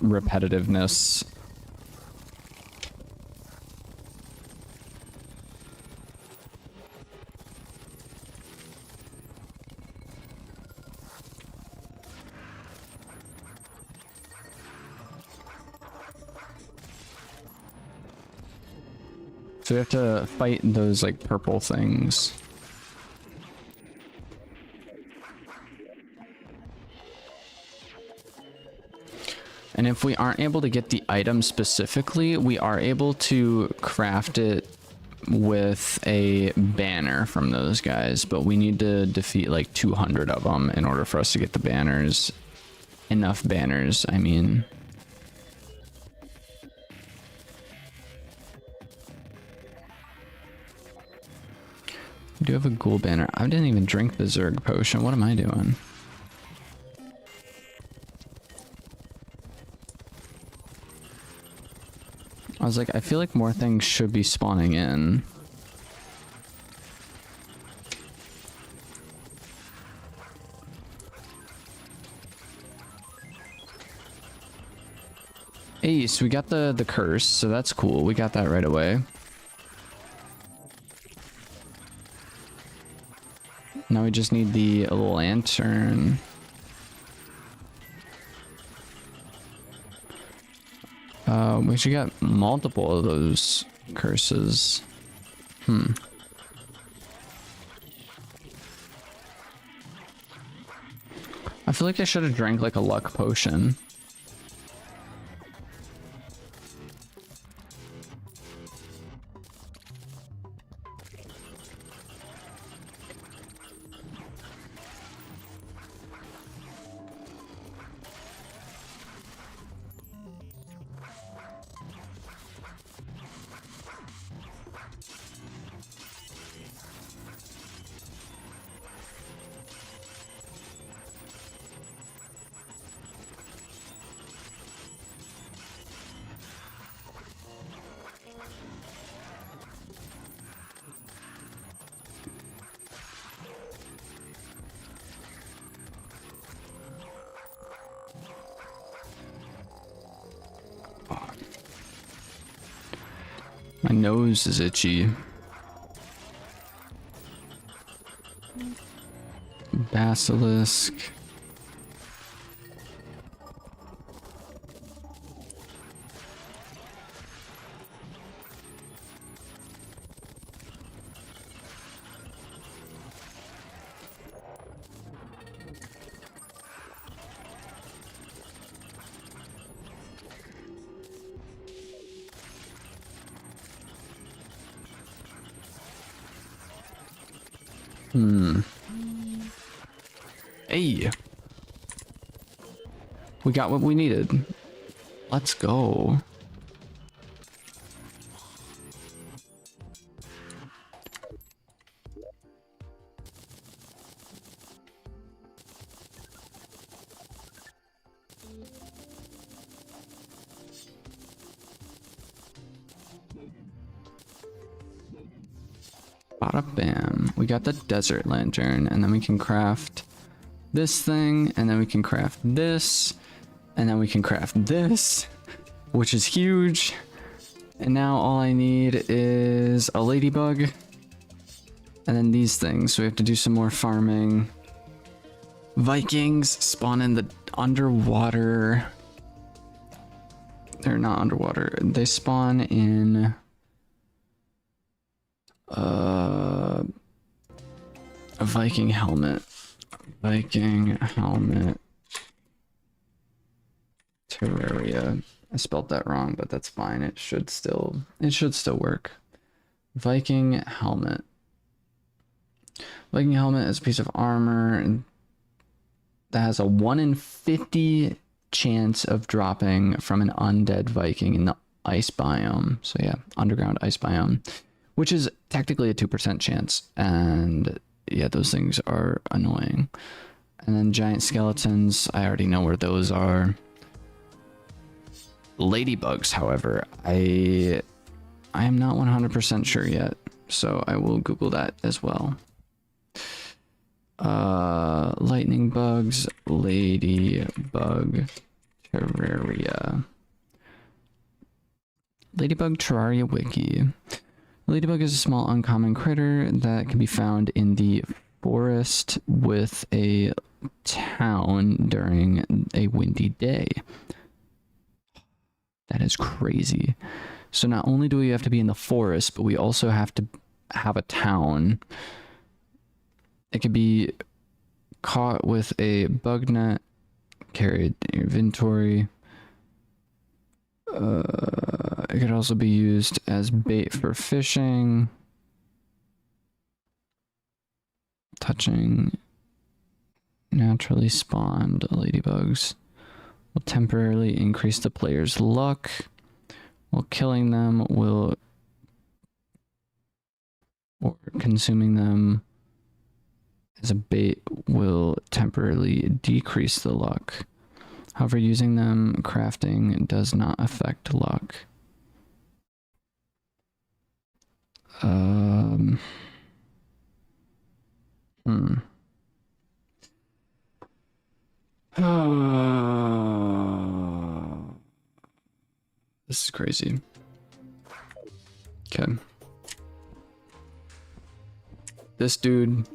repetitiveness. So we have to fight those like purple things. And if we aren't able to get the item specifically, we are able to craft it with a banner from those guys, but we need to defeat like 200 of them in order for us to get the banners. Enough banners, I mean. I do have a ghoul banner. I didn't even drink the Zerg potion. What am I doing? was like, I feel like more things should be spawning in. Hey, so we got the curse, so that's cool. We got that right away. Now we just need the lantern. We should get multiple of those curses. I feel like I should have drank like a luck potion. My nose is itchy. Basilisk. Hey, we got what we needed. Let's go. Bada bam. We got the desert lantern, and then we can craft this thing, and then we can craft this, and then we can craft this, which is huge. And now all I need is a ladybug, and then these things. So we have to do some more farming. Vikings spawn in the underwater. They're not underwater. They spawn in a Viking helmet. Viking helmet. Terraria. I spelled that wrong, but that's fine. It should still work. Viking helmet. Viking helmet is a piece of armor that has a 1 in 50 chance of dropping from an undead Viking in the ice biome. So yeah, underground ice biome, which is technically a 2% chance. And yeah, those things are annoying. And then giant skeletons, I already know where those are. Ladybugs, however, I am not 100% sure yet, so I will Google that as well. Lightning bugs, ladybug, Terraria. Ladybug Terraria wiki. Ladybug is a small uncommon critter that can be found in the forest with a town during a windy day. That is crazy. So not only do we have to be in the forest, but we also have to have a town. It could be caught with a bug net, carried in your inventory. It could also be used as bait for fishing. Touching naturally spawned ladybugs will temporarily increase the player's luck, while killing them will, or consuming them as a bait will temporarily decrease the luck. However, using them crafting does not affect luck. Um. Hmm. This is crazy. Okay. This dude.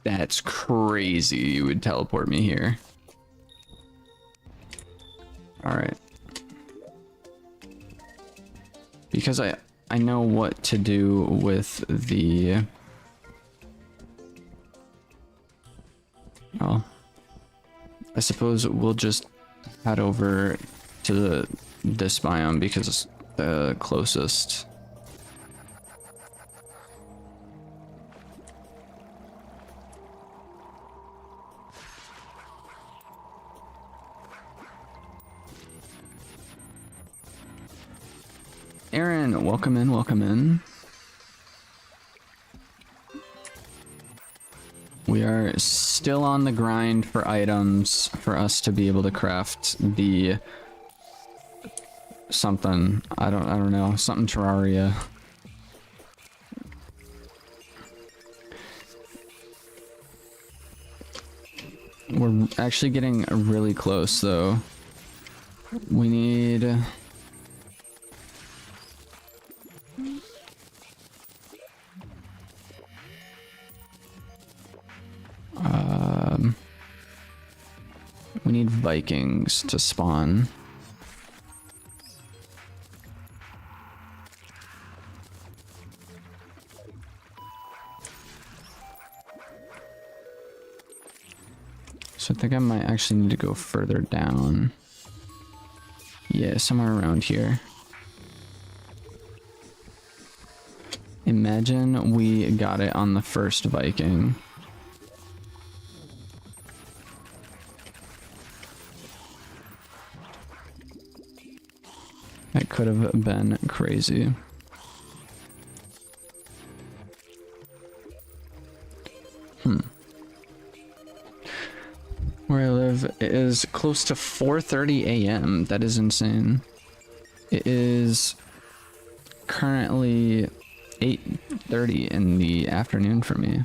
That's crazy. You would teleport me here. All right. Because I know what to do with the... Oh. I suppose we'll just head over to this biome because it's the closest. Aaron, welcome in, welcome in. We are still on the grind for items for us to be able to craft the something. I don't know, something Terraria. We're actually getting really close though. We need we need Vikings to spawn. So I think I might actually need to go further down. Yeah, somewhere around here. Imagine we got it on the first Viking. That could have been crazy. Where I live, it is close to 4:30 a.m. That is insane. It is currently 8:30 in the afternoon for me.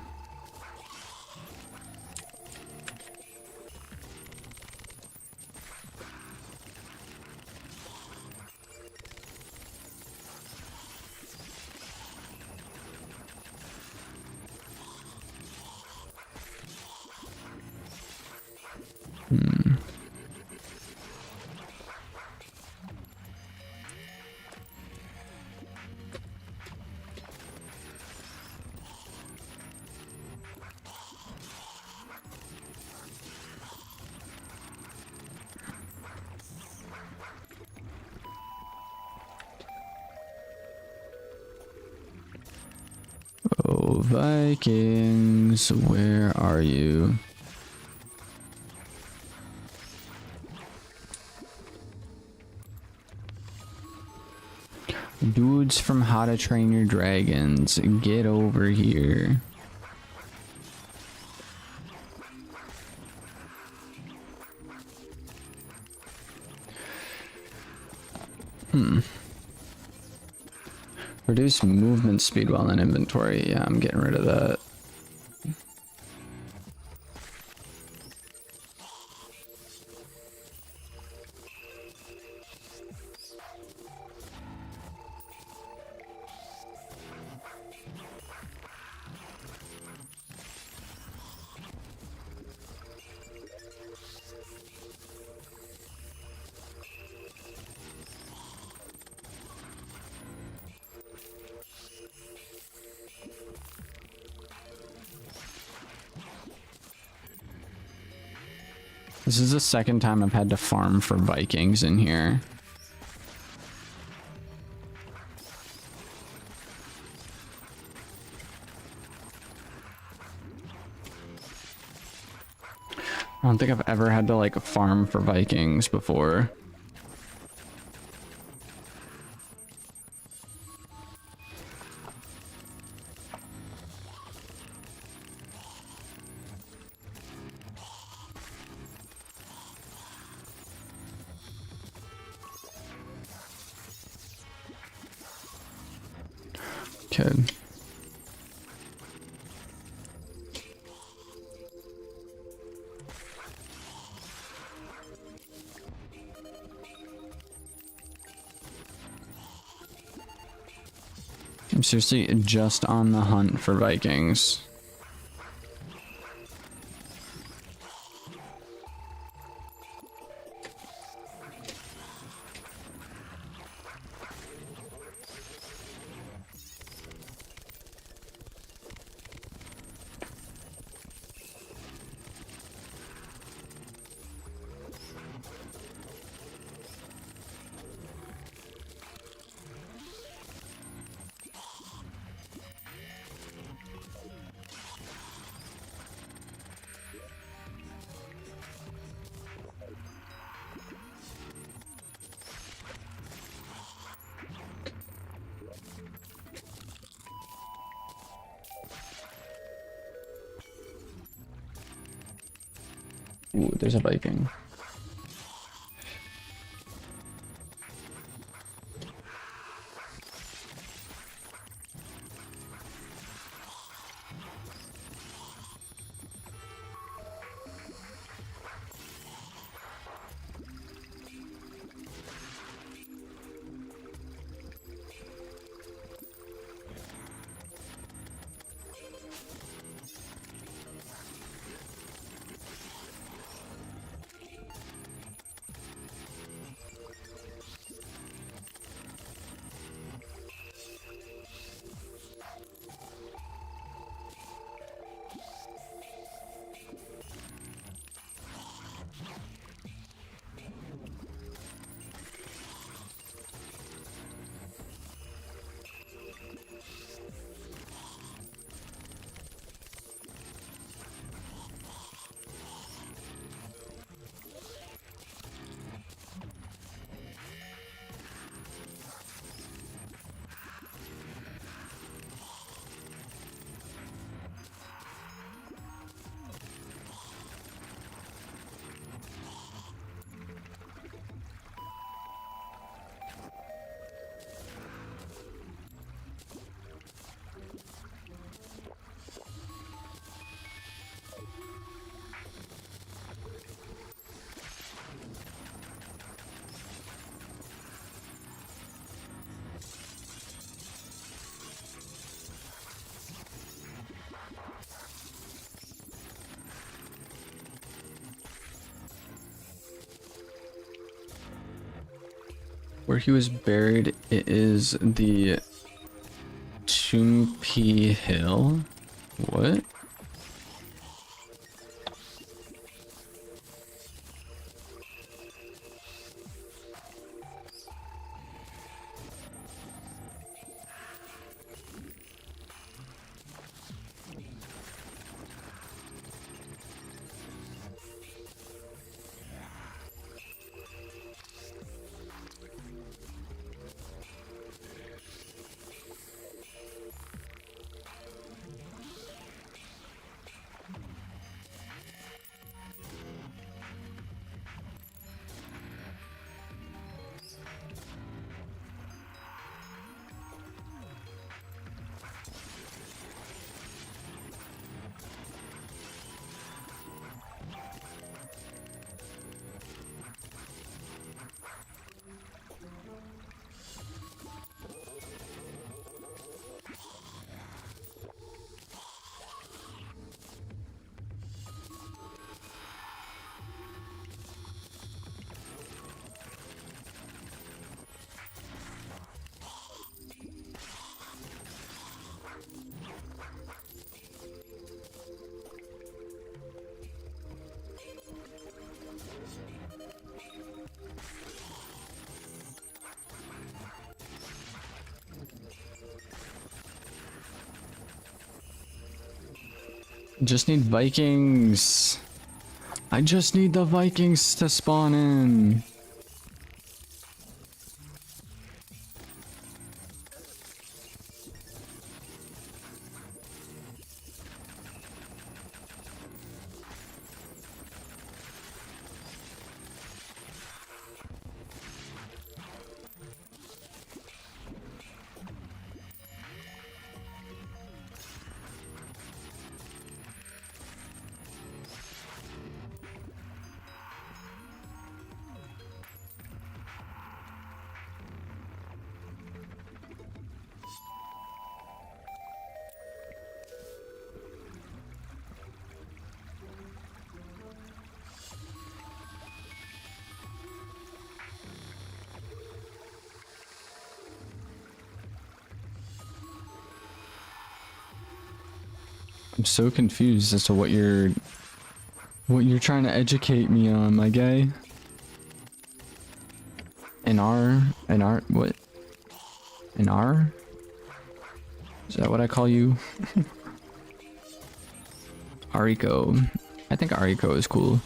Oh, Vikings, where are you? Dudes from How to Train Your Dragons, get over here. Reduce movement speed while in inventory. Yeah, I'm getting rid of that. This is the second time I've had to farm for Vikings in here. I don't think I've ever had to like farm for Vikings before. kid. I'm seriously just on the hunt for Vikings. Ooh, there's a Viking. Where he was buried, it is the Chumpy Hill. What? Just need Vikings. I just need the Vikings to spawn in. I'm so confused as to what you're trying to educate me on, my guy. What? Is that what I call you? Ariko. I think Ariko is cool.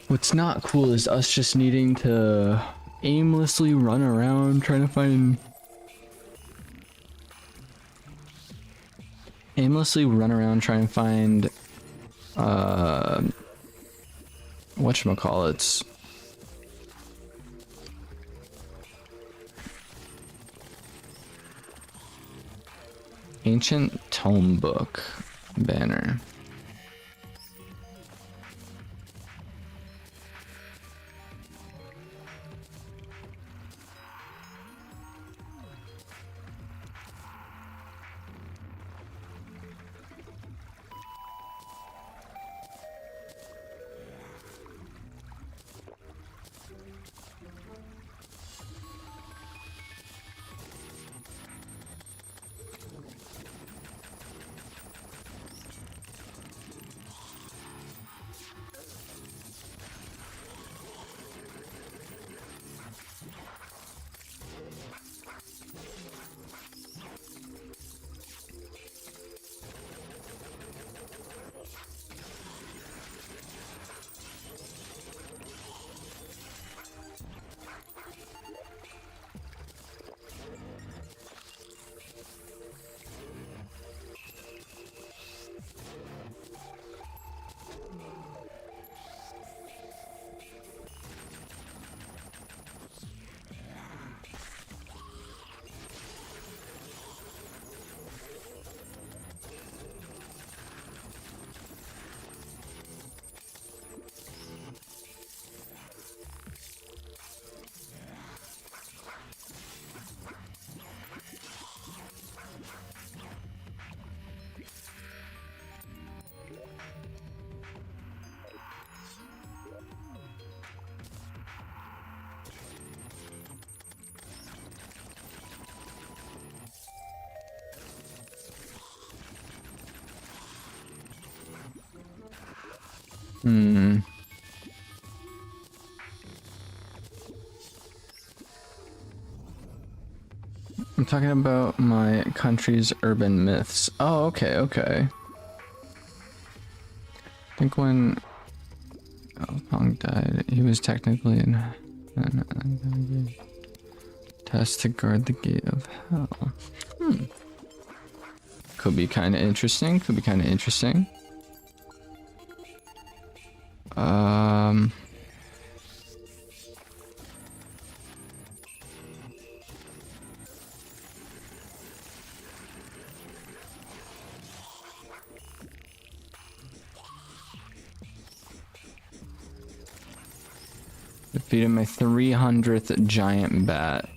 What's not cool is us just needing to aimlessly run around trying to find... whatchamacallits. Ancient Tome Book banner. I'm talking about my country's urban myths. Oh, okay, okay. I think when Pong died, he was technically in test to guard the gate of hell. Could be kind of interesting. Could be kind of interesting. Defeated my 300th giant bat.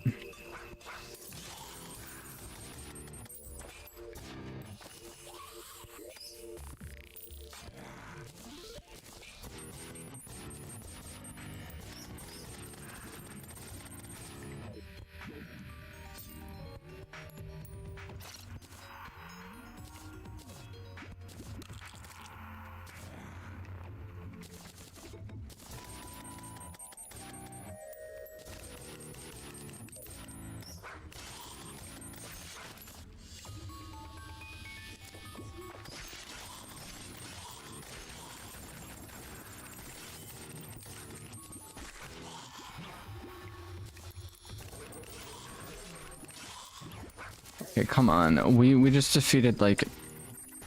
Okay, come on. We just defeated like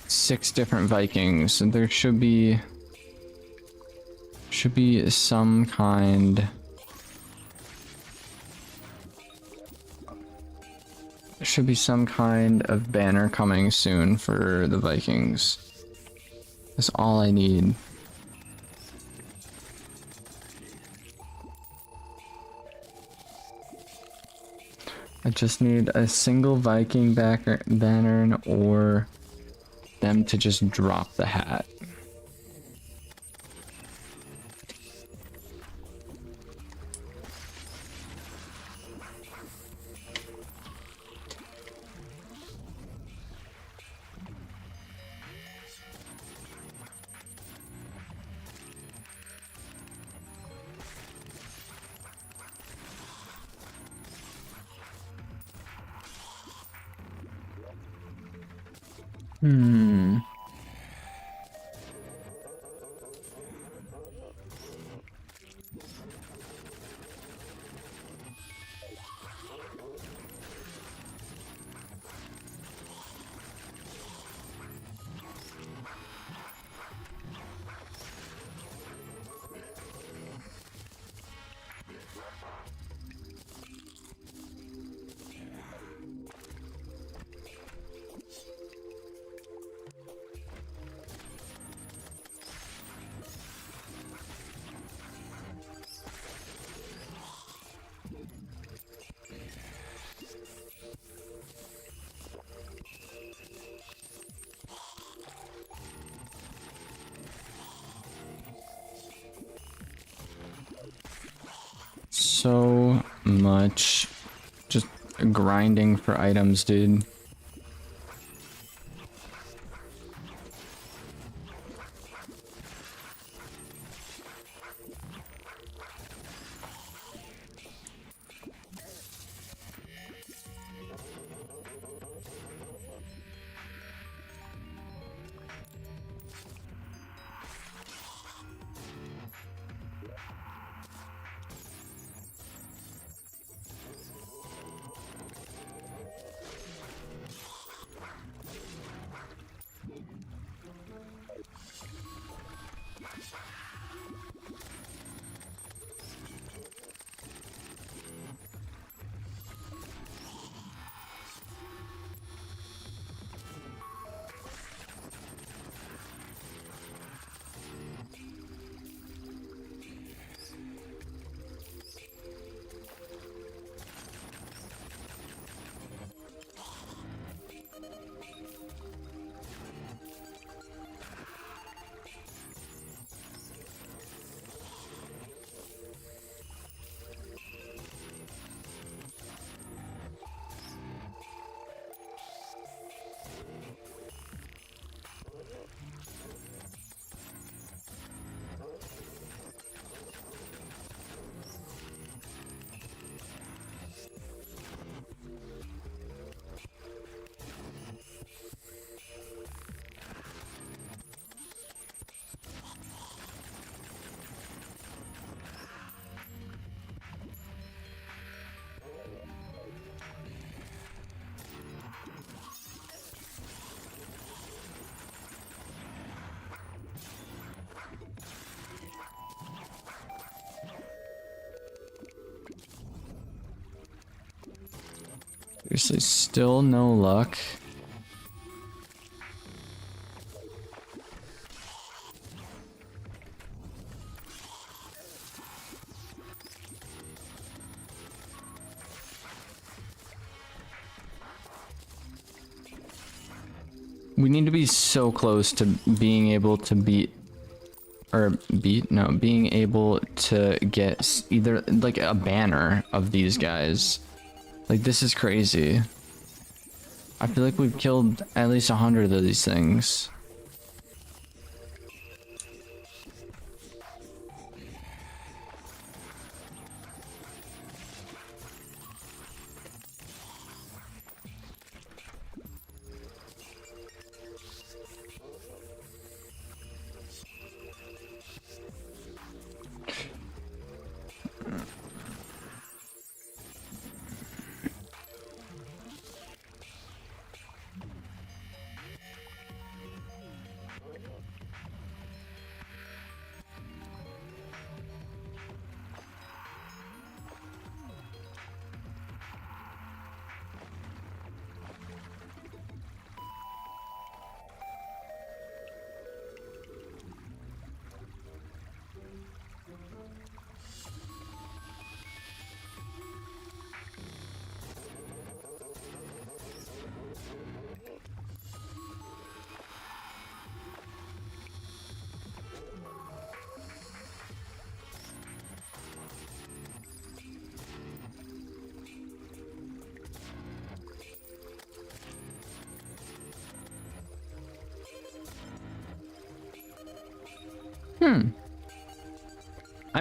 6 different Vikings, and there should be some kind of banner coming soon for the Vikings. That's all I need. I just need a single Viking banner or them to just drop the hat. Hmm. So much just grinding for items, dude. Seriously, still no luck. We need to be so close to being able to beat, or beat? No, being able to get either like a banner of these guys. Like, this is crazy. I feel like we've killed at least 100 of these things.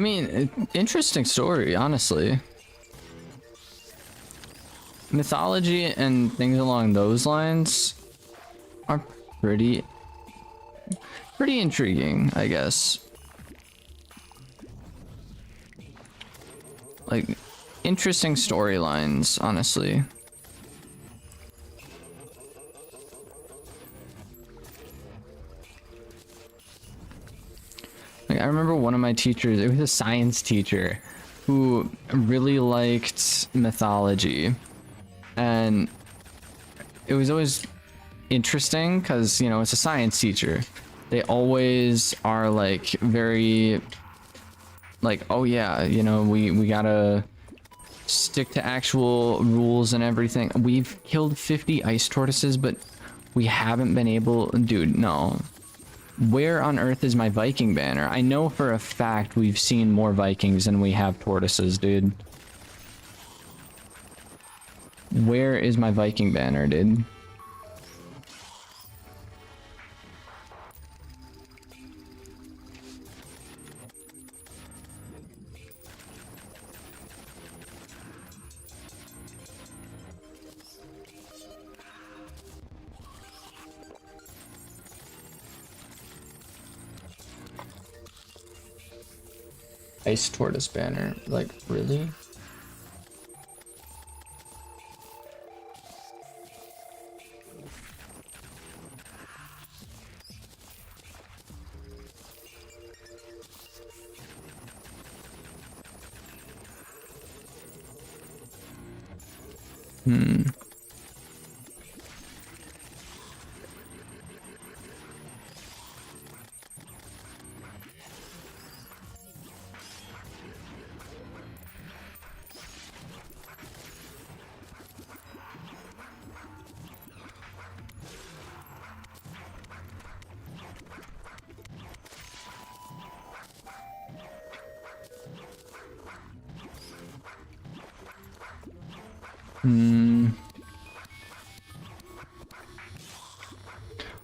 I mean, interesting story, honestly. Mythology and things along those lines are pretty intriguing, I guess. Like, interesting storylines, honestly. Like, I remember one of my teachers, it was a science teacher, who really liked mythology. And it was always interesting because, you know, it's a science teacher. They always are like very like, oh yeah, you know, we gotta stick to actual rules and everything. We've killed 50 ice tortoises, but we haven't been able, dude, no. Where on earth is my Viking banner? I know for a fact we've seen more Vikings than we have tortoises, dude. Where is my Viking banner, dude? Ice tortoise banner, like, really?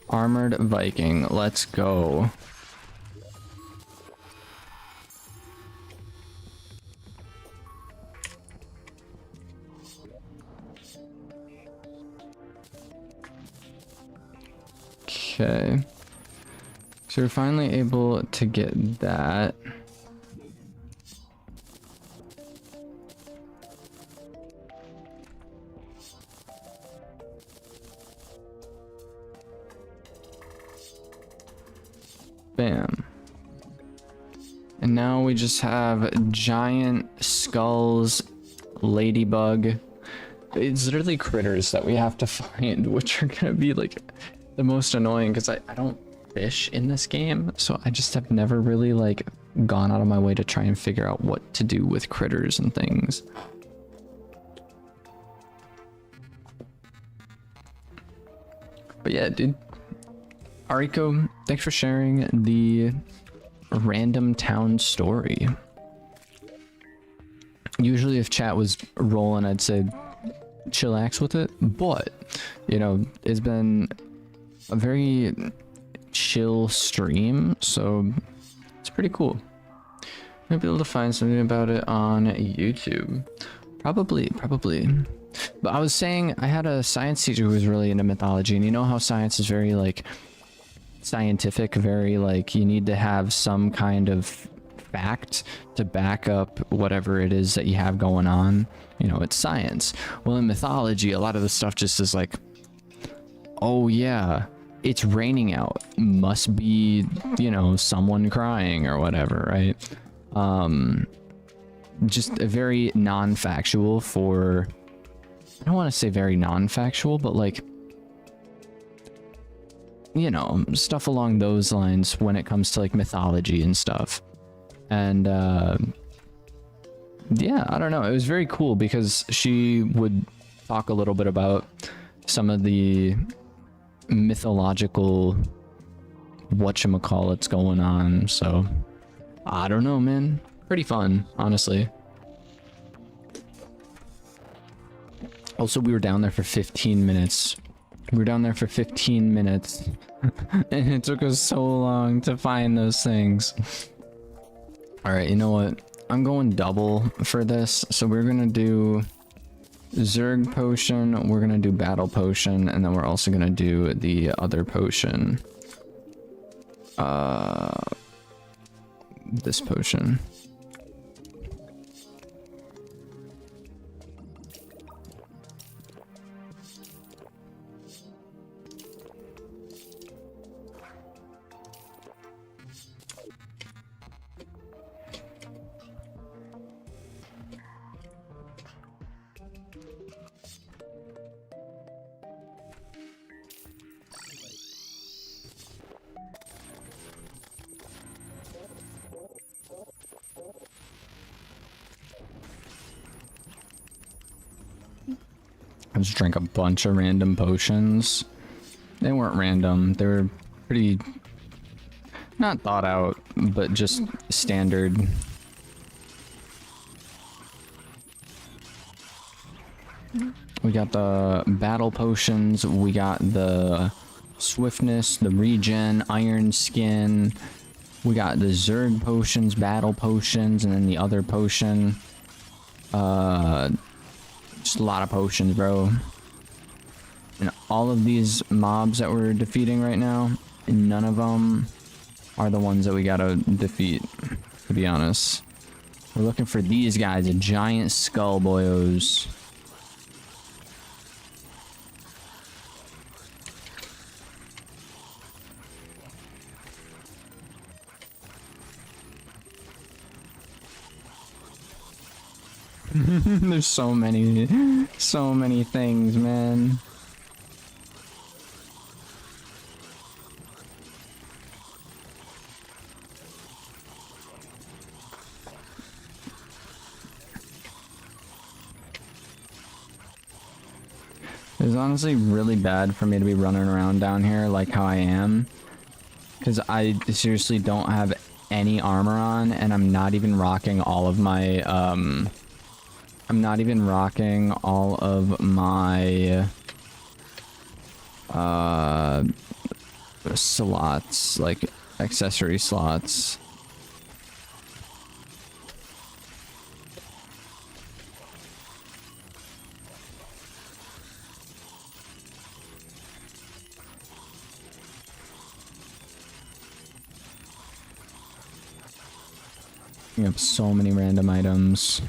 Armored Viking, let's go. Okay. So we're finally able to get that. Bam. And now we just have giant skulls, ladybug. It's literally critters that we have to find, which are gonna be like the most annoying because I don't fish in this game, so I just have never really like gone out of my way to try and figure out what to do with critters and things. But yeah, dude. Ariko, thanks for sharing the random town story. Usually if chat was rolling, I'd say chillax with it, but you know, it's been a very chill stream, so it's pretty cool. Might be able to find something about it on YouTube. Probably. But I was saying I had a science teacher who was really into mythology, and you know how science is very like scientific, very like you need to have some kind of fact to back up whatever it is that you have going on. You know, it's science. Well, in mythology, a lot of the stuff just is like, oh yeah, it's raining out, must be, you know, someone crying or whatever, right? Just a very non-factual for, I don't want to say very non-factual, but like, you know, stuff along those lines when it comes to like mythology and stuff. And yeah, I don't know, it was very cool because she would talk a little bit about some of the mythological whatchamacallits going on. So I don't know, man, pretty fun, honestly. Also, we were down there for 15 minutes. We were down there for 15 minutes and it took us so long to find those things. All right, you know what? I'm going double for this. So we're gonna do Zerg potion, we're gonna do battle potion, and then we're also gonna do the other potion. This potion. I just drank a bunch of random potions. They weren't random. They were pretty, not thought out, but just standard. We got the battle potions. We got the swiftness, the regen, iron skin. We got the Zerg potions, battle potions, and then the other potion. Just a lot of potions, bro. And all of these mobs that we're defeating right now, none of them are the ones that we gotta defeat, to be honest. We're looking for these guys, a giant skull boyos. There's so many things, man. It's honestly really bad for me to be running around down here like how I am, because I seriously don't have any armor on, and I'm not even rocking all of my slots, like accessory slots. We have so many random items.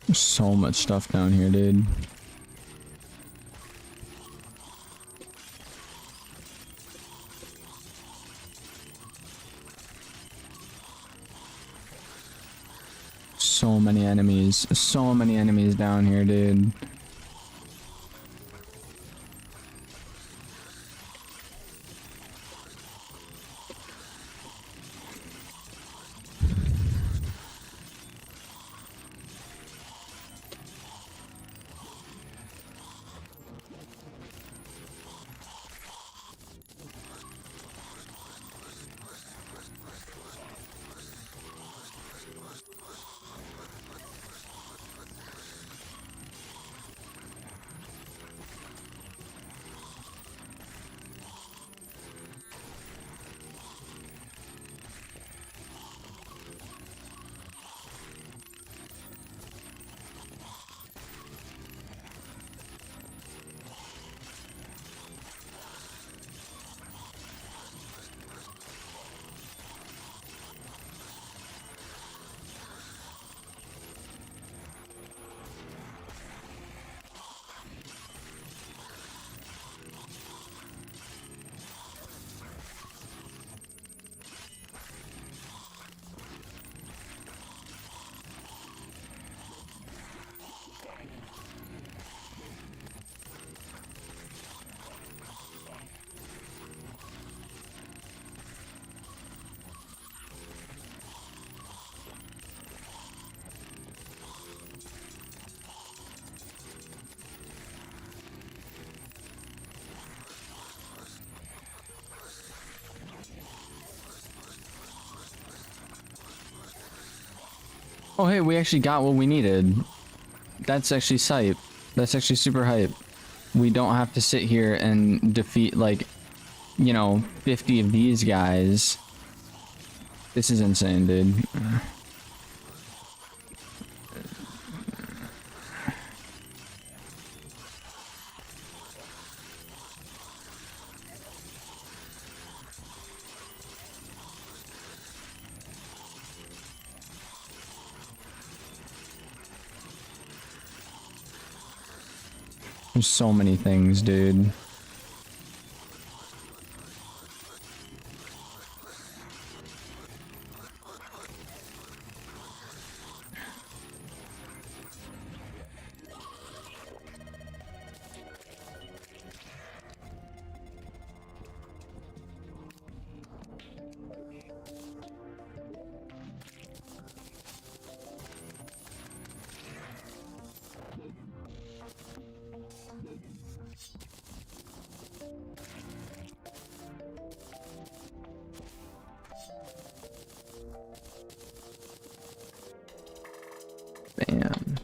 There's so much stuff down here, dude. So many enemies down here, dude. Oh, hey, we actually got what we needed. That's actually hype. That's actually super hype. We don't have to sit here and defeat, like, you know, 50 of these guys. This is insane, dude. There's so many things, dude. Bam.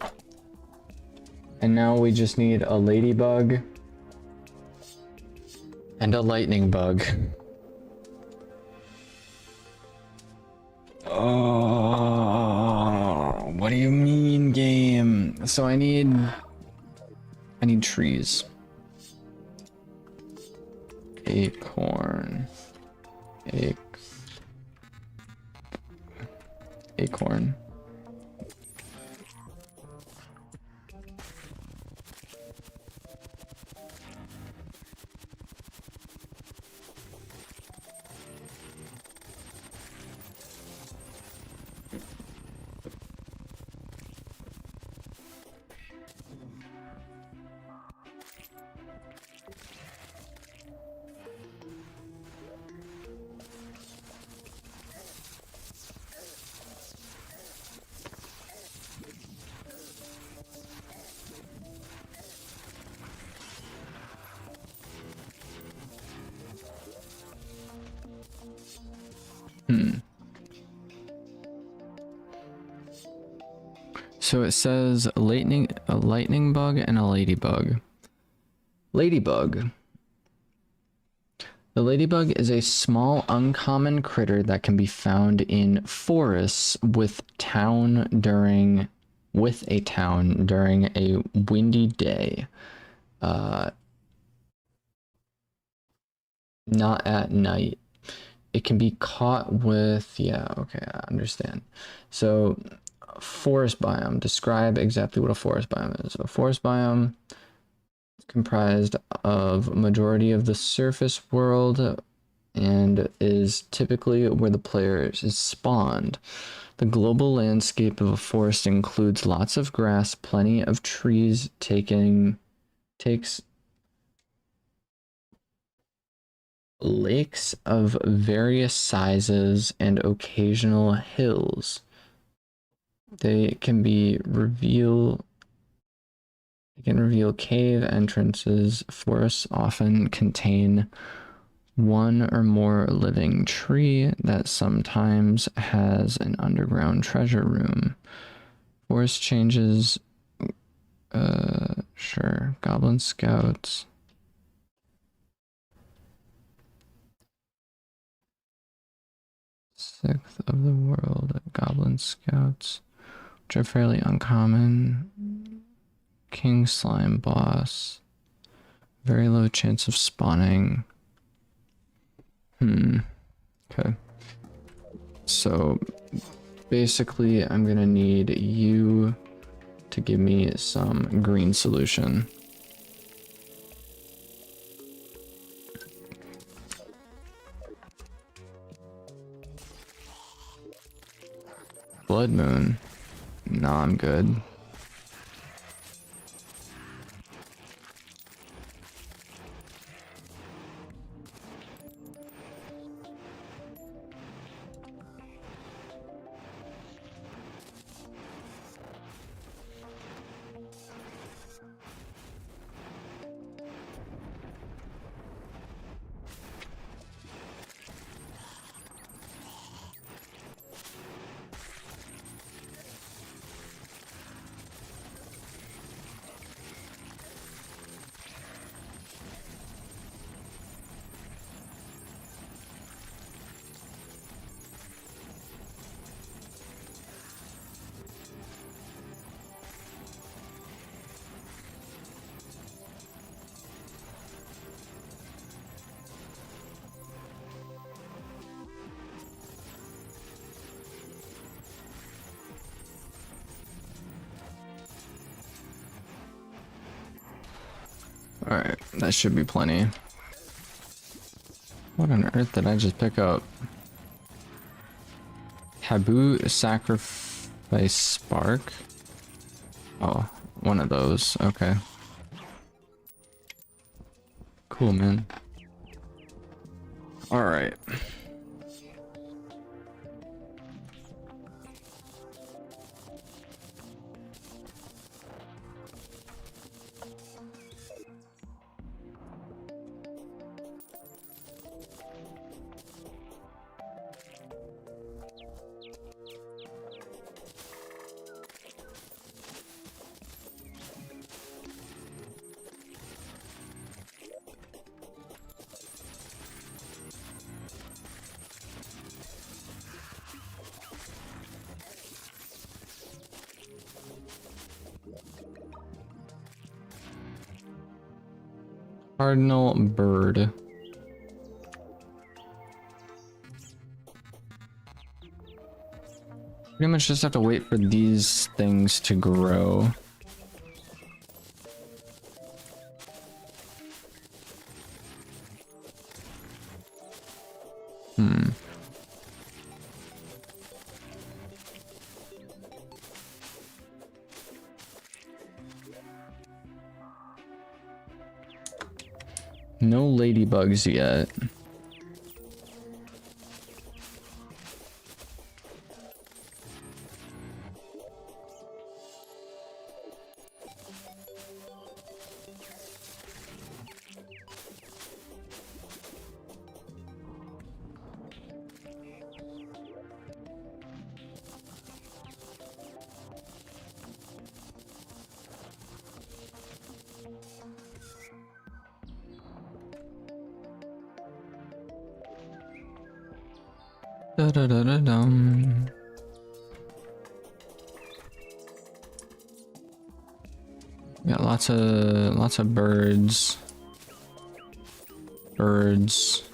And now we just need a ladybug and a lightning bug. Oh, what do you mean, game? So I need trees. Acorn. Acorn. So it says a lightning bug and a ladybug. Ladybug. The ladybug is a small uncommon critter that can be found in forests with a town during a windy day. Not at night. It can be caught with, yeah, okay, I understand. So forest biome. Describe exactly what a forest biome is. A forest biome is comprised of majority of the surface world and is typically where the player is spawned. The global landscape of a forest includes lots of grass, plenty of trees, takes lakes of various sizes and occasional hills. They can reveal cave entrances. Forests often contain one or more living tree that sometimes has an underground treasure room. Forest changes, sure. Goblin Scouts. Sixth of the world, Goblin Scouts, which are fairly uncommon. King Slime Boss. Very low chance of spawning. Okay. So basically I'm gonna need you to give me some green solution. Blood Moon. No, I'm good. Alright, that should be plenty. What on earth did I just pick up? Taboo sacrifice spark? Oh, one of those. Okay. Cool, man. Alright. Cardinal bird. Pretty much just have to wait for these things to grow. No ladybugs yet. Da da da da dum. Got lots of birds. Birds.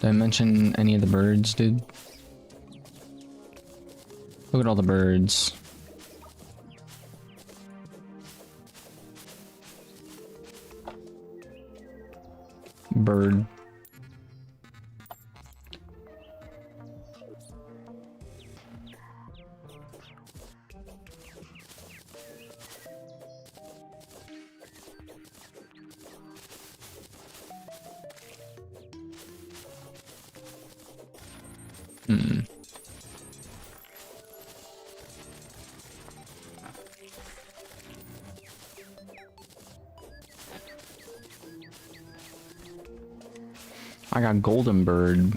Did I mention any of the birds, dude? Look at all the birds. Bird. I got golden bird.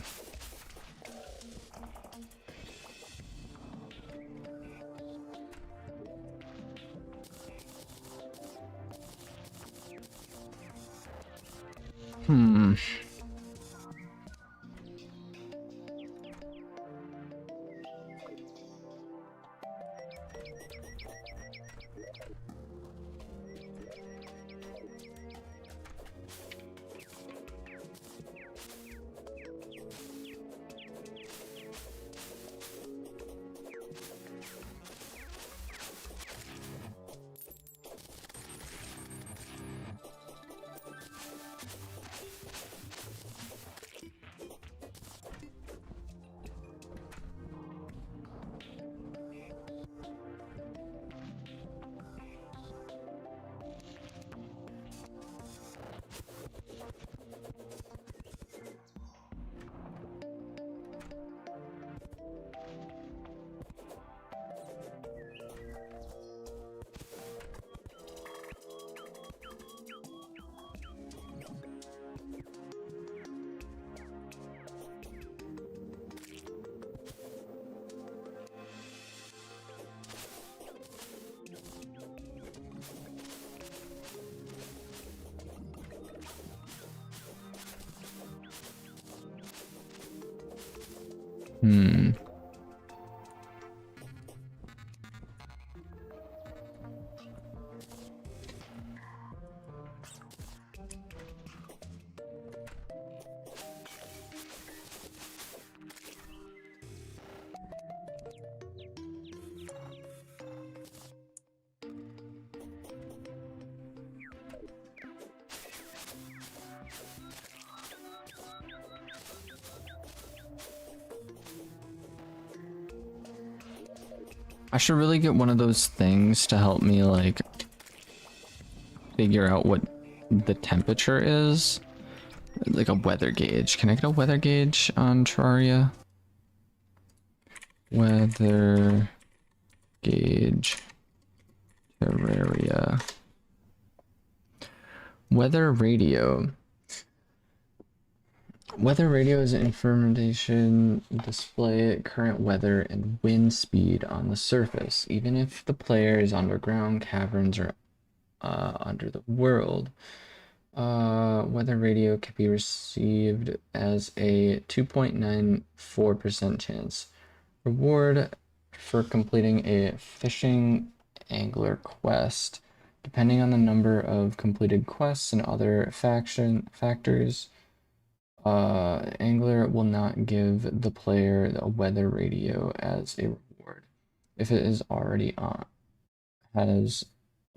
I should really get one of those things to help me like figure out what the temperature is. Like a weather gauge. Can I get a weather gauge on Terraria? Weather gauge Terraria. Weather radio. Weather radio is an information display current weather and wind speed on the surface, even if the player is underground, caverns, or under the world. Weather radio can be received as a 2.94% chance. Reward for completing a fishing angler quest. Depending on the number of completed quests and other factors, angler will not give the player a weather radio as a reward if it is already has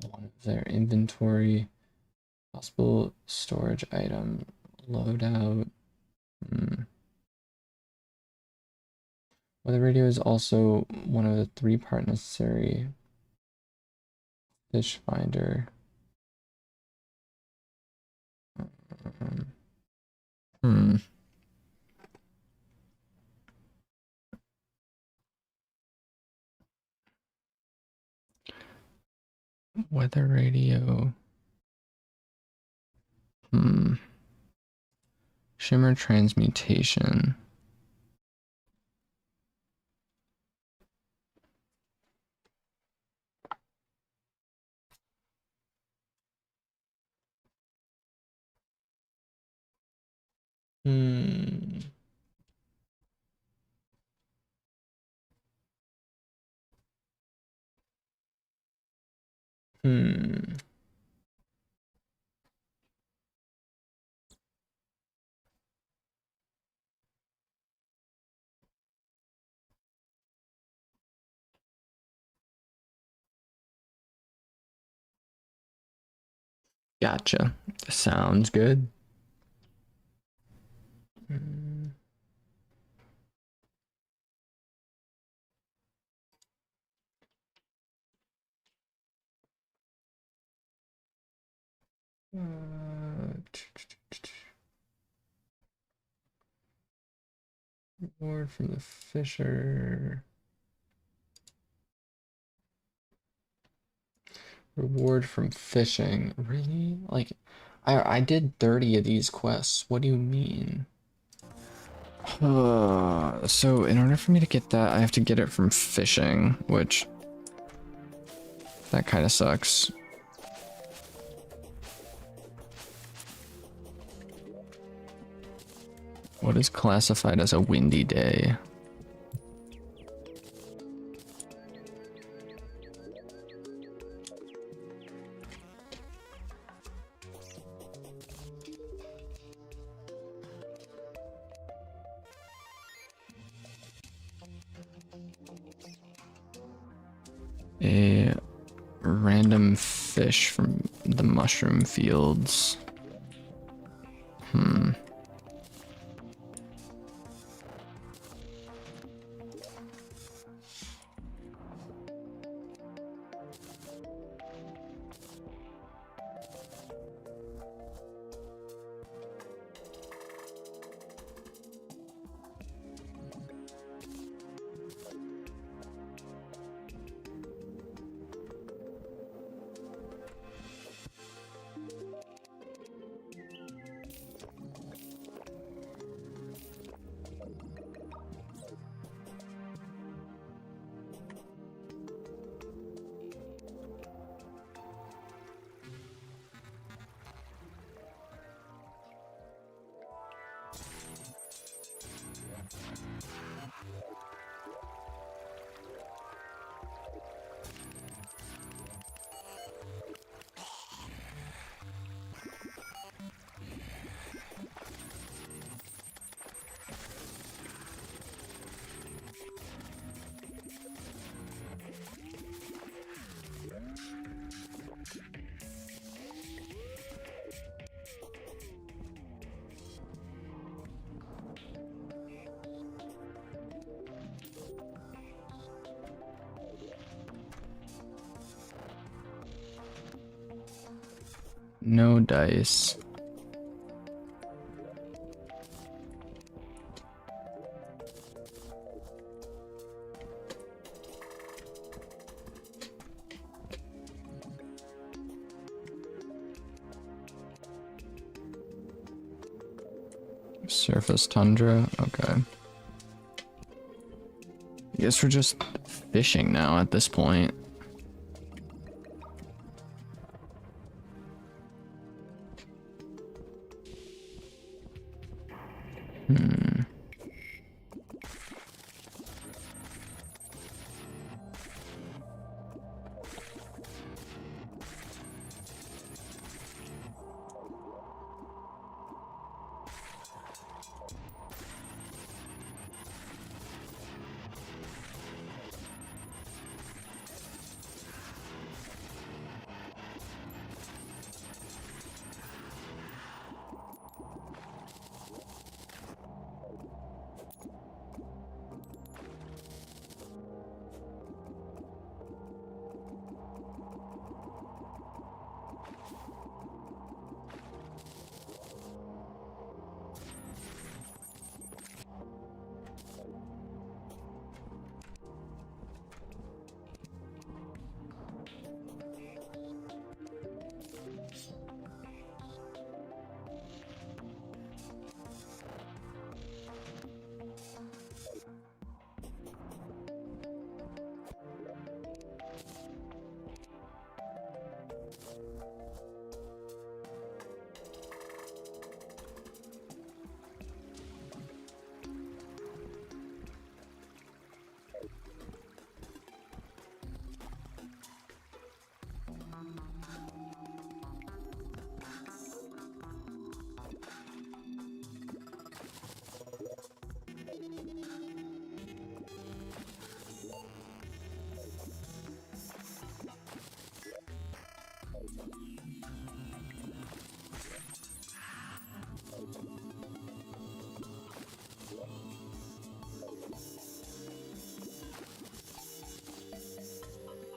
one of their inventory. Possible storage item loadout. Weather radio is also one of the 3-part necessary fish finder. Weather radio. Shimmer transmutation. Gotcha. Sounds good. Reward from the fisher. Reward from fishing. Really? Like, I did 30 of these quests. What do you mean? So in order for me to get that, I have to get it from fishing, which that kind of sucks. What is classified as a windy day? A random fish from the mushroom fields. No dice. Surface tundra, okay. I guess we're just fishing now at this point.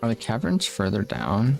Are the caverns further down?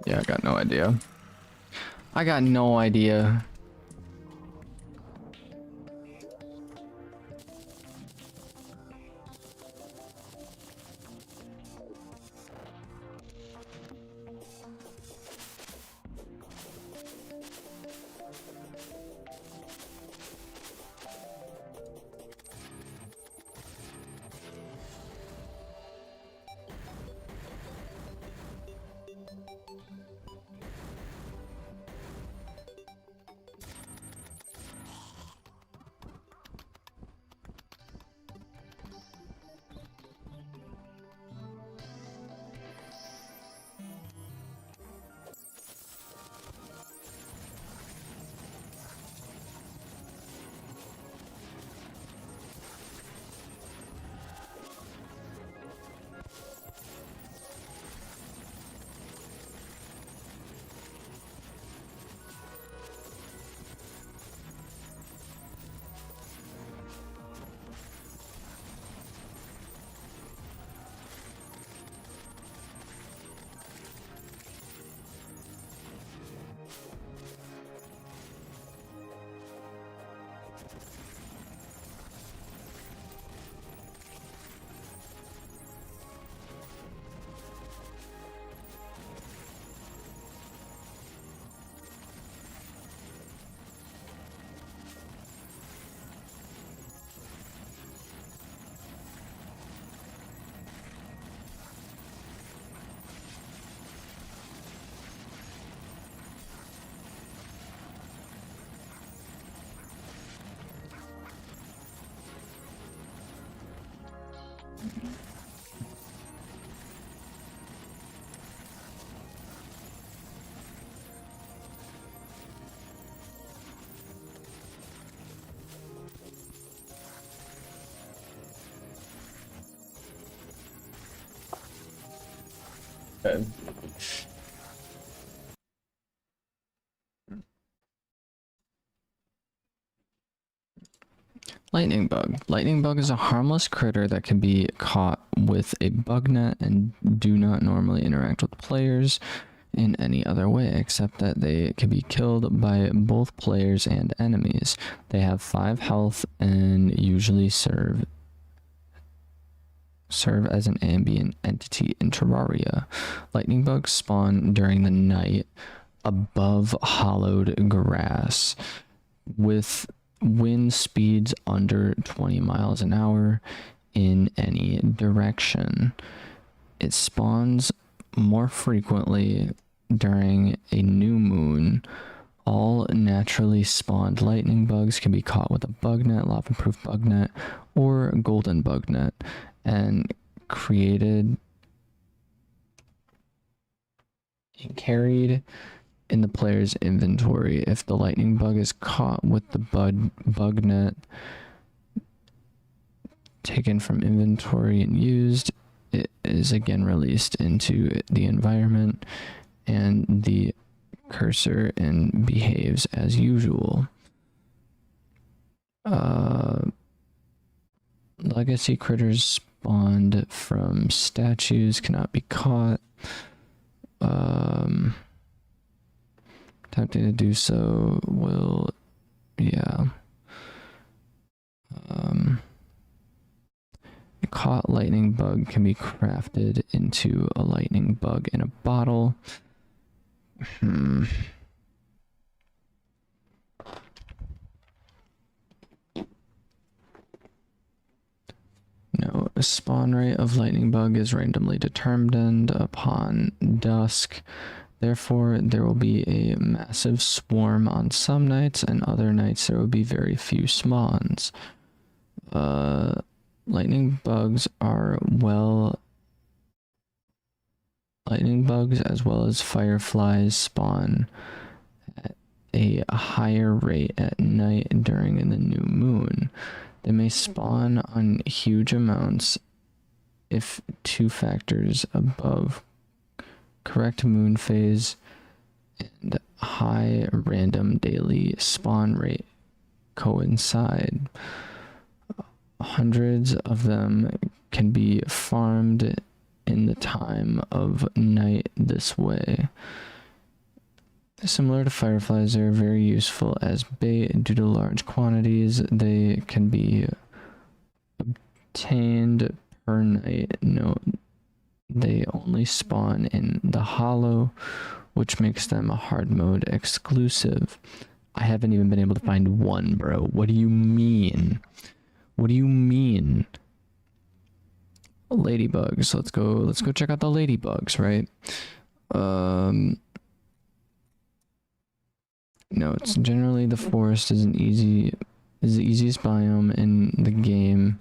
Yeah, I got no idea. I got no idea. Good. Lightning bug. Lightning bug is a harmless critter that can be caught with a bug net and do not normally interact with players in any other way, except that they can be killed by both players and enemies. They have 5 health and usually serve as an ambient entity in Terraria. Lightning bugs spawn during the night above hollowed grass with wind speeds under 20 miles an hour in any direction. It spawns more frequently during a new moon. All naturally spawned lightning bugs can be caught with a bug net, lava-proof bug net, or golden bug net, and created and carried in the player's inventory. If the lightning bug is caught with the bug net taken from inventory and used, it is again released into the environment and the cursor and behaves as usual. Legacy critters spawned from statues cannot be caught. Attempting to do so will, yeah. A caught lightning bug can be crafted into a lightning bug in a bottle. No, a spawn rate of lightning bug is randomly determined upon dusk. Therefore, there will be a massive swarm on some nights, and other nights there will be very few spawns. Lightning bugs as well as fireflies spawn at a higher rate at night during the new moon. They may spawn on huge amounts if 2 factors above correct moon phase and high random daily spawn rate coincide. Hundreds of them can be farmed in the time of night this way. Similar to fireflies, they are very useful as bait due to large quantities. They can be obtained per night. Note, they only spawn in the hollow, which makes them a hard mode exclusive. I haven't even been able to find one, bro. What do you mean? What do you mean? Ladybugs. Let's go check out the ladybugs, right? No, it's generally the forest is the easiest biome in the game,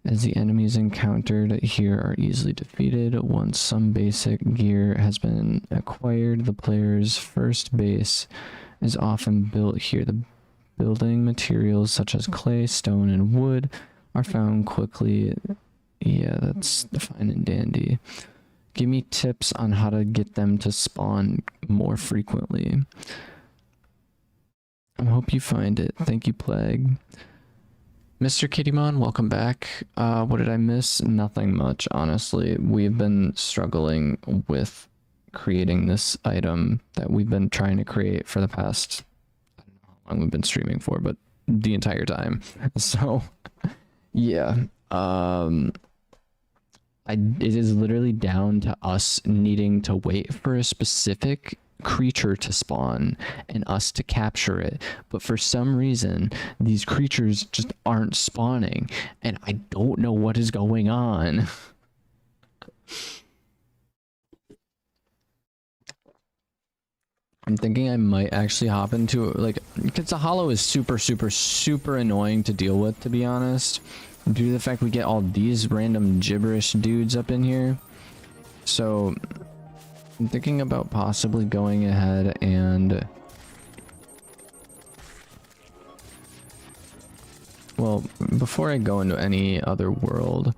as the enemies encountered here are easily defeated. Once some basic gear has been acquired, the player's first base is often built here. The building materials such as clay, stone, and wood are found quickly. Yeah, that's fine and dandy. Give me tips on how to get them to spawn more frequently. I hope you find it. Thank you, Plague. Mr. Kittymon, welcome back. What did I miss? Nothing much, honestly. We've been struggling with creating this item that we've been trying to create for the past, I don't know how long we've been streaming for, but the entire time. So, yeah. It is literally down to us needing to wait for a specific creature to spawn and us to capture it, but for some reason these creatures just aren't spawning and I don't know what is going on. I'm thinking I might actually hop into, like, because the hollow is super annoying to deal with, to be honest, due to the fact we get all these random gibberish dudes up in here. So I'm thinking about possibly going ahead and, well, before I go into any other world,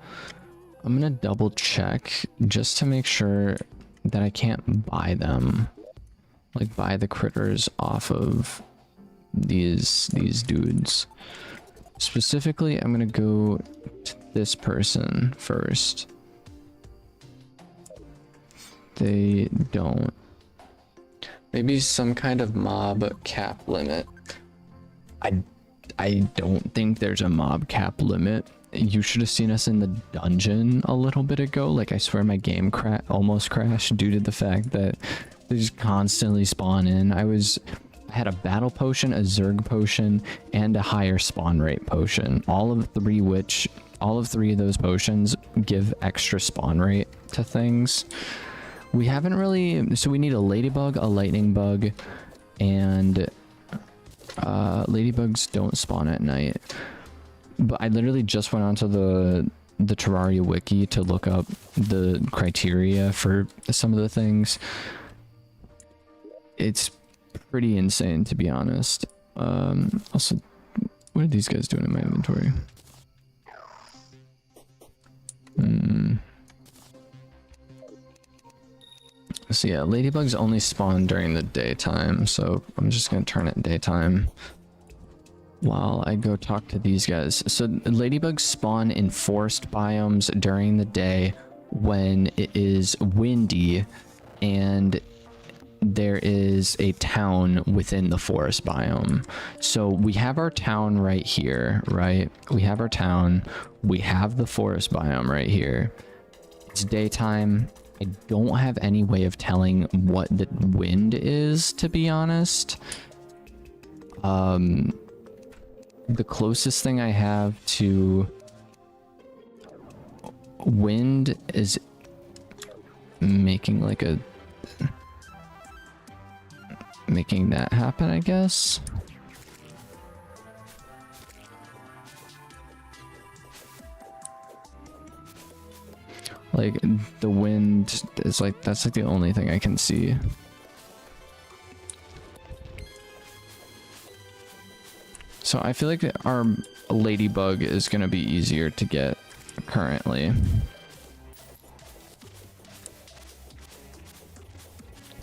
I'm gonna double check just to make sure that I can't buy them, like buy the critters off of these dudes. Specifically, I'm gonna go to this person first. They don't. Maybe some kind of mob cap limit. I don't think there's a mob cap limit. You should have seen us in the dungeon a little bit ago. Like, I swear my game almost crashed due to the fact that they just constantly spawn in. I had a battle potion, a Zerg potion, and a higher spawn rate potion. All of three of those potions give extra spawn rate to things. We haven't really, so we need a ladybug, a lightning bug, and ladybugs don't spawn at night. But I literally just went onto the Terraria wiki to look up the criteria for some of the things. It's pretty insane, to be honest. Also, what are these guys doing in my inventory? So yeah, ladybugs only spawn during the daytime, so I'm just gonna turn it daytime while I go talk to these guys. So ladybugs spawn in forest biomes during the day when it is windy and there is a town within the forest biome. So we have our town right here, right? We have our town, we have the forest biome right here. It's daytime. I don't have any way of telling what the wind is, to be honest. The closest thing I have to wind is making like making that happen, I guess. Like, the wind is like, that's like the only thing I can see. So I feel like our ladybug is gonna be easier to get currently.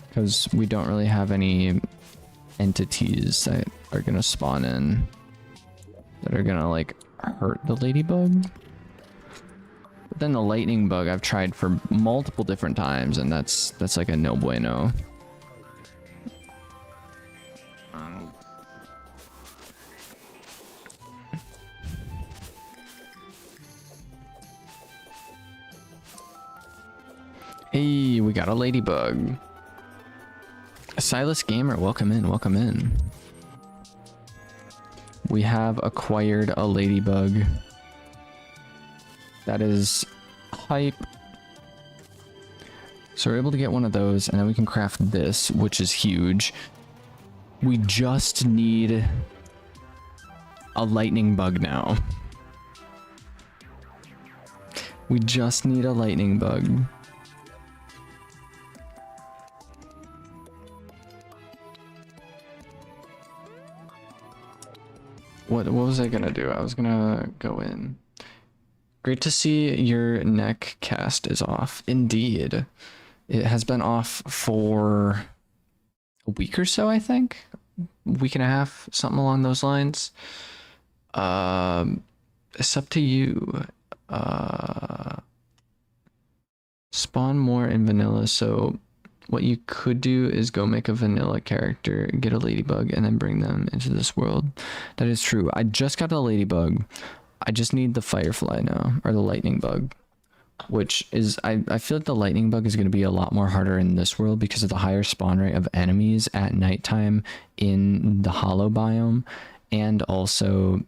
Because we don't really have any entities that are gonna spawn in that are gonna like hurt the ladybug. But then the lightning bug I've tried for multiple different times, and that's like a no bueno. Hey, we got a ladybug. Silas Gamer, welcome in, welcome in. We have acquired a ladybug. That is hype. So we're able to get one of those, and then we can craft this, which is huge. We just need a lightning bug now. We just need a lightning bug. What was I gonna do? I was gonna go in. Great to see your neck cast is off. Indeed. It has been off for a week or so, I think. A week and a half, something along those lines. It's up to you. Spawn more in vanilla, so what you could do is go make a vanilla character, get a ladybug, and then bring them into this world. That is true. I just got a ladybug. I just need the firefly now, or the lightning bug, which is, I feel like the lightning bug is going to be a lot more harder in this world because of the higher spawn rate of enemies at nighttime in the hollow biome, and also,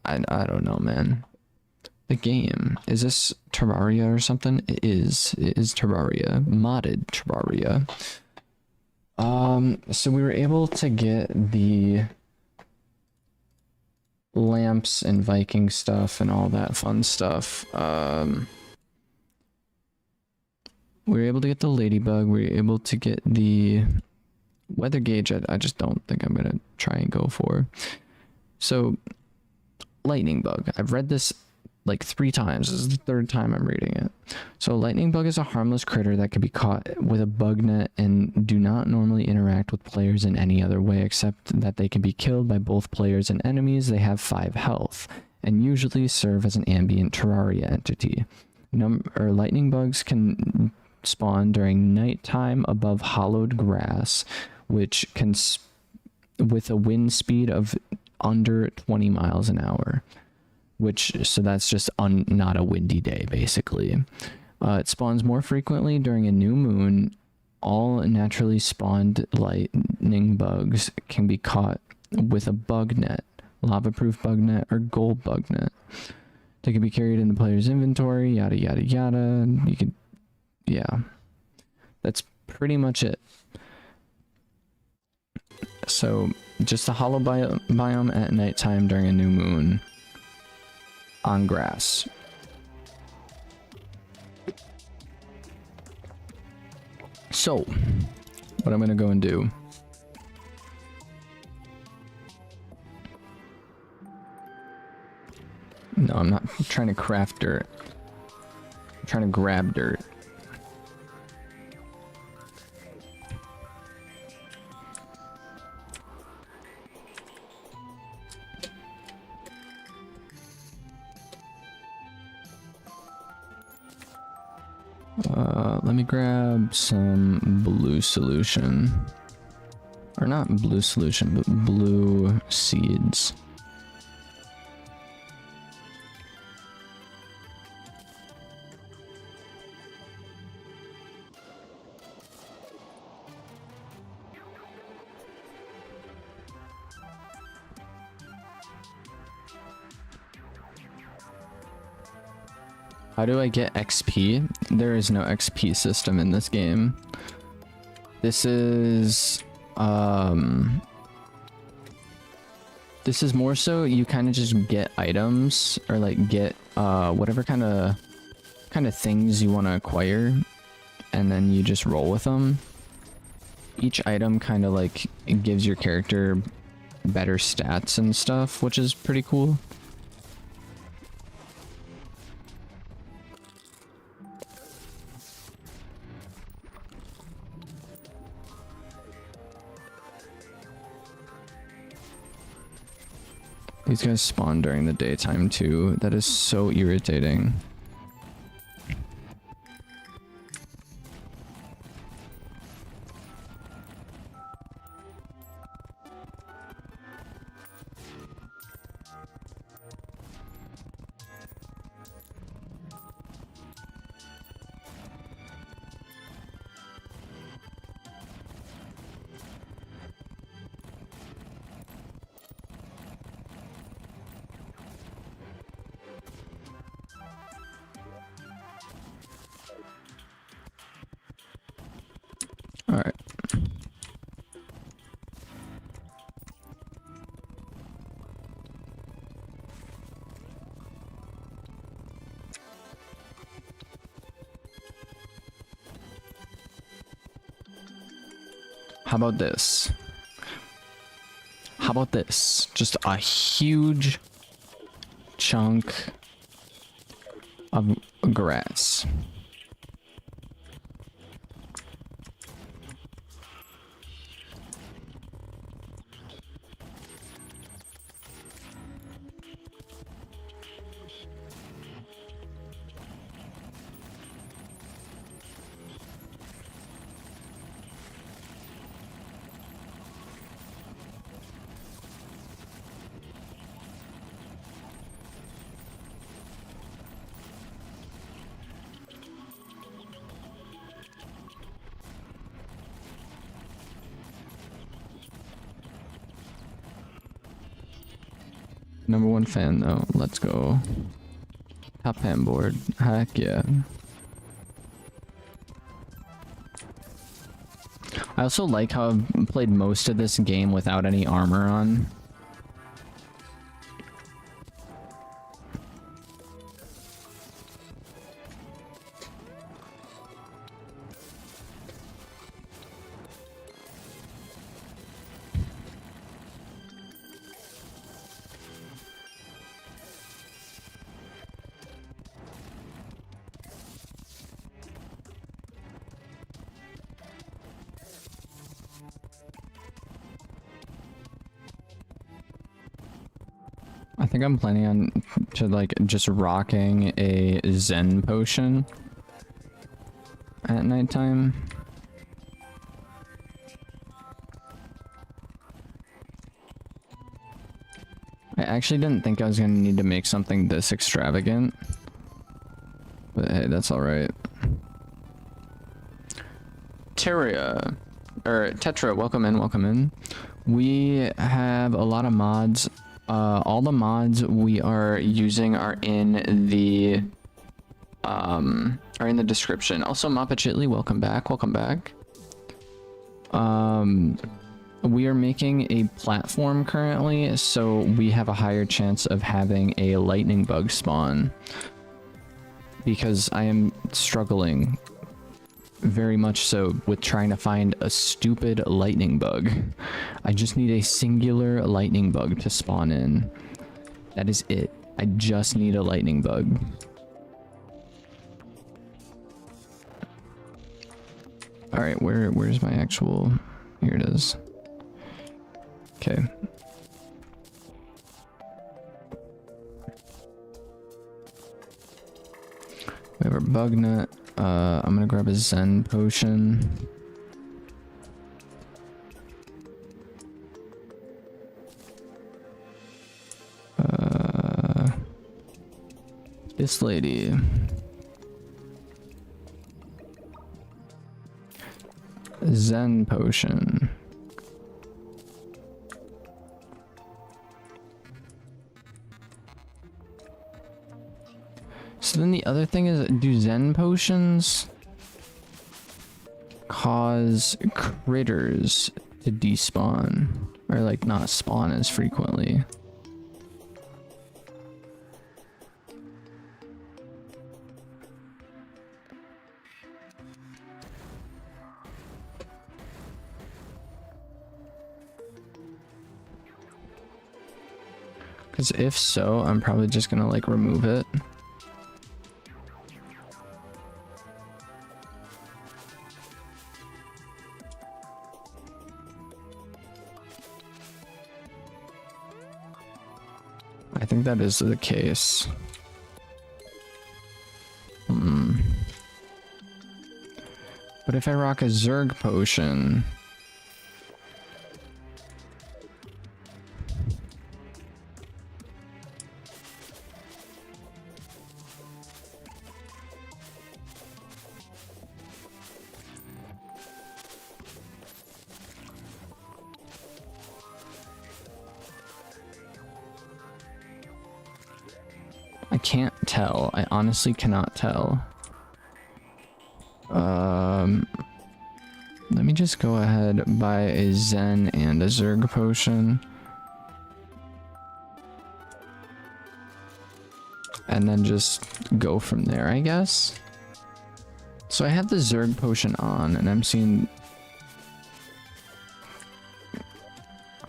I don't know, man. The game, is this Terraria or something? It is Terraria, modded Terraria. So we were able to get the lamps and Viking stuff and all that fun stuff. We were able to get the ladybug, we were able to get the weather gauge. I just don't think I'm gonna try and go for. So lightning bug, I've read this like 3 times. This is the 3rd time I'm reading it. So lightning bug is a harmless critter that can be caught with a bug net and do not normally interact with players in any other way except that they can be killed by both players and enemies. They have 5 health and usually serve as an ambient Terraria entity. Lightning bugs can spawn during nighttime above hollowed grass, which can with a wind speed of under 20 miles an hour. So that's just not a windy day, basically. It spawns more frequently during a new moon. All naturally spawned lightning bugs can be caught with a bug net, lava-proof bug net, or gold bug net. They can be carried in the player's inventory, yada yada yada. You could, yeah. That's pretty much it. So, just a hollow biome at nighttime during a new moon. On grass. So, what I'm gonna go and do. No, I'm not trying to craft dirt. I'm trying to grab dirt. Let me grab some blue solution. Or not blue solution, but blue seeds. How do I get XP? There is no XP system in this game. This is more so you kind of just get items or like get whatever kind of things you want to acquire, and then you just roll with them. Each item kind of like it gives your character better stats and stuff, which is pretty cool. These guys spawn during the daytime too. That is so irritating. Alright. How about this? How about this? Just a huge chunk of grass. Number 1 fan though, let's go. Top fan board, heck yeah. I also like how I've played most of this game without any armor on. I think I'm planning on to like just rocking a Zen potion at nighttime. I actually didn't think I was gonna need to make something this extravagant, but hey, that's all right. Terraria, or Tetra, welcome in, welcome in. We have a lot of mods. All the mods we are using are in the description. Also, Mappa Chitley, welcome back, welcome back. We are making a platform currently, so we have a higher chance of having a lightning bug spawn, because I am struggling very much so with trying to find a stupid lightning bug. I just need a singular lightning bug to spawn in. That is it. I just need a lightning bug. All right, where's my actual... Here it is. Okay. We have our bug nut. I'm gonna grab a Zen potion. This lady. Zen potion. So then the other thing is, do Zen potions cause critters to despawn? Or like not spawn as frequently? Because if so, I'm probably just gonna like remove it. I think that is the case. But if I rock a Zerg potion... I can't tell. I honestly cannot tell. Let me just go ahead, buy a Zen and a Zerg potion. And then just go from there, I guess. So I have the Zerg potion on, and I'm seeing...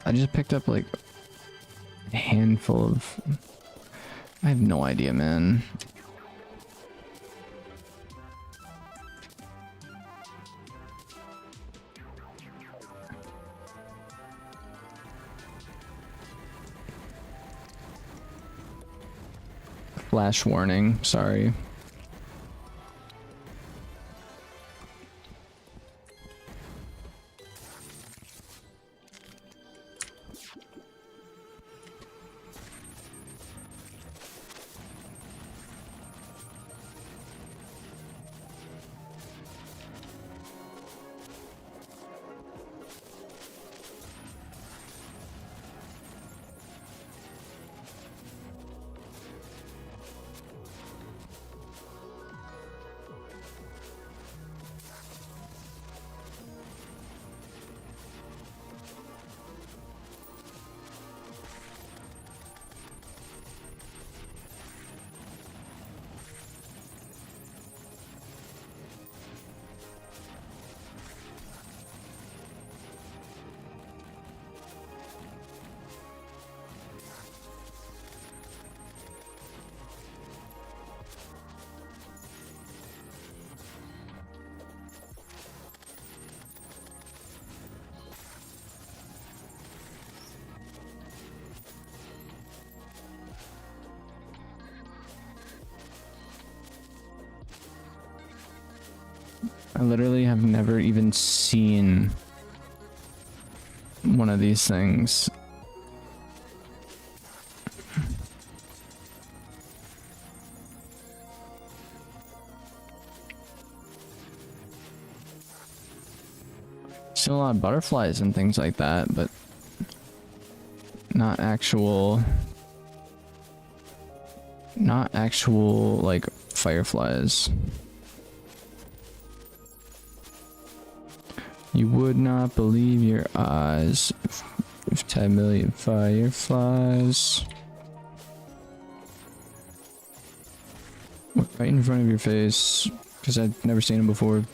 I just picked up like a handful of... I have no idea, man. Flash warning, sorry. I literally have never even seen one of these things. Still a lot of butterflies and things like that, but not actual like fireflies. You would not believe your eyes if 10 million fireflies right in front of your face, because I've never seen them before.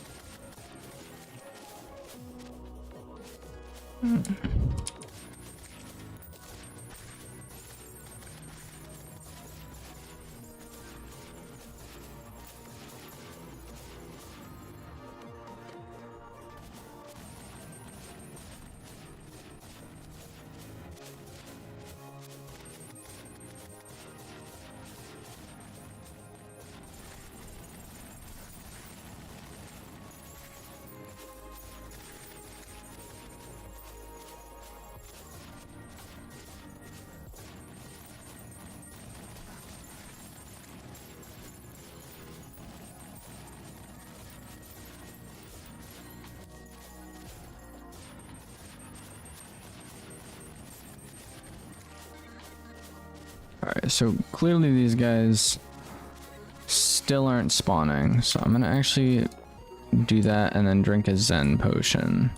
Alright, so clearly these guys still aren't spawning, so I'm gonna actually do that and then drink a Zen potion.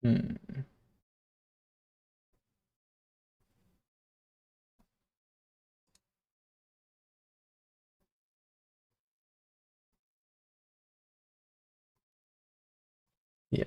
Hmm. Yeah.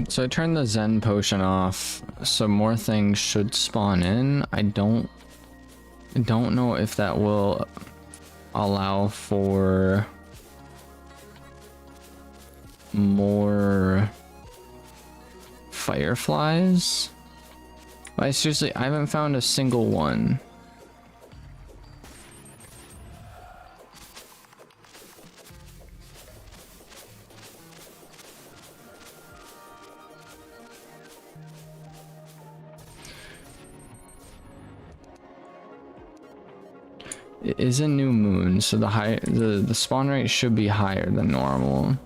So I turned the Zen potion off, so more things should spawn in. I don't know if that will allow for more fireflies. I seriously, I haven't found a single one. It is a new moon, so the spawn rate should be higher than normal.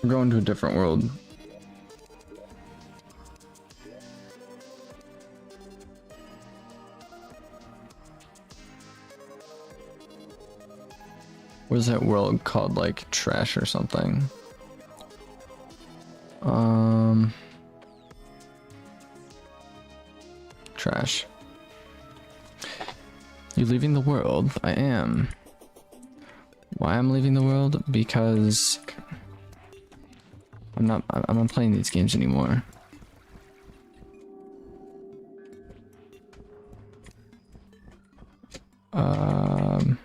We're going to a different world. What is that world called? Like trash or something? Trash. You leaving the world? I am. Why I'm leaving the world? Because I'm not playing these games anymore. Why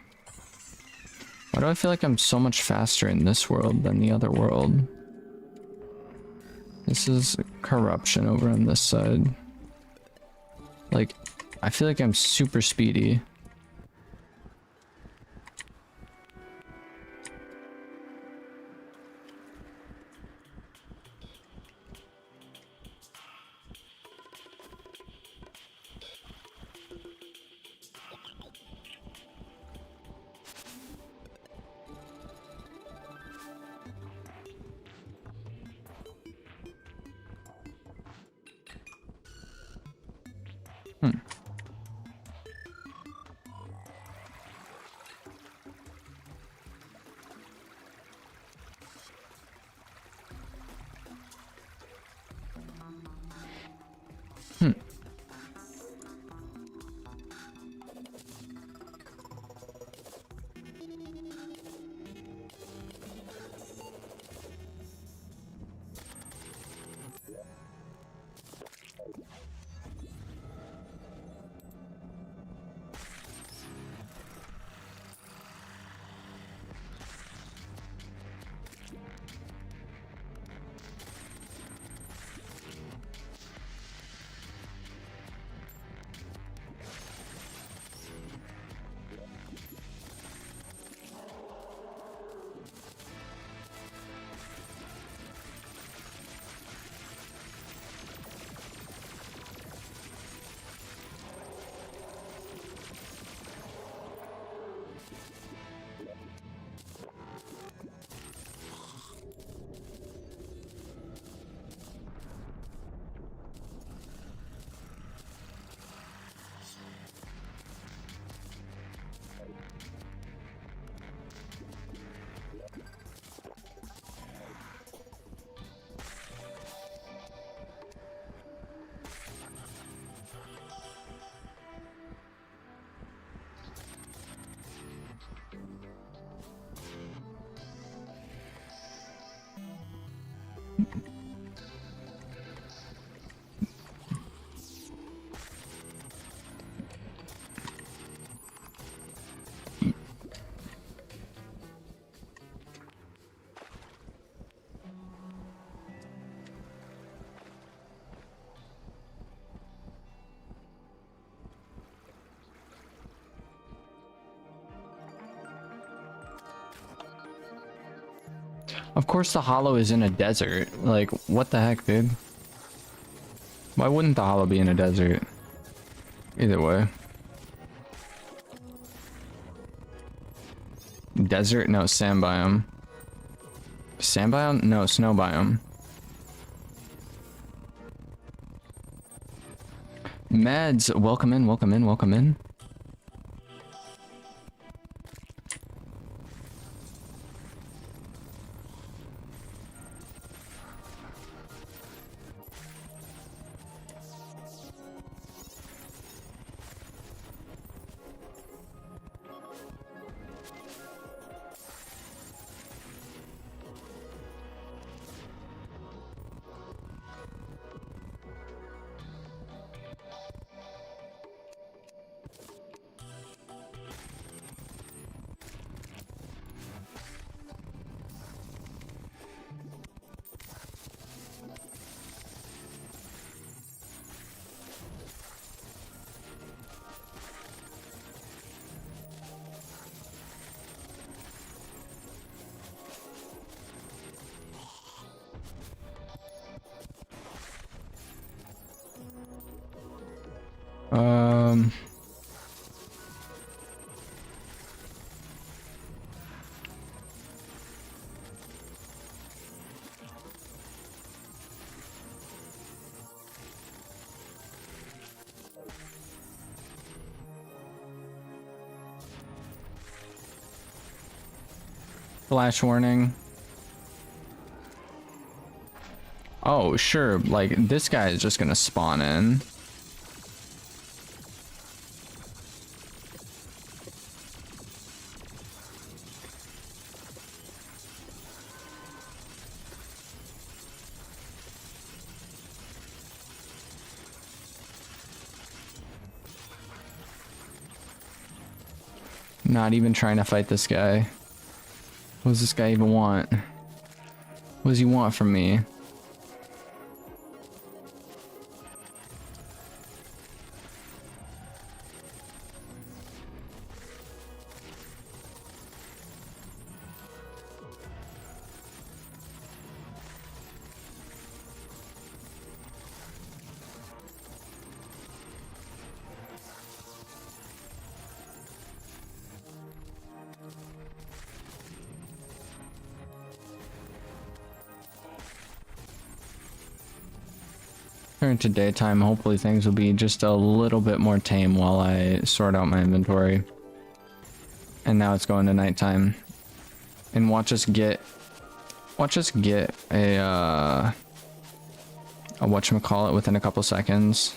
do I feel like I'm so much faster in this world than the other world? This is corruption over on this side. Like, I feel like I'm super speedy. Of course the hollow is in a desert. Like, what the heck, dude? Why wouldn't the hollow be in a desert? Either way. Desert? No, sand biome. Sand biome? No, snow biome. Mads, welcome in, welcome in, welcome in. Flash warning. Oh, sure. Like, this guy is just gonna spawn in. Not even trying to fight this guy. What does this guy even want? What does he want from me? Into daytime, hopefully things will be just a little bit more tame while I sort out my inventory. And now it's going to nighttime. And watch us get a whatchamacallit within a couple seconds.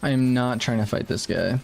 I am not trying to fight this guy.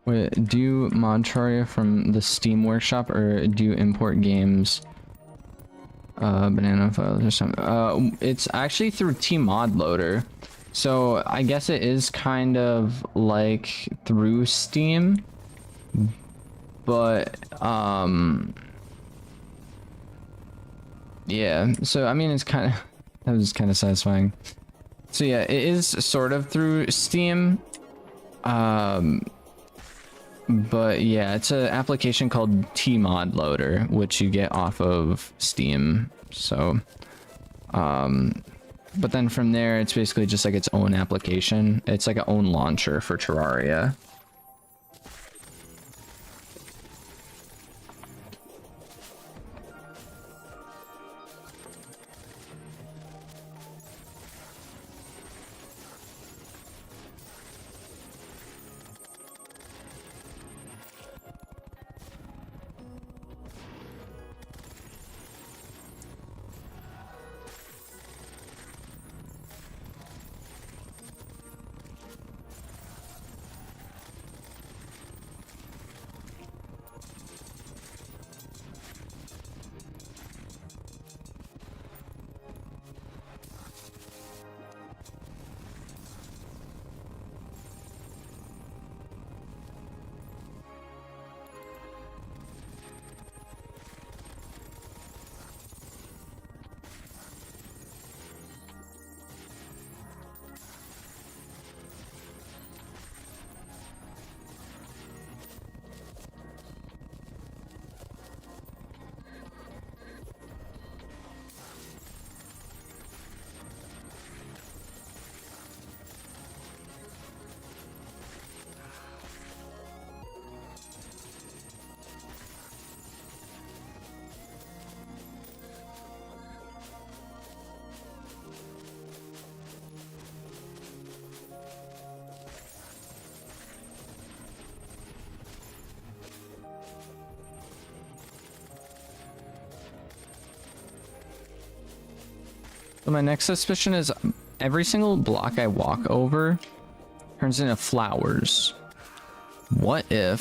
Wait, do you mod Terraria from the Steam Workshop or do you import games? Banana files or something. It's actually through Mod Loader. So I guess it is kind of like through Steam. But yeah, so I mean it's kind of that was kind of satisfying. So yeah, it is sort of through Steam. But yeah, it's an application called T-Mod Loader, which you get off of Steam. So, but then from there, it's basically just like its own application. It's like an own launcher for Terraria. So my next suspicion is every single block I walk over turns into flowers. What if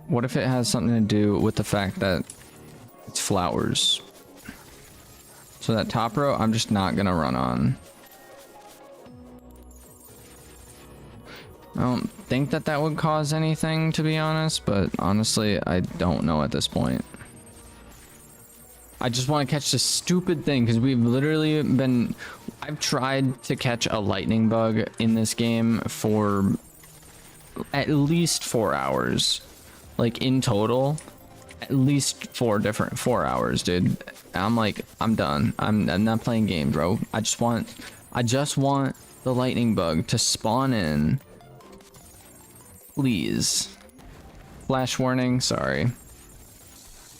it has something to do with the fact that it's flowers? So that top row, I'm just not gonna run on. I don't think that that would cause anything, to be honest, but honestly, I don't know at this point. I just want to catch this stupid thing because we've literally been... I've tried to catch a lightning bug in this game for at least 4 hours. Like, in total, at least 4 hours, dude. I'm like, I'm done. I'm not playing games, bro. I just want the lightning bug to spawn in. Please. Flash warning, sorry.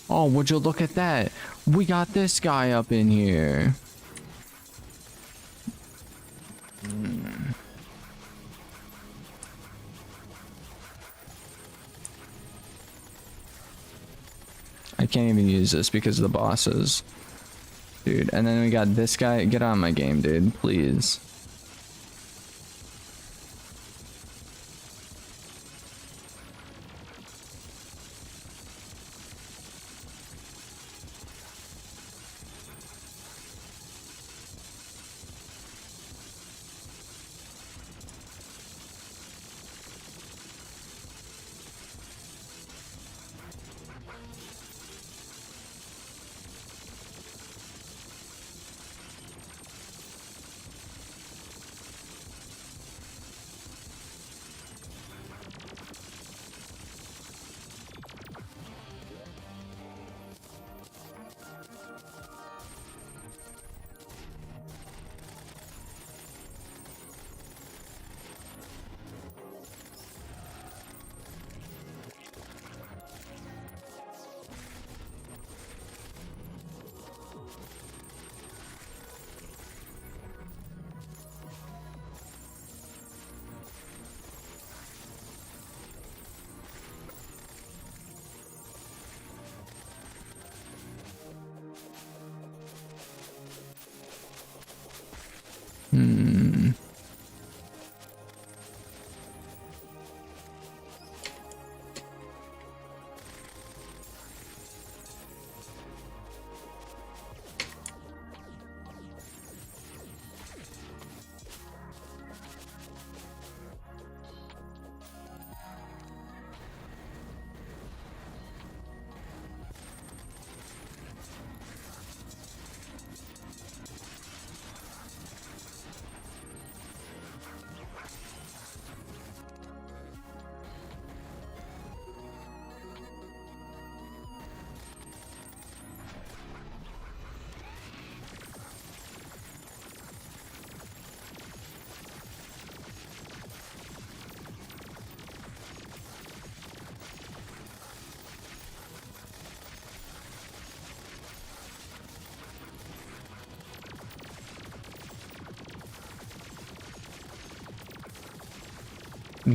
Oh, would you look at that? We got this guy up in here. I can't even use this because of the bosses. Dude, and then we got this guy. Get on my game, dude, please.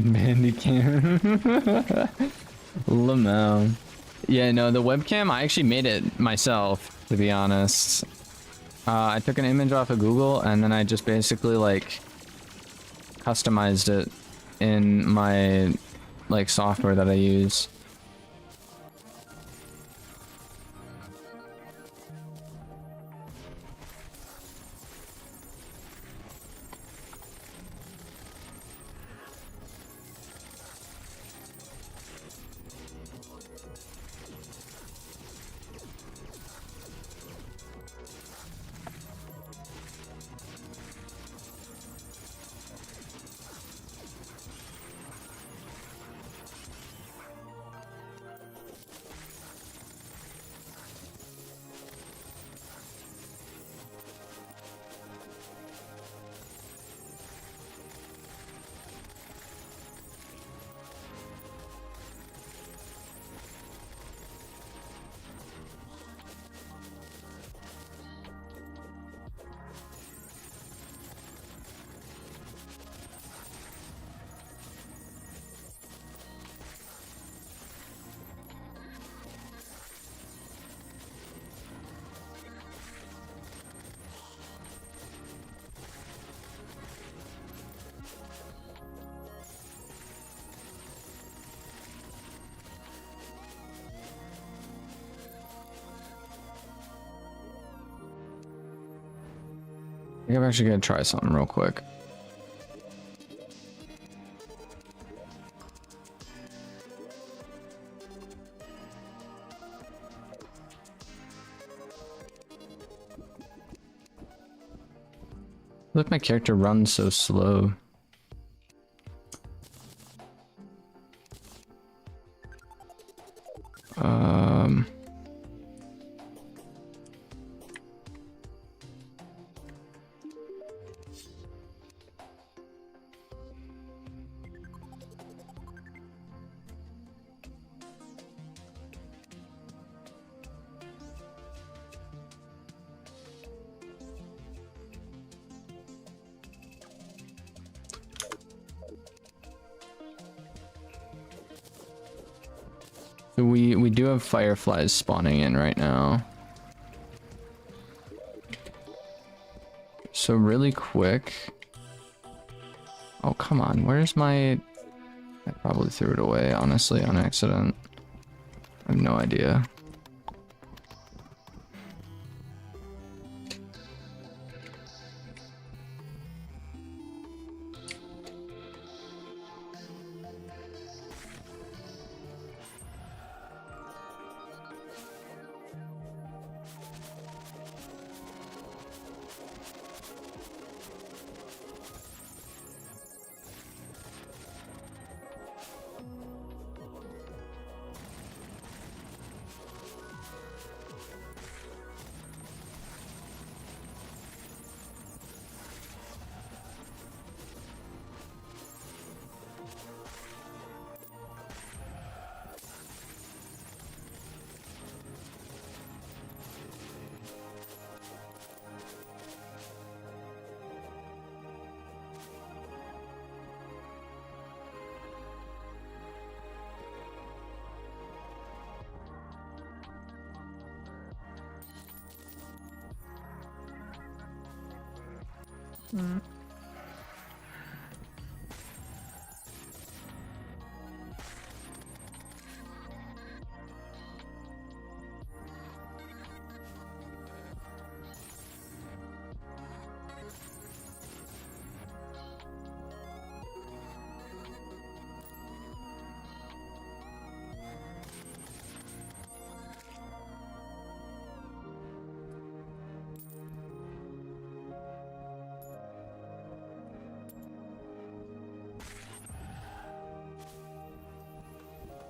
Bandicam. Lamau. Yeah, no, the webcam, I actually made it myself, to be honest. I took an image off of Google and then I just basically like customized it in my like software that I use. I think I'm actually gonna try something real quick. Look, my character runs so slow. So we do have fireflies spawning in right now. So really quick. Oh, come on. Where's my... I probably threw it away, honestly, on accident. I have no idea.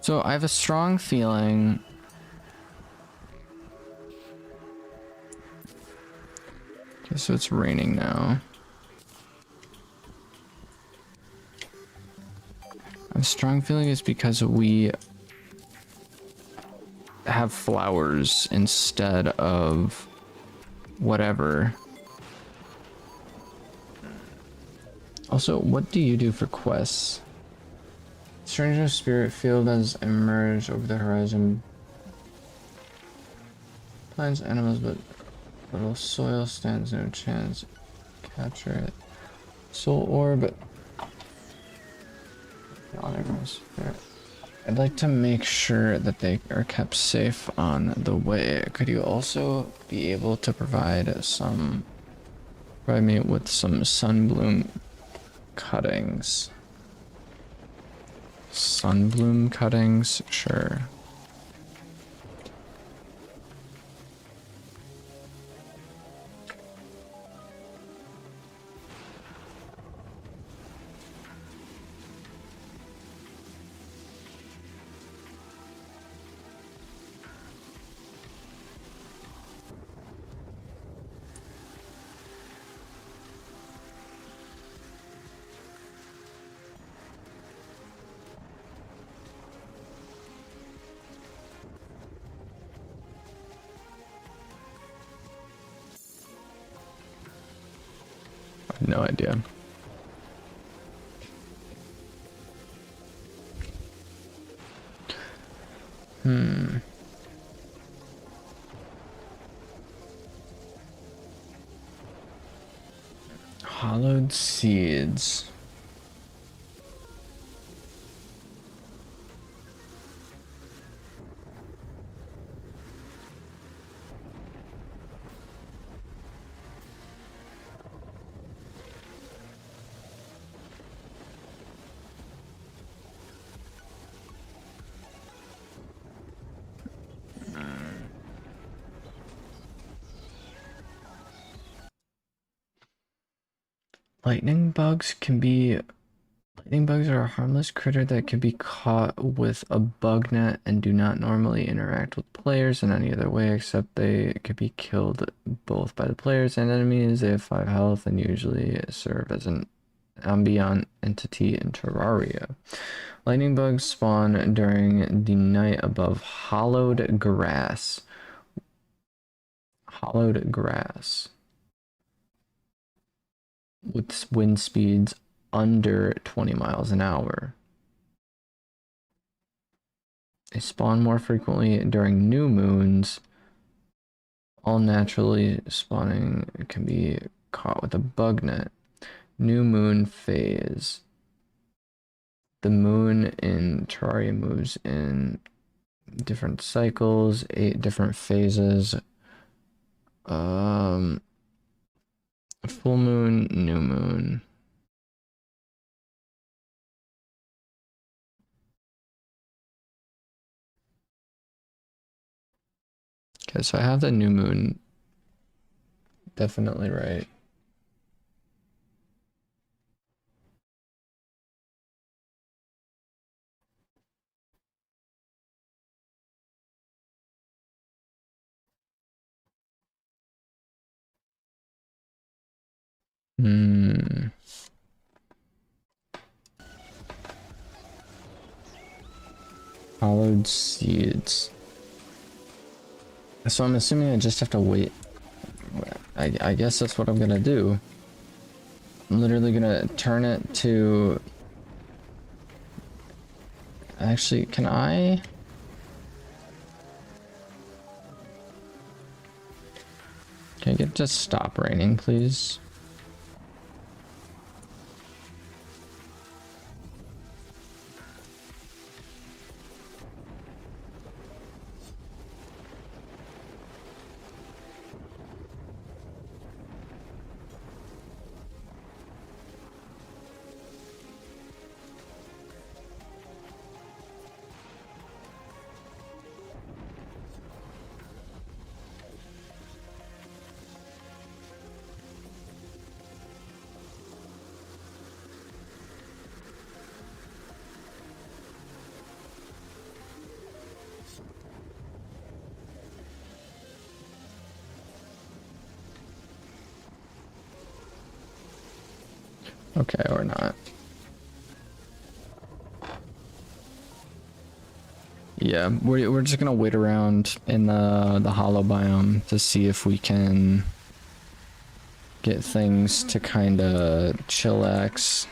So I have a strong feeling okay, so it's raining now. I have a strong feeling it's because we have flowers instead of whatever. Also, what do you do for quests? Stranger spirit field has emerged over the horizon. Plants, animals, but little soil stands no chance. Capture it. Soul orb. I'd like to make sure that they are kept safe on the way. Could you also be able to provide me with some sunbloom cuttings? Sunbloom cuttings? Sure. I have no idea. Hollowed seeds. Lightning bugs are a harmless critter that can be caught with a bug net and do not normally interact with players in any other way except they can be killed both by the players and enemies. They have 5 health and usually serve as an ambient entity in Terraria. Lightning bugs spawn during the night above hollowed grass. Hollowed grass. With wind speeds under 20 miles an hour. They spawn more frequently during new moons. All naturally spawning can be caught with a bug net. New moon phase. The moon in Terraria moves in different cycles, 8 different phases. Full moon, new moon. Okay, so I have the new moon definitely right. Hollowed seeds. So I'm assuming I just have to wait. I guess that's what I'm gonna do. I'm literally gonna turn it to... Actually, can I... Can I get it to stop raining, please? Okay, or not. Yeah, we're just gonna wait around in the hollow biome to see if we can get things to kind of chillax.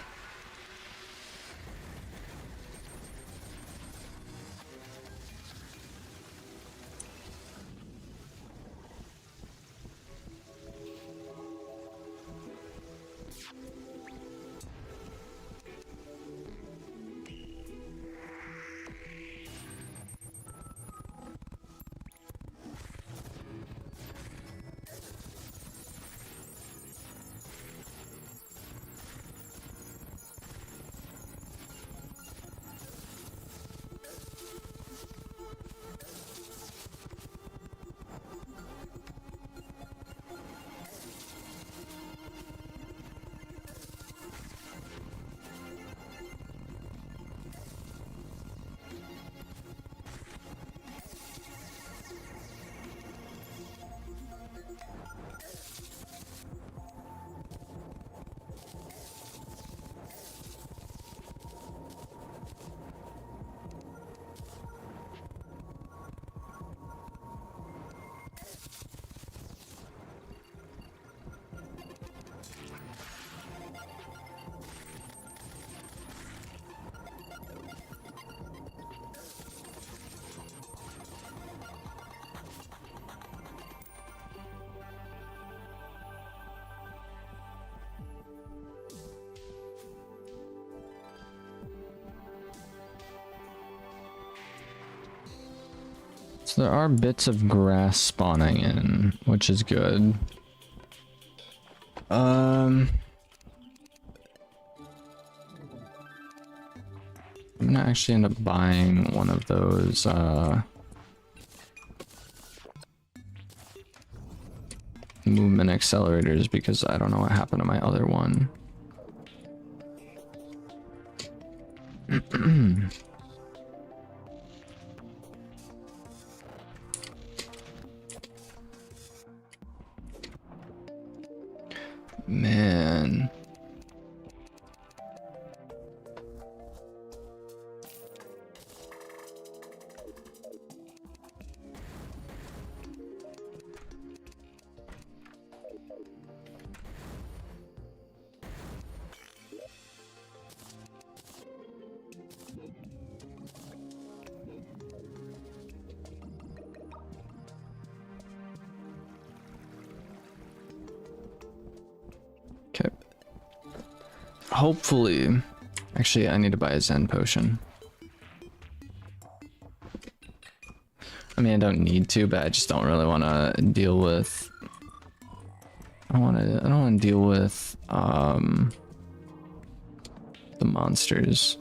So there are bits of grass spawning in, which is good. I'm gonna actually end up buying one of those movement accelerators because I don't know what happened to my other one. Man. Okay. Hopefully, actually, I need to buy a Zen potion. I mean, I don't need to, but I just don't really want to deal with. I don't want to deal with the monsters.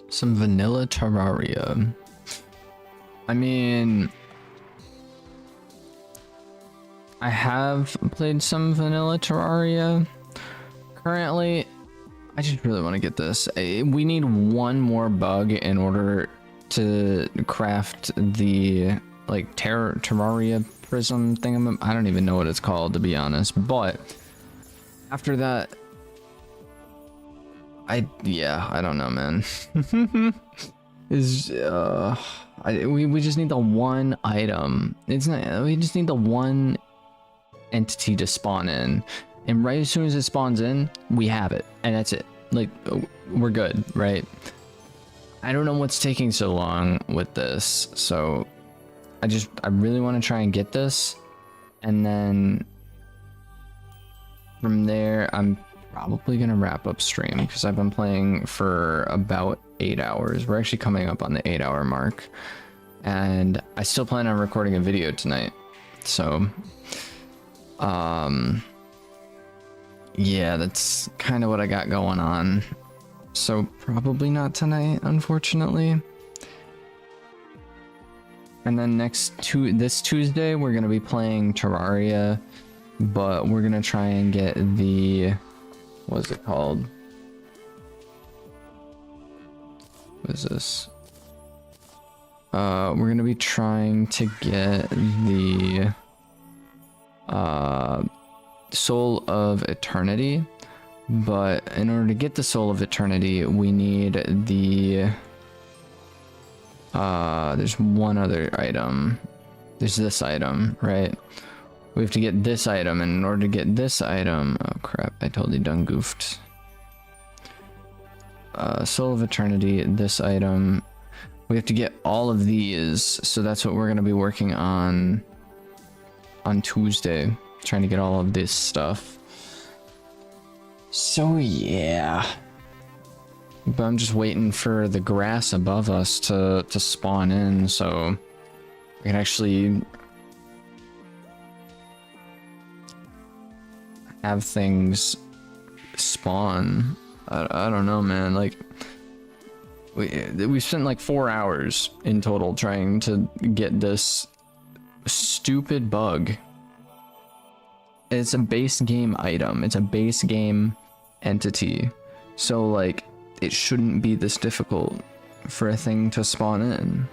Some vanilla Terraria. I mean, I have played some vanilla Terraria. Currently, I just really want to get this. We need one more bug in order to craft the like Terraria prism thing. I don't even know what it's called, to be honest. But after that, I don't know, man. We just need the one item. It's not. We just need the one entity to spawn in, and right as soon as it spawns in, we have it, and that's it. Like, we're good, right? I don't know what's taking so long with this, so I really want to try and get this, and then from there, I'm probably gonna wrap up stream because I've been playing for about 8 hours. We're actually coming up on the 8-hour mark, and I still plan on recording a video tonight. So, yeah, that's kind of what I got going on. So probably not tonight, unfortunately. And then this Tuesday, we're gonna be playing Terraria, but we're gonna try and get the, what's it called? What is this? We're gonna be trying to get the Soul of Eternity, but in order to get the Soul of Eternity, we need the there's one other item. There's this item, right? We have to get this item, and in order to get this item, oh crap, I totally done goofed. Soul of Eternity, this item. We have to get all of these, so that's what we're going to be working on on Tuesday, trying to get all of this stuff. So yeah. But I'm just waiting for the grass above us to spawn in, so I can actually have things spawn. I don't know, man. Like, we spent like 4 hours in total trying to get this stupid bug. It's a base game item. It's a base game entity. So like, it shouldn't be this difficult for a thing to spawn in.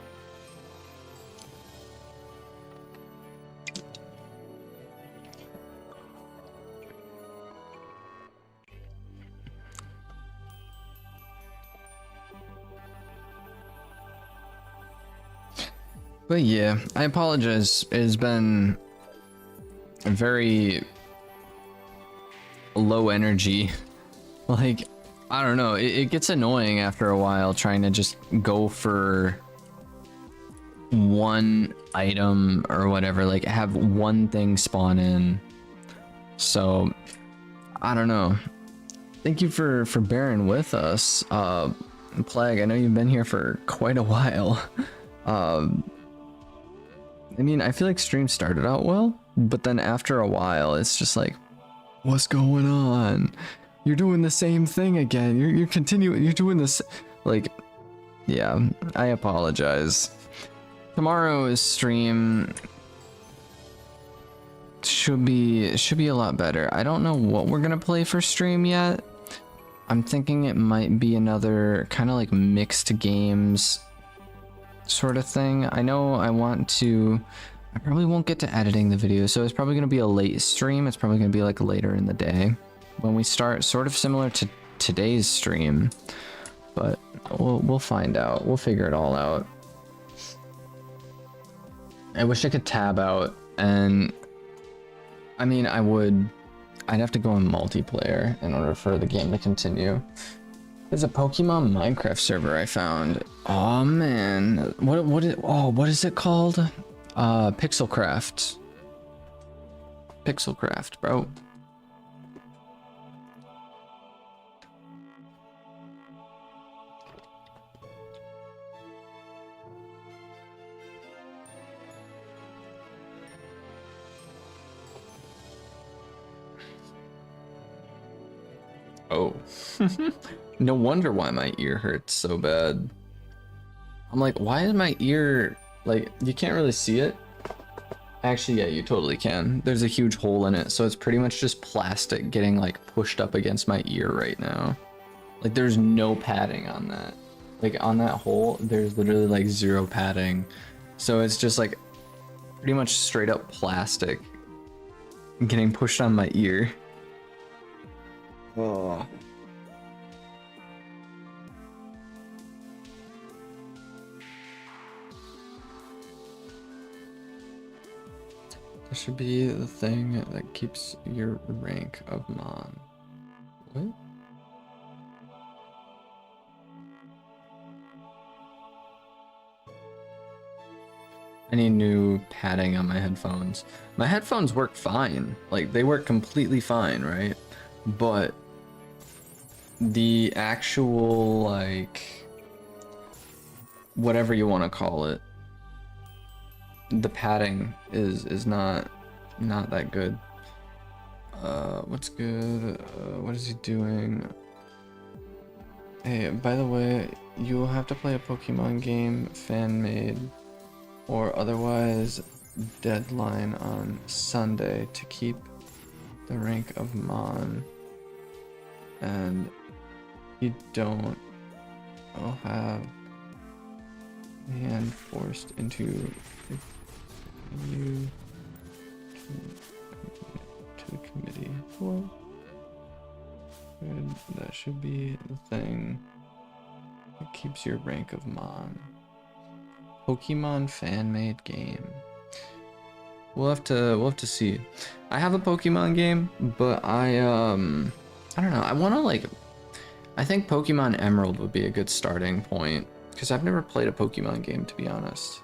But yeah, I apologize. It has been a very low energy. Like, I don't know, it gets annoying after a while trying to just go for one item or whatever, like have one thing spawn in. So, I don't know. Thank you for bearing with us. Plague, I know you've been here for quite a while. I mean, I feel like stream started out well, but then after a while, it's just like, what's going on? You're doing the same thing again. You're continuing. You're doing this. Like, yeah, I apologize. Tomorrow's stream should be a lot better. I don't know what we're gonna play for stream yet. I'm thinking it might be another kind of like mixed games sort of thing. I know I probably won't get to editing the video, so it's probably gonna be a late stream. It's probably gonna be like later in the day when we start, sort of similar to today's stream, but we'll find out. We'll figure it all out. I wish I could tab out, and I mean, I'd have to go in multiplayer in order for the game to continue. There's a Pokemon Minecraft server I found. Oh man, what is it called? Pixelcraft, bro. Oh, no wonder why my ear hurts so bad. I'm like, why is my ear, like, you can't really see it? Actually, yeah, you totally can. There's a huge hole in it, so it's pretty much just plastic getting like pushed up against my ear right now. Like, there's no padding on that. Like, on that hole, there's literally like 0 padding. So it's just like pretty much straight up plastic getting pushed on my ear. Oh. That should be the thing that keeps your rank of Mon. What? I need new padding on my headphones. My headphones work fine. Like, they work completely fine, right? But the actual, like, whatever you want to call it, the padding is not that good. What's good? What is he doing? Hey, by the way, you will have to play a Pokemon game, fan-made, or otherwise deadline on Sunday to keep the rank of Mon. And you don't have hand forced into you to the committee. Well, that should be the thing that keeps your rank of Mon. Pokemon fan-made game. We'll have to see. I have a Pokemon game, but I don't know. I want to, like, I think Pokemon Emerald would be a good starting point, because I've never played a Pokemon game, to be honest.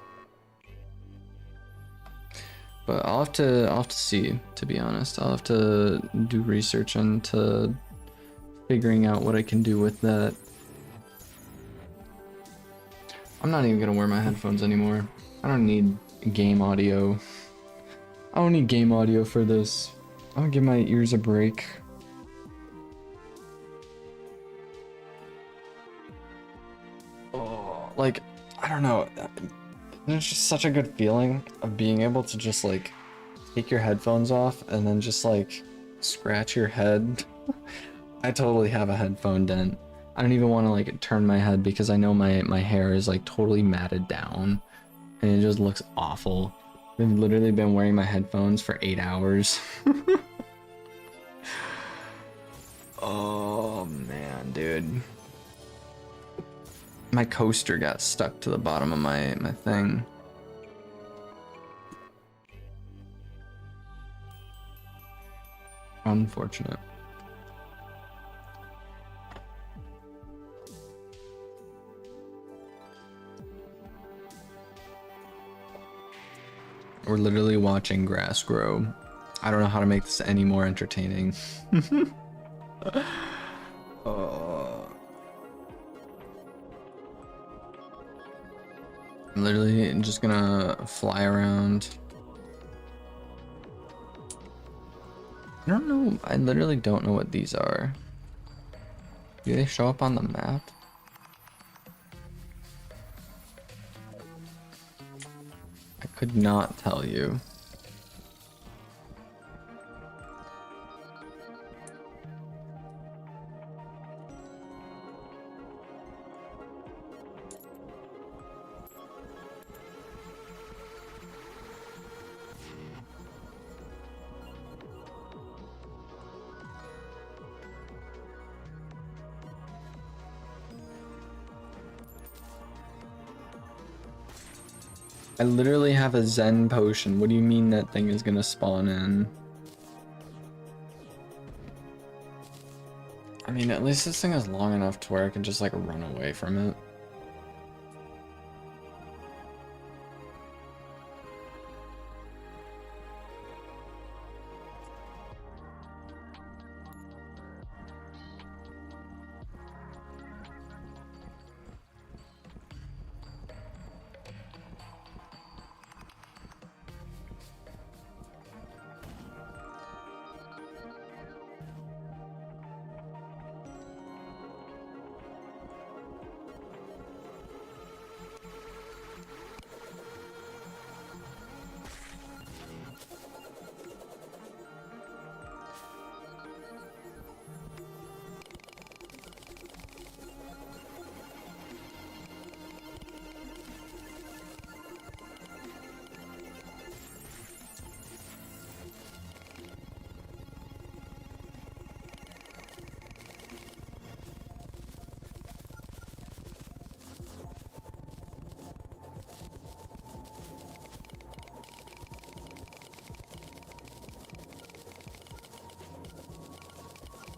But I'll have to see, to be honest. I'll have to do research into figuring out what I can do with that. I'm not even gonna wear my headphones anymore. I don't need game audio. I don't need game audio for this. I'll give my ears a break. Oh, like, I don't know. There's just such a good feeling of being able to just like take your headphones off and then just like scratch your head. I totally have a headphone dent. I don't even want to like turn my head because I know my hair is like totally matted down and it just looks awful. I've literally been wearing my headphones for 8 hours. Oh man, dude. My coaster got stuck to the bottom of my thing. Unfortunate. We're literally watching grass grow. I don't know how to make this any more entertaining. I'm literally just gonna fly around. I don't know. I literally don't know what these are. Do they show up on the map? I could not tell you. I literally have a Zen potion. What do you mean that thing is gonna spawn in? I mean, at least this thing is long enough to where I can just like run away from it.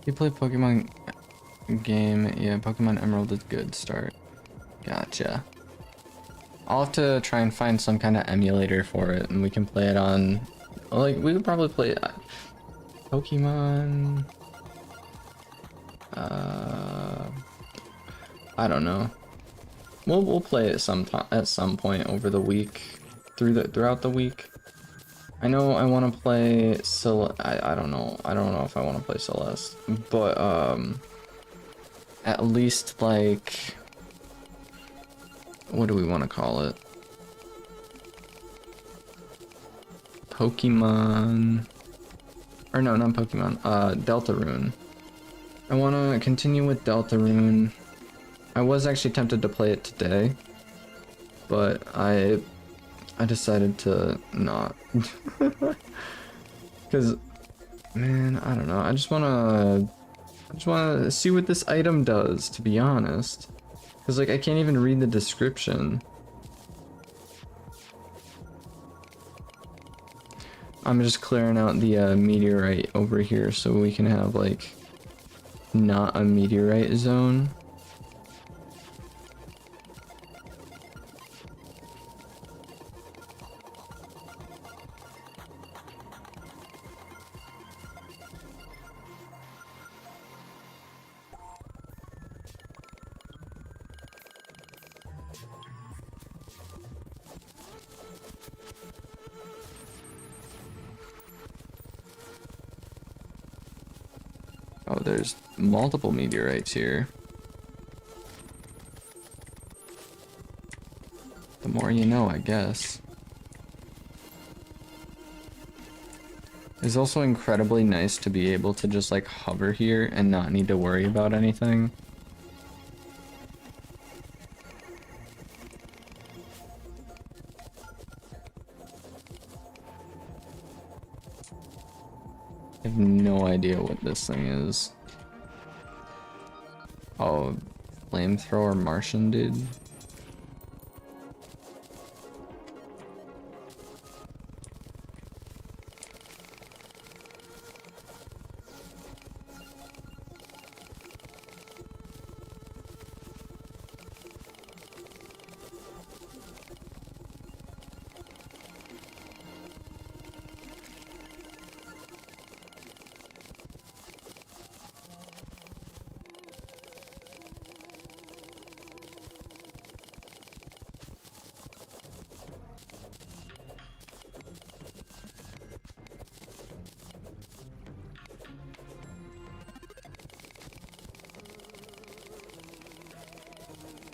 You play Pokemon game? Yeah, Pokemon Emerald is good start. Gotcha. I'll have to try and find some kind of emulator for it, and we can play it on. Like, we could probably play Pokemon. I don't know. We'll play it at some point over the week, throughout the week. I know I want to play I don't know. I don't know if I want to play Celeste, but at least like, what do we want to call it? Pokemon, or no, not Pokemon. Deltarune. I want to continue with Deltarune. I was actually tempted to play it today, but I decided to not. Because, man, I don't know. I just wanna see what this item does, to be honest. Because, like, I can't even read the description. I'm just clearing out the meteorite over here so we can have, like, not a meteorite zone. Oh, there's multiple meteorites here. The more you know, I guess. It's also incredibly nice to be able to just like hover here and not need to worry about anything. I have no idea what this thing is. Oh, flamethrower Martian dude.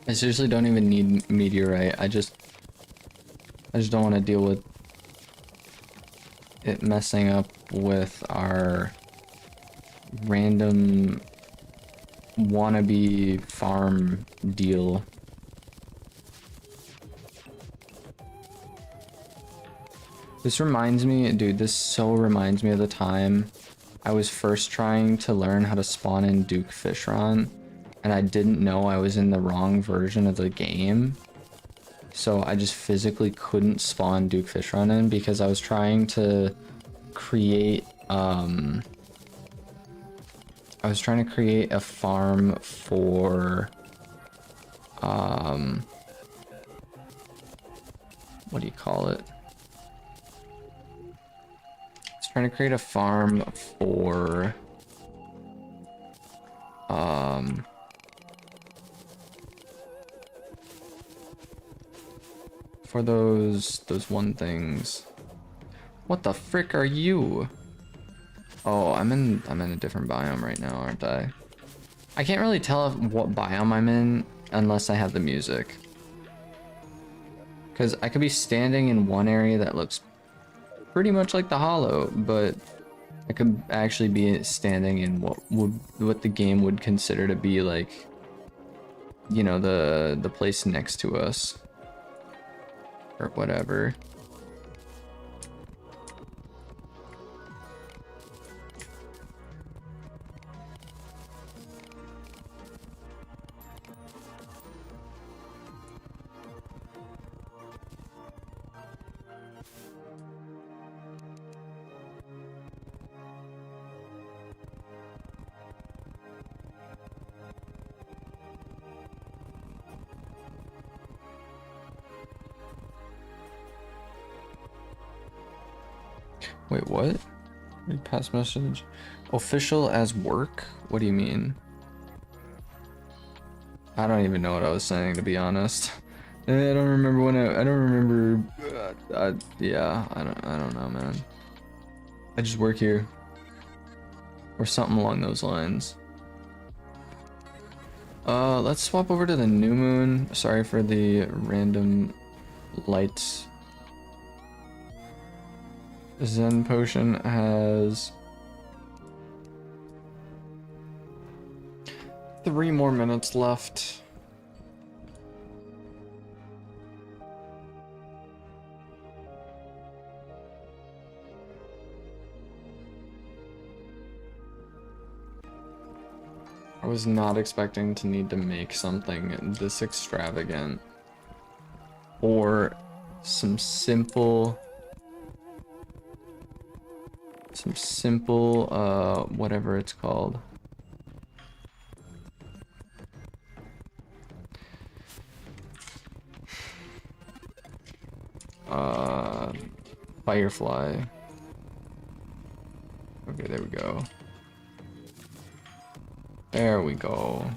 I seriously don't even need meteorite. I just don't want to deal with it messing up with our random wannabe farm deal. This reminds me, dude, this so reminds me of the time I was first trying to learn how to spawn in Duke Fishron, and I didn't know I was in the wrong version of the game. So I just physically couldn't spawn Duke Fishron in because I was trying to create a farm for what do you call it? I was trying to create a farm for those one things. What the frick are you? Oh, I'm in a different biome right now, aren't I? I can't really tell what biome I'm in unless I have the music. Because I could be standing in one area that looks pretty much like the Hollow, but I could actually be standing in what the game would consider to be like, you know, the place next to us. Or whatever. Wait, what? Read past message. Official as work? What do you mean? I don't even know what I was saying, to be honest. I don't remember when I don't remember. Yeah, I don't know, man. I just work here, or something along those lines. Let's swap over to the new moon. Sorry for the random lights. Zen potion has 3 more minutes left. I was not expecting to need to make something this extravagant or some simple whatever it's called. Firefly. Okay, there we go. There we go.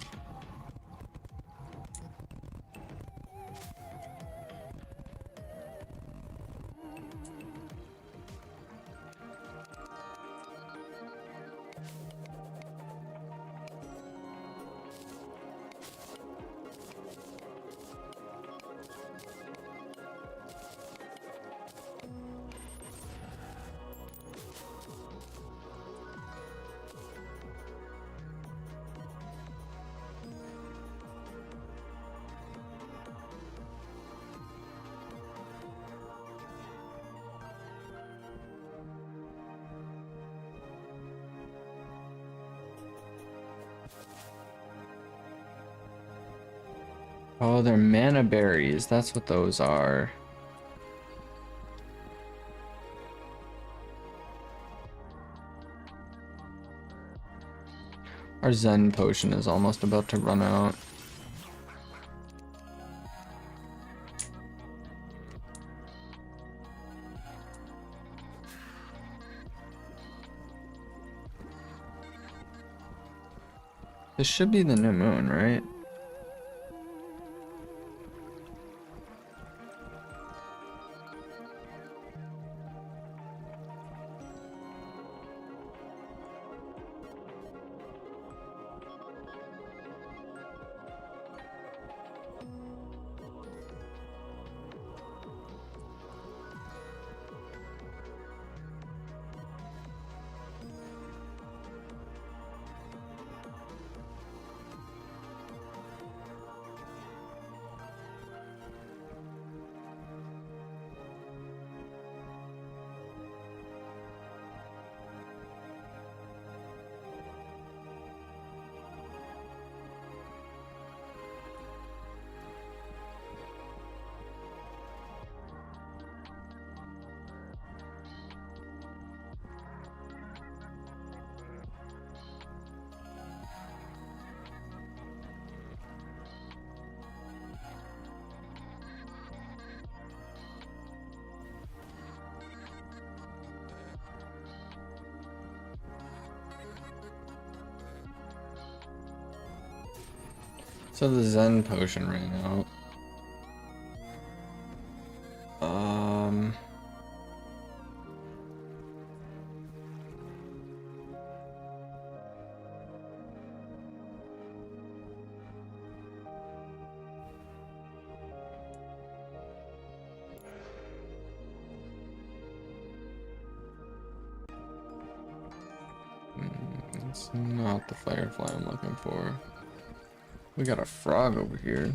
Oh, they're mana berries. That's what those are. Our Zen potion is almost about to run out. This should be the new moon, right? So the Zen potion ran out. It's not the firefly I'm looking for. We got a frog over here.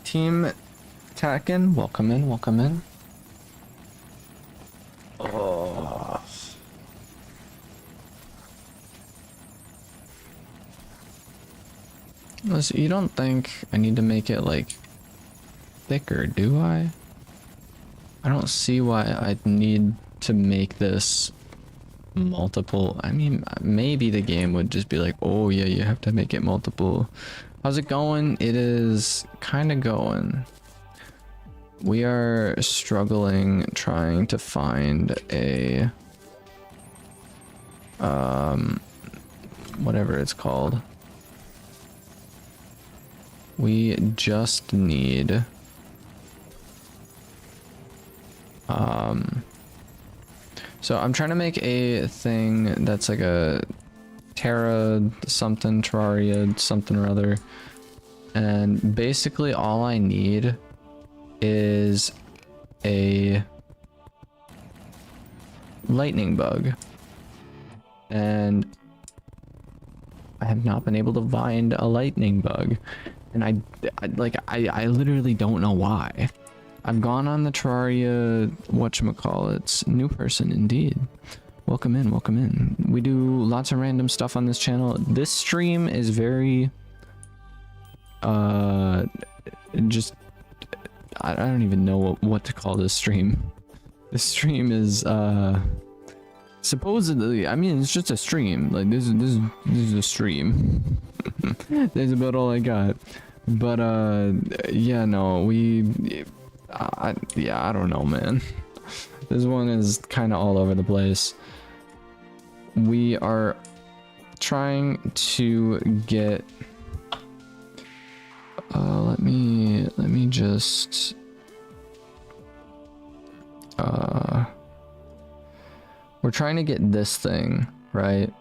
Team Tacken, welcome in, welcome in. Oh. Listen, you don't think I need to make it like thicker, do I? I don't see why I'd need to make this multiple. I mean, maybe the game would just be like, oh yeah, you have to make it multiple. How's it going? It is kind of going. We are struggling trying to find a whatever it's called. We just need so I'm trying to make a thing that's like a Terra something, Terraria something or other. And basically all I need is a lightning bug. And I have not been able to find a lightning bug. And I literally don't know why. I've gone on the Terraria, whatchamacallits, new person indeed. Welcome in, welcome in. We do lots of random stuff on this channel. This stream is very, just, I don't even know what to call this stream. This stream is, supposedly, I mean, it's just a stream. Like, this is a stream. That's about all I got. But, yeah, no, yeah, I don't know, man. This one is kind of all over the place. We are trying to get, let me just, we're trying to get this thing, right?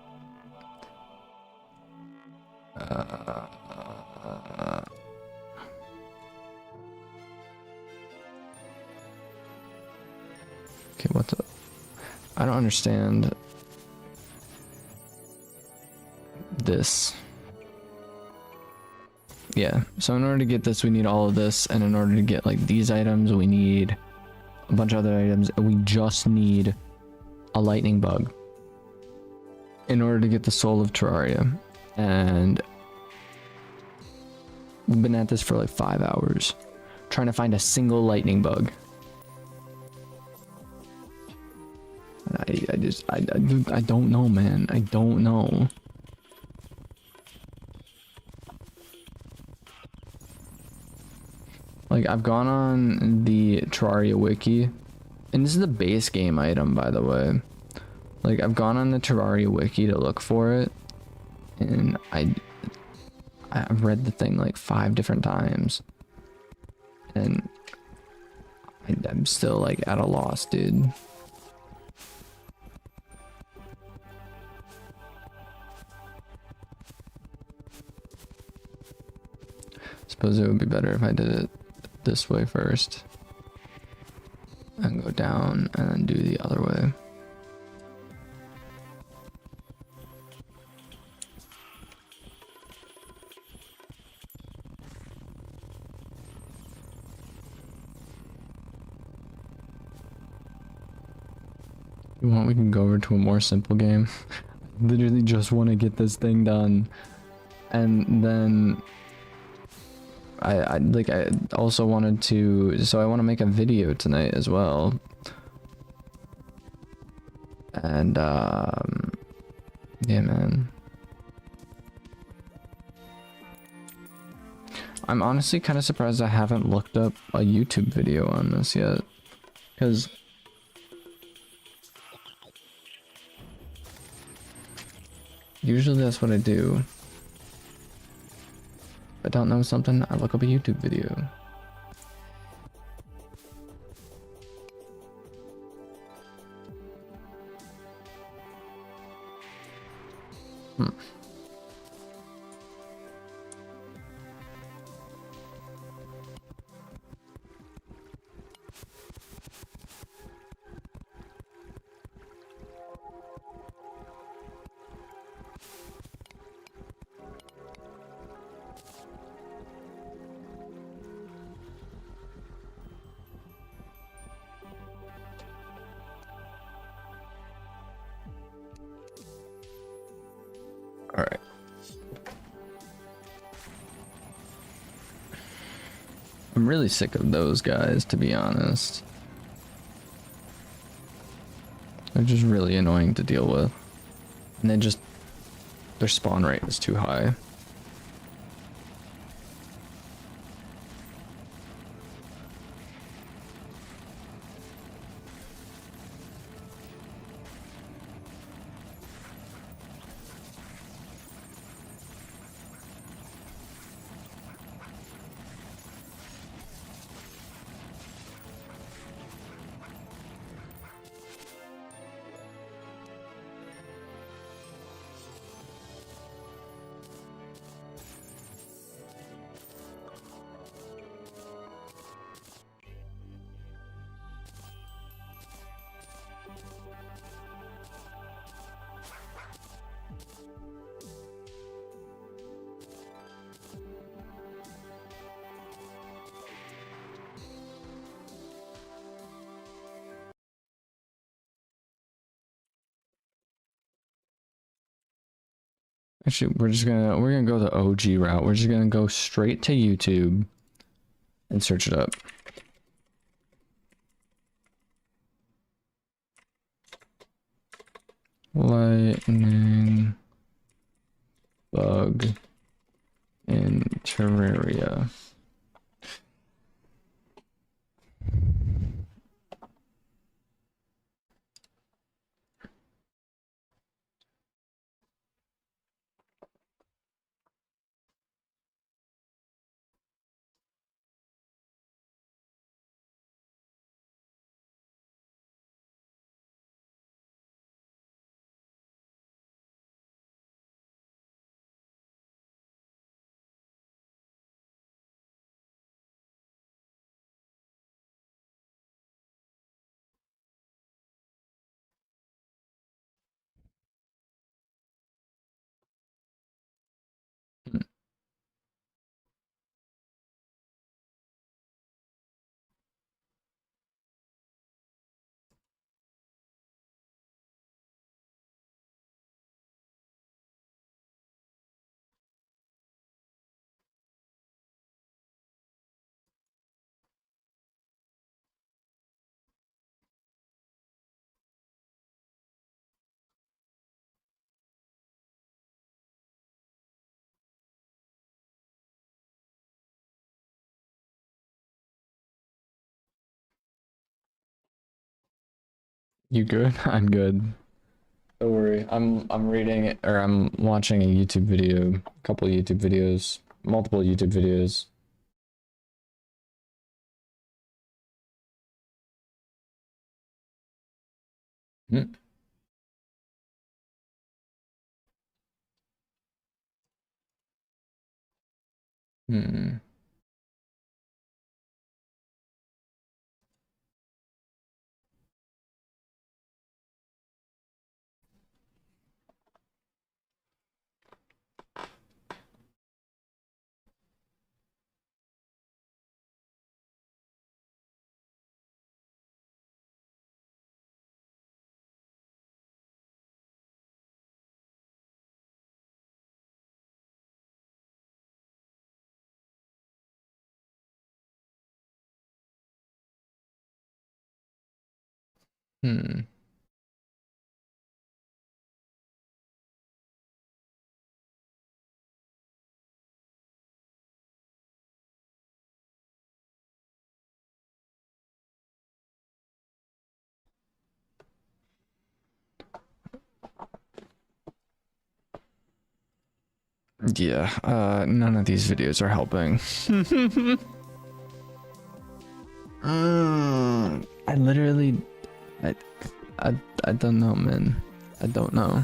Okay, what the? I don't understand this. Yeah, so in order to get this, we need all of this, and in order to get like these items, we need a bunch of other items, and we just need a lightning bug in order to get the soul of Terraria. And we've been at this for like 5 hours trying to find a single lightning bug. I don't know, man. I don't know. Like, I've gone on the Terraria wiki, and this is the base game item, by the way. Like, I've gone on the Terraria wiki to look for it, and I've read the thing like 5 different times, and I'm still like at a loss, dude. Suppose it would be better if I did it this way first and go down and then do the other way. If you want, we can go over to a more simple game. Literally just want to get this thing done, and then I also wanted to, so I want to make a video tonight as well. And yeah, man. I'm honestly kind of surprised I haven't looked up a YouTube video on this yet, because usually that's what I do. If I don't know something, I look up a YouTube video. Alright. I'm really sick of those guys, to be honest. They're just really annoying to deal with. And their spawn rate is too high. Actually, we're gonna go the OG route. We're just gonna go straight to YouTube and search it up. Lightning bug in Terraria. You good? I'm good. Don't worry. I'm reading it, or I'm watching a YouTube video, a couple YouTube videos, multiple YouTube videos. Hmm. Hmm. Hmm. Yeah, none of these videos are helping. I literally, I, I don't know, man. I don't know.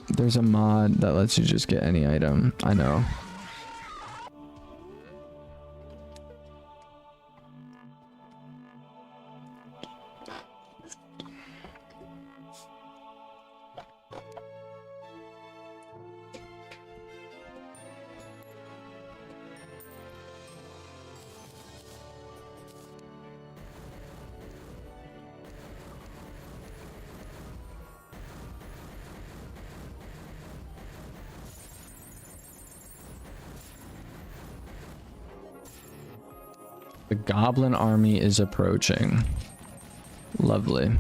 There's a mod that lets you just get any item. I know. The goblin army is approaching. Lovely.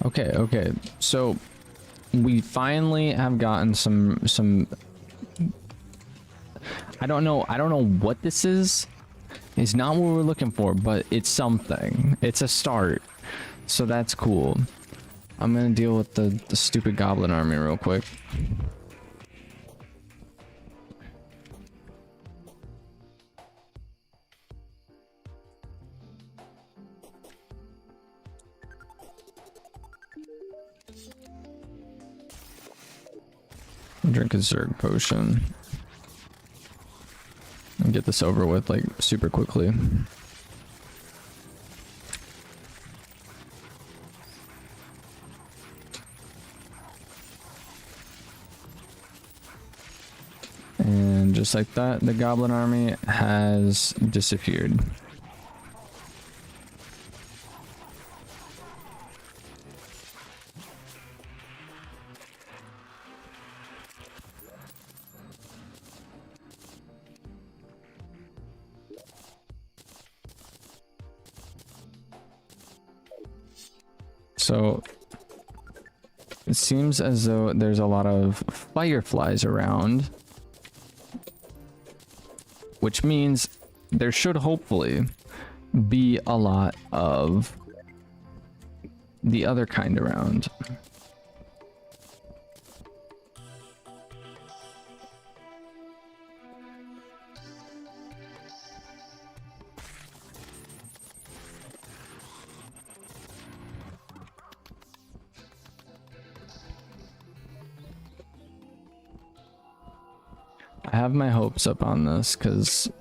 Okay, so we finally have gotten some I don't know what this is. It's not what we're looking for, but it's something. It's a start. So that's cool. I'm gonna deal with the stupid goblin army real quick. Drink a Zerg potion. And get this over with like super quickly. And just like that, the goblin army has disappeared. So it seems as though there's a lot of fireflies around, which means there should hopefully be a lot of the other kind around. I have my hopes up on this because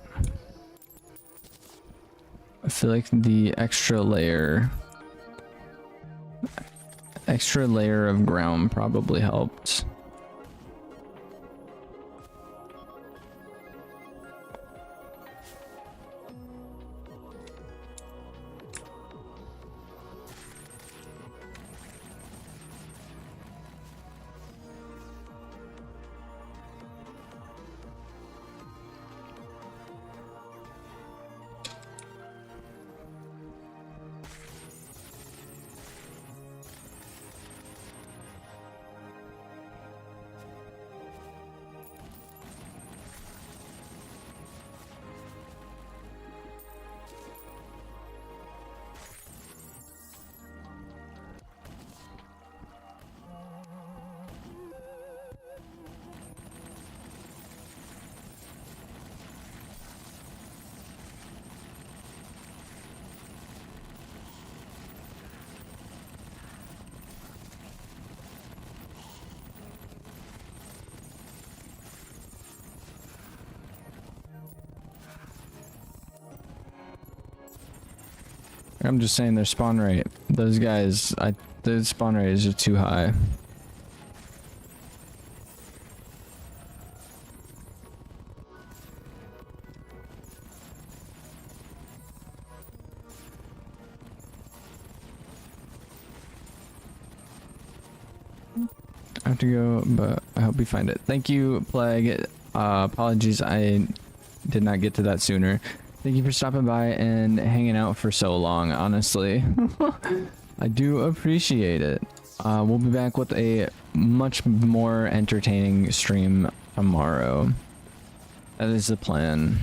I feel like the extra layer of ground probably helped. I'm just saying their spawn rate. Those guys, the spawn rate is just too high. I have to go, but I hope you find it. Thank you, Plague. Apologies, I did not get to that sooner. Thank you for stopping by and hanging out for so long, honestly. I do appreciate it. We'll be back with a much more entertaining stream tomorrow. That is the plan.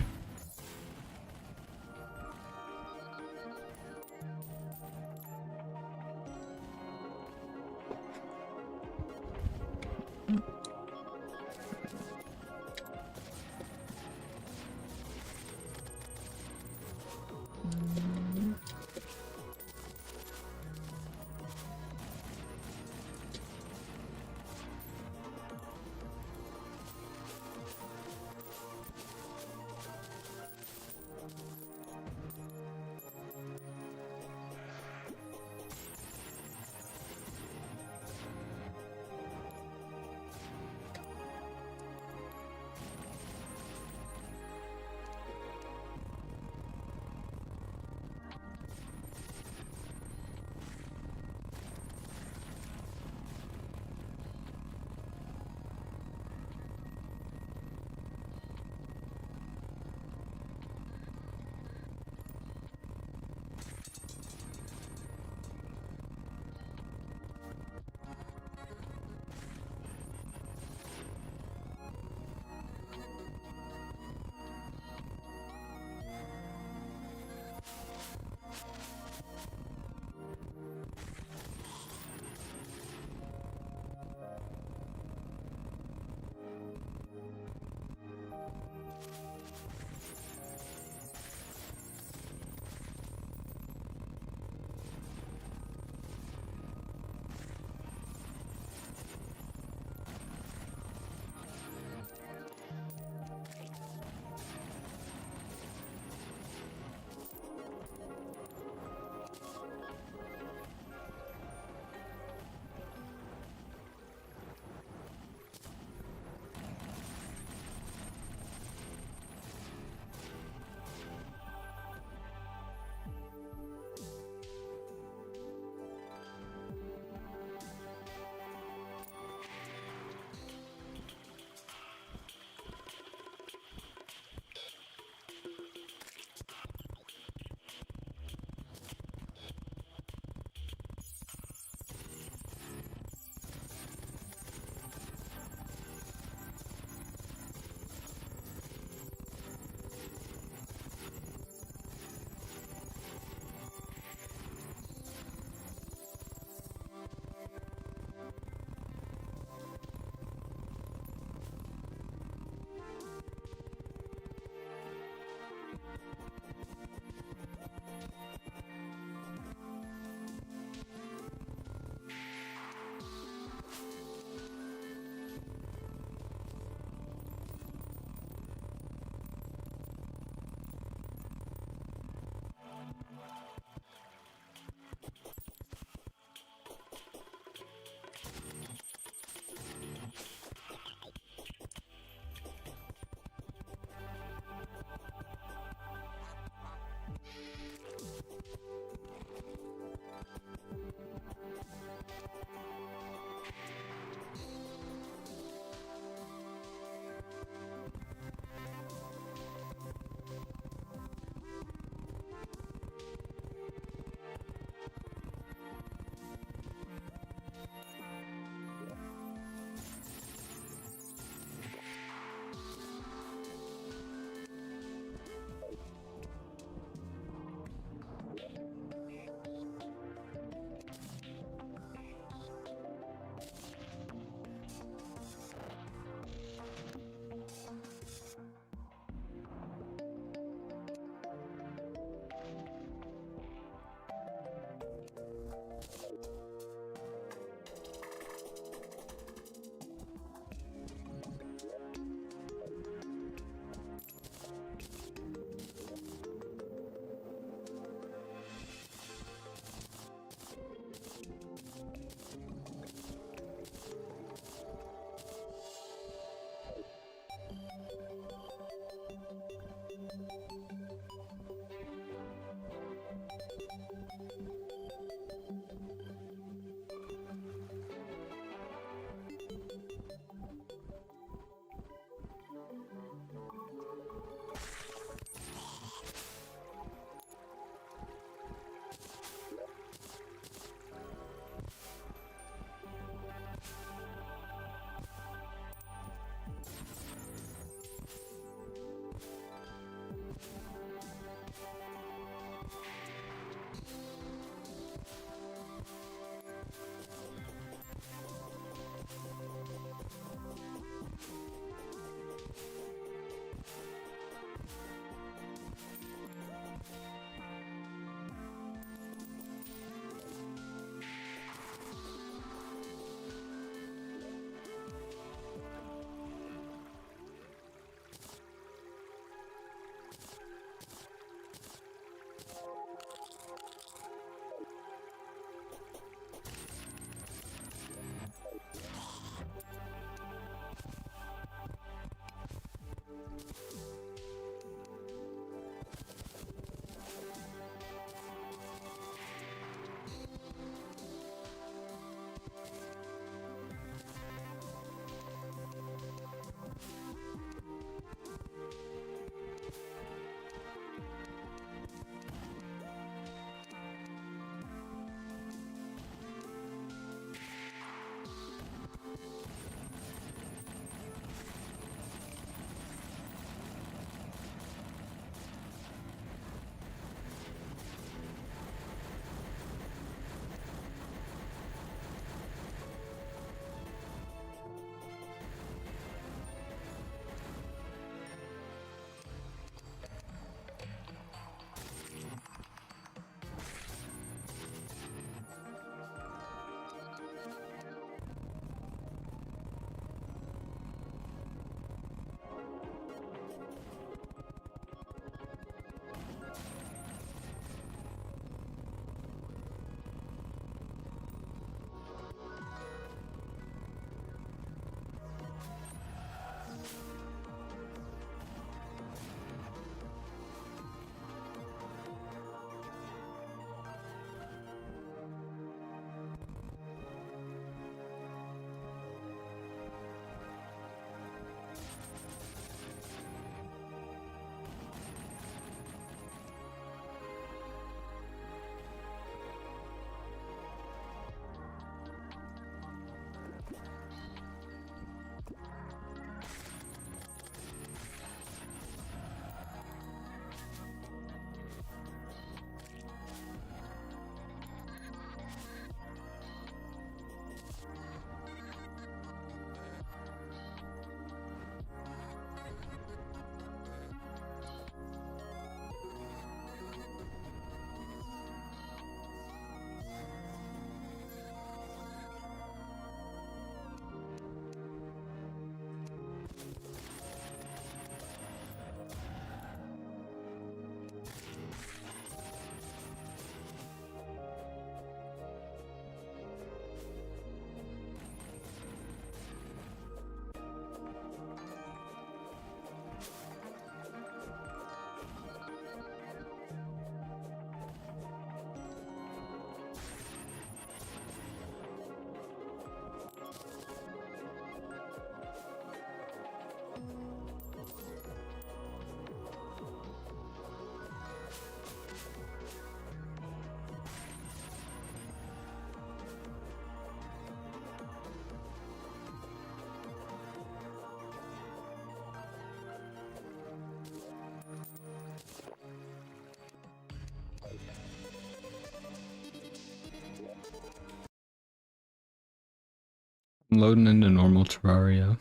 I'm loading into normal Terraria.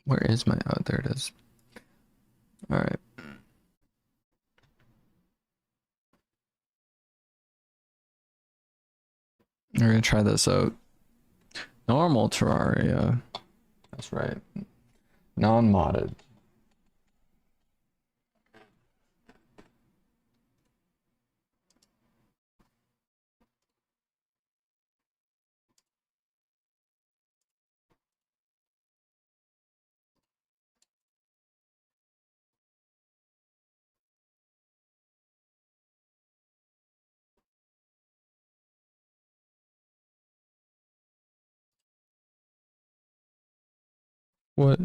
Where is my... Oh, there it is. Alright. We're gonna try this out. Normal Terraria. That's right. Non-modded. What?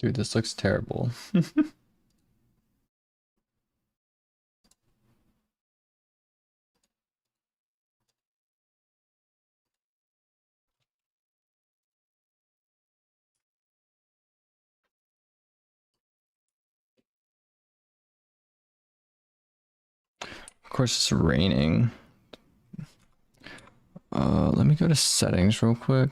Dude, this looks terrible. Of course, it's raining. Let me go to settings real quick.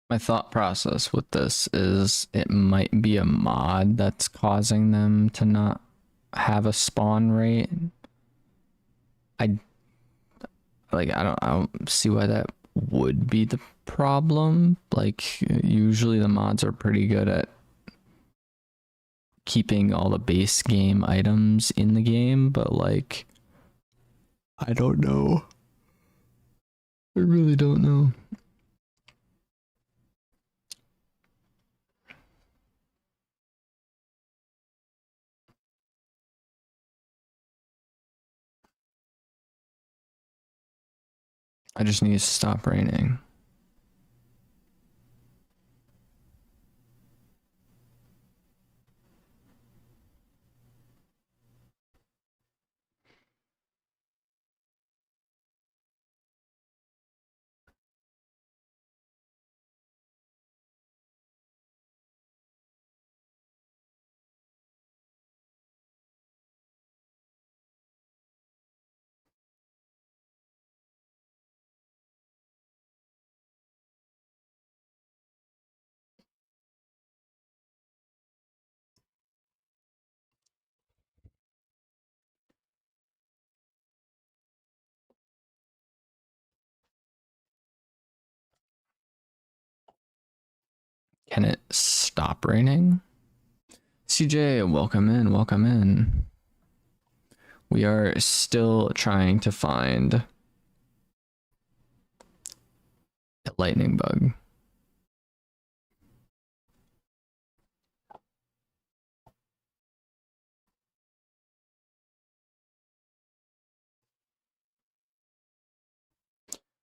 My thought process with this is it might be a mod that's causing them to not have a spawn rate. I don't see why that would be the problem. Like, usually the mods are pretty good at keeping all the base game items in the game, but like, I don't know. I really don't know. I just need to stop raining. Can it stop raining? CJ, welcome in, welcome in. We are still trying to find a lightning bug.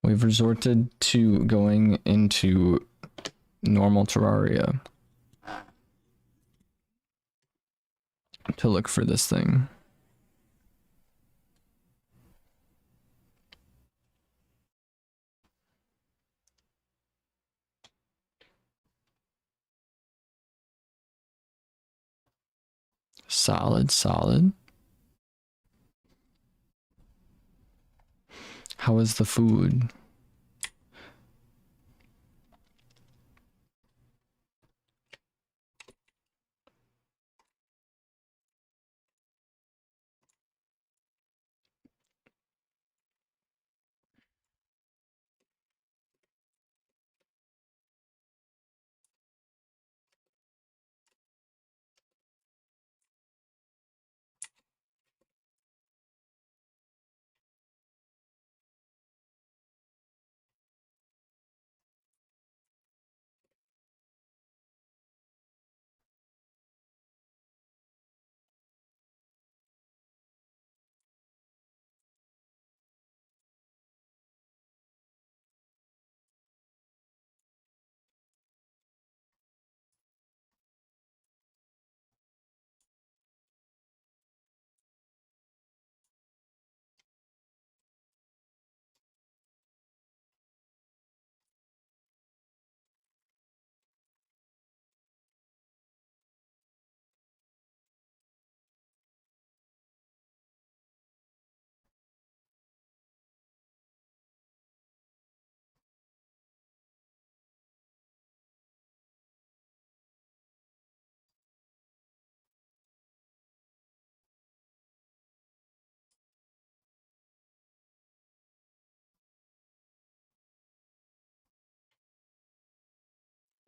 We've resorted to going into normal Terraria to look for this thing. Solid, solid. How is the food?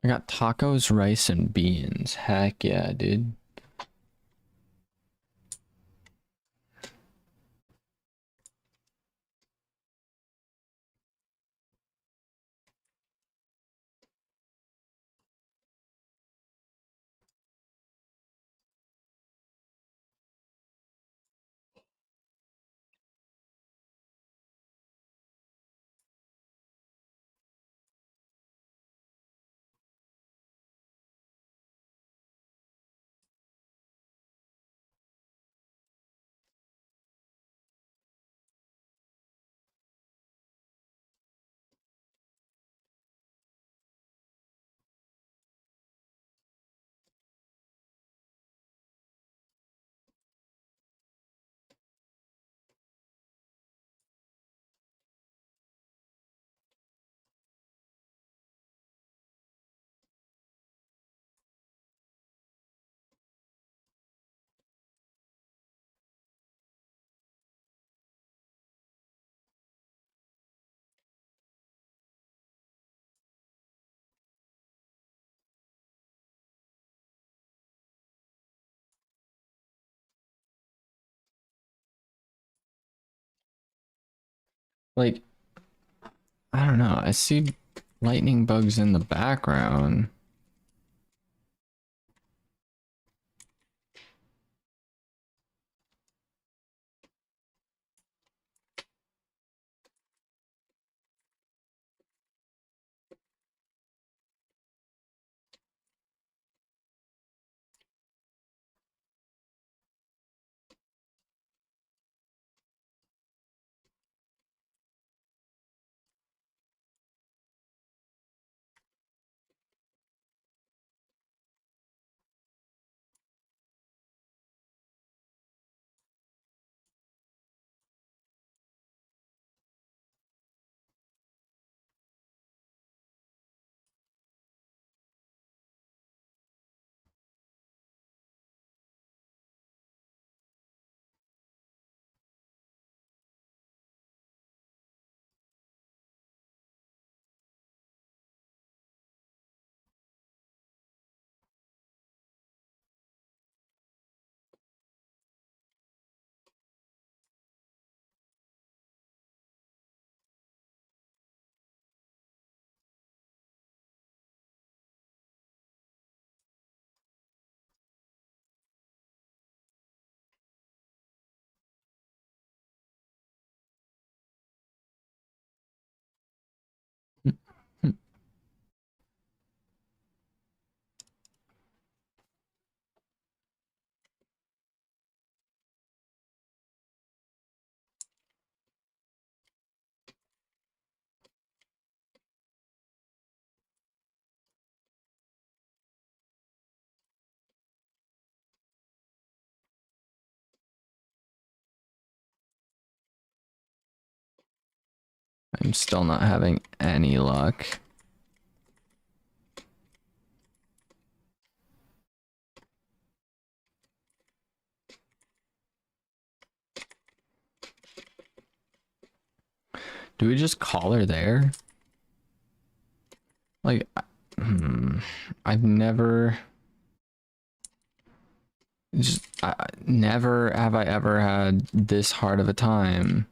I got tacos, rice, and beans. Heck yeah, dude. Like, I don't know. I see lightning bugs in the background. I'm still not having any luck. Do we just call her there? Like, I've never... never have I ever had this hard of a time.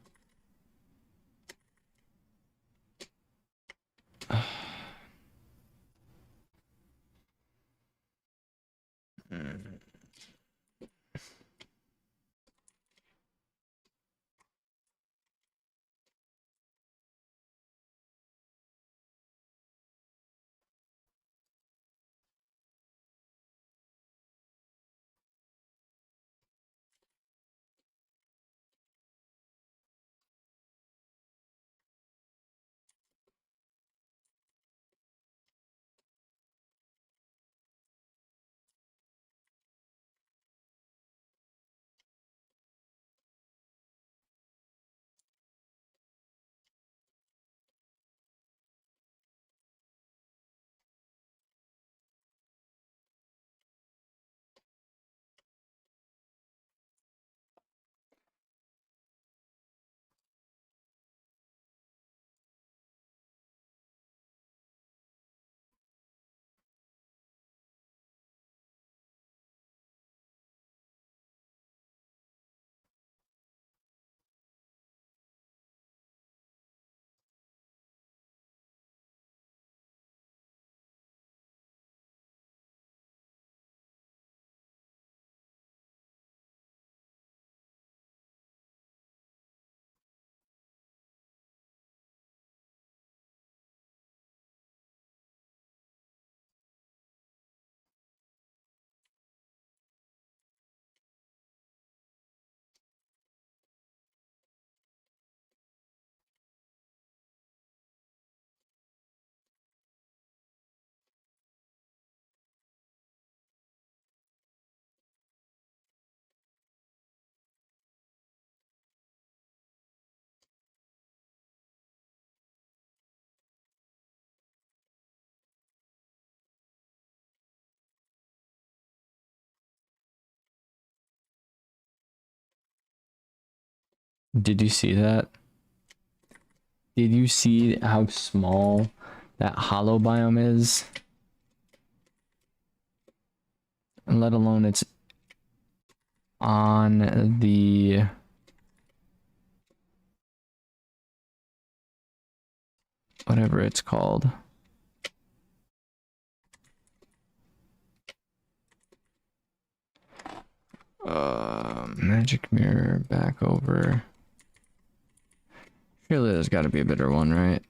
Did you see that? Did you see how small that hollow biome is? And let alone it's on the... whatever it's called. Magic mirror back over. Surely there's got to be a better one, right?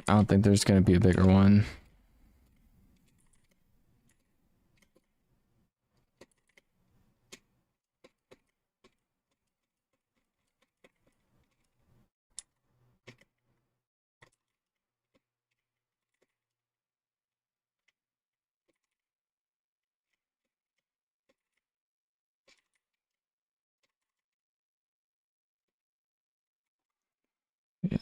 I don't think there's going to be a bigger one. Yeah.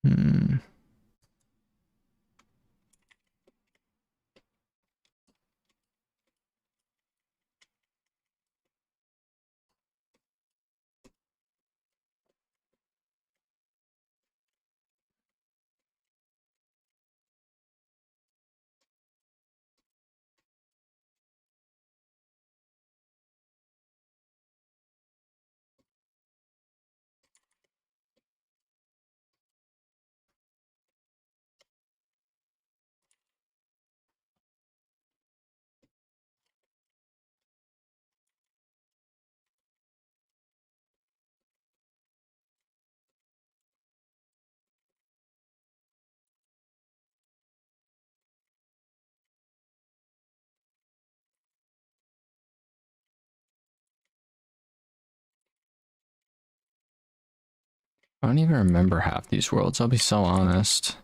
Hmm. I don't even remember half these worlds, I'll be so honest.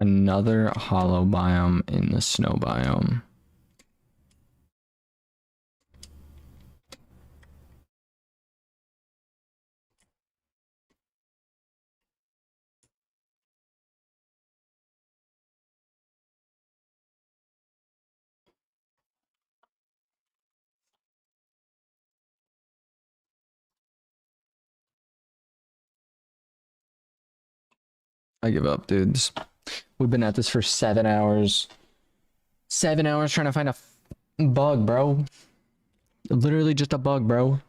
Another hollow biome in the snow biome. I give up, dudes. We've been at this for 7 hours. 7 hours trying to find a bug, bro. Literally just a bug, bro.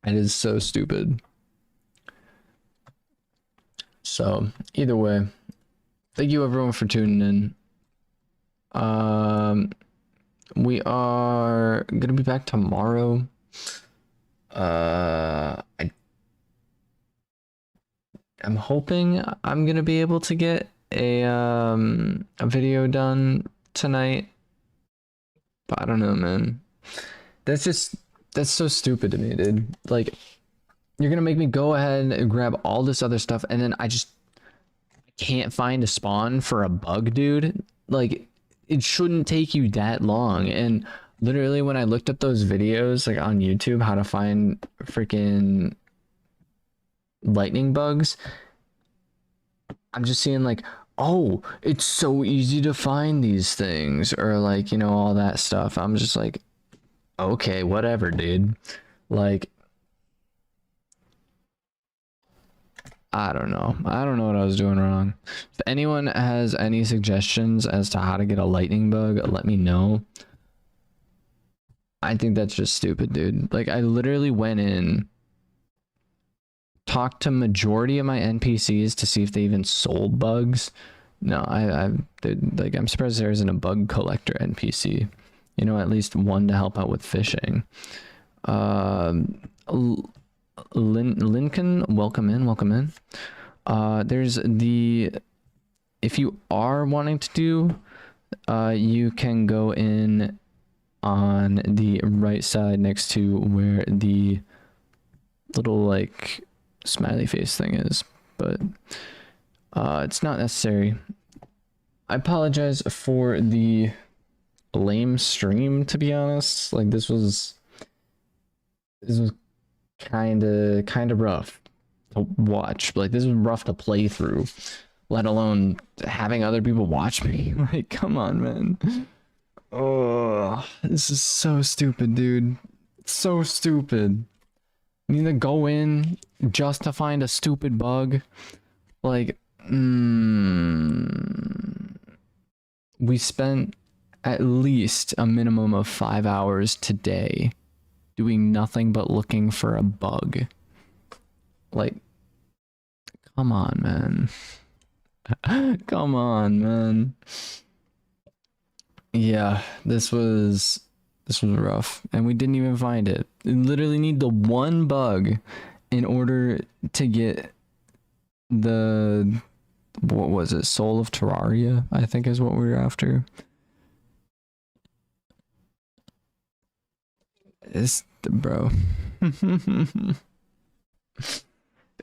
It is so stupid. So, either way, thank you everyone for tuning in. We are gonna be back tomorrow. I'm hoping I'm gonna be able to get a video done tonight, but I don't know, man. That's so stupid to me, dude. Like, you're gonna make me go ahead and grab all this other stuff, and then I can't find a spawn for a bug, dude. Like, it shouldn't take you that long. And literally, when I looked up those videos, like on YouTube, how to find freaking lightning bugs, I'm just seeing like, oh, it's so easy to find these things, or like, you know, all that stuff. I'm just like, okay, whatever, dude. Like, I don't know what I was doing wrong. If anyone has any suggestions as to how to get a lightning bug, let me know. I think that's just stupid, dude. Like, I literally went in, talked to majority of my NPCs to see if they even sold bugs. No, I'm surprised there isn't a bug collector NPC. You know, at least one to help out with fishing. Lincoln, welcome in. There's if you are wanting to do, you can go in on the right side next to where the little like smiley face thing is, but it's not necessary. I apologize for the lame stream, to be honest. Like, this was kind of rough to watch. Like, this was rough to play through, let alone having other people watch me. Like, come on, man. Oh, this is so stupid, dude. So stupid. You need to go in just to find a stupid bug. Like, we spent at least a minimum of 5 hours today doing nothing but looking for a bug. Like, come on, man. Come on, man. Yeah, this was rough, and we didn't even find it. We literally need the one bug in order to get the, what was it, Soul of Terraria, I think is what we were after. It's, bro. If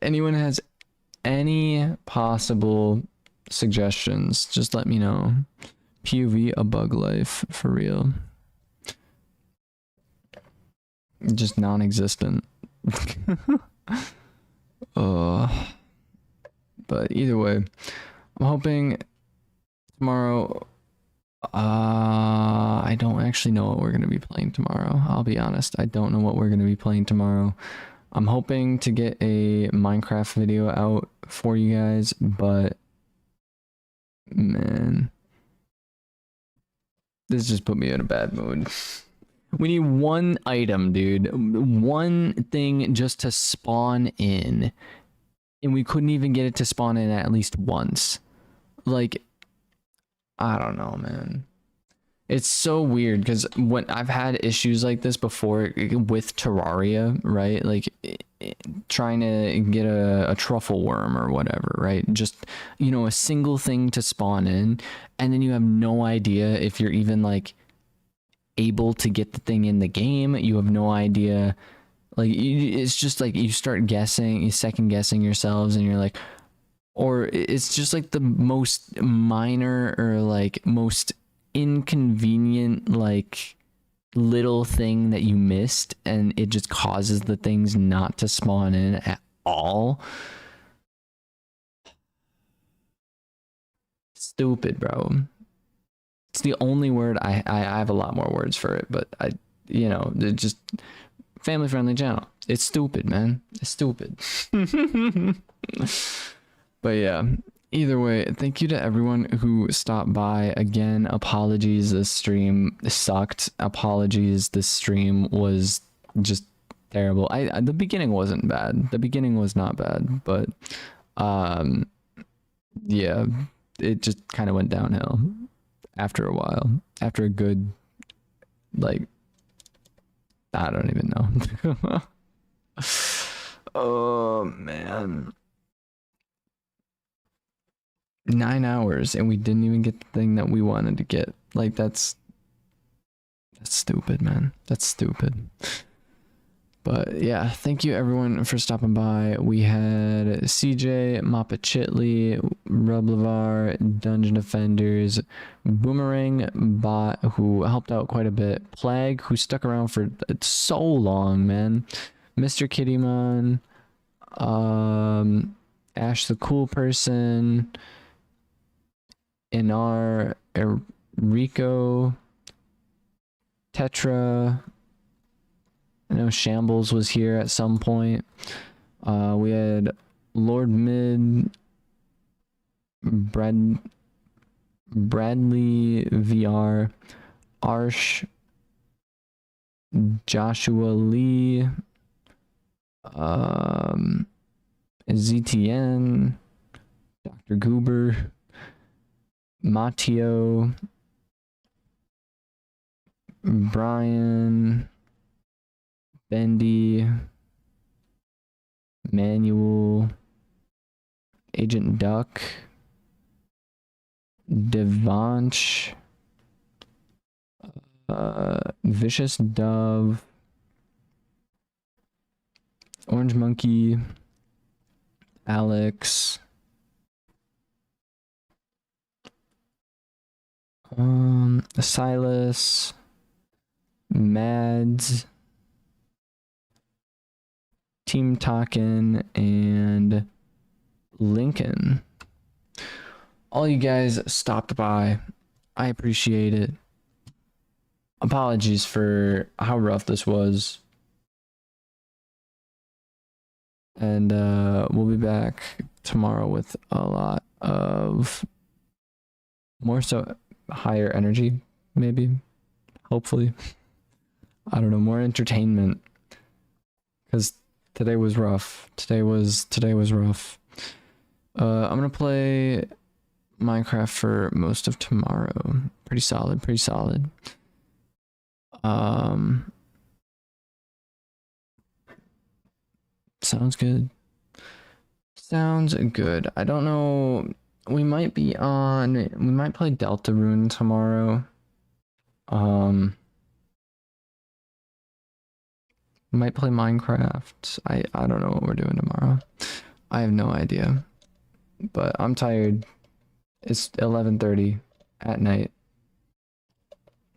anyone has any possible suggestions, just let me know. POV a bug life, for real. Just non-existent. But either way, I'm hoping tomorrow. I don't actually know what we're gonna be playing tomorrow. I'll be honest, I don't know what we're gonna be playing tomorrow. I'm hoping to get a Minecraft video out for you guys, but man, This just put me in a bad mood. We need one item, dude. One thing just to spawn in. And we couldn't even get it to spawn in at least once. Like, I don't know, man. It's so weird because when I've had issues like this before with Terraria, right? Like trying to get a truffle worm or whatever, right? Just, you know, a single thing to spawn in, and then you have no idea if you're even like able to get the thing in the game. You have no idea. Like, it's just like you start guessing, you second guessing yourselves, and you're like, or it's just like the most minor or like most inconvenient like little thing that you missed, and it just causes the things not to spawn in at all. Stupid, bro. It's the only word. I have a lot more words for it, but I, you know, it just family friendly channel. It's stupid, man. It's stupid. But yeah, either way, thank you to everyone who stopped by. Again, apologies, this stream sucked. Apologies, this stream was just terrible. The beginning wasn't bad. The beginning was not bad, but yeah, it just kind of went downhill after a while. After a good, like, I don't even know. Oh man. 9 hours and we didn't even get the thing that we wanted to get. Like, that's stupid, man. That's stupid. But yeah, thank you everyone for stopping by. We had CJ, Mappa Chitley, Rublavar, Dungeon Defenders, Boomerang Bot, who helped out quite a bit, Plague, who stuck around for so long, man, Mr. Kittymon, Ash the Cool Person, Inar, Rico, Tetra. I know Shambles was here at some point. We had Lord Mid, Bradley VR, Arsh, Joshua Lee, ZTN, Dr. Goober, Matteo, Brian, Bendy, Manuel, Agent Duck, Devanch, Vicious Dove, Orange Monkey, Alex, Silas, Mads, Team Talkin, and Lincoln. All you guys stopped by. I appreciate it. Apologies for how rough this was. And we'll be back tomorrow with a lot of more so higher energy, maybe, hopefully. I don't know, more entertainment. Because today was rough. Today was rough. I'm gonna play Minecraft for most of tomorrow. Pretty solid, pretty solid. Sounds good. Sounds good. I don't know. We might play Deltarune tomorrow. We might play Minecraft. I don't know what we're doing tomorrow. I have no idea. But I'm tired. It's 11:30 at night.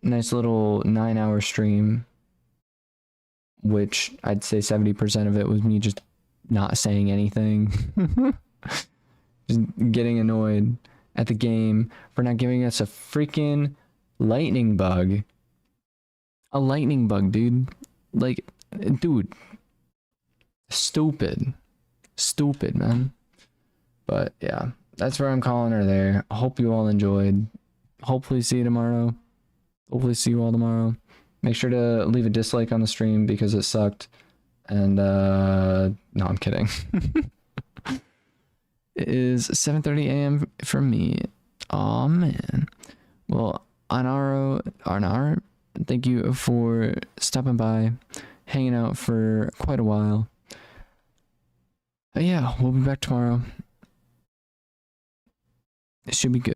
Nice little 9-hour stream, which I'd say 70% of it was me just not saying anything. Just getting annoyed at the game for not giving us a freaking lightning bug. A lightning bug, dude. Like, dude. Stupid, man. But yeah, that's where I'm calling her there. I hope you all enjoyed. Hopefully see you tomorrow. hopefully see you all tomorrow. Make sure to leave a dislike on the stream because it sucked. And no, I'm kidding. It is 7:30 a.m. for me. Oh man. Well, Anaro, thank you for stopping by, hanging out for quite a while. But yeah, we'll be back tomorrow. It should be good.